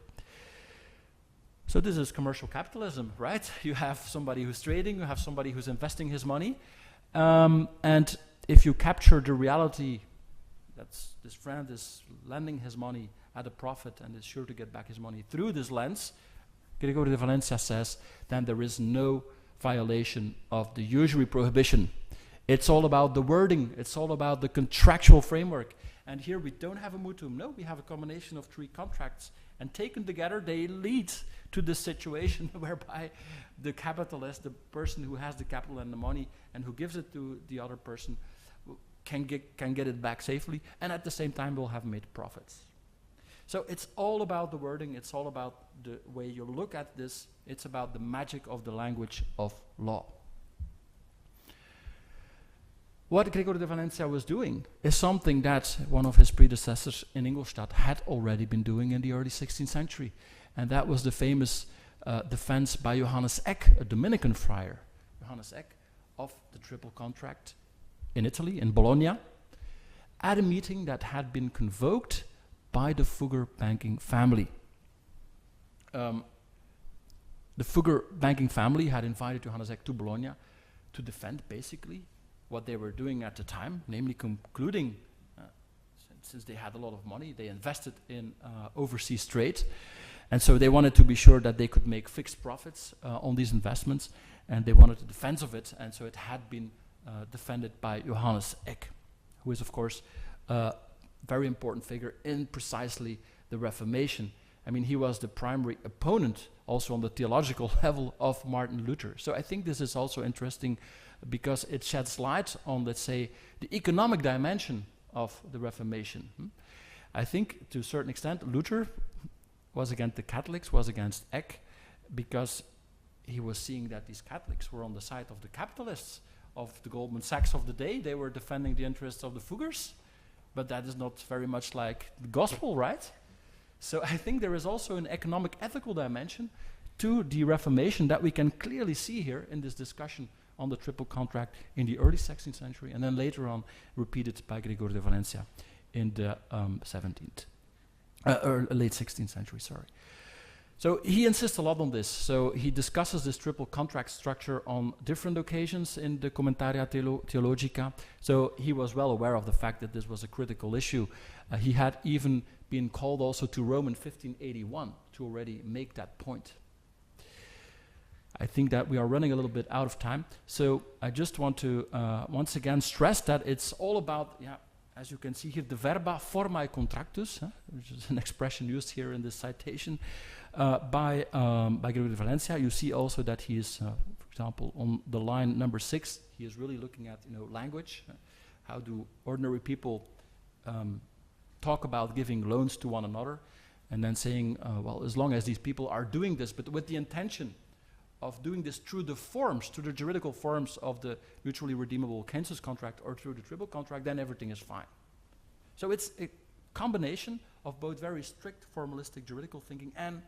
So this is commercial capitalism, right? You have somebody who's trading, you have somebody who's investing his money, and if you capture the reality that this friend is lending his money at a profit and is sure to get back his money through this lens, Gregor de Valencia says, then there is no violation of the usury prohibition. It's all about the wording, it's all about the contractual framework. And here we don't have a mutuum, no, we have a combination of 3 contracts, and taken together they lead to the situation whereby the capitalist, the person who has the capital and the money and who gives it to the other person, can get it back safely, and at the same time will have made profits. So it's all about the wording, it's all about the way you look at this, it's about the magic of the language of law. what Gregorio de Valencia was doing is something that one of his predecessors in Ingolstadt had already been doing in the early 16th century. And that was the famous defense by Johannes Eck, a Dominican friar, Johannes Eck, of the triple contract in Italy, in Bologna, at a meeting that had been convoked by the Fugger banking family. The Fugger banking family had invited Johannes Eck to Bologna to defend basically what they were doing at the time, namely concluding, since they had a lot of money, they invested in overseas trade. And so they wanted to be sure that they could make fixed profits on these investments, and they wanted the defense of it, and so it had been defended by Johannes Eck, who is, of course, a very important figure in precisely the Reformation. I mean, he was the primary opponent also on the theological level of Martin Luther. So I think this is also interesting because it sheds light on, let's say, the economic dimension of the Reformation. I think, to a certain extent, Luther was against the Catholics, was against Eck, because he was seeing that these Catholics were on the side of the capitalists, of the Goldman Sachs of the day. They were defending the interests of the Fuggers, but that is not very much like the gospel, right? So I think there is also an economic, ethical dimension to the Reformation that we can clearly see here in this discussion on the triple contract in the early 16th century, and then later on repeated by Gregorio de Valencia in the late 16th century, sorry. So he insists a lot on this. So he discusses this triple contract structure on different occasions in the Commentaria Theologica. So he was well aware of the fact that this was a critical issue. He had even been called also to Rome in 1581 to already make that point. I think that we are running a little bit out of time. So I just want to once again stress that it's all about, as you can see here, the verba formae contractus, which is an expression used here in this citation by Gregorio de Valencia. You see also that he is, for example, on the line number 6, he is really looking at language. How do ordinary people talk about giving loans to one another, and then saying, well, as long as these people are doing this, but with the intention of doing this through the forms, through the juridical forms of the mutually redeemable census contract or through the triple contract, then everything is fine. So it's a combination of both very strict formalistic juridical thinking and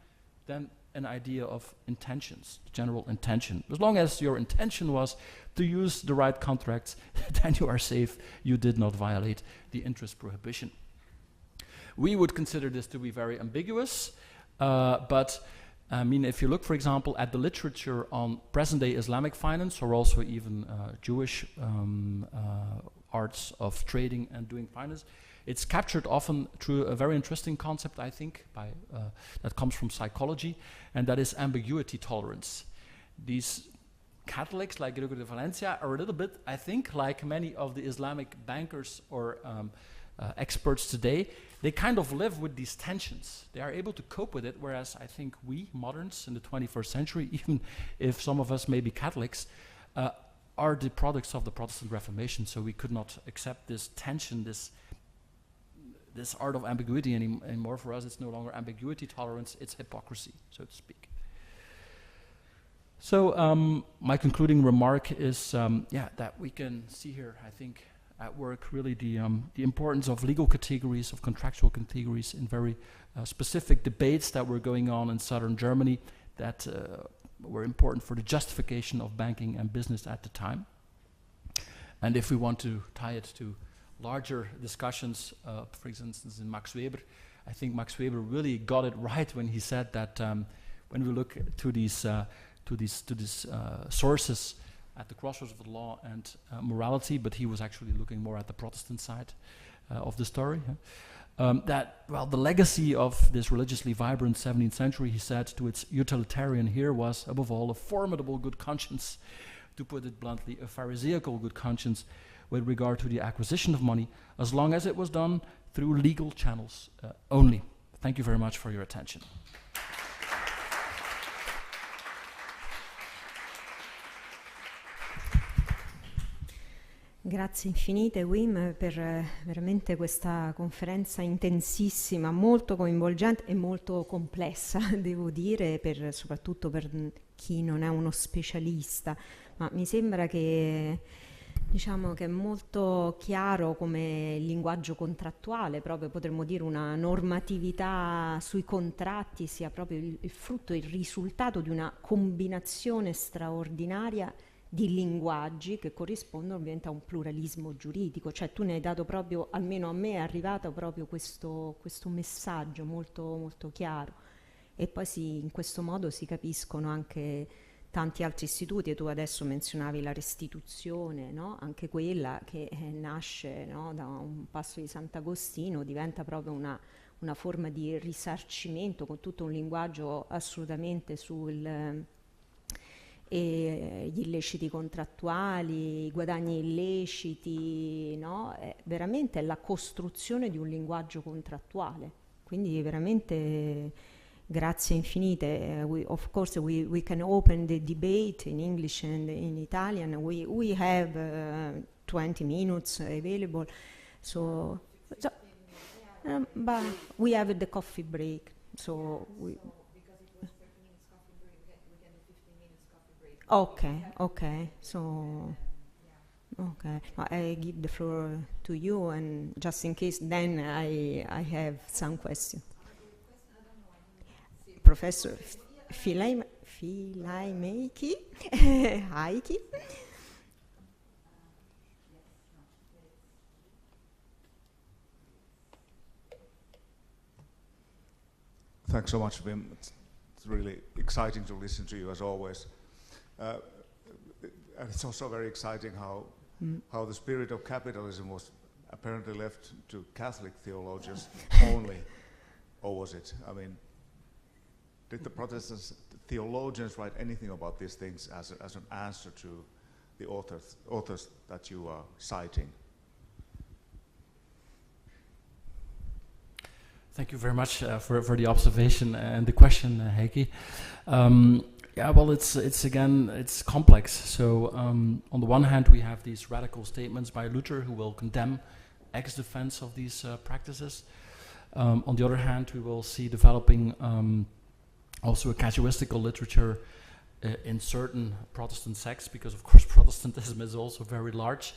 then an idea of intentions, general intention. As long as your intention was to use the right contracts, then you are safe. You did not violate the interest prohibition. We would consider this to be very ambiguous, but I mean, if you look, for example, at the literature on present-day Islamic finance, or also even Jewish arts of trading and doing finance, it's captured often through a very interesting concept, I think, that comes from psychology, and that is ambiguity tolerance. These Catholics, like Gregorio de Valencia, are a little bit, I think, like many of the Islamic bankers or experts today. They kind of live with these tensions. They are able to cope with it, whereas I think we, moderns in the 21st century, even if some of us may be Catholics, are the products of the Protestant Reformation, so we could not accept this tension, this art of ambiguity anymore. For us, it's no longer ambiguity tolerance, it's hypocrisy, so to speak. So my concluding remark is that we can see here, I think, at work really the importance of legal categories, of contractual categories in very specific debates that were going on in southern Germany that were important for the justification of banking and business at the time. And if we want to tie it to larger discussions, for instance, in Max Weber, I think Max Weber really got it right when he said that when we look to these sources at the crossroads of the law and morality, but he was actually looking more at the Protestant side of the story. That, well, the legacy of this religiously vibrant 17th century, he said, to its utilitarian here was, above all, a formidable good conscience, to put it bluntly, a pharisaical good conscience with regard to the acquisition of money, as long as it was done through legal channels only. Thank you very much for your attention. Grazie infinite Wim per veramente questa conferenza intensissima, molto coinvolgente e molto complessa, devo dire, soprattutto per chi non è uno specialista, ma mi sembra che Diciamo che è molto chiaro come linguaggio contrattuale, proprio potremmo dire una normatività sui contratti sia proprio il frutto, il risultato di una combinazione straordinaria di linguaggi che corrispondono ovviamente a un pluralismo giuridico. Cioè tu ne hai dato proprio, almeno a me è arrivato proprio questo messaggio molto, molto chiaro, e poi in questo modo si capiscono anche tanti altri istituti, e tu adesso menzionavi la restituzione, no? Anche quella che nasce, no? Da un passo di Sant'Agostino, diventa proprio una forma di risarcimento con tutto un linguaggio assolutamente gli illeciti contrattuali, i guadagni illeciti, no? Veramente è la costruzione di un linguaggio contrattuale, quindi veramente grazie infinite. Of course we can open the debate in English and in Italian. We have 20 minutes available, but we have the coffee break, so okay, so okay, I give the floor to you, and just in case then I have some questions. Professor Filaimeki, Heiki. Thanks so much, Wim. It's really exciting to listen to you as always. And it's also very exciting how the spirit of capitalism was apparently left to Catholic theologians only, or was it? I mean, did the Protestant theologians write anything about these things as an answer to the authors that you are citing? Thank you very much for the observation and the question, Heikki. Yeah, well, it's complex. So on the one hand, we have these radical statements by Luther, who will condemn ex-defense of these practices. On the other hand, we will see developing also a casuistical literature in certain Protestant sects, because of course Protestantism is also very large,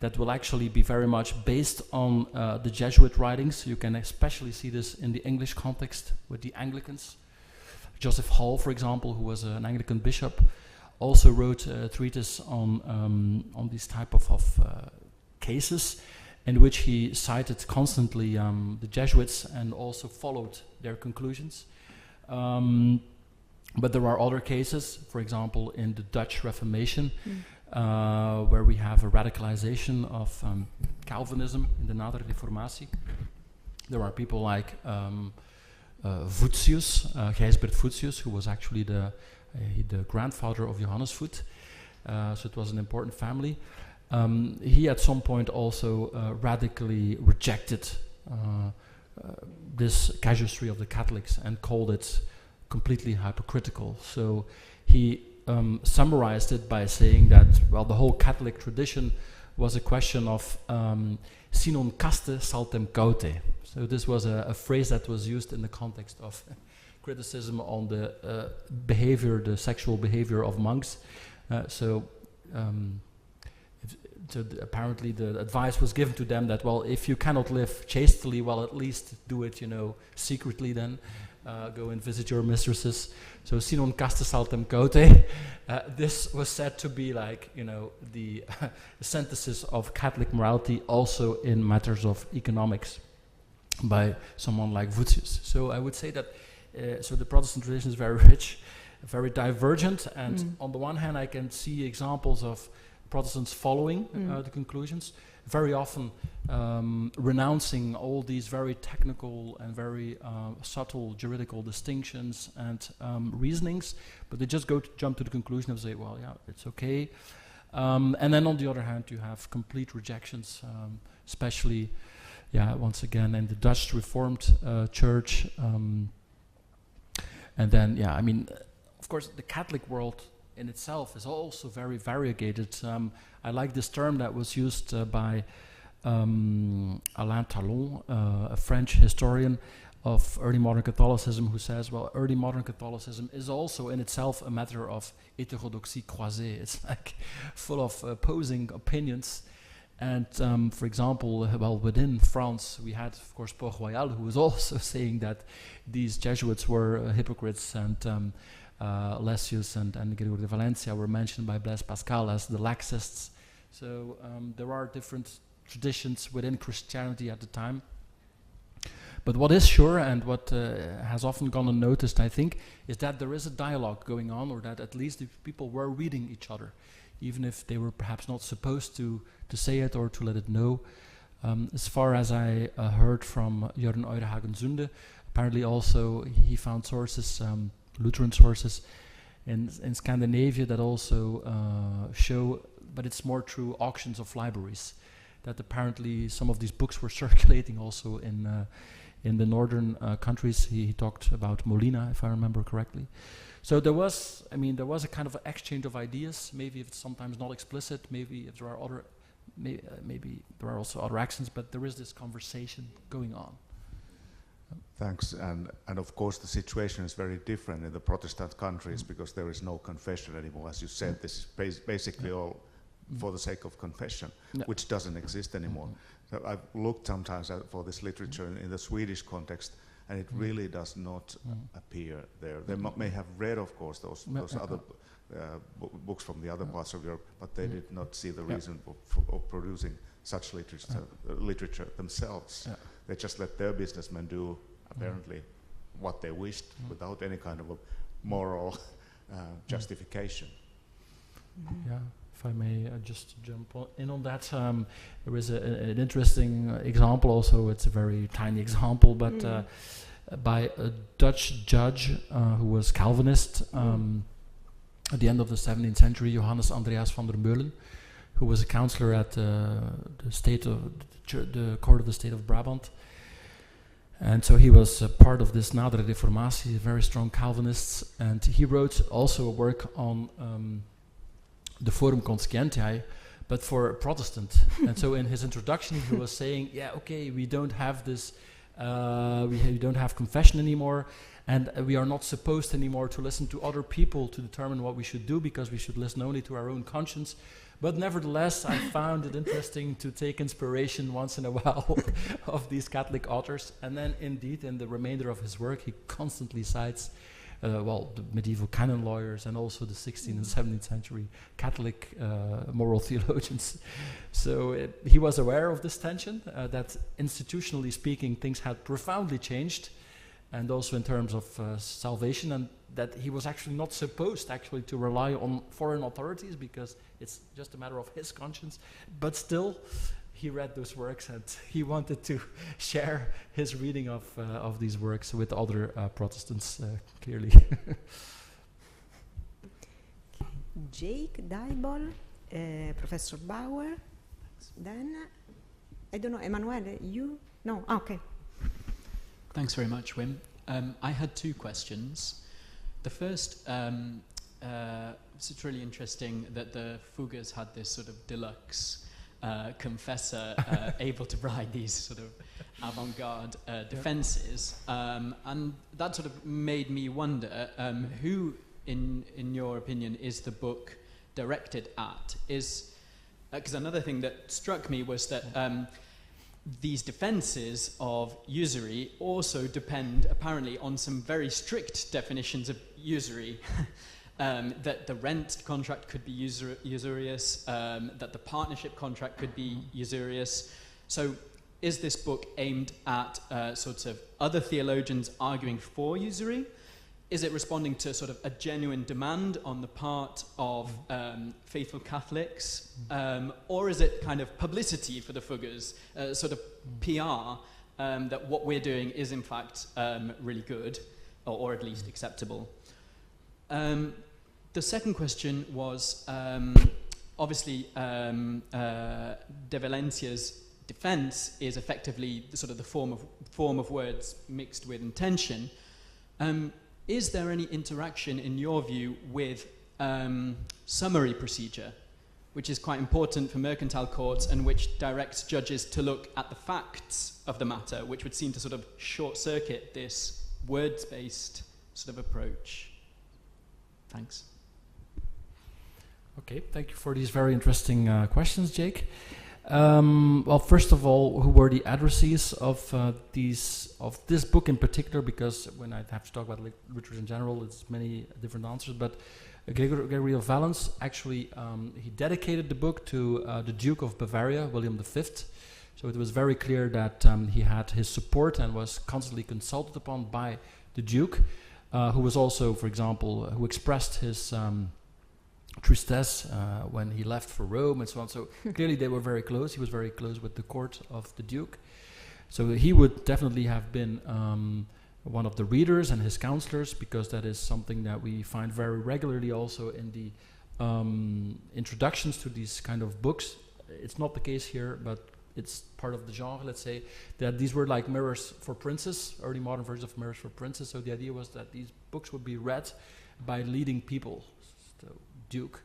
that will actually be very much based on the Jesuit writings. You can especially see this in the English context with the Anglicans. Joseph Hall, for example, who was an Anglican bishop, also wrote a treatise on these type of cases, in which he cited constantly the Jesuits and also followed their conclusions. But there are other cases, for example, in the Dutch Reformation, where we have a radicalization of Calvinism in the Nadere Reformatie. There are people like Voetius, Gijsbert Voetius, who was actually the grandfather of Johannes Voet. So it was an important family. He at some point also radically rejected this casuistry of the Catholics and called it completely hypocritical. So he summarized it by saying that, well, the whole Catholic tradition was a question of si non caste saltem caute. So this was a phrase that was used in the context of criticism on the behavior, the sexual behavior of monks. Apparently the advice was given to them that, well, if you cannot live chastely, well, at least do it, secretly then. Go and visit your mistresses. So, si non caste saltem caute. This was said to be like, the synthesis of Catholic morality also in matters of economics by someone like Voetius. So I would say that so the Protestant tradition is very rich, very divergent, and on the one hand I can see examples of Protestants following the conclusions, very often renouncing all these very technical and very subtle juridical distinctions and reasonings, but they just jump to the conclusion and say, well, yeah, it's okay. And then on the other hand, you have complete rejections, especially, once again, in the Dutch Reformed Church. And then, of course, the Catholic world in itself is also very variegated. I like this term that was used by Alain Talon, a French historian, of early modern Catholicism who says, well, early modern Catholicism is also in itself a matter of heterodoxie croisée. It's like full of opposing opinions. And for example, well, within France, we had, of course, Port-Royal, who was also saying that these Jesuits were hypocrites, and Lessius and Gregory de Valencia were mentioned by Blaise Pascal as the laxists. So there are different traditions within Christianity at the time. But what is sure, and what has often gone unnoticed, I think, is that there is a dialogue going on, or that at least the people were reading each other, even if they were perhaps not supposed to say it or to let it know. As far as I heard from Jörn Eurehagen-Zunde, apparently also he found sources, Lutheran sources, in Scandinavia that also show, but it's more through auctions of libraries, that apparently some of these books were circulating also in the northern countries. He talked about Molina, if I remember correctly. So there was a kind of exchange of ideas. Maybe if it's sometimes not explicit, maybe if there are other, maybe there are also other accents, but there is this conversation going on. Thanks. And of course the situation is very different in the Protestant countries because there is no confession anymore. As you said, this is basically all for the sake of confession, which doesn't exist anymore. So I've looked sometimes for this literature in the Swedish context, and it really does not appear there. They may have read, of course, those other books from the other parts of Europe, but they did not see the reason of producing such literature themselves. They just let their businessmen do, apparently, what they wished without any kind of a moral justification. Yeah. If I may just jump in on that, there is an interesting example also. It's a very tiny example, but by a Dutch judge who was Calvinist at the end of the 17th century, Johannes Andreas van der Meulen, who was a counselor at the court of the state of Brabant. And so he was part of this Nadere Reformatie, very strong Calvinists, and he wrote also a work on the Forum Conscientiae, but for a Protestant. And so in his introduction he was saying, yeah, okay, we don't have this, we don't have confession anymore, and we are not supposed anymore to listen to other people to determine what we should do, because we should listen only to our own conscience. But nevertheless, I found it interesting to take inspiration once in a while of these Catholic authors. And then indeed, in the remainder of his work, he constantly cites the medieval canon lawyers and also the 16th and 17th century Catholic moral theologians. So he was aware of this tension, that institutionally speaking, things had profoundly changed, and also in terms of salvation, and that he was actually not supposed to rely on foreign authorities because it's just a matter of his conscience. But still, he read those works and he wanted to share his reading of these works with other Protestants, clearly. Jake Dybol, Professor Bauer, then, I don't know, Emanuele, you? No, okay. Thanks very much, Wim. I had two questions. The first, it's really interesting that the Fuggers had this sort of deluxe confessor able to write these sort of avant-garde defenses, and that sort of made me wonder who, in your opinion, is the book directed at? Because another thing that struck me was that these defenses of usury also depend apparently on some very strict definitions of usury. That the rent contract could be usurious, that the partnership contract could be usurious. So is this book aimed at sort of other theologians arguing for usury? Is it responding to sort of a genuine demand on the part of faithful Catholics? Or is it kind of publicity for the Fuggers, sort of PR, that what we're doing is in fact really good, or at least acceptable? The second question was, obviously, De Valencia's defense is effectively the sort of the form of words mixed with intention. Is there any interaction, in your view, with summary procedure? which is quite important for mercantile courts and which directs judges to look at the facts of the matter, which would seem to sort of short-circuit this words-based sort of approach. Thanks. Okay, thank you for these very interesting questions, Jake. Well, first of all, who were the addressees of this book in particular? Because when I have to talk about literature in general, it's many different answers. But Gregory of Valence actually he dedicated the book to the Duke of Bavaria, William V. So it was very clear that he had his support and was constantly consulted upon by the Duke, who was also, for example, who expressed his tristesse when he left for Rome and so on. So clearly they were very close. He was very close with the court of the Duke. So he would definitely have been one of the readers and his counselors, because that is something that we find very regularly also in the introductions to these kind of books. It's not the case here, but it's part of the genre, let's say, that these were like mirrors for princes, early modern versions of mirrors for princes. So the idea was that these books would be read by leading people, so Duke.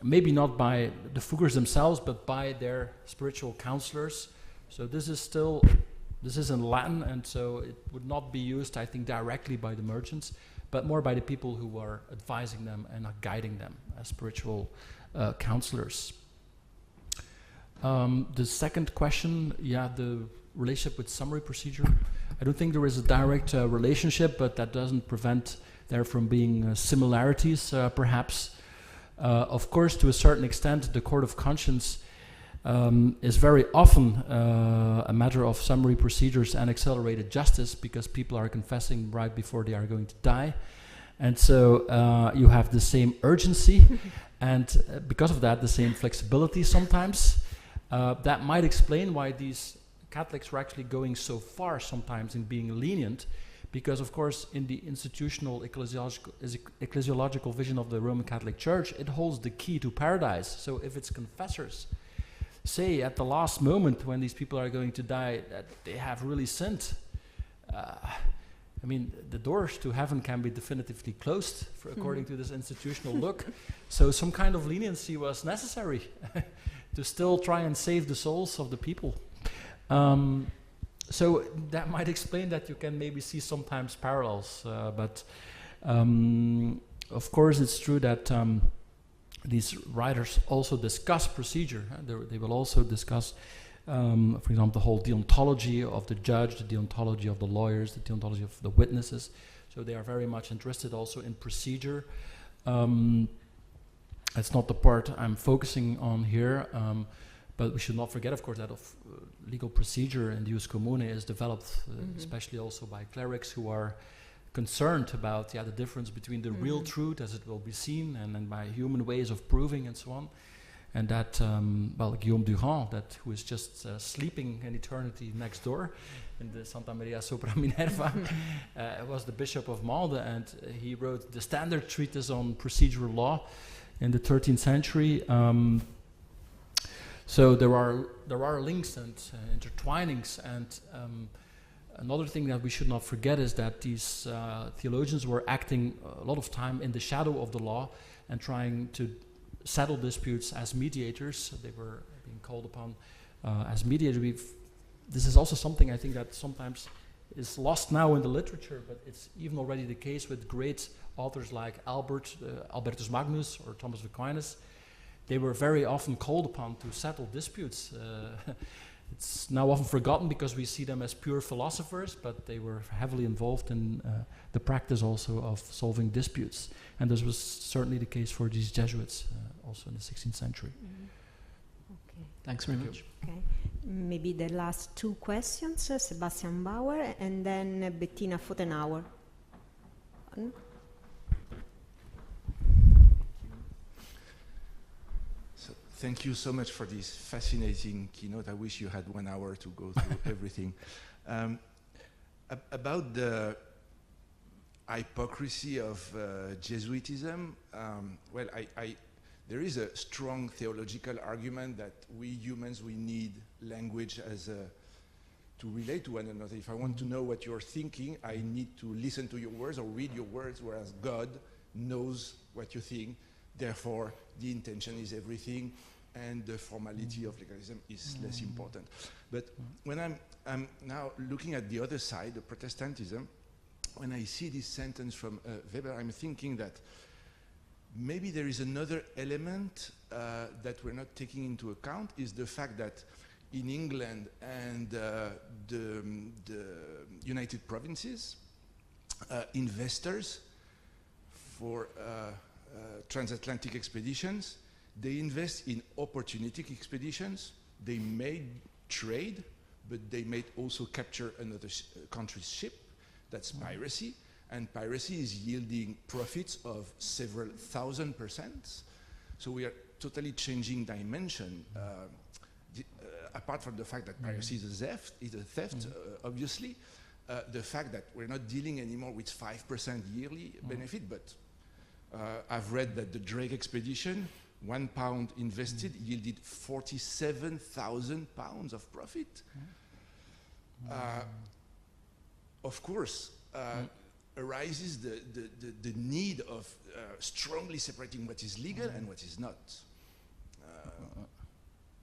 Maybe not by the Fuggers themselves, but by their spiritual counselors. So this is in Latin, and so it would not be used, I think, directly by the merchants, but more by the people who are advising them and guiding them as spiritual counselors. The second question, the relationship with summary procedure. I don't think there is a direct relationship, but that doesn't prevent there from being similarities, perhaps. Of course, to a certain extent, the court of conscience is very often a matter of summary procedures and accelerated justice, because people are confessing right before they are going to die. And so you have the same urgency and because of that, the same flexibility sometimes. That might explain why these Catholics were actually going so far sometimes in being lenient, because of course in the institutional ecclesiological vision of the Roman Catholic Church, it holds the key to paradise. So if its confessors say at the last moment when these people are going to die that they have really sinned, I mean, the doors to heaven can be definitively closed according to this institutional look. So some kind of leniency was necessary to still try and save the souls of the people. So that might explain that you can maybe see sometimes parallels, but of course it's true that these writers also discuss procedure. They will also discuss, for example, the whole deontology of the judge, the deontology of the lawyers, the deontology of the witnesses. So they are very much interested also in procedure. It's not the part I'm focusing on here, but we should not forget, of course, that legal procedure in the Ius Commune is developed, especially also by clerics who are concerned about the difference between the real truth, as it will be seen, and then by human ways of proving and so on. And that, Guillaume Durand, who is just sleeping in eternity next door in the Santa Maria sopra Minerva, was the Bishop of Mende, and he wrote the standard treatise on procedural law in the 13th century. So there are links and intertwinings, and another thing that we should not forget is that these theologians were acting a lot of time in the shadow of the law and trying to settle disputes as mediators. They were being called upon as mediators. This is also something I think that sometimes is lost now in the literature, but it's even already the case with great authors like Albertus Magnus or Thomas Aquinas. They were very often called upon to settle disputes. It's now often forgotten because we see them as pure philosophers, but they were heavily involved in the practice also of solving disputes. And this was certainly the case for these Jesuits also in the 16th century. Okay. Thanks very much. Okay. Maybe the last two questions, Sebastian Bauer and then Bettina Fotenauer. Thank you so much for this fascinating keynote. I wish you had 1 hour to go through everything. About the hypocrisy of Jesuitism, there is a strong theological argument that we humans, we need language to relate to one another. If I want to know what you're thinking, I need to listen to your words or read your words, whereas God knows what you think. therefore the intention is everything, and the formality of legalism is less important. But when I'm now looking at the other side, the Protestantism, when I see this sentence from Weber, I'm thinking that maybe there is another element that we're not taking into account, is the fact that in England and the United Provinces, investors for transatlantic expeditions, they invest in opportunistic expeditions. They may trade, but they may also capture another country's ship. That's piracy. And piracy is yielding profits of several 1000%. So we are totally changing dimension. Apart from the fact that piracy is a theft, obviously, the fact that we're not dealing anymore with 5% yearly benefit, but I've read that the Drake expedition, £1 invested yielded 47,000 pounds of profit. Of course, arises the need of strongly separating what is legal and what is not.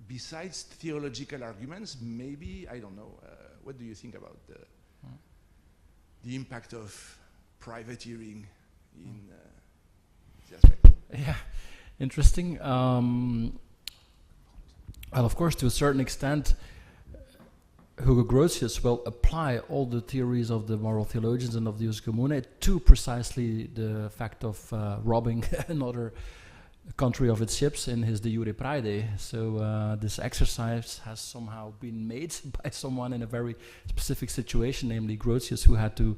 Besides theological arguments, maybe, I don't know, what do you think about the impact of privateering in this aspect? Yeah, interesting. Well, of course, to a certain extent, Hugo Grotius will apply all the theories of the moral theologians and of the Jus Commune to precisely the fact of robbing another country of its ships in his De Jure Praede. So this exercise has somehow been made by someone in a very specific situation, namely Grotius, who had to,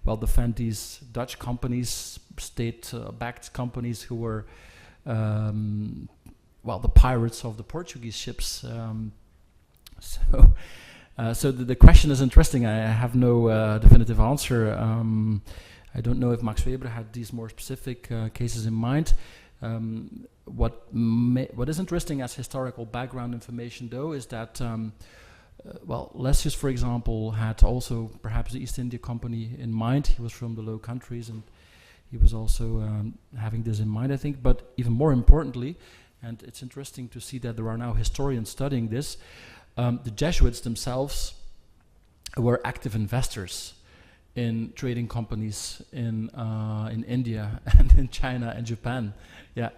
well, defend these Dutch companies, state-backed companies who were, well, the pirates of the Portuguese ships. So the question is interesting. I have no definitive answer. I don't know if Max Weber had these more specific cases in mind. What is interesting as historical background information, though, is that, well, Lessius, for example, had also perhaps the East India Company in mind. He was from the Low Countries, and he was also having this in mind, I think. But even more importantly, and it's interesting to see that there are now historians studying this, the Jesuits themselves were active investors in trading companies in India and in China and Japan. Yeah,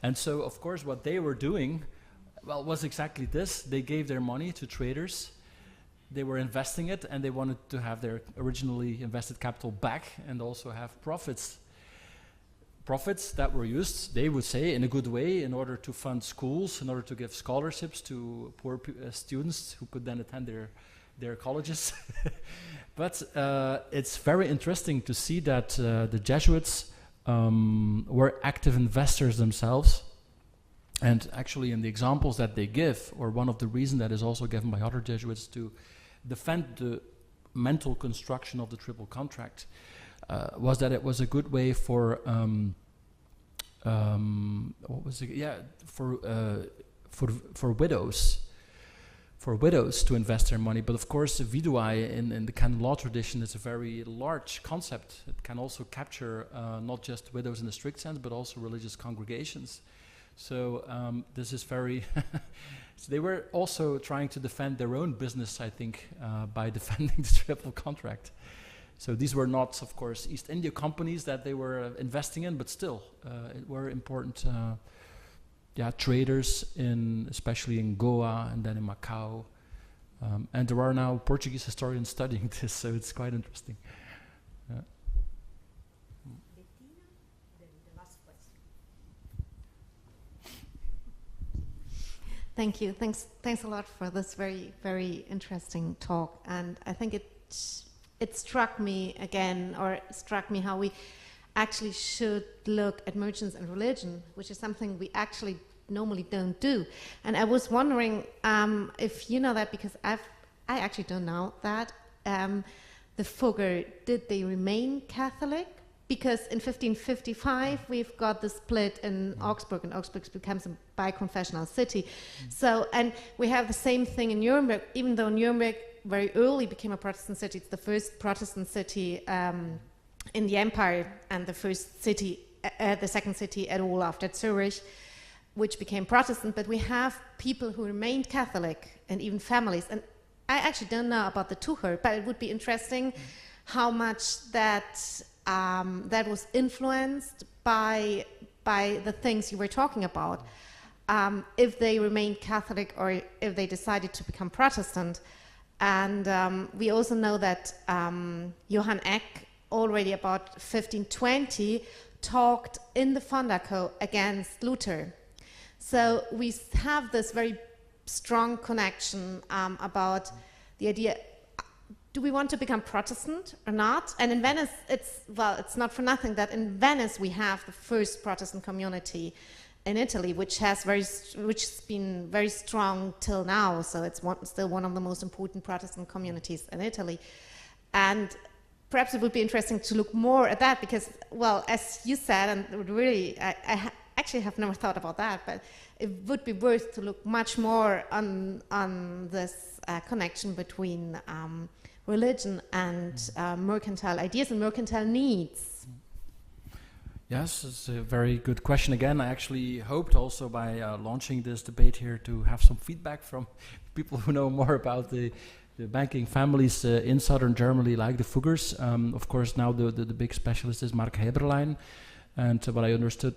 and so of course what they were doing, well, was exactly this. They gave their money to traders. They were investing it, and they wanted to have their originally invested capital back and also have profits. Profits that were used, they would say, in a good way, in order to fund schools, in order to give scholarships to poor students who could then attend their colleges. But it's very interesting to see that the Jesuits were active investors themselves. And actually in the examples that they give, or one of the reasons that is also given by other Jesuits to defend the mental construction of the triple contract, was that it was a good way for what was it? Yeah, for widows to invest their money. But of course, viduae in the canon law tradition is a very large concept. It can also capture not just widows in the strict sense, but also religious congregations. So this is very. So they were also trying to defend their own business, I think, by defending the triple contract. So these were not, of course, East India companies that they were investing in, but still, it were important traders, especially in Goa and then in Macau. And there are now Portuguese historians studying this, so it's quite interesting. Thank you. Thanks a lot for this very, very interesting talk. And I think it struck me how we actually should look at merchants and religion, which is something we actually normally don't do. And I was wondering if you know that, because I actually don't know that. The Fugger, did they remain Catholic? Because in 1555 we've got the split in Augsburg, and Augsburg becomes a bi-confessional city. So, and we have the same thing in Nuremberg, even though Nuremberg very early became a Protestant city. It's the first Protestant city in the empire, and the first city the second city at all after Zurich, which became Protestant, but we have people who remained Catholic and even families. And I actually don't know about the Tucher, but it would be interesting how much that that was influenced by the things you were talking about. If they remained Catholic or if they decided to become Protestant. And we also know that Johann Eck already about 1520 talked in the Fondaco against Luther. So we have this very strong connection about the idea, do we want to become Protestant or not? And in Venice, it's not for nothing that in Venice we have the first Protestant community in Italy, which has been very strong till now. So it's still one of the most important Protestant communities in Italy. And perhaps it would be interesting to look more at that because, well, as you said, and it would really, I actually have never thought about that, but it would be worth to look much more on this connection between religion and mercantile ideas and mercantile needs. Yes, it's a very good question again. I actually hoped also by launching this debate here to have some feedback from people who know more about the banking families in southern Germany, like the Fuggers. Of course, now the big specialist is Mark Heberlein. And what I understood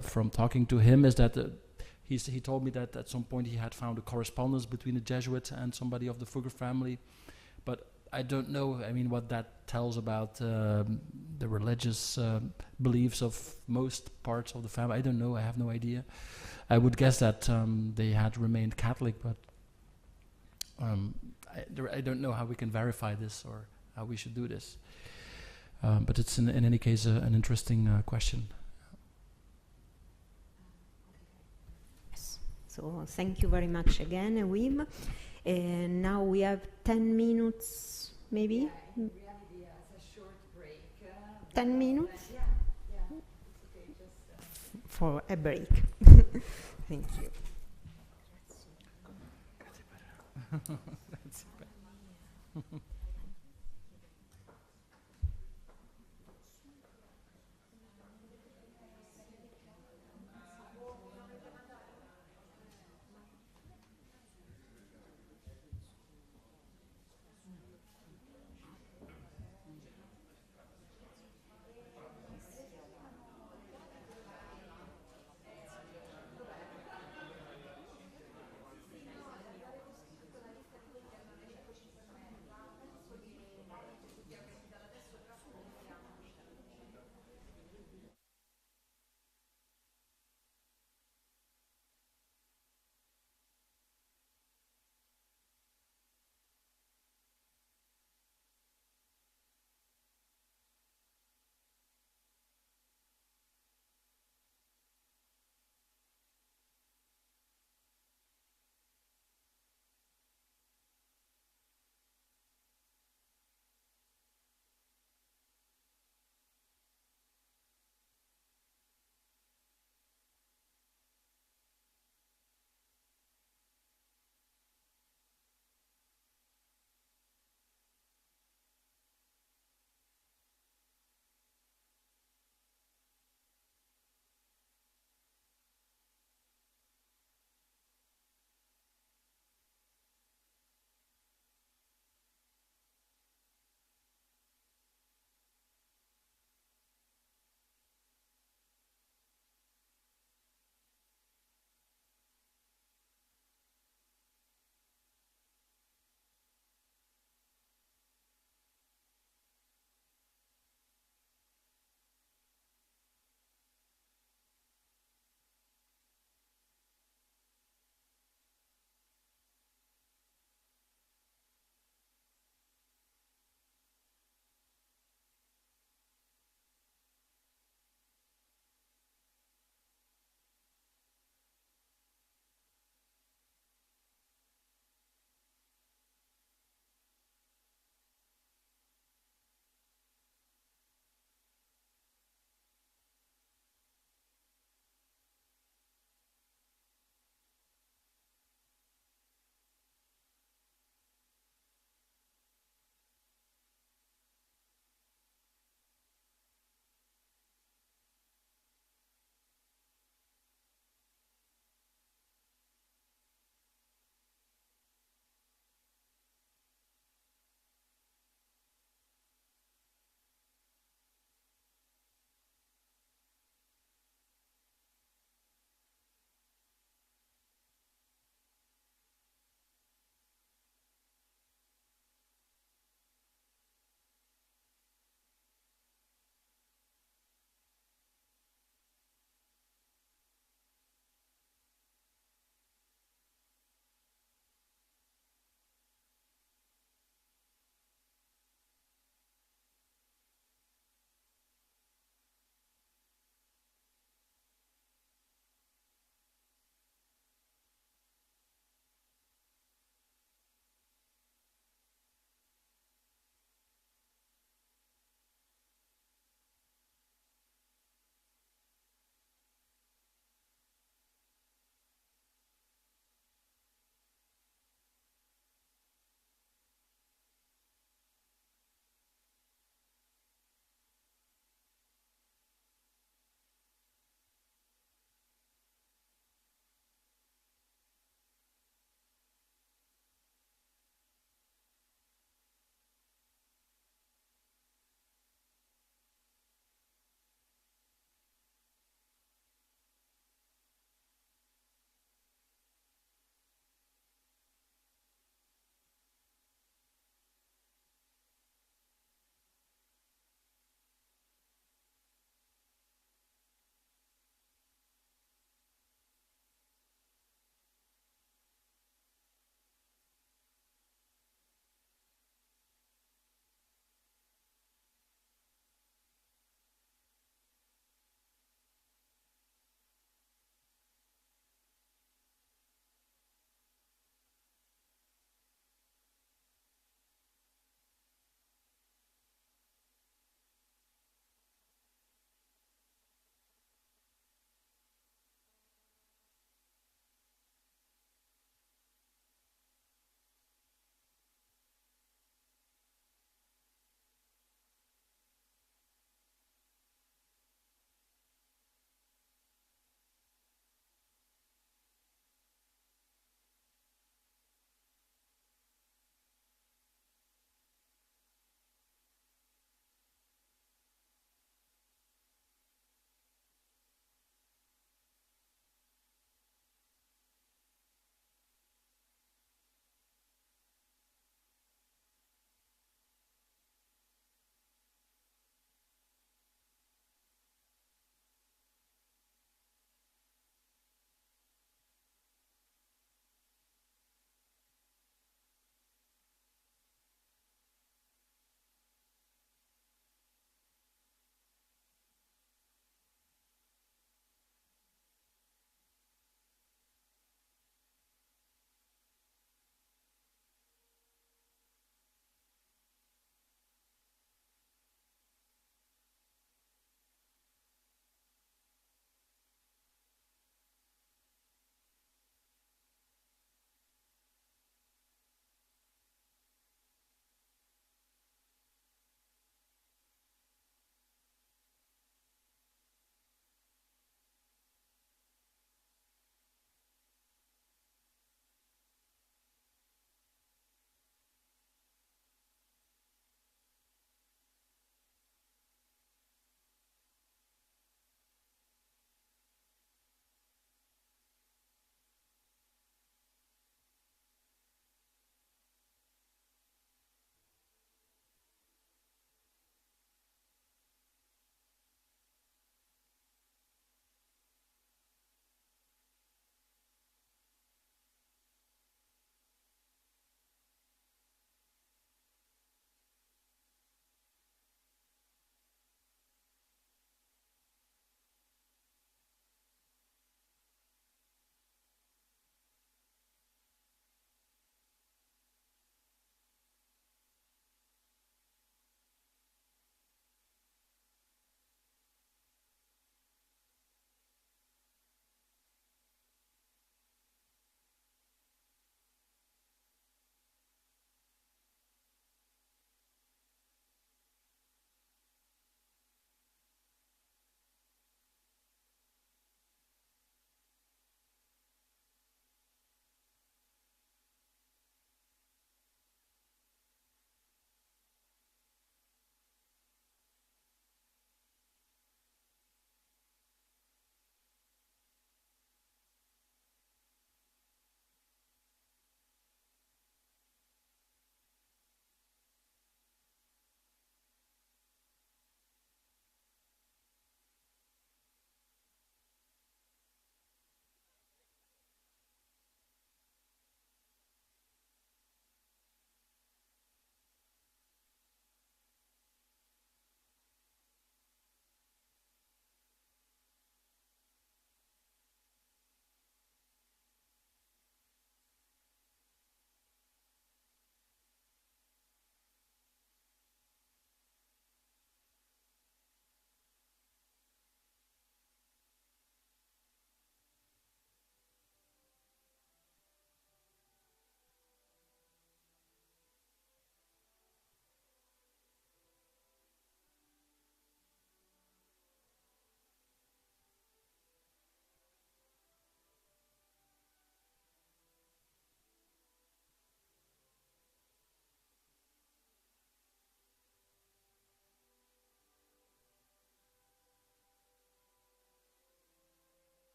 from talking to him is that he told me that at some point he had found a correspondence between a Jesuit and somebody of the Fugger family. But I don't know, I mean, what that tells about the religious beliefs of most parts of the family. I don't know, I have no idea. I would guess that they had remained Catholic, but I don't know how we can verify this or how we should do this. But it's in any case an interesting question. Yes. So thank you very much again, Wim. And now we have 10 minutes, maybe? Yeah, in reality, it's a short break. 10 minutes? Yeah. It's okay, just for a break. Thank you.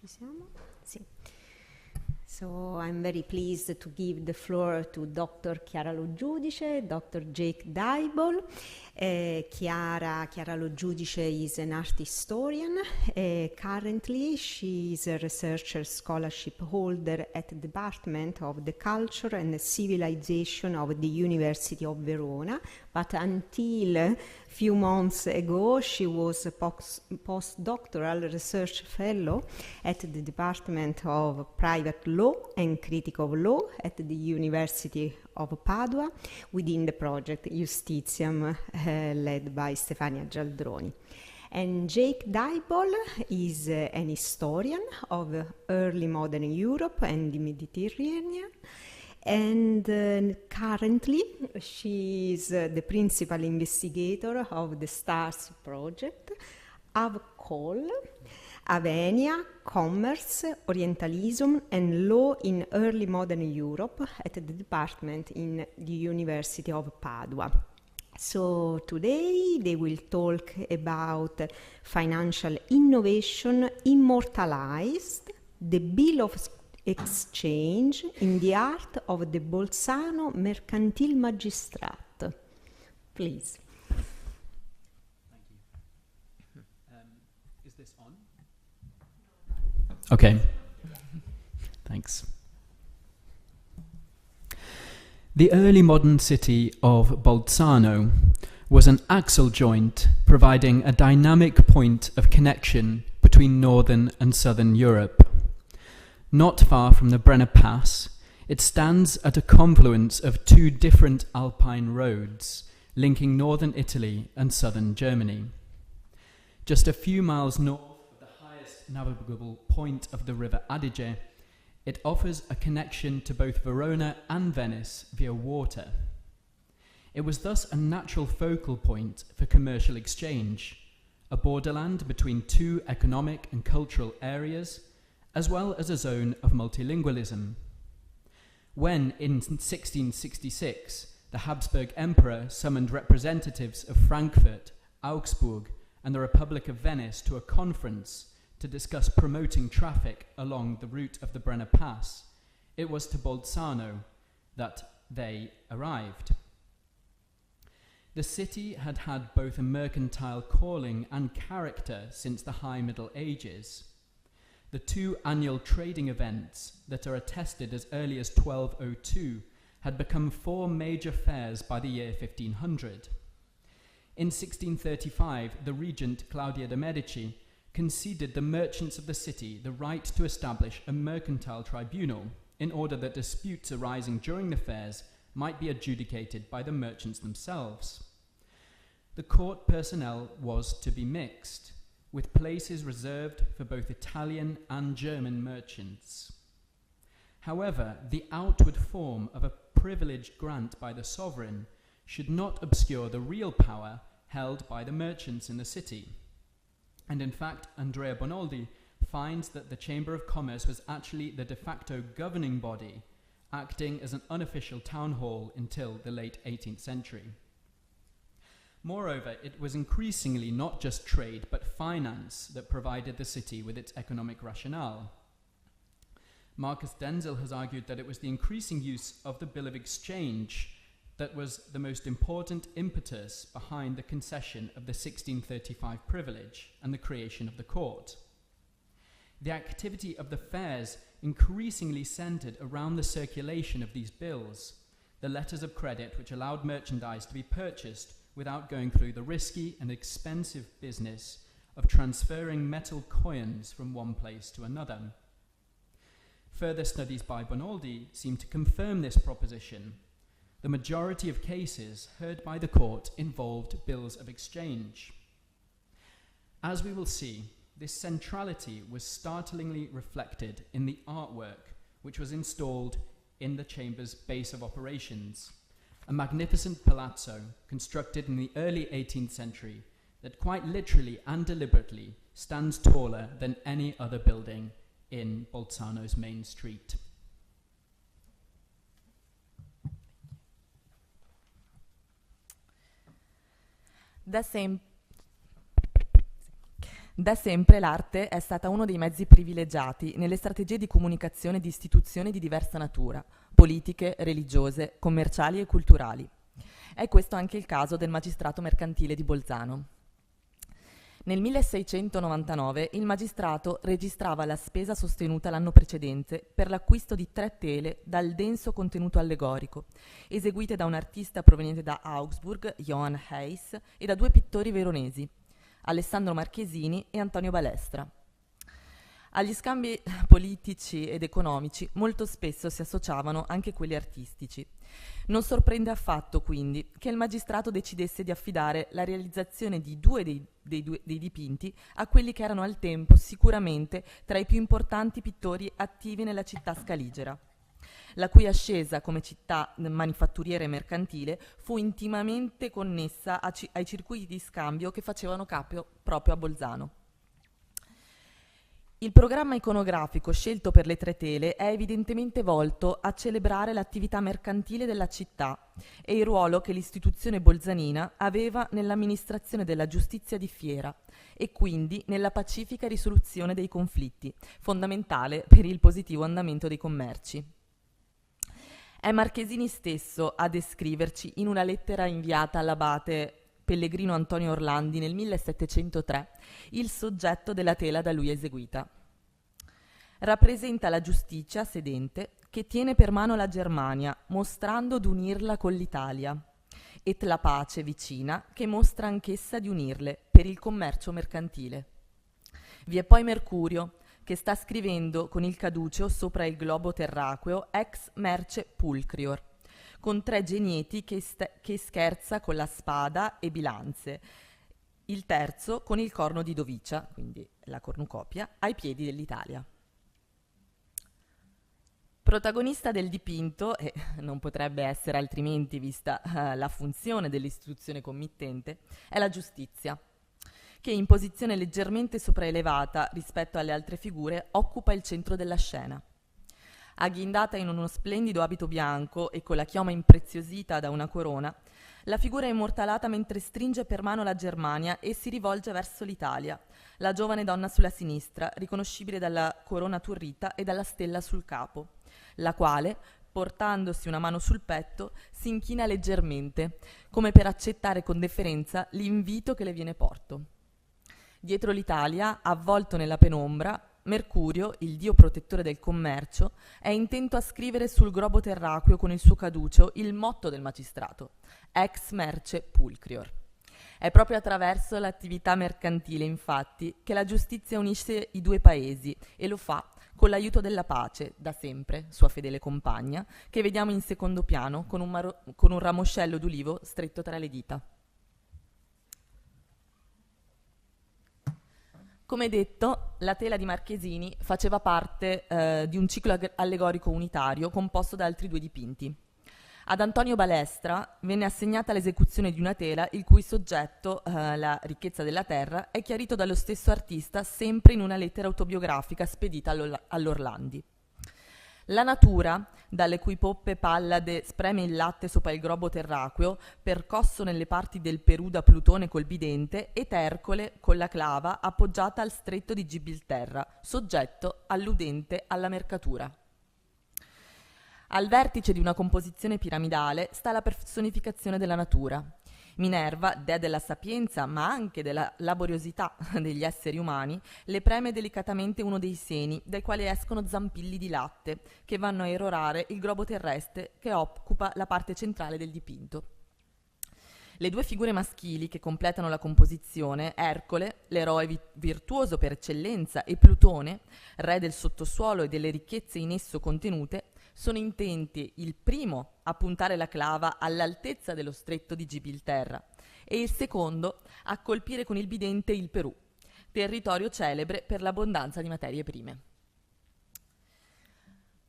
Ci siamo? Sì. So I'm very pleased to give the floor to Dr. Chiara Lo Giudice, Dr. Jake Dybol. Chiara Lo Giudice is an art historian. Currently, she is a researcher scholarship holder at the Department of the Culture and the Civilization of the University of Verona. But until a few months ago, she was a postdoctoral research fellow at the Department of Private Law and Critical Law at the University of Padua within the project Justitiam led by Stefania Gialdroni. And Jake Dybol is an historian of early modern Europe and the Mediterranean. And currently, she is the principal investigator of the STARS project, AVCOL, Avenia, Commerce, Orientalism and Law in Early Modern Europe at the department in the University of Padua. So today they will talk about financial innovation immortalized, the Bill of Exchange in the art of the Bolzano Mercantil Magistrat. Please. Thank you. Is this on? Okay. Thanks. The early modern city of Bolzano was an axle joint providing a dynamic point of connection between northern and southern Europe. Not far from the Brenner Pass, it stands at a confluence of two different alpine roads linking northern Italy and southern Germany. Just a few miles north of the highest navigable point of the river Adige, it offers a connection to both Verona and Venice via water. It was thus a natural focal point for commercial exchange, a borderland between two economic and cultural areas, as well as a zone of multilingualism. When, in 1666, the Habsburg Emperor summoned representatives of Frankfurt, Augsburg, and the Republic of Venice to a conference to discuss promoting traffic along the route of the Brenner Pass, it was to Bolzano that they arrived. The city had had both a mercantile calling and character since the High Middle Ages. The two annual trading events that are attested as early as 1202 had become four major fairs by the year 1500. In 1635, the regent Claudia de' Medici conceded the merchants of the city the right to establish a mercantile tribunal in order that disputes arising during the fairs might be adjudicated by the merchants themselves. The court personnel was to be mixed, with places reserved for both Italian and German merchants. However, the outward form of a privileged grant by the sovereign should not obscure the real power held by the merchants in the city. And in fact, Andrea Bonaldi finds that the Chamber of Commerce was actually the de facto governing body, acting as an unofficial town hall until the late 18th century. Moreover, it was increasingly not just trade but finance that provided the city with its economic rationale. Marcus Denzel has argued that it was the increasing use of the Bill of Exchange that was the most important impetus behind the concession of the 1635 privilege and the creation of the court. The activity of the fairs increasingly centered around the circulation of these bills, the letters of credit which allowed merchandise to be purchased without going through the risky and expensive business of transferring metal coins from one place to another. Further studies by Bonaldi seem to confirm this proposition. The majority of cases heard by the court involved bills of exchange. As we will see, this centrality was startlingly reflected in the artwork which was installed in the chamber's base of operations, a magnificent palazzo constructed in the early 18th century that quite literally and deliberately stands taller than any other building in Bolzano's main street. The same Da sempre l'arte è stata uno dei mezzi privilegiati nelle strategie di comunicazione di istituzioni di diversa natura, politiche, religiose, commerciali e culturali. È questo anche il caso del magistrato mercantile di Bolzano. Nel 1699 il magistrato registrava la spesa sostenuta l'anno precedente per l'acquisto di 3 tele dal denso contenuto allegorico, eseguite da un artista proveniente da Augsburg, Johann Heiss, e da 2 pittori veronesi, Alessandro Marchesini e Antonio Balestra. Agli scambi politici ed economici molto spesso si associavano anche quelli artistici. Non sorprende affatto, quindi, che il magistrato decidesse di affidare la realizzazione di 2 dei dipinti a quelli che erano al tempo sicuramente tra i più importanti pittori attivi nella città scaligera, la cui ascesa come città manifatturiera e mercantile fu intimamente connessa ai circuiti di scambio che facevano capo proprio a Bolzano. Il programma iconografico scelto per le 3 tele è evidentemente volto a celebrare l'attività mercantile della città e il ruolo che l'istituzione bolzanina aveva nell'amministrazione della giustizia di fiera e quindi nella pacifica risoluzione dei conflitti, fondamentale per il positivo andamento dei commerci. È Marchesini stesso a descriverci in una lettera inviata all'abate Pellegrino Antonio Orlandi nel 1703 il soggetto della tela da lui eseguita. Rappresenta la giustizia sedente che tiene per mano la Germania, mostrando d'unirla con l'Italia, et la pace vicina che mostra anch'essa di unirle per il commercio mercantile. Vi è poi Mercurio, che sta scrivendo con il caduceo sopra il globo terraqueo ex merce pulcrior, con 3 genieti che scherza con la spada e bilanze, il terzo con il corno di Dovicia, quindi la cornucopia, ai piedi dell'Italia. Protagonista del dipinto, e non potrebbe essere altrimenti vista la funzione dell'istituzione committente, è la giustizia, che in posizione leggermente sopraelevata rispetto alle altre figure occupa il centro della scena. Agghindata in uno splendido abito bianco e con la chioma impreziosita da una corona, la figura è immortalata mentre stringe per mano la Germania e si rivolge verso l'Italia, la giovane donna sulla sinistra, riconoscibile dalla corona turrita e dalla stella sul capo, la quale, portandosi una mano sul petto, si inchina leggermente, come per accettare con deferenza l'invito che le viene porto. Dietro l'Italia, avvolto nella penombra, Mercurio, il dio protettore del commercio, è intento a scrivere sul globo terraqueo con il suo caduceo il motto del magistrato, ex merce pulcrior. È proprio attraverso l'attività mercantile, infatti, che la giustizia unisce i 2 paesi e lo fa con l'aiuto della pace, da sempre sua fedele compagna, che vediamo in secondo piano con un ramoscello d'ulivo stretto tra le dita. Come detto, la tela di Marchesini faceva parte di un ciclo allegorico unitario composto da altri 2 dipinti. Ad Antonio Balestra venne assegnata l'esecuzione di una tela il cui soggetto, la ricchezza della terra, è chiarito dallo stesso artista sempre in una lettera autobiografica spedita all'Orlandi. La natura, dalle cui poppe pallade spreme il latte sopra il globo terraqueo, percosso nelle parti del Perù da Plutone col bidente, ed Ercole con la clava appoggiata al stretto di Gibilterra, soggetto alludente alla mercatura. Al vertice di una composizione piramidale sta la personificazione della natura. Minerva, dea della sapienza, ma anche della laboriosità degli esseri umani, le preme delicatamente uno dei seni, dai quali escono zampilli di latte, che vanno a erorare il globo terrestre che occupa la parte centrale del dipinto. Le 2 figure maschili che completano la composizione, Ercole, l'eroe virtuoso per eccellenza, e Plutone, re del sottosuolo e delle ricchezze in esso contenute, sono intenti il primo a puntare la clava all'altezza dello stretto di Gibilterra e il secondo a colpire con il bidente il Perù, territorio celebre per l'abbondanza di materie prime.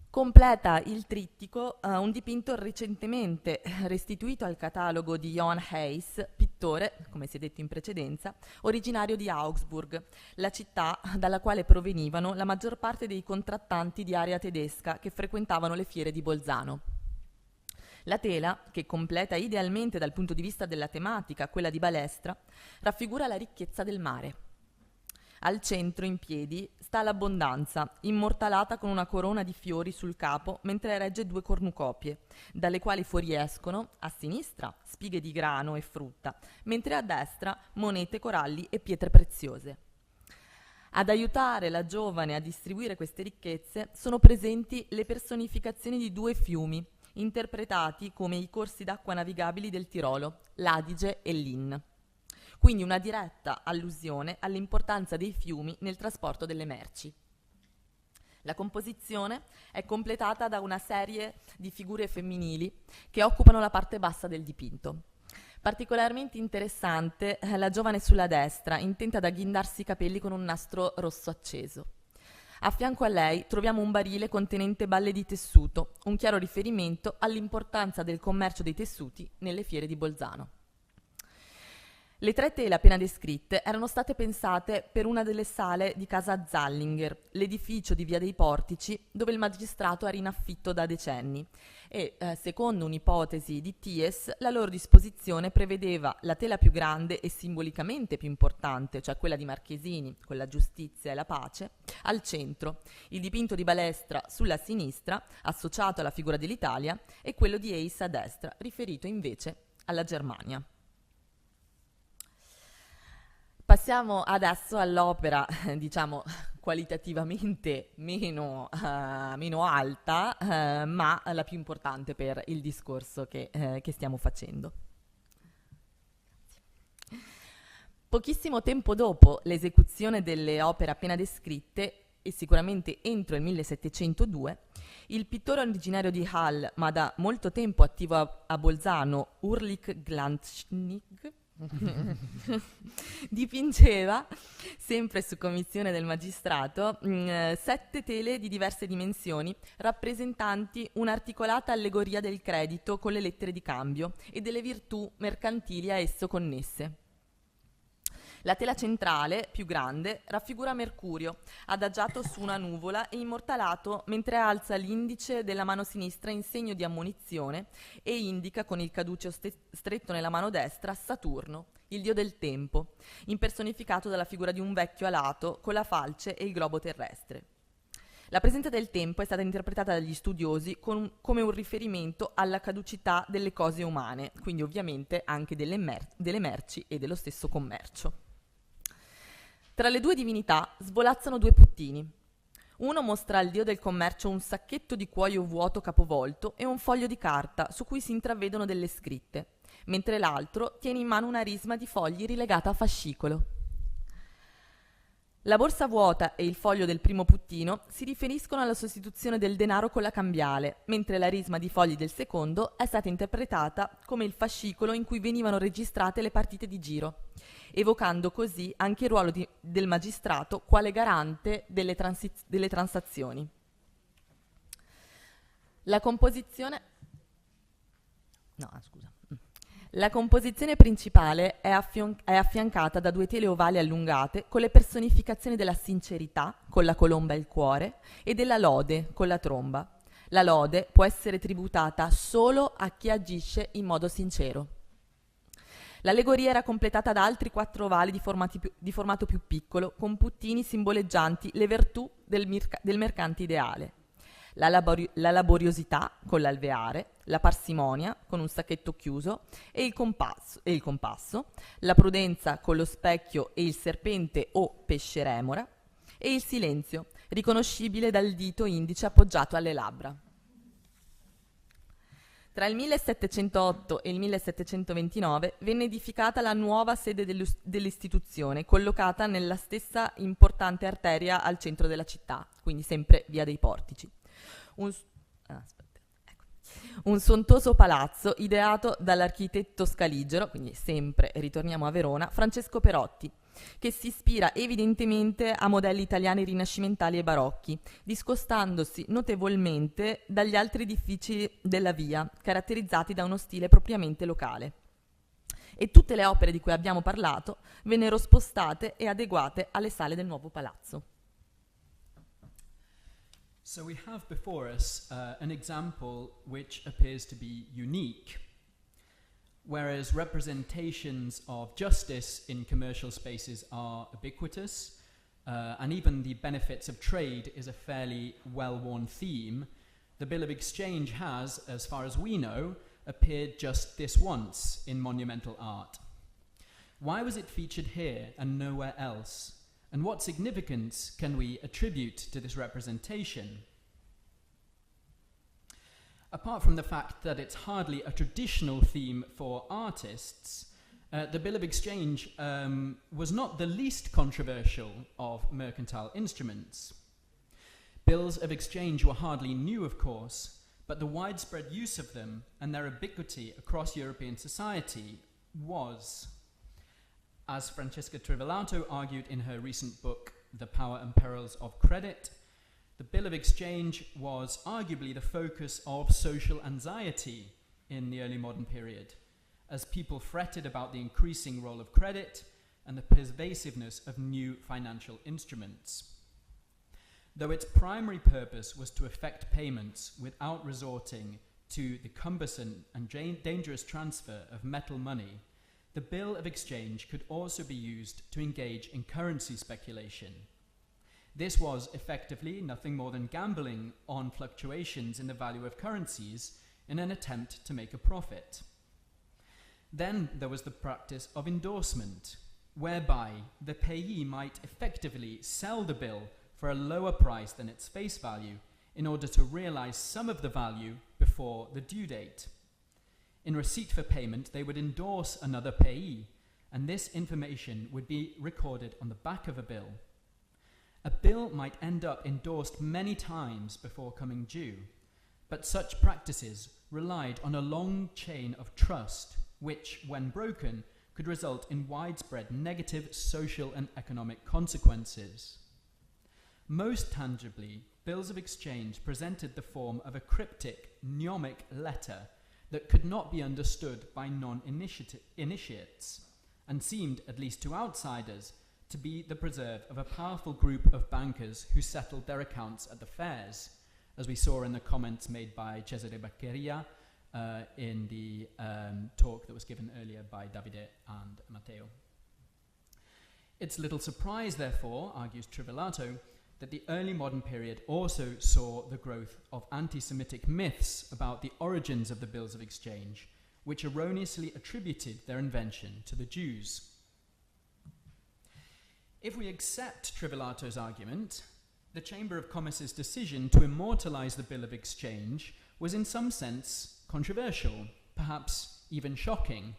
Completa il trittico un dipinto recentemente restituito al catalogo di Johann Heiss, pittore, come si è detto in precedenza, originario di Augsburg, la città dalla quale provenivano la maggior parte dei contrattanti di area tedesca che frequentavano le fiere di Bolzano. La tela, che completa idealmente dal punto di vista della tematica quella di Balestra, raffigura la ricchezza del mare. Al centro, in piedi, sta l'abbondanza, immortalata con una corona di fiori sul capo mentre regge 2 cornucopie, dalle quali fuoriescono, a sinistra, spighe di grano e frutta, mentre a destra monete, coralli e pietre preziose. Ad aiutare la giovane a distribuire queste ricchezze sono presenti le personificazioni di 2 fiumi, interpretati come i corsi d'acqua navigabili del Tirolo, l'Adige e l'Inn. Quindi una diretta allusione all'importanza dei fiumi nel trasporto delle merci. La composizione è completata da una serie di figure femminili che occupano la parte bassa del dipinto. Particolarmente interessante è la giovane sulla destra, intenta ad agghindarsi i capelli con un nastro rosso acceso. A fianco a lei troviamo un barile contenente balle di tessuto, un chiaro riferimento all'importanza del commercio dei tessuti nelle fiere di Bolzano. Le 3 tele appena descritte erano state pensate per una delle sale di casa Zallinger, l'edificio di Via dei Portici, dove il magistrato era in affitto da decenni e, secondo un'ipotesi di Thies, la loro disposizione prevedeva la tela più grande e simbolicamente più importante, cioè quella di Marchesini, con la giustizia e la pace, al centro, il dipinto di Balestra sulla sinistra, associato alla figura dell'Italia, e quello di Eis a destra, riferito invece alla Germania. Passiamo adesso all'opera, diciamo, qualitativamente meno alta, ma la più importante per il discorso che stiamo facendo. Pochissimo tempo dopo l'esecuzione delle opere appena descritte, e sicuramente entro il 1702, il pittore originario di Hall, ma da molto tempo attivo a Bolzano, Ulrich Glanzschnig, dipingeva, sempre su commissione del magistrato, 7 tele di diverse dimensioni rappresentanti un'articolata allegoria del credito con le lettere di cambio e delle virtù mercantili a esso connesse. La tela centrale, più grande, raffigura Mercurio, adagiato su una nuvola e immortalato mentre alza l'indice della mano sinistra in segno di ammonizione e indica con il caduceo stretto nella mano destra Saturno, il dio del tempo, impersonificato dalla figura di un vecchio alato con la falce e il globo terrestre. La presenza del tempo è stata interpretata dagli studiosi come un riferimento alla caducità delle cose umane, quindi ovviamente anche delle merci e dello stesso commercio. Tra le 2 divinità svolazzano 2 puttini. Uno mostra al dio del commercio un sacchetto di cuoio vuoto capovolto e un foglio di carta su cui si intravedono delle scritte, mentre l'altro tiene in mano una risma di fogli rilegata a fascicolo. La borsa vuota e il foglio del primo puttino si riferiscono alla sostituzione del denaro con la cambiale, mentre la risma di fogli del secondo è stata interpretata come il fascicolo in cui venivano registrate le partite di giro, evocando così anche il ruolo del magistrato quale garante delle transazioni. La composizione principale è affiancata da 2 tele ovali allungate con le personificazioni della sincerità, con la colomba e il cuore, e della lode, con la tromba. La lode può essere tributata solo a chi agisce in modo sincero. L'allegoria era completata da altri 4 ovali di formato più piccolo, con puttini simboleggianti le virtù del mercante ideale. La laboriosità con l'alveare, la parsimonia con un sacchetto chiuso e il compasso, la prudenza con lo specchio e il serpente o pesce remora, e il silenzio, riconoscibile dal dito indice appoggiato alle labbra. Tra il 1708 e il 1729 venne edificata la nuova sede dell'istituzione, collocata nella stessa importante arteria al centro della città, quindi sempre Via dei Portici. Un sontuoso palazzo ideato dall'architetto scaligero, quindi sempre ritorniamo a Verona, Francesco Perotti, che si ispira evidentemente a modelli italiani rinascimentali e barocchi, discostandosi notevolmente dagli altri edifici della via, caratterizzati da uno stile propriamente locale. E tutte le opere di cui abbiamo parlato vennero spostate e adeguate alle sale del nuovo palazzo. So we have before us an example which appears to be unique. Whereas representations of justice in commercial spaces are ubiquitous, and even the benefits of trade is a fairly well-worn theme, the Bill of Exchange has, as far as we know, appeared just this once in monumental art. Why was it featured here and nowhere else? And what significance can we attribute to this representation? Apart from the fact that it's hardly a traditional theme for artists, the Bill of Exchange was not the least controversial of mercantile instruments. Bills of exchange were hardly new, of course, but the widespread use of them and their ubiquity across European society was, as Francesca Trivellato argued in her recent book, The Power and Perils of Credit, the Bill of Exchange was arguably the focus of social anxiety in the early modern period, as people fretted about the increasing role of credit and the pervasiveness of new financial instruments. Though its primary purpose was to effect payments without resorting to the cumbersome and dangerous transfer of metal money, the Bill of Exchange could also be used to engage in currency speculation. This was effectively nothing more than gambling on fluctuations in the value of currencies in an attempt to make a profit. Then there was the practice of endorsement, whereby the payee might effectively sell the bill for a lower price than its face value in order to realize some of the value before the due date. In receipt for payment, they would endorse another payee, and this information would be recorded on the back of a bill. A bill might end up endorsed many times before coming due, but such practices relied on a long chain of trust, which, when broken, could result in widespread negative social and economic consequences. Most tangibly, bills of exchange presented the form of a cryptic, mnemonic letter that could not be understood by non-initiates, and seemed, at least to outsiders, to be the preserve of a powerful group of bankers who settled their accounts at the fairs, as we saw in the comments made by Cesare Beccheria in the talk that was given earlier by Davide and Matteo. It's little surprise, therefore, argues Trivellato, that the early modern period also saw the growth of anti-Semitic myths about the origins of the bills of exchange, which erroneously attributed their invention to the Jews. If we accept Trivellato's argument, the Chamber of Commerce's decision to immortalize the Bill of Exchange was in some sense controversial, perhaps even shocking.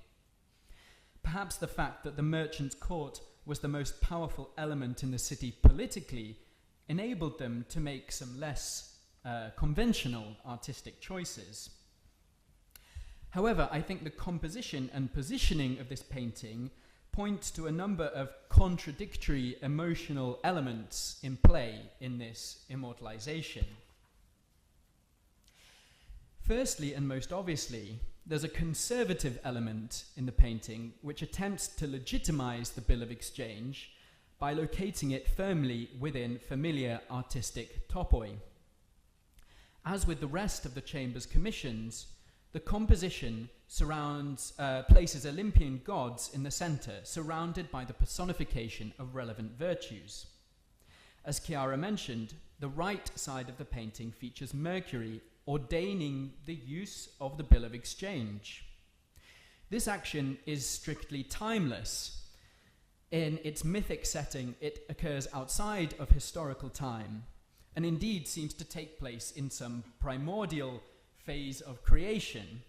Perhaps the fact that the merchant's court was the most powerful element in the city politically enabled them to make some less conventional artistic choices. However, I think the composition and positioning of this painting points to a number of contradictory emotional elements in play in this immortalization. Firstly, and most obviously, there's a conservative element in the painting which attempts to legitimize the Bill of Exchange by locating it firmly within familiar artistic topoi. As with the rest of the Chamber's commissions, the composition places Olympian gods in the center, surrounded by the personification of relevant virtues. As Chiara mentioned, the right side of the painting features Mercury ordaining the use of the Bill of Exchange. This action is strictly timeless. In its mythic setting, it occurs outside of historical time, and indeed seems to take place in some primordial phase of creation.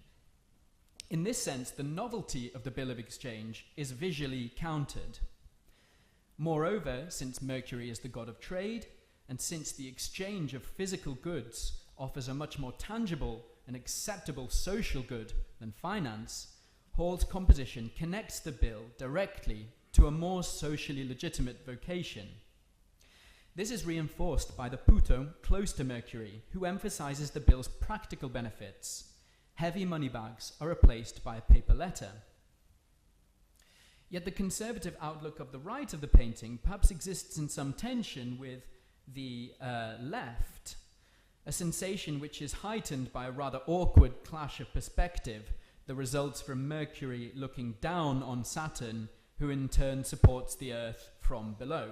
In this sense, the novelty of the Bill of Exchange is visually countered. Moreover, since Mercury is the god of trade, and since the exchange of physical goods offers a much more tangible and acceptable social good than finance, Hall's composition connects the bill directly to a more socially legitimate vocation. This is reinforced by the Puto close to Mercury, who emphasizes the bill's practical benefits. Heavy money bags are replaced by a paper letter. Yet the conservative outlook of the right of the painting perhaps exists in some tension with the left, a sensation which is heightened by a rather awkward clash of perspective that results from Mercury looking down on Saturn, who in turn supports the Earth from below.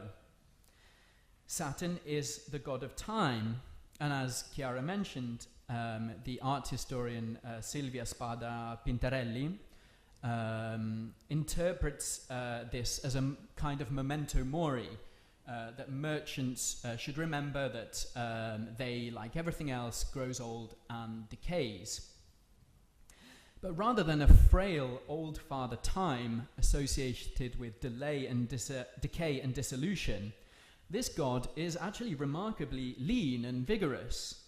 Saturn is the god of time, and as Chiara mentioned, the art historian Silvia Spada Pintarelli interprets this as a kind of memento mori, that merchants should remember that they, like everything else, grows old and decays. But rather than a frail old father time associated with decay and dissolution, this god is actually remarkably lean and vigorous.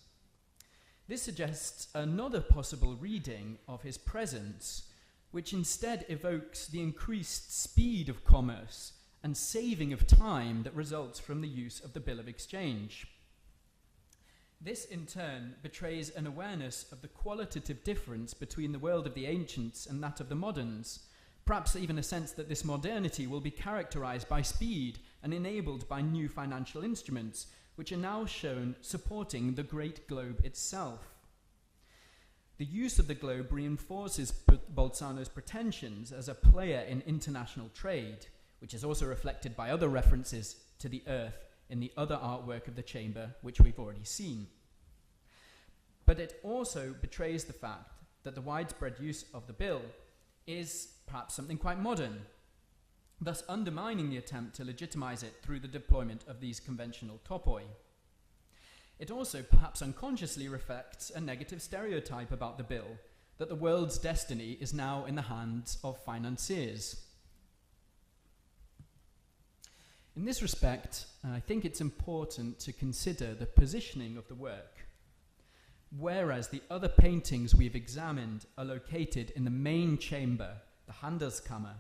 This suggests another possible reading of his presence, which instead evokes the increased speed of commerce and saving of time that results from the use of the bill of exchange. This, in turn, betrays an awareness of the qualitative difference between the world of the ancients and that of the moderns, perhaps even a sense that this modernity will be characterized by speed and enabled by new financial instruments, which are now shown supporting the great globe itself. The use of the globe reinforces Bolzano's pretensions as a player in international trade, which is also reflected by other references to the earth in the other artwork of the chamber, which we've already seen. But it also betrays the fact that the widespread use of the bill is perhaps something quite modern, thus undermining the attempt to legitimize it through the deployment of these conventional topoi. It also perhaps unconsciously reflects a negative stereotype about the bill, that the world's destiny is now in the hands of financiers. In this respect, I think it's important to consider the positioning of the work. Whereas the other paintings we've examined are located in the main chamber, the Handelskammer,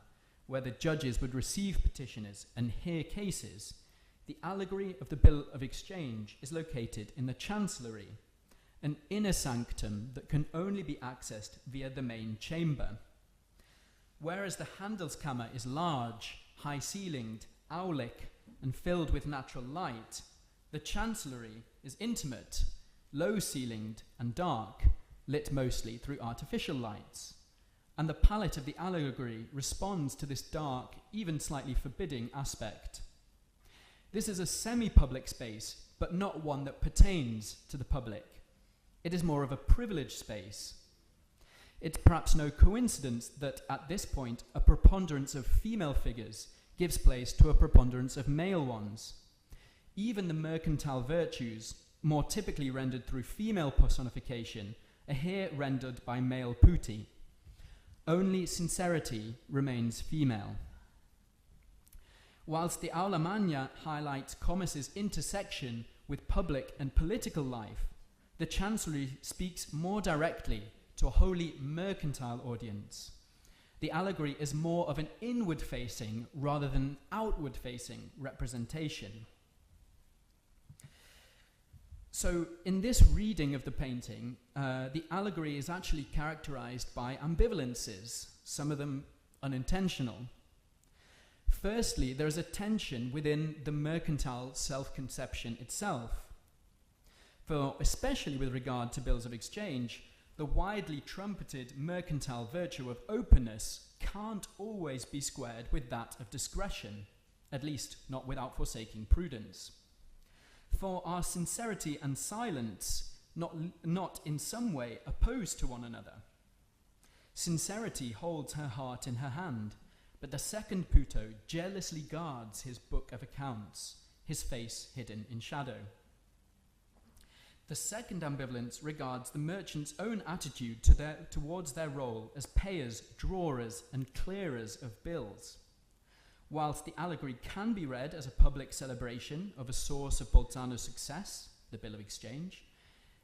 where the judges would receive petitioners and hear cases, the allegory of the Bill of Exchange is located in the Chancellery, an inner sanctum that can only be accessed via the main chamber. Whereas the Handelskammer is large, high-ceilinged, aulic, and filled with natural light, the Chancellery is intimate, low-ceilinged, and dark, lit mostly through artificial lights. And the palette of the allegory responds to this dark, even slightly forbidding aspect. This is a semi-public space, but not one that pertains to the public. It is more of a privileged space. It's perhaps no coincidence that at this point a preponderance of female figures gives place to a preponderance of male ones. Even the mercantile virtues, more typically rendered through female personification, are here rendered by male putti. Only sincerity remains female. Whilst the Aula Magna highlights commerce's intersection with public and political life, the Chancellery speaks more directly to a wholly mercantile audience. The allegory is more of an inward-facing rather than outward-facing representation. So in this reading of the painting, the allegory is actually characterized by ambivalences, some of them unintentional. Firstly, there is a tension within the mercantile self-conception itself. For especially with regard to bills of exchange, the widely trumpeted mercantile virtue of openness can't always be squared with that of discretion, at least not without forsaking prudence. For are sincerity and silence not in some way opposed to one another? Sincerity holds her heart in her hand, but the second Puto jealously guards his book of accounts, his face hidden in shadow. The second ambivalence regards the merchant's own attitude towards their role as payers, drawers, and clearers of bills. Whilst the allegory can be read as a public celebration of a source of Bolzano's success, the Bill of Exchange,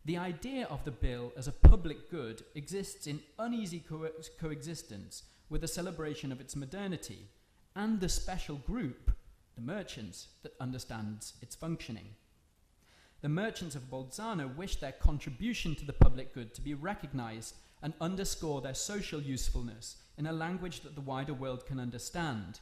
the idea of the bill as a public good exists in uneasy coexistence with the celebration of its modernity and the special group, the merchants, that understands its functioning. The merchants of Bolzano wish their contribution to the public good to be recognized and underscore their social usefulness in a language that the wider world can understand.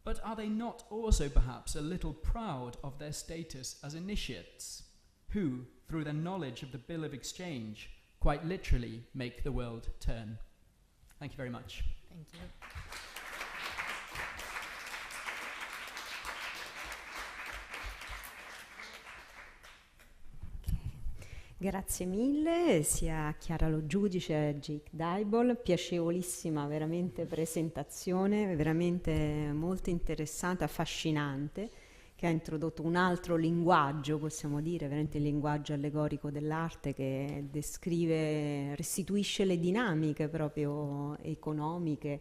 But are they not also perhaps a little proud of their status as initiates, who, through their knowledge of the Bill of Exchange, quite literally make the world turn? Thank you very much. Thank you. Grazie mille sia a Chiara Lo Giudice e a Jake Dybol, piacevolissima veramente presentazione, veramente molto interessante, affascinante, che ha introdotto un altro linguaggio, possiamo dire, veramente il linguaggio allegorico dell'arte che descrive, restituisce le dinamiche proprio economiche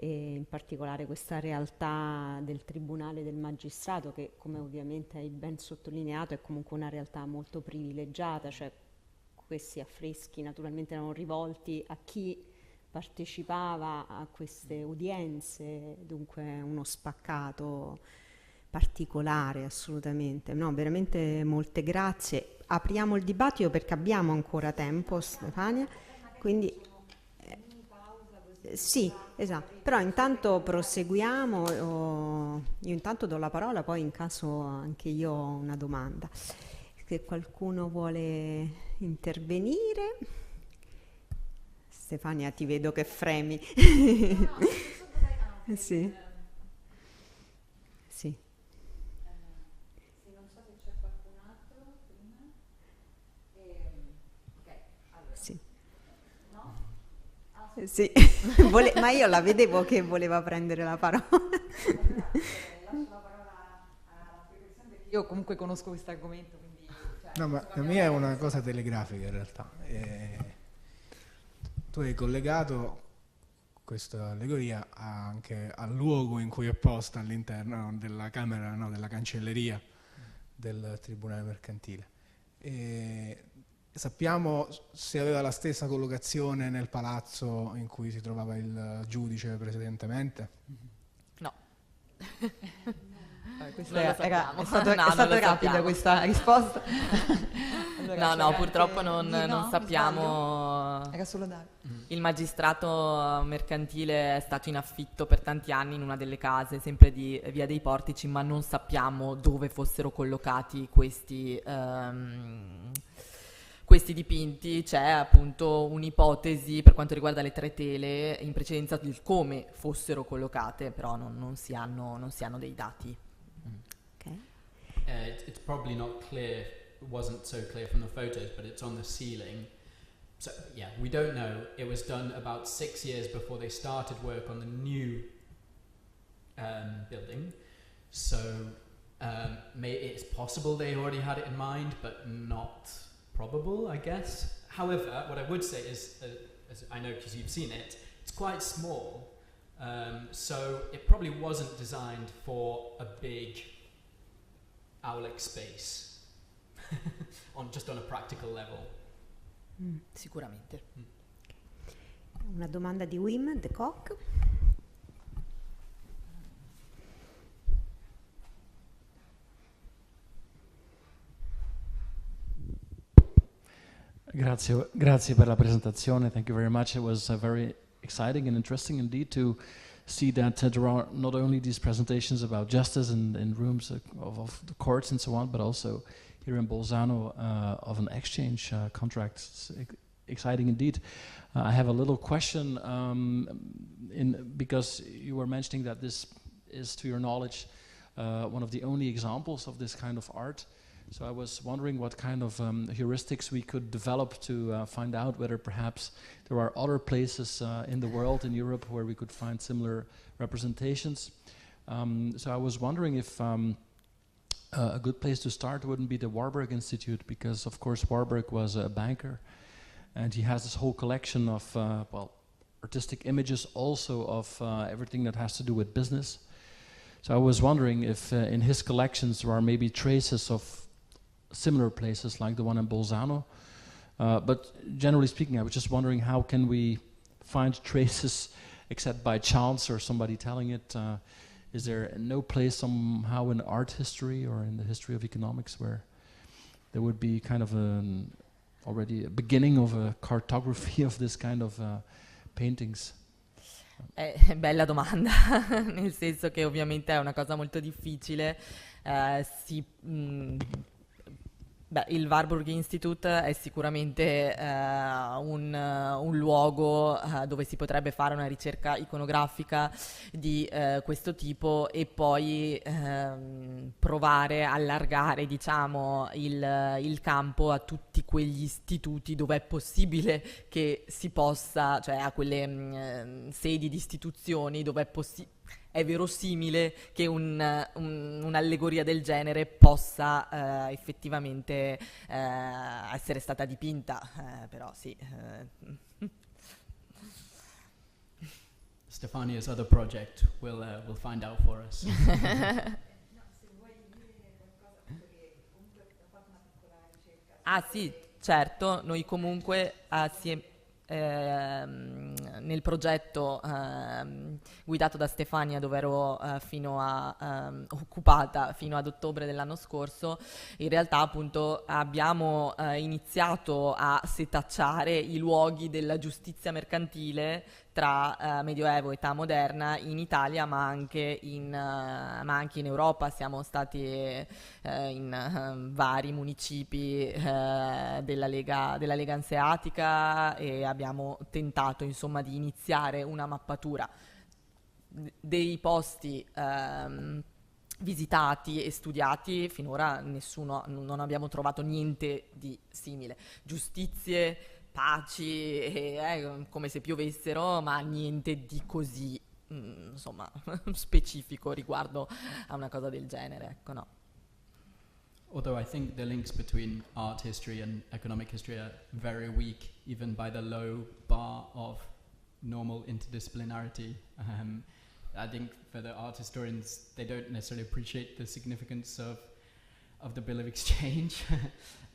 e in particolare questa realtà del tribunale del magistrato che, come ovviamente hai ben sottolineato, è comunque una realtà molto privilegiata, cioè questi affreschi naturalmente erano rivolti a chi partecipava a queste udienze, dunque uno spaccato particolare assolutamente. No, veramente molte grazie. Apriamo il dibattito perché abbiamo ancora tempo, Stefania, quindi sì, esatto. Però intanto proseguiamo, io intanto do la parola, poi in caso anche io ho una domanda. Se qualcuno vuole intervenire. Stefania, ti vedo che fremi. Sì. Sì. Non so se c'è qualcun altro prima. Ok, allora. Sì. No? Sì. Ma io la vedevo che voleva prendere la parola. Lascio la parola alla persona perché io comunque conosco questo argomento. No, ma la mia è una cosa telegrafica in realtà. Tu hai collegato questa allegoria anche al luogo in cui è posta all'interno della Camera, no, della cancelleria del Tribunale Mercantile. Sappiamo se aveva la stessa collocazione nel palazzo in cui si trovava il giudice precedentemente? No. Questa è stata rapida questa risposta. Allora, no, purtroppo non sappiamo. Era solo Dario. Il magistrato mercantile è stato in affitto per tanti anni in una delle case, sempre di Via dei Portici, ma non sappiamo dove fossero collocati questi dipinti. C'è appunto un'ipotesi per quanto riguarda le tre tele in precedenza del come fossero collocate, però non si hanno dei dati. It's probably not clear, it wasn't so clear from the photos, but it's on the ceiling. So yeah, we don't know. It was done about 6 years before they started work on the new building. So it's possible they already had it in mind, but not probable, I guess. However, what I would say is, as I know because you've seen it, it's quite small. So it probably wasn't designed for a big Aulic space, just on a practical level. Sicuramente. Una domanda di Wim de Kock. Grazie per la presentazione. Thank you very much. It was very exciting and interesting indeed to see that there are not only these presentations about justice in rooms of the courts and so on, but also here in Bolzano of an exchange contract. It's exciting indeed. I have a little question because you were mentioning that this is, to your knowledge, one of the only examples of this kind of art. So I was wondering what kind of heuristics we could develop to find out whether perhaps there are other places in the world, in Europe, where we could find similar representations. So I was wondering if a good place to start wouldn't be the Warburg Institute, because of course Warburg was a banker, and he has this whole collection of artistic images, also of everything that has to do with business. So I was wondering if in his collections there are maybe traces of similar places like the one in Bolzano. But generally speaking, I was just wondering, how can we find traces except by chance or somebody telling it? Is there no place somehow in art history or in the history of economics where there would be kind of already a beginning of a cartography of this kind of paintings? Bella domanda, nel senso che ovviamente è una cosa molto difficile. Il Warburg Institute è sicuramente un luogo dove si potrebbe fare una ricerca iconografica di questo tipo, e poi provare a allargare, diciamo, il campo a tutti quegli istituti dove è possibile che si possa, cioè a quelle sedi di istituzioni dove è verosimile che un'allegoria del genere possa effettivamente essere stata dipinta, però sì. Stefania's other project will find out for us. Ah sì, certo, noi comunque nel progetto guidato da Stefania, dove ero occupata fino ad ottobre dell'anno scorso, in realtà appunto abbiamo iniziato a setacciare i luoghi della giustizia mercantile tra Medioevo e età moderna in Italia, ma anche in Europa. Siamo stati in vari municipi della Lega Anseatica e abbiamo tentato, insomma, di iniziare una mappatura dei posti visitati e studiati. Finora non abbiamo trovato niente di simile. Giustizie, paci, come se piovessero, ma niente di così, insomma, specifico riguardo a una cosa del genere, ecco, no. Although I think the links between art history and economic history are very weak, even by the low bar of normal interdisciplinarity. I think for the art historians, they don't necessarily appreciate the significance of the Bill of Exchange,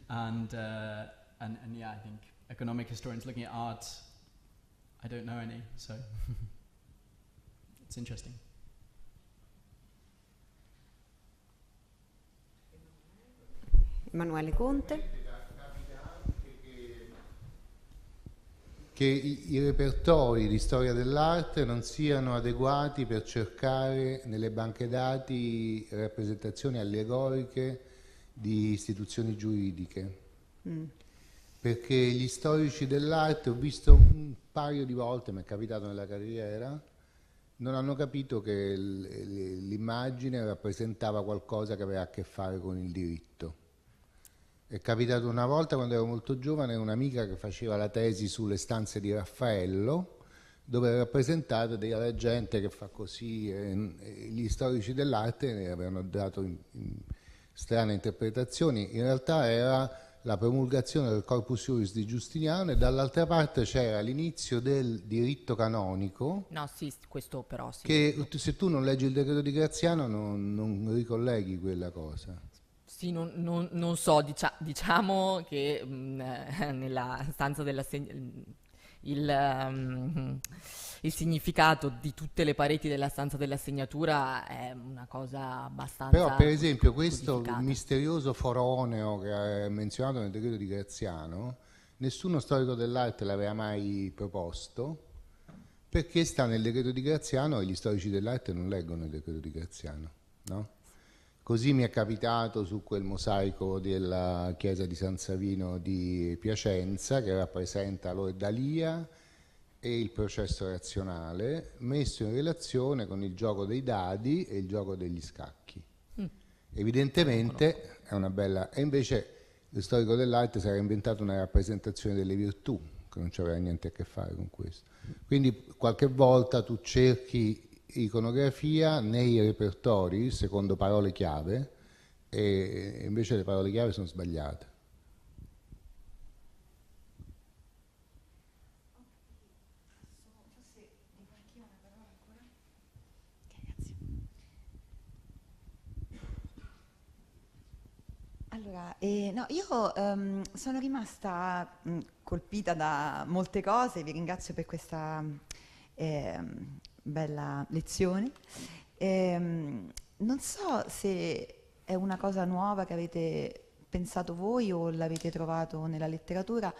and yeah, I think economic historians looking at art, I don't know any, so it's interesting. Emanuele Conte. Che i repertori di storia dell'arte non siano adeguati per cercare nelle banche dati rappresentazioni allegoriche di istituzioni giuridiche. Perché gli storici dell'arte, ho visto un paio di volte, mi è capitato nella carriera, non hanno capito che l'immagine rappresentava qualcosa che aveva a che fare con il diritto. È capitato una volta, quando ero molto giovane, un'amica che faceva la tesi sulle stanze di Raffaello, dove era rappresentata della gente che fa così, e gli storici dell'arte ne avevano dato strane interpretazioni. In realtà era la promulgazione del Corpus Juris di Giustiniano, e dall'altra parte c'era l'inizio del diritto canonico. No, sì, questo però sì. Che se tu non leggi il decreto di Graziano non ricolleghi quella cosa. Sì, non so, diciamo che nella stanza il significato di tutte le pareti della stanza della segnatura è una cosa abbastanza. Però per esempio questo misterioso foroneo che è menzionato nel decreto di Graziano, nessuno storico dell'arte l'aveva mai proposto, perché sta nel decreto di Graziano e gli storici dell'arte non leggono il decreto di Graziano, no? Così mi è capitato su quel mosaico della chiesa di San Savino di Piacenza, che rappresenta l'Ordalia e il processo razionale, messo in relazione con il gioco dei dadi e il gioco degli scacchi. Evidentemente è una bella... E invece lo storico dell'arte si era inventato una rappresentazione delle virtù, che non c'aveva niente a che fare con questo. Quindi qualche volta tu cerchi iconografia nei repertori secondo parole chiave, e invece le parole chiave sono sbagliate. Allora, no, io sono rimasta colpita da molte cose, vi ringrazio per questa bella lezione. Non so se è una cosa nuova che avete pensato voi o l'avete trovato nella letteratura,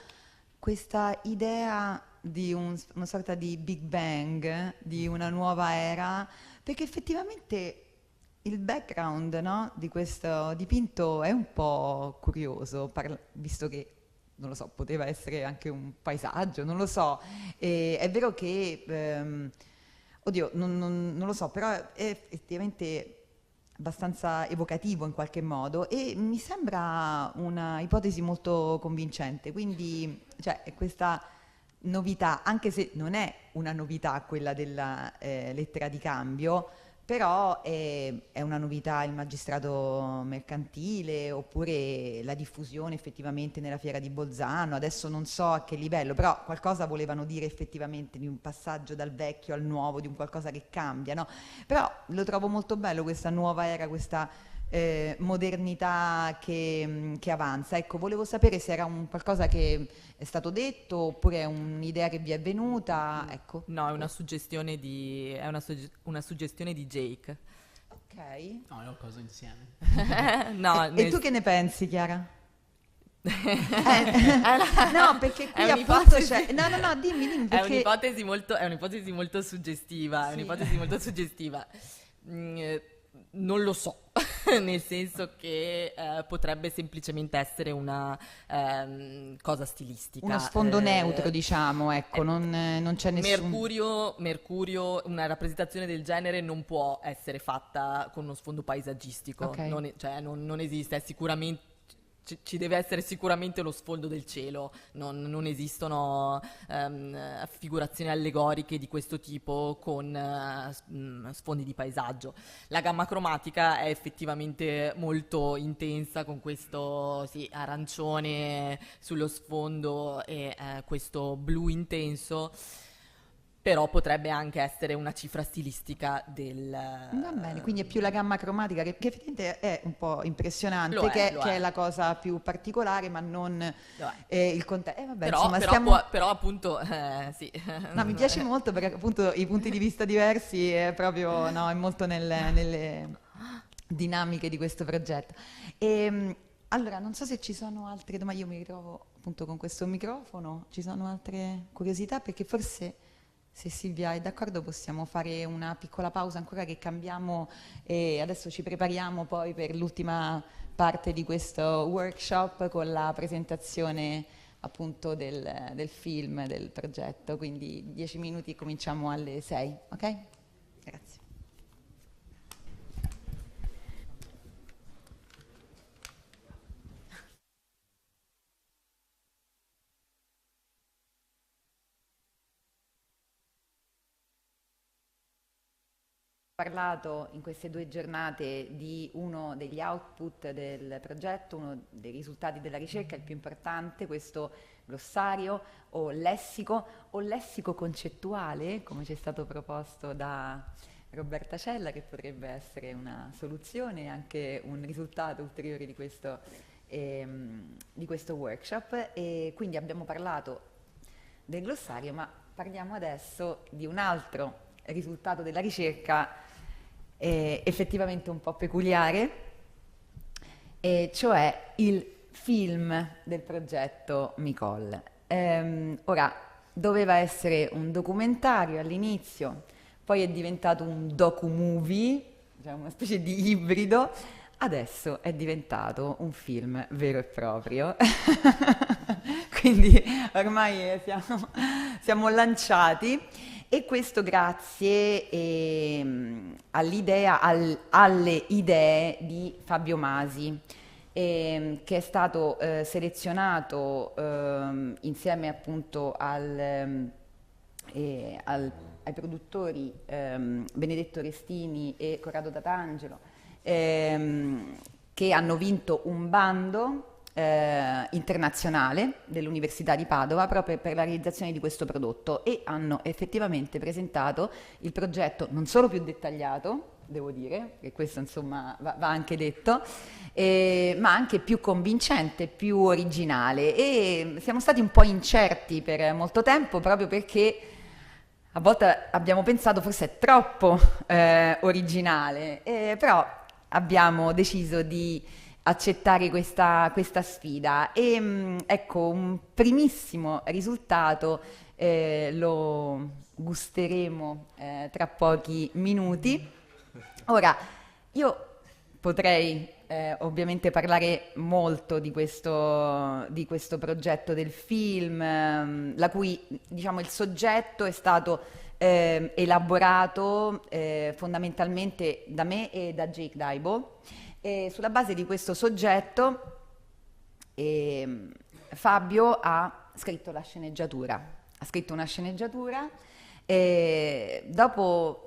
questa idea di una sorta di Big Bang, di una nuova era, perché effettivamente il background, no, di questo dipinto è un po' curioso, visto che, non lo so, poteva essere anche un paesaggio, non lo so. È vero che... oddio, non lo so, però effettivamente abbastanza evocativo in qualche modo, e mi sembra una ipotesi molto convincente, quindi cioè, questa novità, anche se non è una novità quella della lettera di cambio, però è una novità il magistrato mercantile, oppure la diffusione effettivamente nella fiera di Bolzano. Adesso non so a che livello, però qualcosa volevano dire effettivamente di un passaggio dal vecchio al nuovo, di un qualcosa che cambia, no? Però lo trovo molto bello, questa nuova era, questa modernità che avanza. Ecco, volevo sapere se era un qualcosa che è stato detto, oppure è un'idea che vi è venuta. Ecco. No, è una suggestione di Jake. Ok. No, è una cosa insieme. No, e tu che ne pensi, Chiara? No, perché qui è appunto c'è... No, dimmi perché... È un'ipotesi molto suggestiva, Sì. è un'ipotesi molto suggestiva. Non lo so, nel senso che potrebbe semplicemente essere una cosa stilistica. Uno sfondo neutro, diciamo, ecco, non c'è nessun... Mercurio, una rappresentazione del genere non può essere fatta con uno sfondo paesaggistico, Ok. non esiste, è sicuramente... Ci deve essere sicuramente lo sfondo del cielo, non esistono figurazioni allegoriche di questo tipo con sfondi di paesaggio. La gamma cromatica è effettivamente molto intensa, con questo arancione sullo sfondo e questo blu intenso, però potrebbe anche essere una cifra stilistica del... Va bene, quindi è più la gamma cromatica che effettivamente è un po' impressionante, Lo è. è la cosa più particolare, ma non il contesto. Vabbè, Però, insomma, però, stiamo... però appunto sì. No, mi piace molto perché appunto i punti di vista diversi è proprio, no, è molto nelle dinamiche di questo progetto. Allora, non so se ci sono altre domande, io mi ritrovo appunto con questo microfono, ci sono altre curiosità, perché forse... Se Silvia è d'accordo possiamo fare una piccola pausa ancora, che cambiamo e adesso ci prepariamo poi per l'ultima parte di questo workshop con la presentazione appunto del film, del progetto. Quindi 10 minuti e cominciamo alle 6, ok? Grazie. Parlato in queste 2 giornate di uno degli output del progetto, uno dei risultati della ricerca, il più importante, questo glossario o lessico concettuale, come ci è stato proposto da Roberta Cella, che potrebbe essere una soluzione e anche un risultato ulteriore di questo workshop. E quindi abbiamo parlato del glossario, ma parliamo adesso di un altro risultato della ricerca effettivamente un po' peculiare, cioè il film del progetto Micol. Ora, doveva essere un documentario all'inizio, poi è diventato un docu-movie, cioè una specie di ibrido, adesso è diventato un film vero e proprio. Quindi ormai siamo lanciati. E questo grazie alle idee di Fabio Masi, che è stato selezionato insieme appunto ai produttori Benedetto Restini e Corrado Tatangelo, che hanno vinto un bando internazionale dell'Università di Padova proprio per la realizzazione di questo prodotto, e hanno effettivamente presentato il progetto non solo più dettagliato, devo dire, che questo insomma va anche detto, ma anche più convincente, più originale, e siamo stati un po' incerti per molto tempo proprio perché a volte abbiamo pensato forse è troppo originale, però abbiamo deciso di accettare questa sfida e ecco, un primissimo risultato lo gusteremo tra pochi minuti. Ora, io potrei ovviamente parlare molto di questo progetto del film, la cui, diciamo, il soggetto è stato elaborato fondamentalmente da me e da Jake Daibo. E sulla base di questo soggetto Fabio ha scritto la sceneggiatura. Ha scritto una sceneggiatura e dopo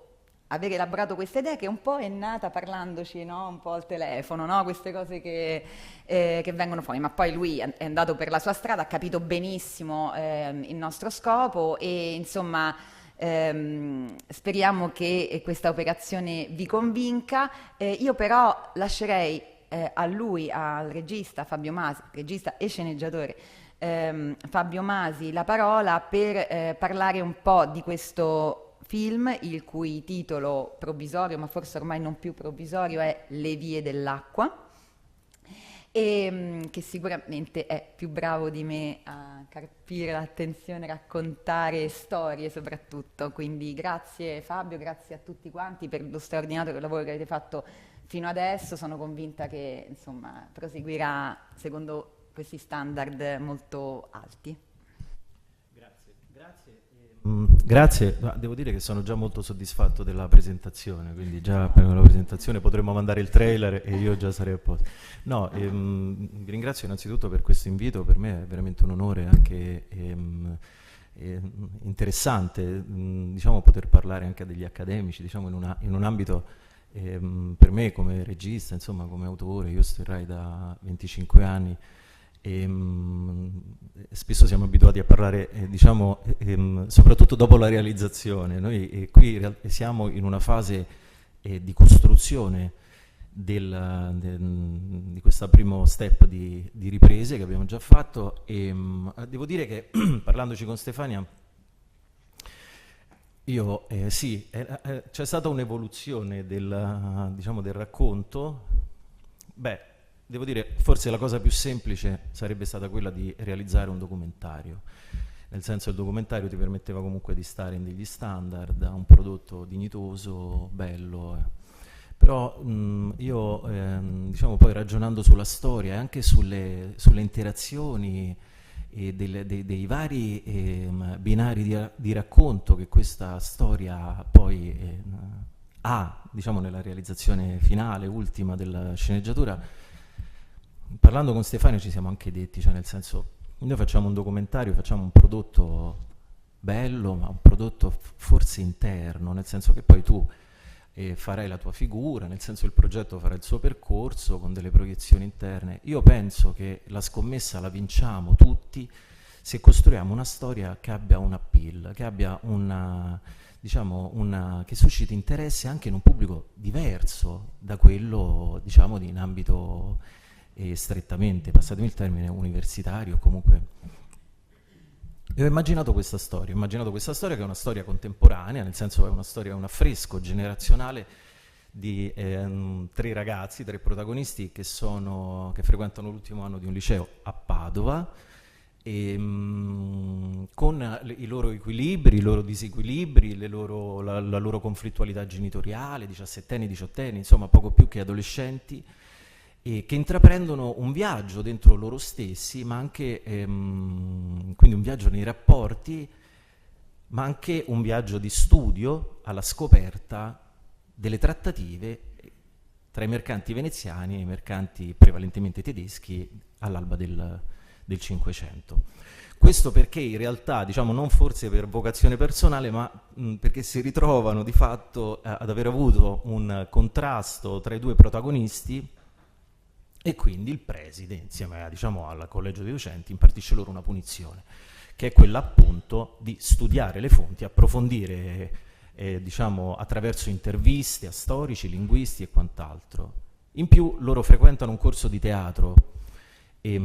aver elaborato questa idea, che un po' è nata parlandoci, no? Un po' al telefono, no? Queste cose che vengono fuori, ma poi lui è andato per la sua strada, ha capito benissimo il nostro scopo e insomma speriamo che questa operazione vi convinca. Io però lascerei a lui, al regista Fabio Masi, regista e sceneggiatore Fabio Masi, la parola per parlare un po' di questo film, il cui titolo provvisorio, ma forse ormai non più provvisorio, è Le vie dell'acqua, e che sicuramente è più bravo di me a carpire l'attenzione, raccontare storie soprattutto. Quindi grazie Fabio, grazie a tutti quanti per lo straordinario lavoro che avete fatto fino adesso. Sono convinta che insomma proseguirà secondo questi standard molto alti. Grazie, ma devo dire che sono già molto soddisfatto della presentazione, quindi già per la presentazione potremmo mandare il trailer e io già sarei a posto. No, vi ringrazio innanzitutto per questo invito, per me è veramente un onore anche interessante, diciamo, poter parlare anche a degli accademici, diciamo, in un ambito per me come regista, insomma come autore, io sto da 25 anni. Spesso siamo abituati a parlare, diciamo, soprattutto dopo la realizzazione. Noi qui siamo in una fase di costruzione di questo primo step di riprese che abbiamo già fatto e devo dire che parlandoci con Stefania sì, c'è stata un'evoluzione diciamo, del racconto. Devo dire, forse la cosa più semplice sarebbe stata quella di realizzare un documentario, nel senso il documentario ti permetteva comunque di stare in degli standard, un prodotto dignitoso, bello. Però io, diciamo, poi ragionando sulla storia e anche sulle interazioni e dei vari binari di racconto che questa storia poi ha, diciamo, nella realizzazione finale, ultima della sceneggiatura, parlando con Stefano ci siamo anche detti, cioè nel senso, noi facciamo un documentario, facciamo un prodotto bello, ma un prodotto forse interno, nel senso che poi tu farai la tua figura, nel senso il progetto farà il suo percorso con delle proiezioni interne. Io penso che la scommessa la vinciamo tutti se costruiamo una storia che abbia un appeal, che abbia che susciti interesse anche in un pubblico diverso da quello, diciamo, in ambito strettamente, passatemi il termine, universitario. Comunque ho immaginato questa storia che è una storia contemporanea, nel senso è una storia, un affresco generazionale di 3 ragazzi, 3 protagonisti che frequentano l'ultimo anno di un liceo a Padova, con i loro equilibri, i loro disequilibri, la loro conflittualità genitoriale, 17enni, 18enni, insomma poco più che adolescenti, e che intraprendono un viaggio dentro loro stessi, ma anche quindi un viaggio nei rapporti, ma anche un viaggio di studio alla scoperta delle trattative tra i mercanti veneziani e i mercanti prevalentemente tedeschi all'alba del Cinquecento. Questo perché in realtà, diciamo, non forse per vocazione personale, ma perché si ritrovano di fatto ad aver avuto un contrasto tra i 2 protagonisti. E quindi il preside, insieme diciamo, al collegio dei docenti, impartisce loro una punizione, che è quella appunto di studiare le fonti, approfondire, diciamo, attraverso interviste a storici, linguisti e quant'altro. In più loro frequentano un corso di teatro e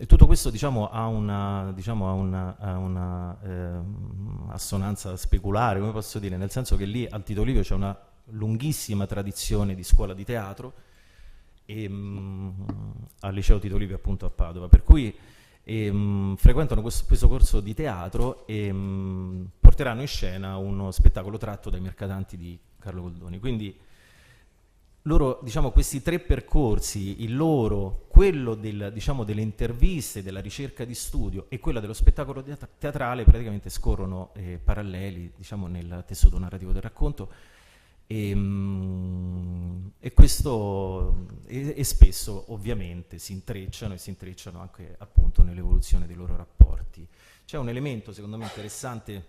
tutto questo, diciamo, ha una assonanza speculare, come posso dire, nel senso che lì al Tito Livio c'è una lunghissima tradizione di scuola di teatro, al liceo Tito Livio appunto a Padova, per cui frequentano questo corso di teatro e porteranno in scena uno spettacolo tratto dai Mercatanti di Carlo Goldoni. Quindi loro, diciamo, questi 3 percorsi, il loro, quello diciamo, delle interviste, della ricerca di studio e quello dello spettacolo teatrale praticamente scorrono paralleli, diciamo, nel tessuto narrativo del racconto, e questo e spesso ovviamente si intrecciano anche appunto nell'evoluzione dei loro rapporti. C'è un elemento secondo me interessante,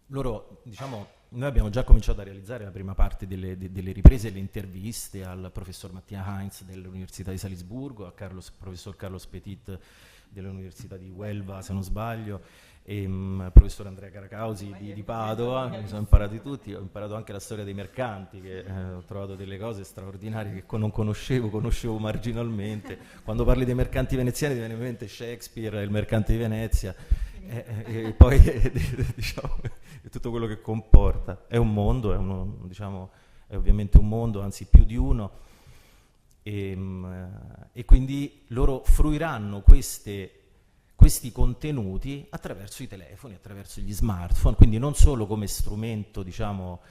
loro, diciamo, noi abbiamo già cominciato a realizzare la prima parte delle riprese e le interviste al professor Mattia Heinz dell'Università di Salisburgo, al professor Carlos Petit dell'Università di Huelva, se non sbaglio, e al professor Andrea Caracausi di Padova, mi sono imparati tutti, ho imparato anche la storia dei mercanti, che ho trovato delle cose straordinarie che non conoscevo marginalmente. Quando parli dei mercanti veneziani ti viene in mente Shakespeare, il mercante di Venezia, e poi diciamo, tutto quello che comporta. È un mondo, diciamo, è ovviamente un mondo, anzi più di uno, e quindi loro fruiranno questi contenuti attraverso i telefoni, attraverso gli smartphone, quindi non solo come strumento, diciamo,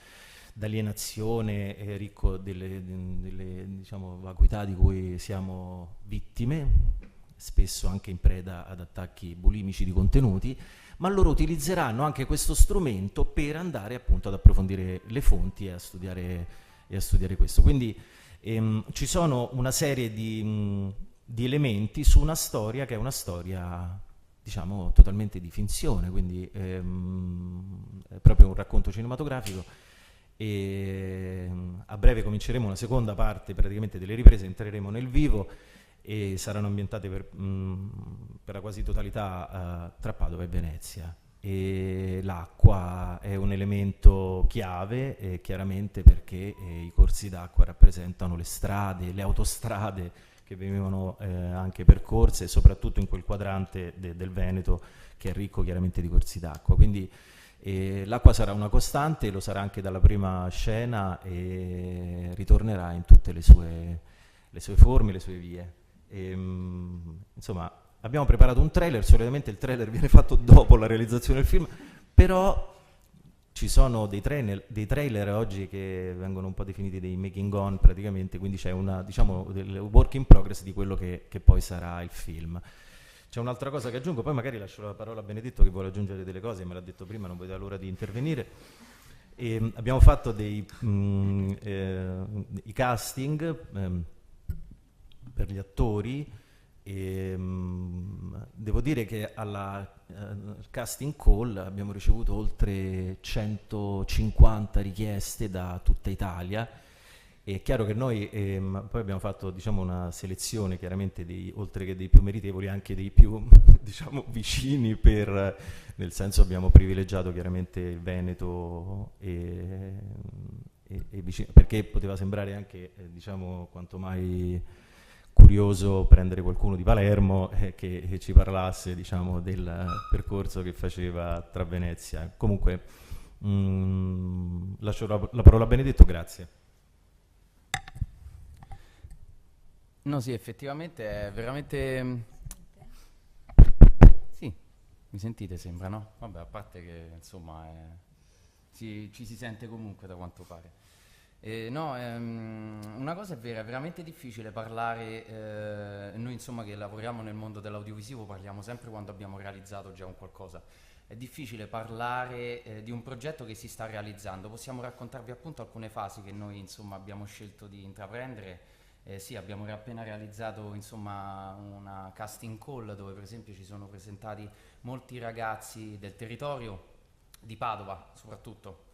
d'alienazione ricco delle diciamo, vacuità di cui siamo vittime, spesso anche in preda ad attacchi bulimici di contenuti, ma loro utilizzeranno anche questo strumento per andare appunto ad approfondire le fonti e a studiare questo. Quindi ci sono una serie di elementi su una storia che è una storia, diciamo, totalmente di finzione, quindi è proprio un racconto cinematografico, e a breve cominceremo una seconda parte praticamente delle riprese, entreremo nel vivo e saranno ambientate per la quasi totalità tra Padova e Venezia. E l'acqua è un elemento chiave, chiaramente perché i corsi d'acqua rappresentano le strade, le autostrade che venivano anche percorse, soprattutto in quel quadrante del Veneto che è ricco chiaramente di corsi d'acqua. Quindi l'acqua sarà una costante, lo sarà anche dalla prima scena e ritornerà in tutte le sue forme, le sue vie. Insomma, abbiamo preparato un trailer, solitamente il trailer viene fatto dopo la realizzazione del film, però ci sono dei trailer oggi che vengono un po' definiti dei making on praticamente, quindi c'è una, diciamo, work in progress di quello che poi sarà il film. C'è un'altra cosa che aggiungo, poi magari lascio la parola a Benedetto che vuole aggiungere delle cose, me l'ha detto prima, non vedo l'ora di intervenire. Abbiamo fatto i casting per gli attori, e devo dire che al casting call abbiamo ricevuto oltre 150 richieste da tutta Italia. È chiaro che noi poi abbiamo fatto, diciamo, una selezione chiaramente oltre che dei più meritevoli anche dei più diciamo vicini, nel senso abbiamo privilegiato chiaramente il Veneto e vicino, perché poteva sembrare anche diciamo quanto mai curioso prendere qualcuno di Palermo che ci parlasse, diciamo, del percorso che faceva tra Venezia. Comunque lascio la parola a Benedetto, grazie. No, sì, effettivamente è veramente... Sì, mi sentite, sembra, no? Vabbè, a parte che, insomma, ci si sente comunque, da quanto pare. No, una cosa è vera, è veramente difficile parlare, noi insomma che lavoriamo nel mondo dell'audiovisivo parliamo sempre quando abbiamo realizzato già un qualcosa. È difficile parlare di un progetto che si sta realizzando, possiamo raccontarvi appunto alcune fasi che noi insomma abbiamo scelto di intraprendere. Sì, abbiamo appena realizzato insomma una casting call dove per esempio ci sono presentati molti ragazzi del territorio di Padova soprattutto,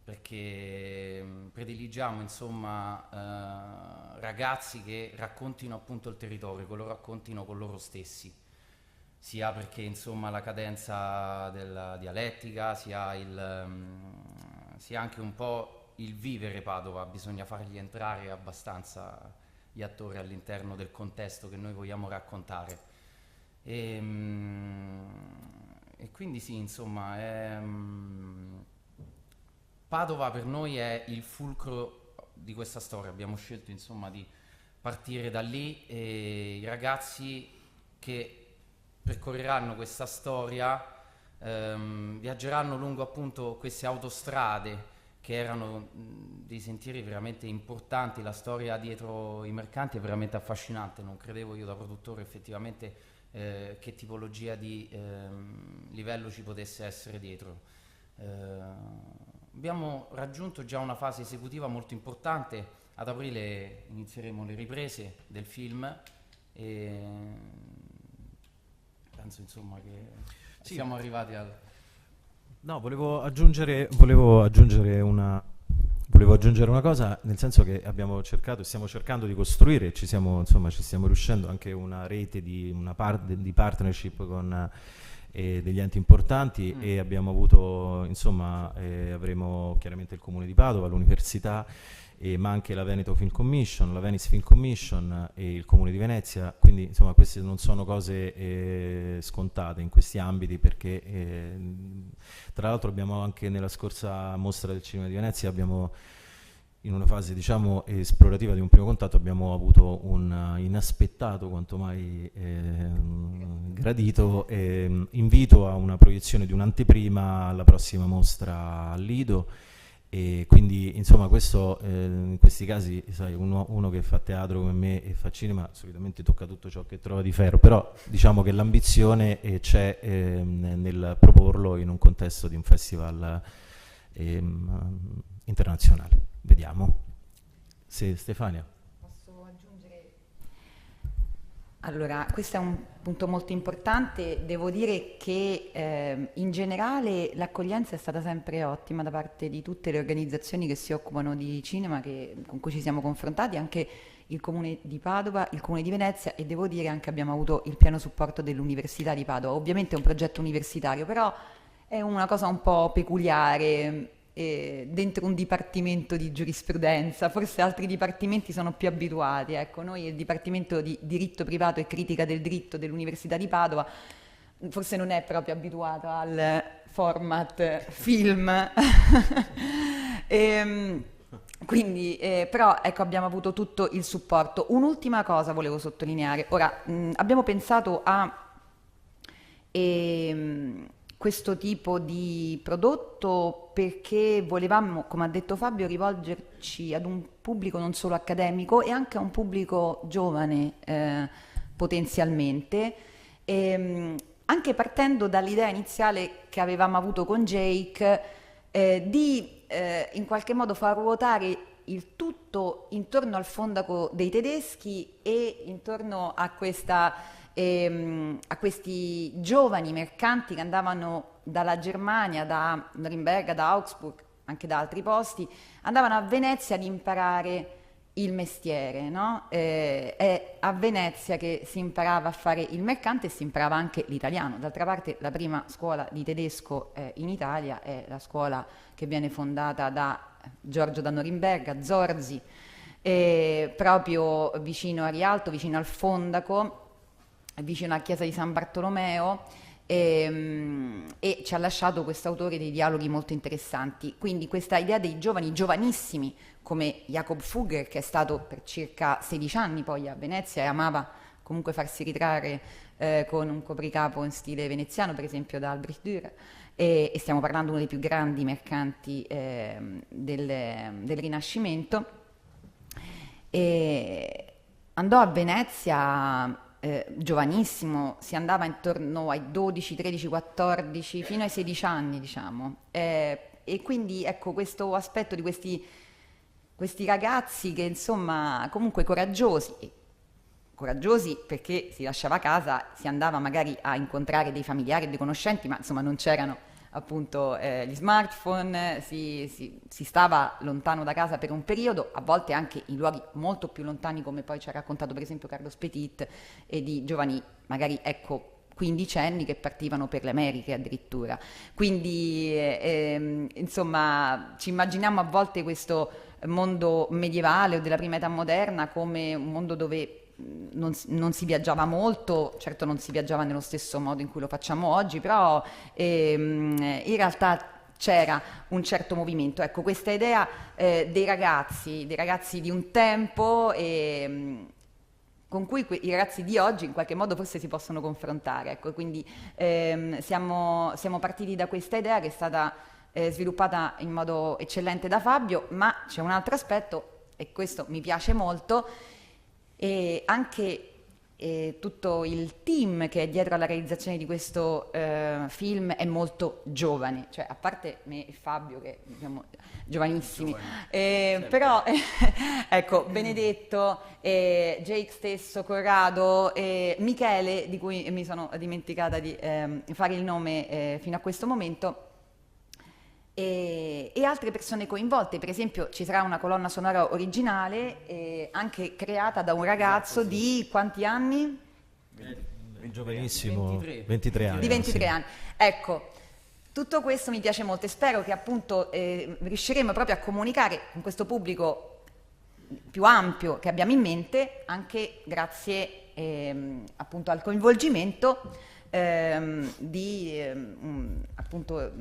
perché prediligiamo insomma ragazzi che raccontino appunto il territorio, che lo raccontino con loro stessi, sia perché insomma la cadenza della dialettica, sia anche un po' il vivere Padova, bisogna fargli entrare abbastanza gli attori all'interno del contesto che noi vogliamo raccontare. E quindi sì, insomma, Padova per noi è il fulcro di questa storia. Abbiamo scelto insomma di partire da lì, e i ragazzi che percorreranno questa storia viaggeranno lungo appunto queste autostrade che erano dei sentieri veramente importanti. La storia dietro i mercanti è veramente affascinante, non credevo io da produttore effettivamente che tipologia di livello ci potesse essere dietro. Abbiamo raggiunto già una fase esecutiva molto importante, ad aprile inizieremo le riprese del film e penso insomma che siamo arrivati al... No, volevo aggiungere una cosa, nel senso che abbiamo cercato e stiamo cercando di costruire, ci stiamo riuscendo anche una rete di partnership con degli enti importanti e abbiamo avuto, avremo chiaramente il Comune di Padova, l'Università, ma anche la Veneto Film Commission, la Venice Film Commission e il Comune di Venezia, quindi insomma queste non sono cose scontate in questi ambiti, perché tra l'altro abbiamo anche nella scorsa mostra del cinema di Venezia, abbiamo in una fase esplorativa di un primo contatto, abbiamo avuto un inaspettato, quanto mai gradito invito a una proiezione di un'anteprima alla prossima mostra al Lido. E quindi insomma questo in questi casi, sai, uno che fa teatro come me e fa cinema solitamente tocca tutto ciò che trova di ferro, però diciamo che l'ambizione c'è nel proporlo in un contesto di un festival internazionale. Vediamo se Stefania. Posso aggiungere? Allora, questo è un punto molto importante. Devo dire che in generale l'accoglienza è stata sempre ottima da parte di tutte le organizzazioni che si occupano di cinema con cui ci siamo confrontati, anche il Comune di Padova, il Comune di Venezia, e devo dire anche abbiamo avuto il pieno supporto dell'Università di Padova. Ovviamente è un progetto universitario, però è una cosa un po' peculiare dentro un dipartimento di giurisprudenza. Forse altri dipartimenti sono più abituati, ecco, noi il Dipartimento di Diritto Privato e Critica del Diritto dell'Università di Padova forse non è proprio abituato al format film. Quindi, però ecco, abbiamo avuto tutto il supporto. Un'ultima cosa volevo sottolineare. Ora, abbiamo pensato a questo tipo di prodotto perché volevamo, come ha detto Fabio, rivolgerci ad un pubblico non solo accademico e anche a un pubblico giovane potenzialmente, anche partendo dall'idea iniziale che avevamo avuto con Jake di in qualche modo far ruotare il tutto intorno al fondaco dei tedeschi e intorno a questi giovani mercanti che andavano dalla Germania, da Norimberga, da Augsburg, anche da altri posti, andavano a Venezia ad imparare il mestiere, no? È a Venezia che si imparava a fare il mercante e si imparava anche l'italiano. D'altra parte la prima scuola di tedesco in Italia è la scuola che viene fondata da Giorgio da Norimberga, Zorzi, proprio vicino a Rialto, vicino al fondaco, vicino alla chiesa di San Bartolomeo, e ci ha lasciato questo autore dei dialoghi molto interessanti. Quindi questa idea dei giovani, giovanissimi, come Jakob Fugger, che è stato per circa 16 anni poi a Venezia e amava comunque farsi ritrarre con un copricapo in stile veneziano, per esempio da Albrecht Dürer, e stiamo parlando di uno dei più grandi mercanti del Rinascimento, e andò a Venezia giovanissimo, si andava intorno ai 12, 13, 14, fino ai 16 anni, diciamo. E quindi ecco questo aspetto di questi ragazzi che insomma comunque coraggiosi perché si lasciava casa, si andava magari a incontrare dei familiari e dei conoscenti, ma insomma non c'erano appunto gli smartphone, si stava lontano da casa per un periodo, a volte anche in luoghi molto più lontani, come poi ci ha raccontato per esempio Carlos Petit, e di giovani magari ecco quindicenni che partivano per le Americhe addirittura. Quindi insomma ci immaginiamo a volte questo mondo medievale o della prima età moderna come un mondo dove non si viaggiava molto, certo non si viaggiava nello stesso modo in cui lo facciamo oggi, però in realtà c'era un certo movimento. Ecco, questa idea dei ragazzi di un tempo con cui i ragazzi di oggi in qualche modo forse si possono confrontare. Ecco, quindi siamo partiti da questa idea che è stata sviluppata in modo eccellente da Fabio, ma c'è un altro aspetto, e questo mi piace molto, e anche tutto il team che è dietro alla realizzazione di questo film è molto giovane, cioè a parte me e Fabio che siamo giovanissimi, però ecco, Benedetto, Jake stesso, Corrado, Michele, di cui mi sono dimenticata di fare il nome fino a questo momento, e altre persone coinvolte. Per esempio ci sarà una colonna sonora originale anche creata da un ragazzo di quanti anni? Giovanissimo, 23 anni. Di 23 sì. anni. Ecco, tutto questo mi piace molto e spero che appunto riusciremo proprio a comunicare con questo pubblico più ampio che abbiamo in mente, anche grazie appunto al coinvolgimento di appunto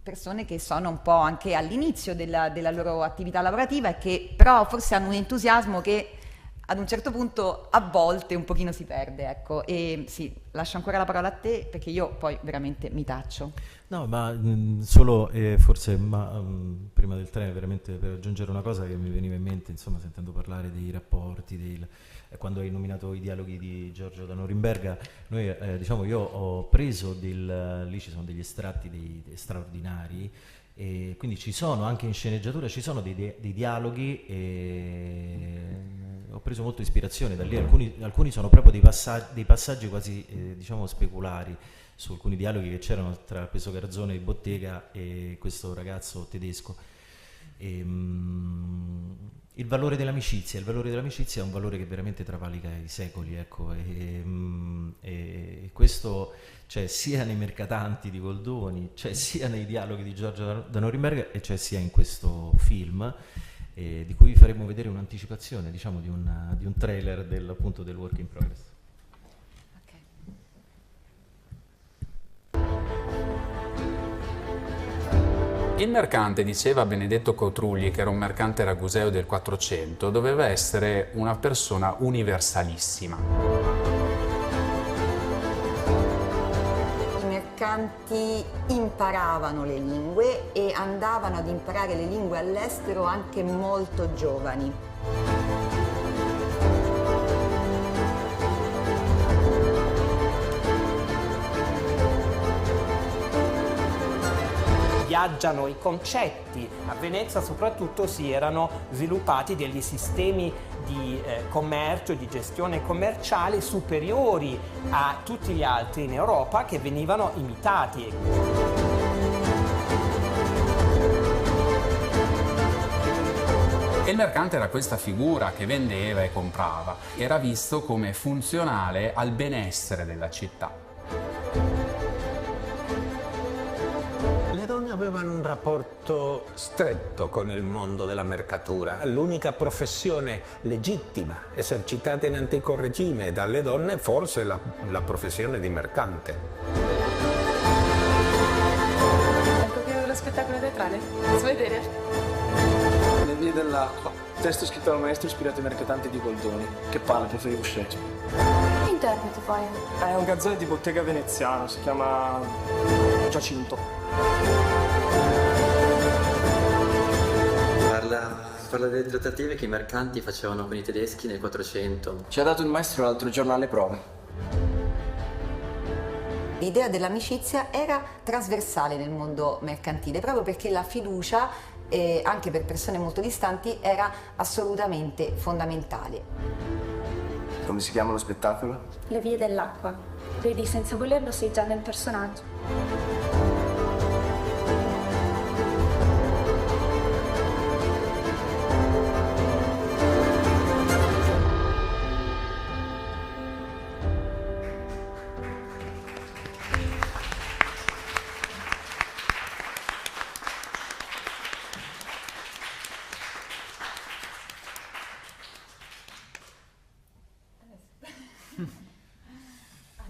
persone che sono un po' anche all'inizio della loro attività lavorativa e che però forse hanno un entusiasmo che ad un certo punto a volte un pochino si perde, ecco. E sì, lascio ancora la parola a te perché io poi veramente mi taccio. No, ma solo forse prima del treno, veramente per aggiungere una cosa che mi veniva in mente, insomma, sentendo parlare dei rapporti, quando hai nominato i dialoghi di Giorgio da Norimberga, noi, diciamo, io ho preso lì ci sono degli estratti straordinari, e quindi ci sono anche in sceneggiatura, ci sono dei dialoghi, e ho preso molta ispirazione da lì. Alcuni sono proprio dei passaggi quasi diciamo speculari su alcuni dialoghi che c'erano tra questo garzone di bottega e questo ragazzo tedesco. Il valore dell'amicizia è un valore che veramente travalica i secoli, ecco, e questo c'è sia nei mercatanti di Goldoni, c'è sia nei dialoghi di Giorgio da Norimberga e c'è sia in questo film, di cui vi faremo vedere un'anticipazione, diciamo, di un trailer appunto del Work in Progress. Il mercante, diceva Benedetto Cotrugli, che era un mercante raguseo del 400, doveva essere una persona universalissima. I mercanti imparavano le lingue e andavano ad imparare le lingue all'estero anche molto giovani. Viaggiano i concetti. A Venezia soprattutto si erano sviluppati degli sistemi di commercio, di gestione commerciale superiori a tutti gli altri in Europa, che venivano imitati. E il mercante era questa figura che vendeva e comprava. Era visto come funzionale al benessere della città. Le donne avevano un rapporto stretto con il mondo della mercatura. L'unica professione legittima esercitata in antico regime dalle donne forse la professione di mercante. È il copione dello spettacolo teatrale? Posso vedere? Le vie dell'acqua. Testo scritto dal maestro ispirato ai mercatanti di Goldoni. Che palle, preferivo Shakespeare. Che interprete poi? È un gazzone di bottega veneziano, si chiama Giacinto. Parla delle trattative che i mercanti facevano con i tedeschi nel 400. Ci ha dato il maestro l'altro giorno alle prove. L'idea dell'amicizia era trasversale nel mondo mercantile, proprio perché la fiducia, anche per persone molto distanti, era assolutamente fondamentale. Come si chiama lo spettacolo? Le vie dell'acqua. Vedi, senza volerlo sei già nel personaggio.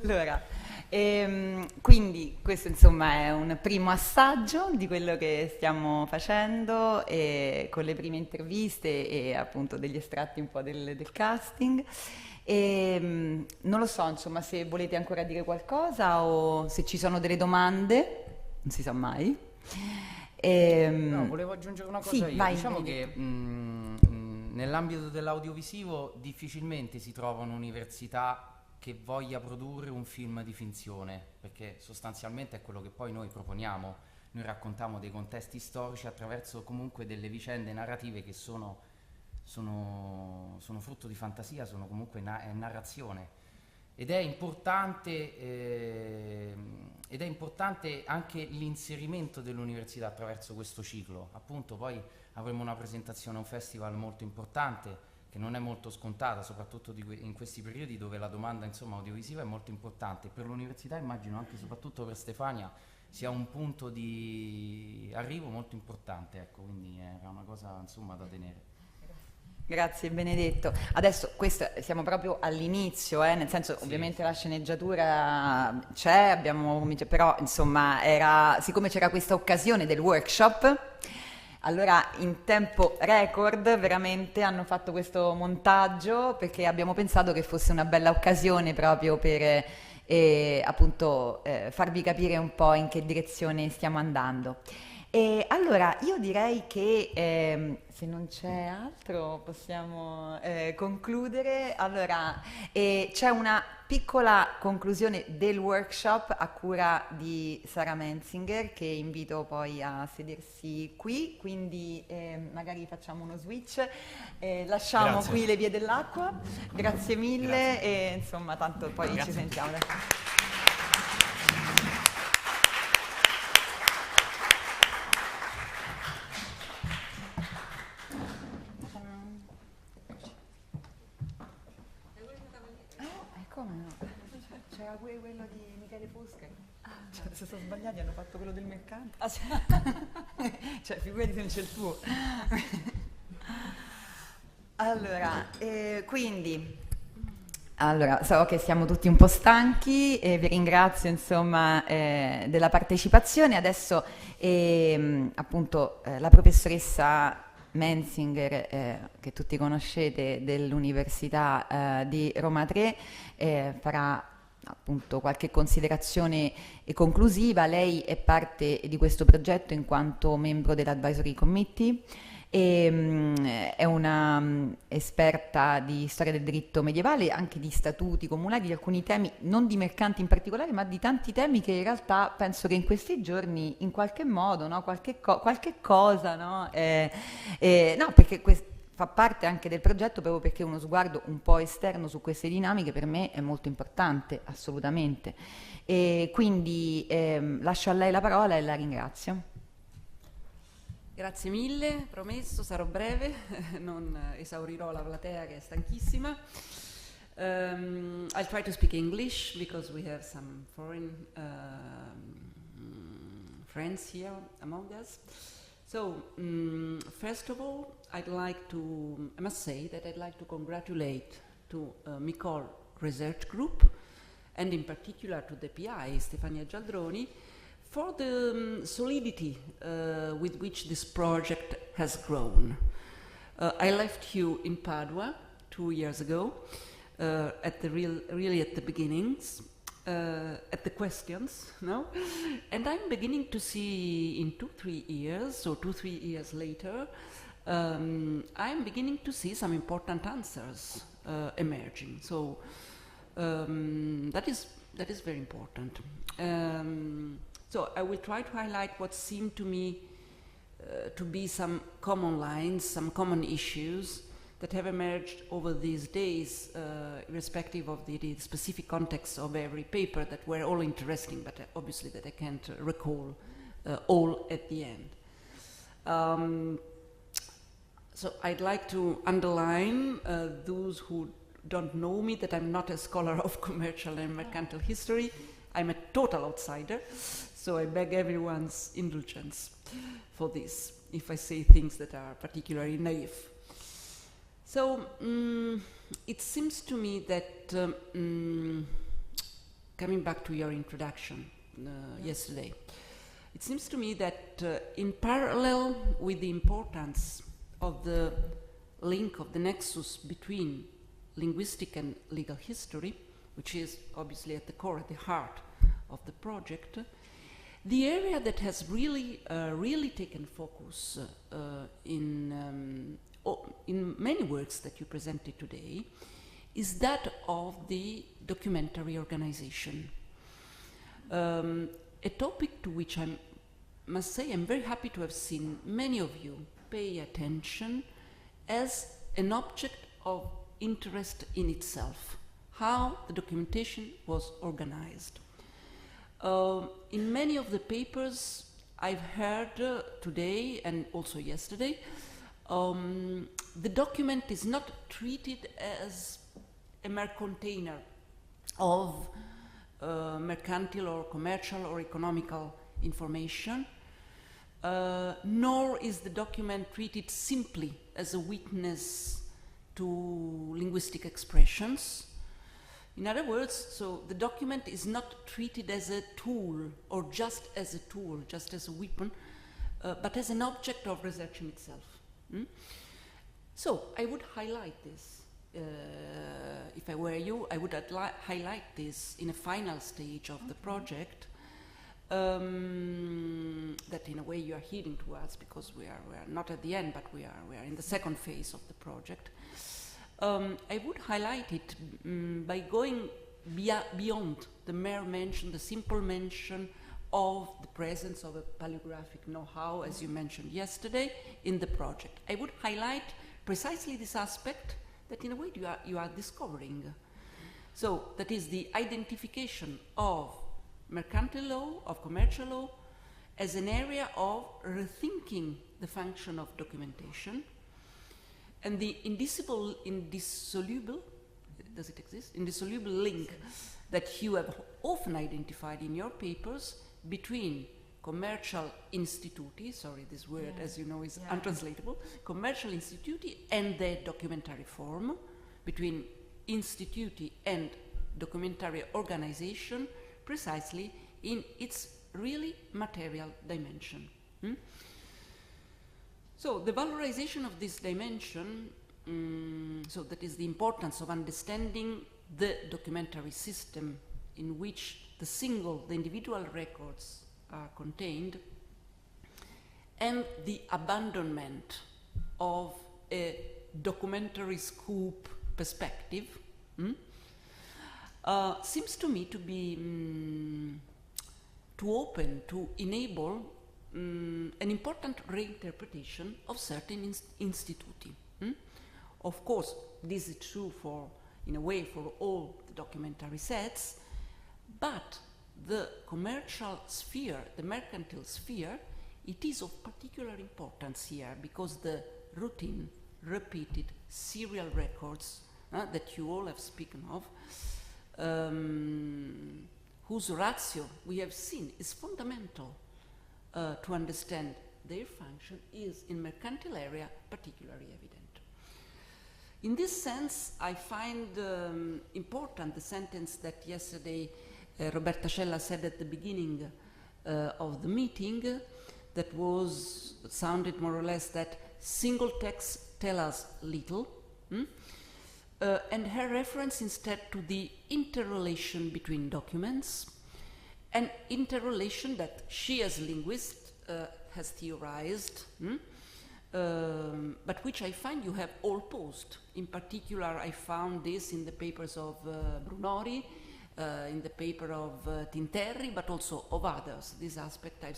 Allora, quindi questo insomma è un primo assaggio di quello che stiamo facendo, con le prime interviste e appunto degli estratti un po' del casting. Non lo so, insomma, se volete ancora dire qualcosa o se ci sono delle domande, non si sa mai. No, volevo aggiungere una cosa Sì, io. vai, Diciamo Benedetto. che nell'ambito dell'audiovisivo difficilmente si trova un'università che voglia produrre un film di finzione, perché sostanzialmente è quello che poi noi proponiamo. Noi raccontiamo dei contesti storici attraverso comunque delle vicende narrative che sono frutto di fantasia, sono comunque narrazione. Ed è importante anche l'inserimento dell'università attraverso questo ciclo. Appunto poi avremo una presentazione a un festival molto importante, che non è molto scontata, soprattutto in questi periodi dove la domanda audiovisiva è molto importante. Per l'università, immagino anche soprattutto per Stefania, sia un punto di arrivo molto importante, ecco, quindi è una cosa da tenere. Grazie Benedetto. Adesso siamo proprio all'inizio, nel senso ovviamente la sceneggiatura c'è, però siccome c'era questa occasione del workshop, allora in tempo record veramente hanno fatto questo montaggio, perché abbiamo pensato che fosse una bella occasione proprio per farvi capire un po' in che direzione stiamo andando. E allora io direi che se non c'è altro possiamo concludere. Allora c'è una piccola conclusione del workshop a cura di Sara Menzinger, che invito poi a sedersi qui, quindi magari facciamo uno switch, lasciamo Grazie. qui le vie dell'acqua. Grazie mille. Grazie. E tanto poi Grazie. ci sentiamo. Come no? C'era pure quello di Michele Fosca. Se sono sbagliati hanno fatto quello del mercante. Cioè, figurati se non c'è il tuo. Allora, so che siamo tutti un po' stanchi e vi ringrazio della partecipazione. Adesso la professoressa Menzinger, che tutti conoscete, dell'Università di Roma 3, farà appunto qualche considerazione conclusiva. Lei è parte di questo progetto in quanto membro dell'Advisory Committee e è una esperta di storia del diritto medievale, anche di statuti comunali, di alcuni temi, non di mercanti in particolare, ma di tanti temi che in realtà penso che in questi giorni in qualche modo, no, qualche cosa, no, perché fa parte anche del progetto, proprio perché uno sguardo un po' esterno su queste dinamiche per me è molto importante, assolutamente. E quindi lascio a lei la parola e la ringrazio. Grazie mille, promesso, sarò breve, non esaurirò la platea che è stanchissima. I'll try to speak English because we have some foreign friends here among us. So, first of all, I must say that I'd like to congratulate to MICOR Research Group, and in particular to the PI, Stefania Gialdroni, for the solidity with which this project has grown. I left you in Padua 2 years ago, really at the beginnings, at the questions, no? And I'm beginning to see in 2-3 years, so 2-3 years later, I'm beginning to see some important answers emerging. So that is very important. So I will try to highlight what seemed to me to be some common lines, some common issues that have emerged over these days, irrespective of the specific context of every paper, that were all interesting, but obviously that I can't recall all at the end. So I'd like to underline those who don't know me, that I'm not a scholar of commercial and mercantile history. I'm a total outsider, so I beg everyone's indulgence for this, if I say things that are particularly naive. So, it seems to me that, coming back to your introduction yesterday, it seems to me that in parallel with the importance of the link, of the nexus between linguistic and legal history, which is obviously at the core, at the heart of the project, The area that has really taken focus in many works that you presented today is that of the documentary organization. A topic to which I must say I'm very happy to have seen many of you pay attention as an object of interest in itself, how the documentation was organized. In many of the papers I've heard today and also yesterday, the document is not treated as a mere container of mercantile or commercial or economical information, nor is the document treated simply as a witness to linguistic expressions. In other words, so the document is not treated as a tool or just as a tool, just as a weapon, but as an object of research in itself. So I would highlight this. If I were you, I would highlight this in a final stage of the project, that in a way you are heeding to us, because we are not at the end, but we are in the second phase of the project. I would highlight it by going beyond the mere mention, the simple mention of the presence of a paleographic know-how, as you mentioned yesterday, in the project. I would highlight precisely this aspect that in a way you are discovering. So that is the identification of mercantile law, of commercial law, as an area of rethinking the function of documentation, and the indissoluble, does it exist? Indissoluble link that you have often identified in your papers between commercial instituti, sorry, this word, as you know, is untranslatable, commercial instituti and their documentary form, between instituti and documentary organization, precisely in its really material dimension. So the valorization of this dimension, so that is the importance of understanding the documentary system in which the individual records are contained, and the abandonment of a documentary scoop perspective, seems to me to be to enable an important reinterpretation of certain instituti. Of course, this is true in a way for all the documentary sets, but the commercial sphere, the mercantile sphere, it is of particular importance here, because the routine, repeated serial records that you all have spoken of, whose ratio we have seen is fundamental to understand their function, is in mercantile area particularly evident. In this sense, I find important the sentence that yesterday Roberta Cella said at the beginning of the meeting, that sounded more or less that single texts tell us little, and her reference instead to the interrelation between documents, an interrelation that she as a linguist has theorized, but which I find you have all posed. In particular, I found this in the papers of Brunori, in the paper of Tinterri, but also of others. This aspect, I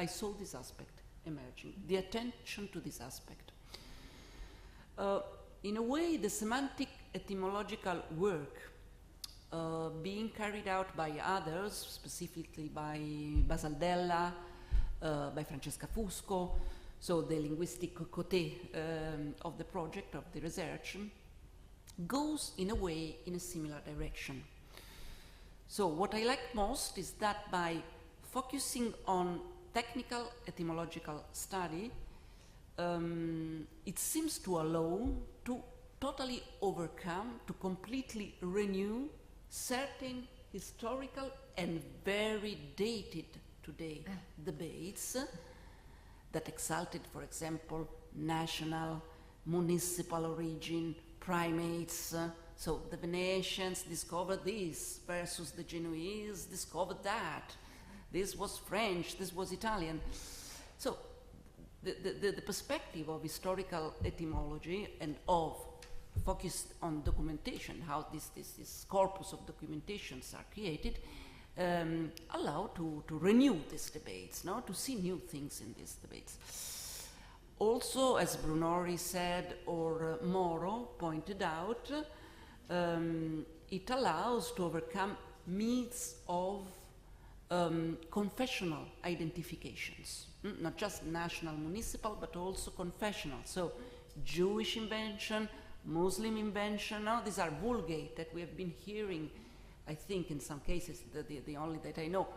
saw this aspect emerging, the attention to this aspect. In a way, the semantic etymological work being carried out by others, specifically by Basaldella, by Francesca Fusco, so the linguistic côté of the project, of the research, goes in a way in a similar direction. So what I like most is that by focusing on technical etymological study, it seems to allow to totally overcome, to completely renew certain historical and very dated today debates that exalted, for example, national, municipal origin, primates. So the Venetians discovered this versus the Genoese discovered that. this was French, this was Italian. So the perspective of historical etymology and of focused on documentation, how this corpus of documentations are created, allow to renew these debates, no? To see new things in these debates. Also, as Brunori said, or Moro pointed out, it allows to overcome myths of confessional identifications, not just national, municipal, but also confessional. So Jewish invention, Muslim invention, now these are vulgate that we have been hearing, I think in some cases, the only that I know,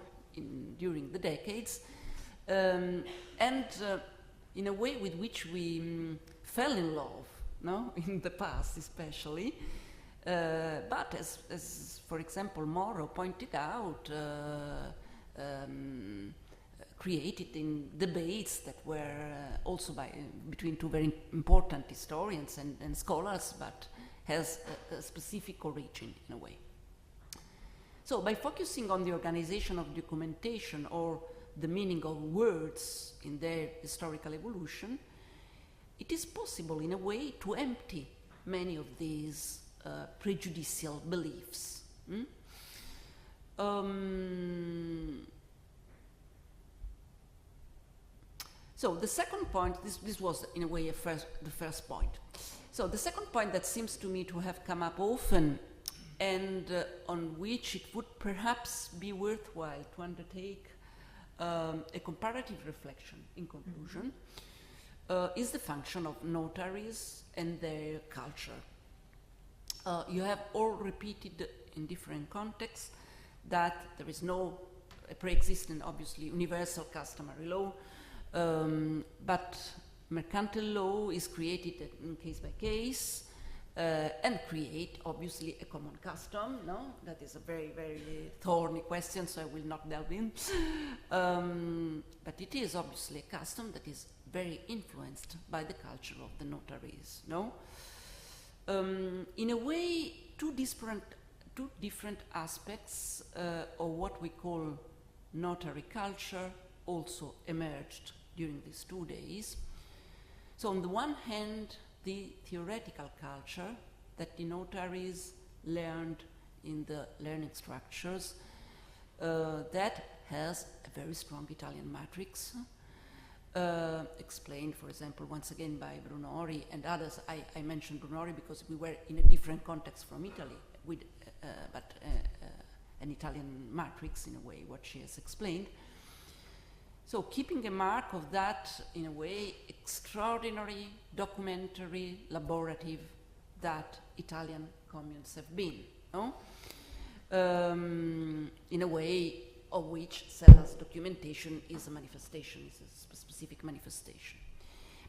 during the decades, and in a way with which we fell in love, no, in the past especially. But as for example Moro pointed out, created in debates that were also between two very important historians and scholars, but has a specific origin in a way. So by focusing on the organization of documentation or the meaning of words in their historical evolution, it is possible in a way to empty many of these prejudicial beliefs. So the second point, this was in a way the first point. So the second point that seems to me to have come up often and on which it would perhaps be worthwhile to undertake a comparative reflection in conclusion, is the function of notaries and their culture. You have all repeated in different contexts that there is no pre-existing, obviously, universal customary law, but mercantile law is created in case by case and create, obviously, a common custom. No, that is a very, very thorny question, so I will not delve in. But it is obviously a custom that is very influenced by the culture of the notaries. No. In a way, two different aspects of what we call notary culture also emerged during these 2 days. So on the one hand, the theoretical culture that the notaries learned in the learning structures, that has a very strong Italian matrix, explained, for example, once again by Brunori and others. I mentioned Brunori because we were in a different context from Italy, with, but an Italian matrix in a way, what she has explained. So keeping a mark of that, in a way, extraordinary, documentary, laborative that Italian communes have been, no? In a way of which Sella's documentation is a manifestation, is a specific manifestation.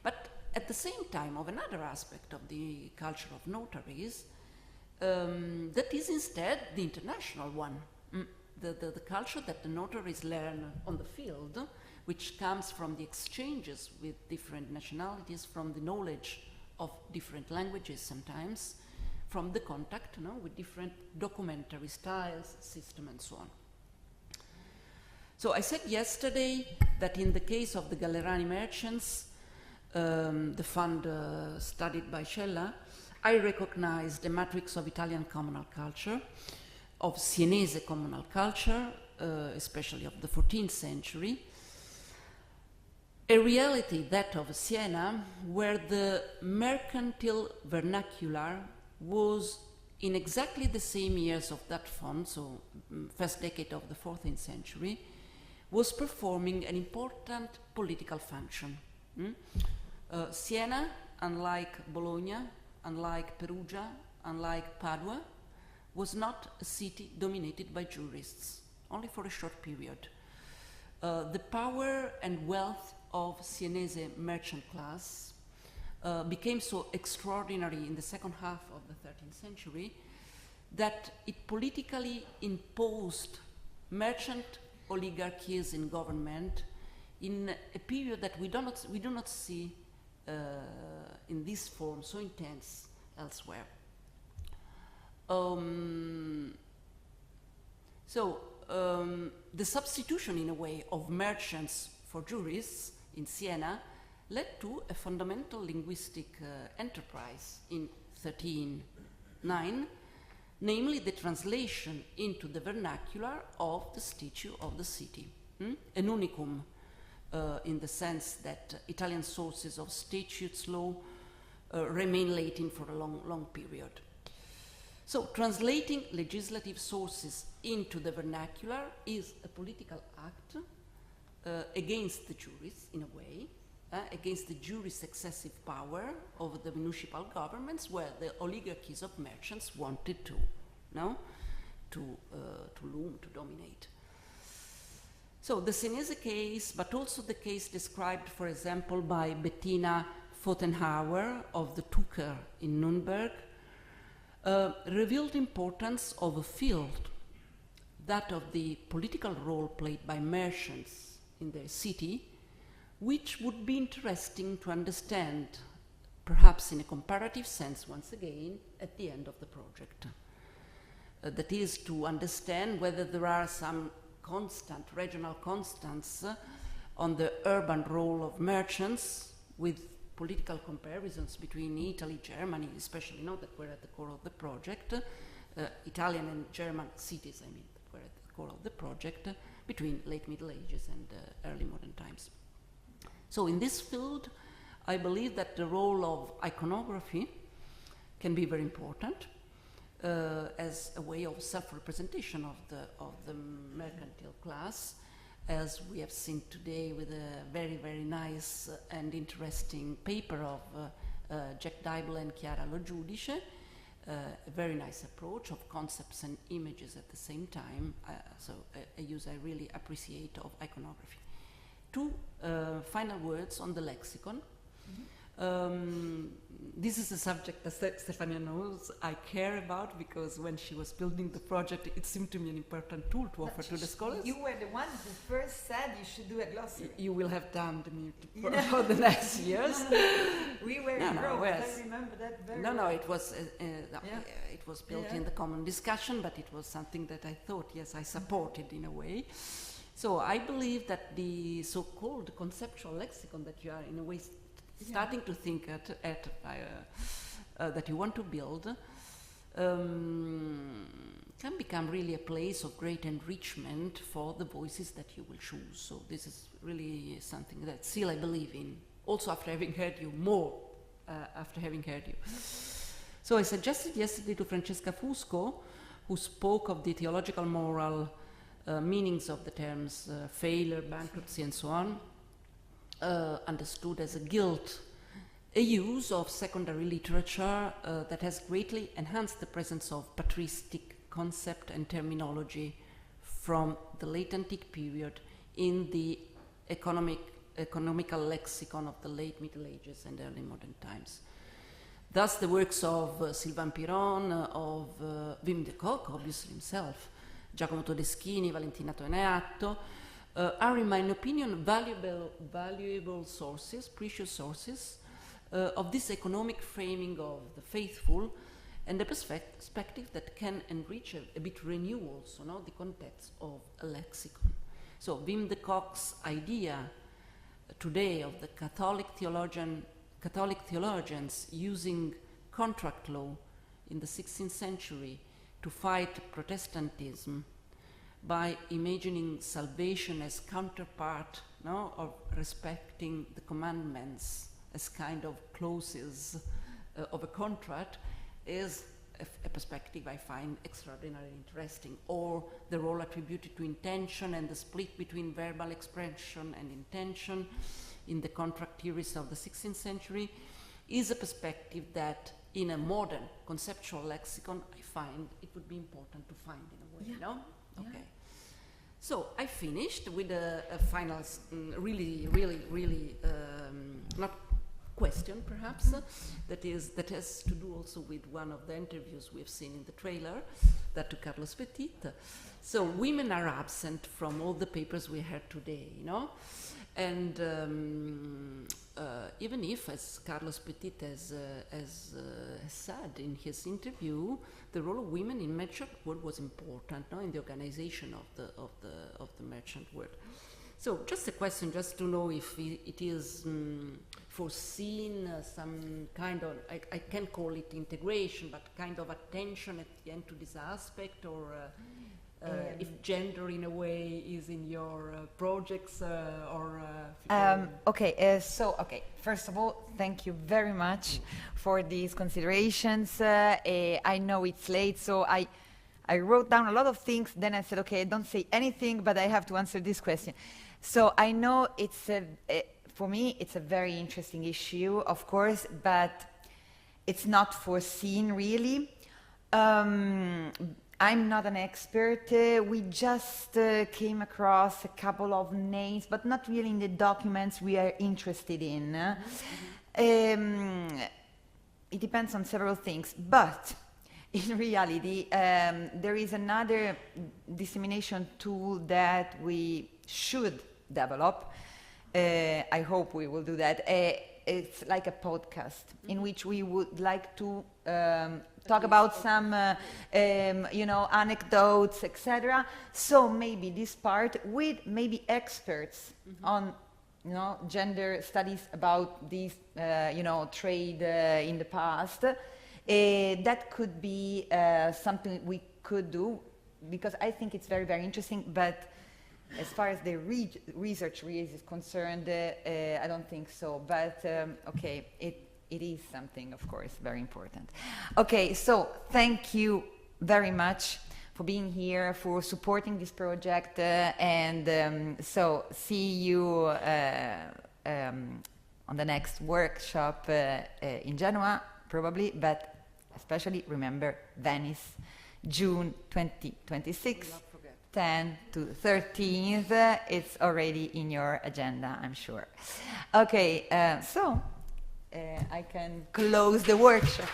But at the same time, of another aspect of the culture of notaries, that is instead the international one, the culture that the notaries learn on the field, which comes from the exchanges with different nationalities, from the knowledge of different languages sometimes, from the contact, no, with different documentary styles, system, and so on. So I said yesterday that in the case of the Gallerani merchants, the fund studied by Cella, I recognized a matrix of Italian communal culture, of Sienese communal culture, especially of the 14th century, a reality, that of Siena, where the mercantile vernacular was in exactly the same years of that font, so first decade of the 14th century, was performing an important political function. Siena, unlike Bologna, unlike Perugia, unlike Padua, was not a city dominated by jurists, only for a short period. The power and wealth of Sienese merchant class became so extraordinary in the second half of the 13th century that it politically imposed merchant oligarchies in government in a period that we do not see in this form so intense elsewhere. the substitution, in a way, of merchants for jurists in Siena led to a fundamental linguistic enterprise in 1309, namely the translation into the vernacular of the statute of the city. An unicum in the sense that Italian sources of statutes law remain latent for a long period. So translating legislative sources into the vernacular is a political act against the jurists, in a way, against the jury's excessive power over the municipal governments, where the oligarchies of merchants wanted to loom, to dominate. So the Senese case, but also the case described, for example, by Bettina Pfotenhauer of the Tucker in Nuremberg, revealed the importance of a field, that of the political role played by merchants in their city, which would be interesting to understand, perhaps in a comparative sense, once again, at the end of the project. That is, to understand whether there are some regional constants on the urban role of merchants, with political comparisons between Italy, Germany, especially, that were at the core of the project, Italian and German cities, that were at the core of the project, between late Middle Ages and early modern times. So in this field, I believe that the role of iconography can be very important as a way of self-representation of the mercantile class, as we have seen today with a very, very nice and interesting paper of Jack Dybel and Chiara Lo Giudice, a very nice approach of concepts and images at the same time, so a use I really appreciate of iconography. Two final words on the lexicon. This is a subject that Stefania knows I care about, because when she was building the project, it seemed to me an important tool to offer to the scholars. You were the one who first said you should do a glossary. You will have damned me for the next years. We were in Rome, I remember that very well. It was it was built in the common discussion, but it was something that I thought, yes, I supported in a way. So I believe that the so-called conceptual lexicon that you are in a way starting to think that you want to build can become really a place of great enrichment for the voices that you will choose. So this is really something that still I believe in, also after having heard you more, after having heard you. So I suggested yesterday to Francesca Fusco, who spoke of the theological moral meanings of the terms failure, bankruptcy, and so on, understood as a guilt, a use of secondary literature that has greatly enhanced the presence of patristic concept and terminology from the late antique period in the economical lexicon of the late Middle Ages and early modern times. Thus the works of Sylvain Piron, of Wim de Kock, obviously himself, Giacomo Todeschini, Valentina Toeneatto, are, in my opinion, valuable sources, precious sources of this economic framing of the faithful, and a perspective that can enrich, a bit renew also the context of a lexicon. So Wim de Kock's idea today of the Catholic theologians using contract law in the 16th century to fight Protestantism by imagining salvation as counterpart of respecting the commandments as kind of clauses of a contract is a perspective I find extraordinarily interesting. Or the role attributed to intention and the split between verbal expression and intention in the contract theories of the 16th century is a perspective that in a modern conceptual lexicon I find it would be important to find in a way, no? Okay. So I finished with a final, really, not question perhaps, that has to do also with one of the interviews we've seen in the trailer, that to Carlos Petit. So women are absent from all the papers we heard today, and even if, as Carlos Petit has said in his interview, the role of women in merchant world was important, no, in the organization of the merchant world. So, just a question, just to know if it is foreseen some kind of, I can't call it integration, but kind of attention at the end to this aspect, or if gender in a way is in your projects, or... Okay, first of all, thank you very much for these considerations. I know it's late, so I wrote down a lot of things, then I said, okay, don't say anything, but I have to answer this question. So I know it's for me, it's a very interesting issue, of course, but it's not foreseen really. I'm not an expert. We just came across a couple of names, but not really in the documents we are interested in. It depends on several things, but in reality, there is another dissemination tool that we should develop. I hope we will do that. It's like a podcast in which we would like to talk about some, anecdotes, etc. So maybe this part with maybe experts on, gender studies about these, trade in the past. That could be something we could do, because I think it's very, very interesting, but as far as the research is concerned, I don't think so. But okay, it is something, of course, very important. Okay, so thank you very much for being here, for supporting this project, and so see you on the next workshop in Genoa, probably, but especially remember Venice, June 2026. 10 to 13th, it's already in your agenda, I'm sure. Okay, so I can close the workshop.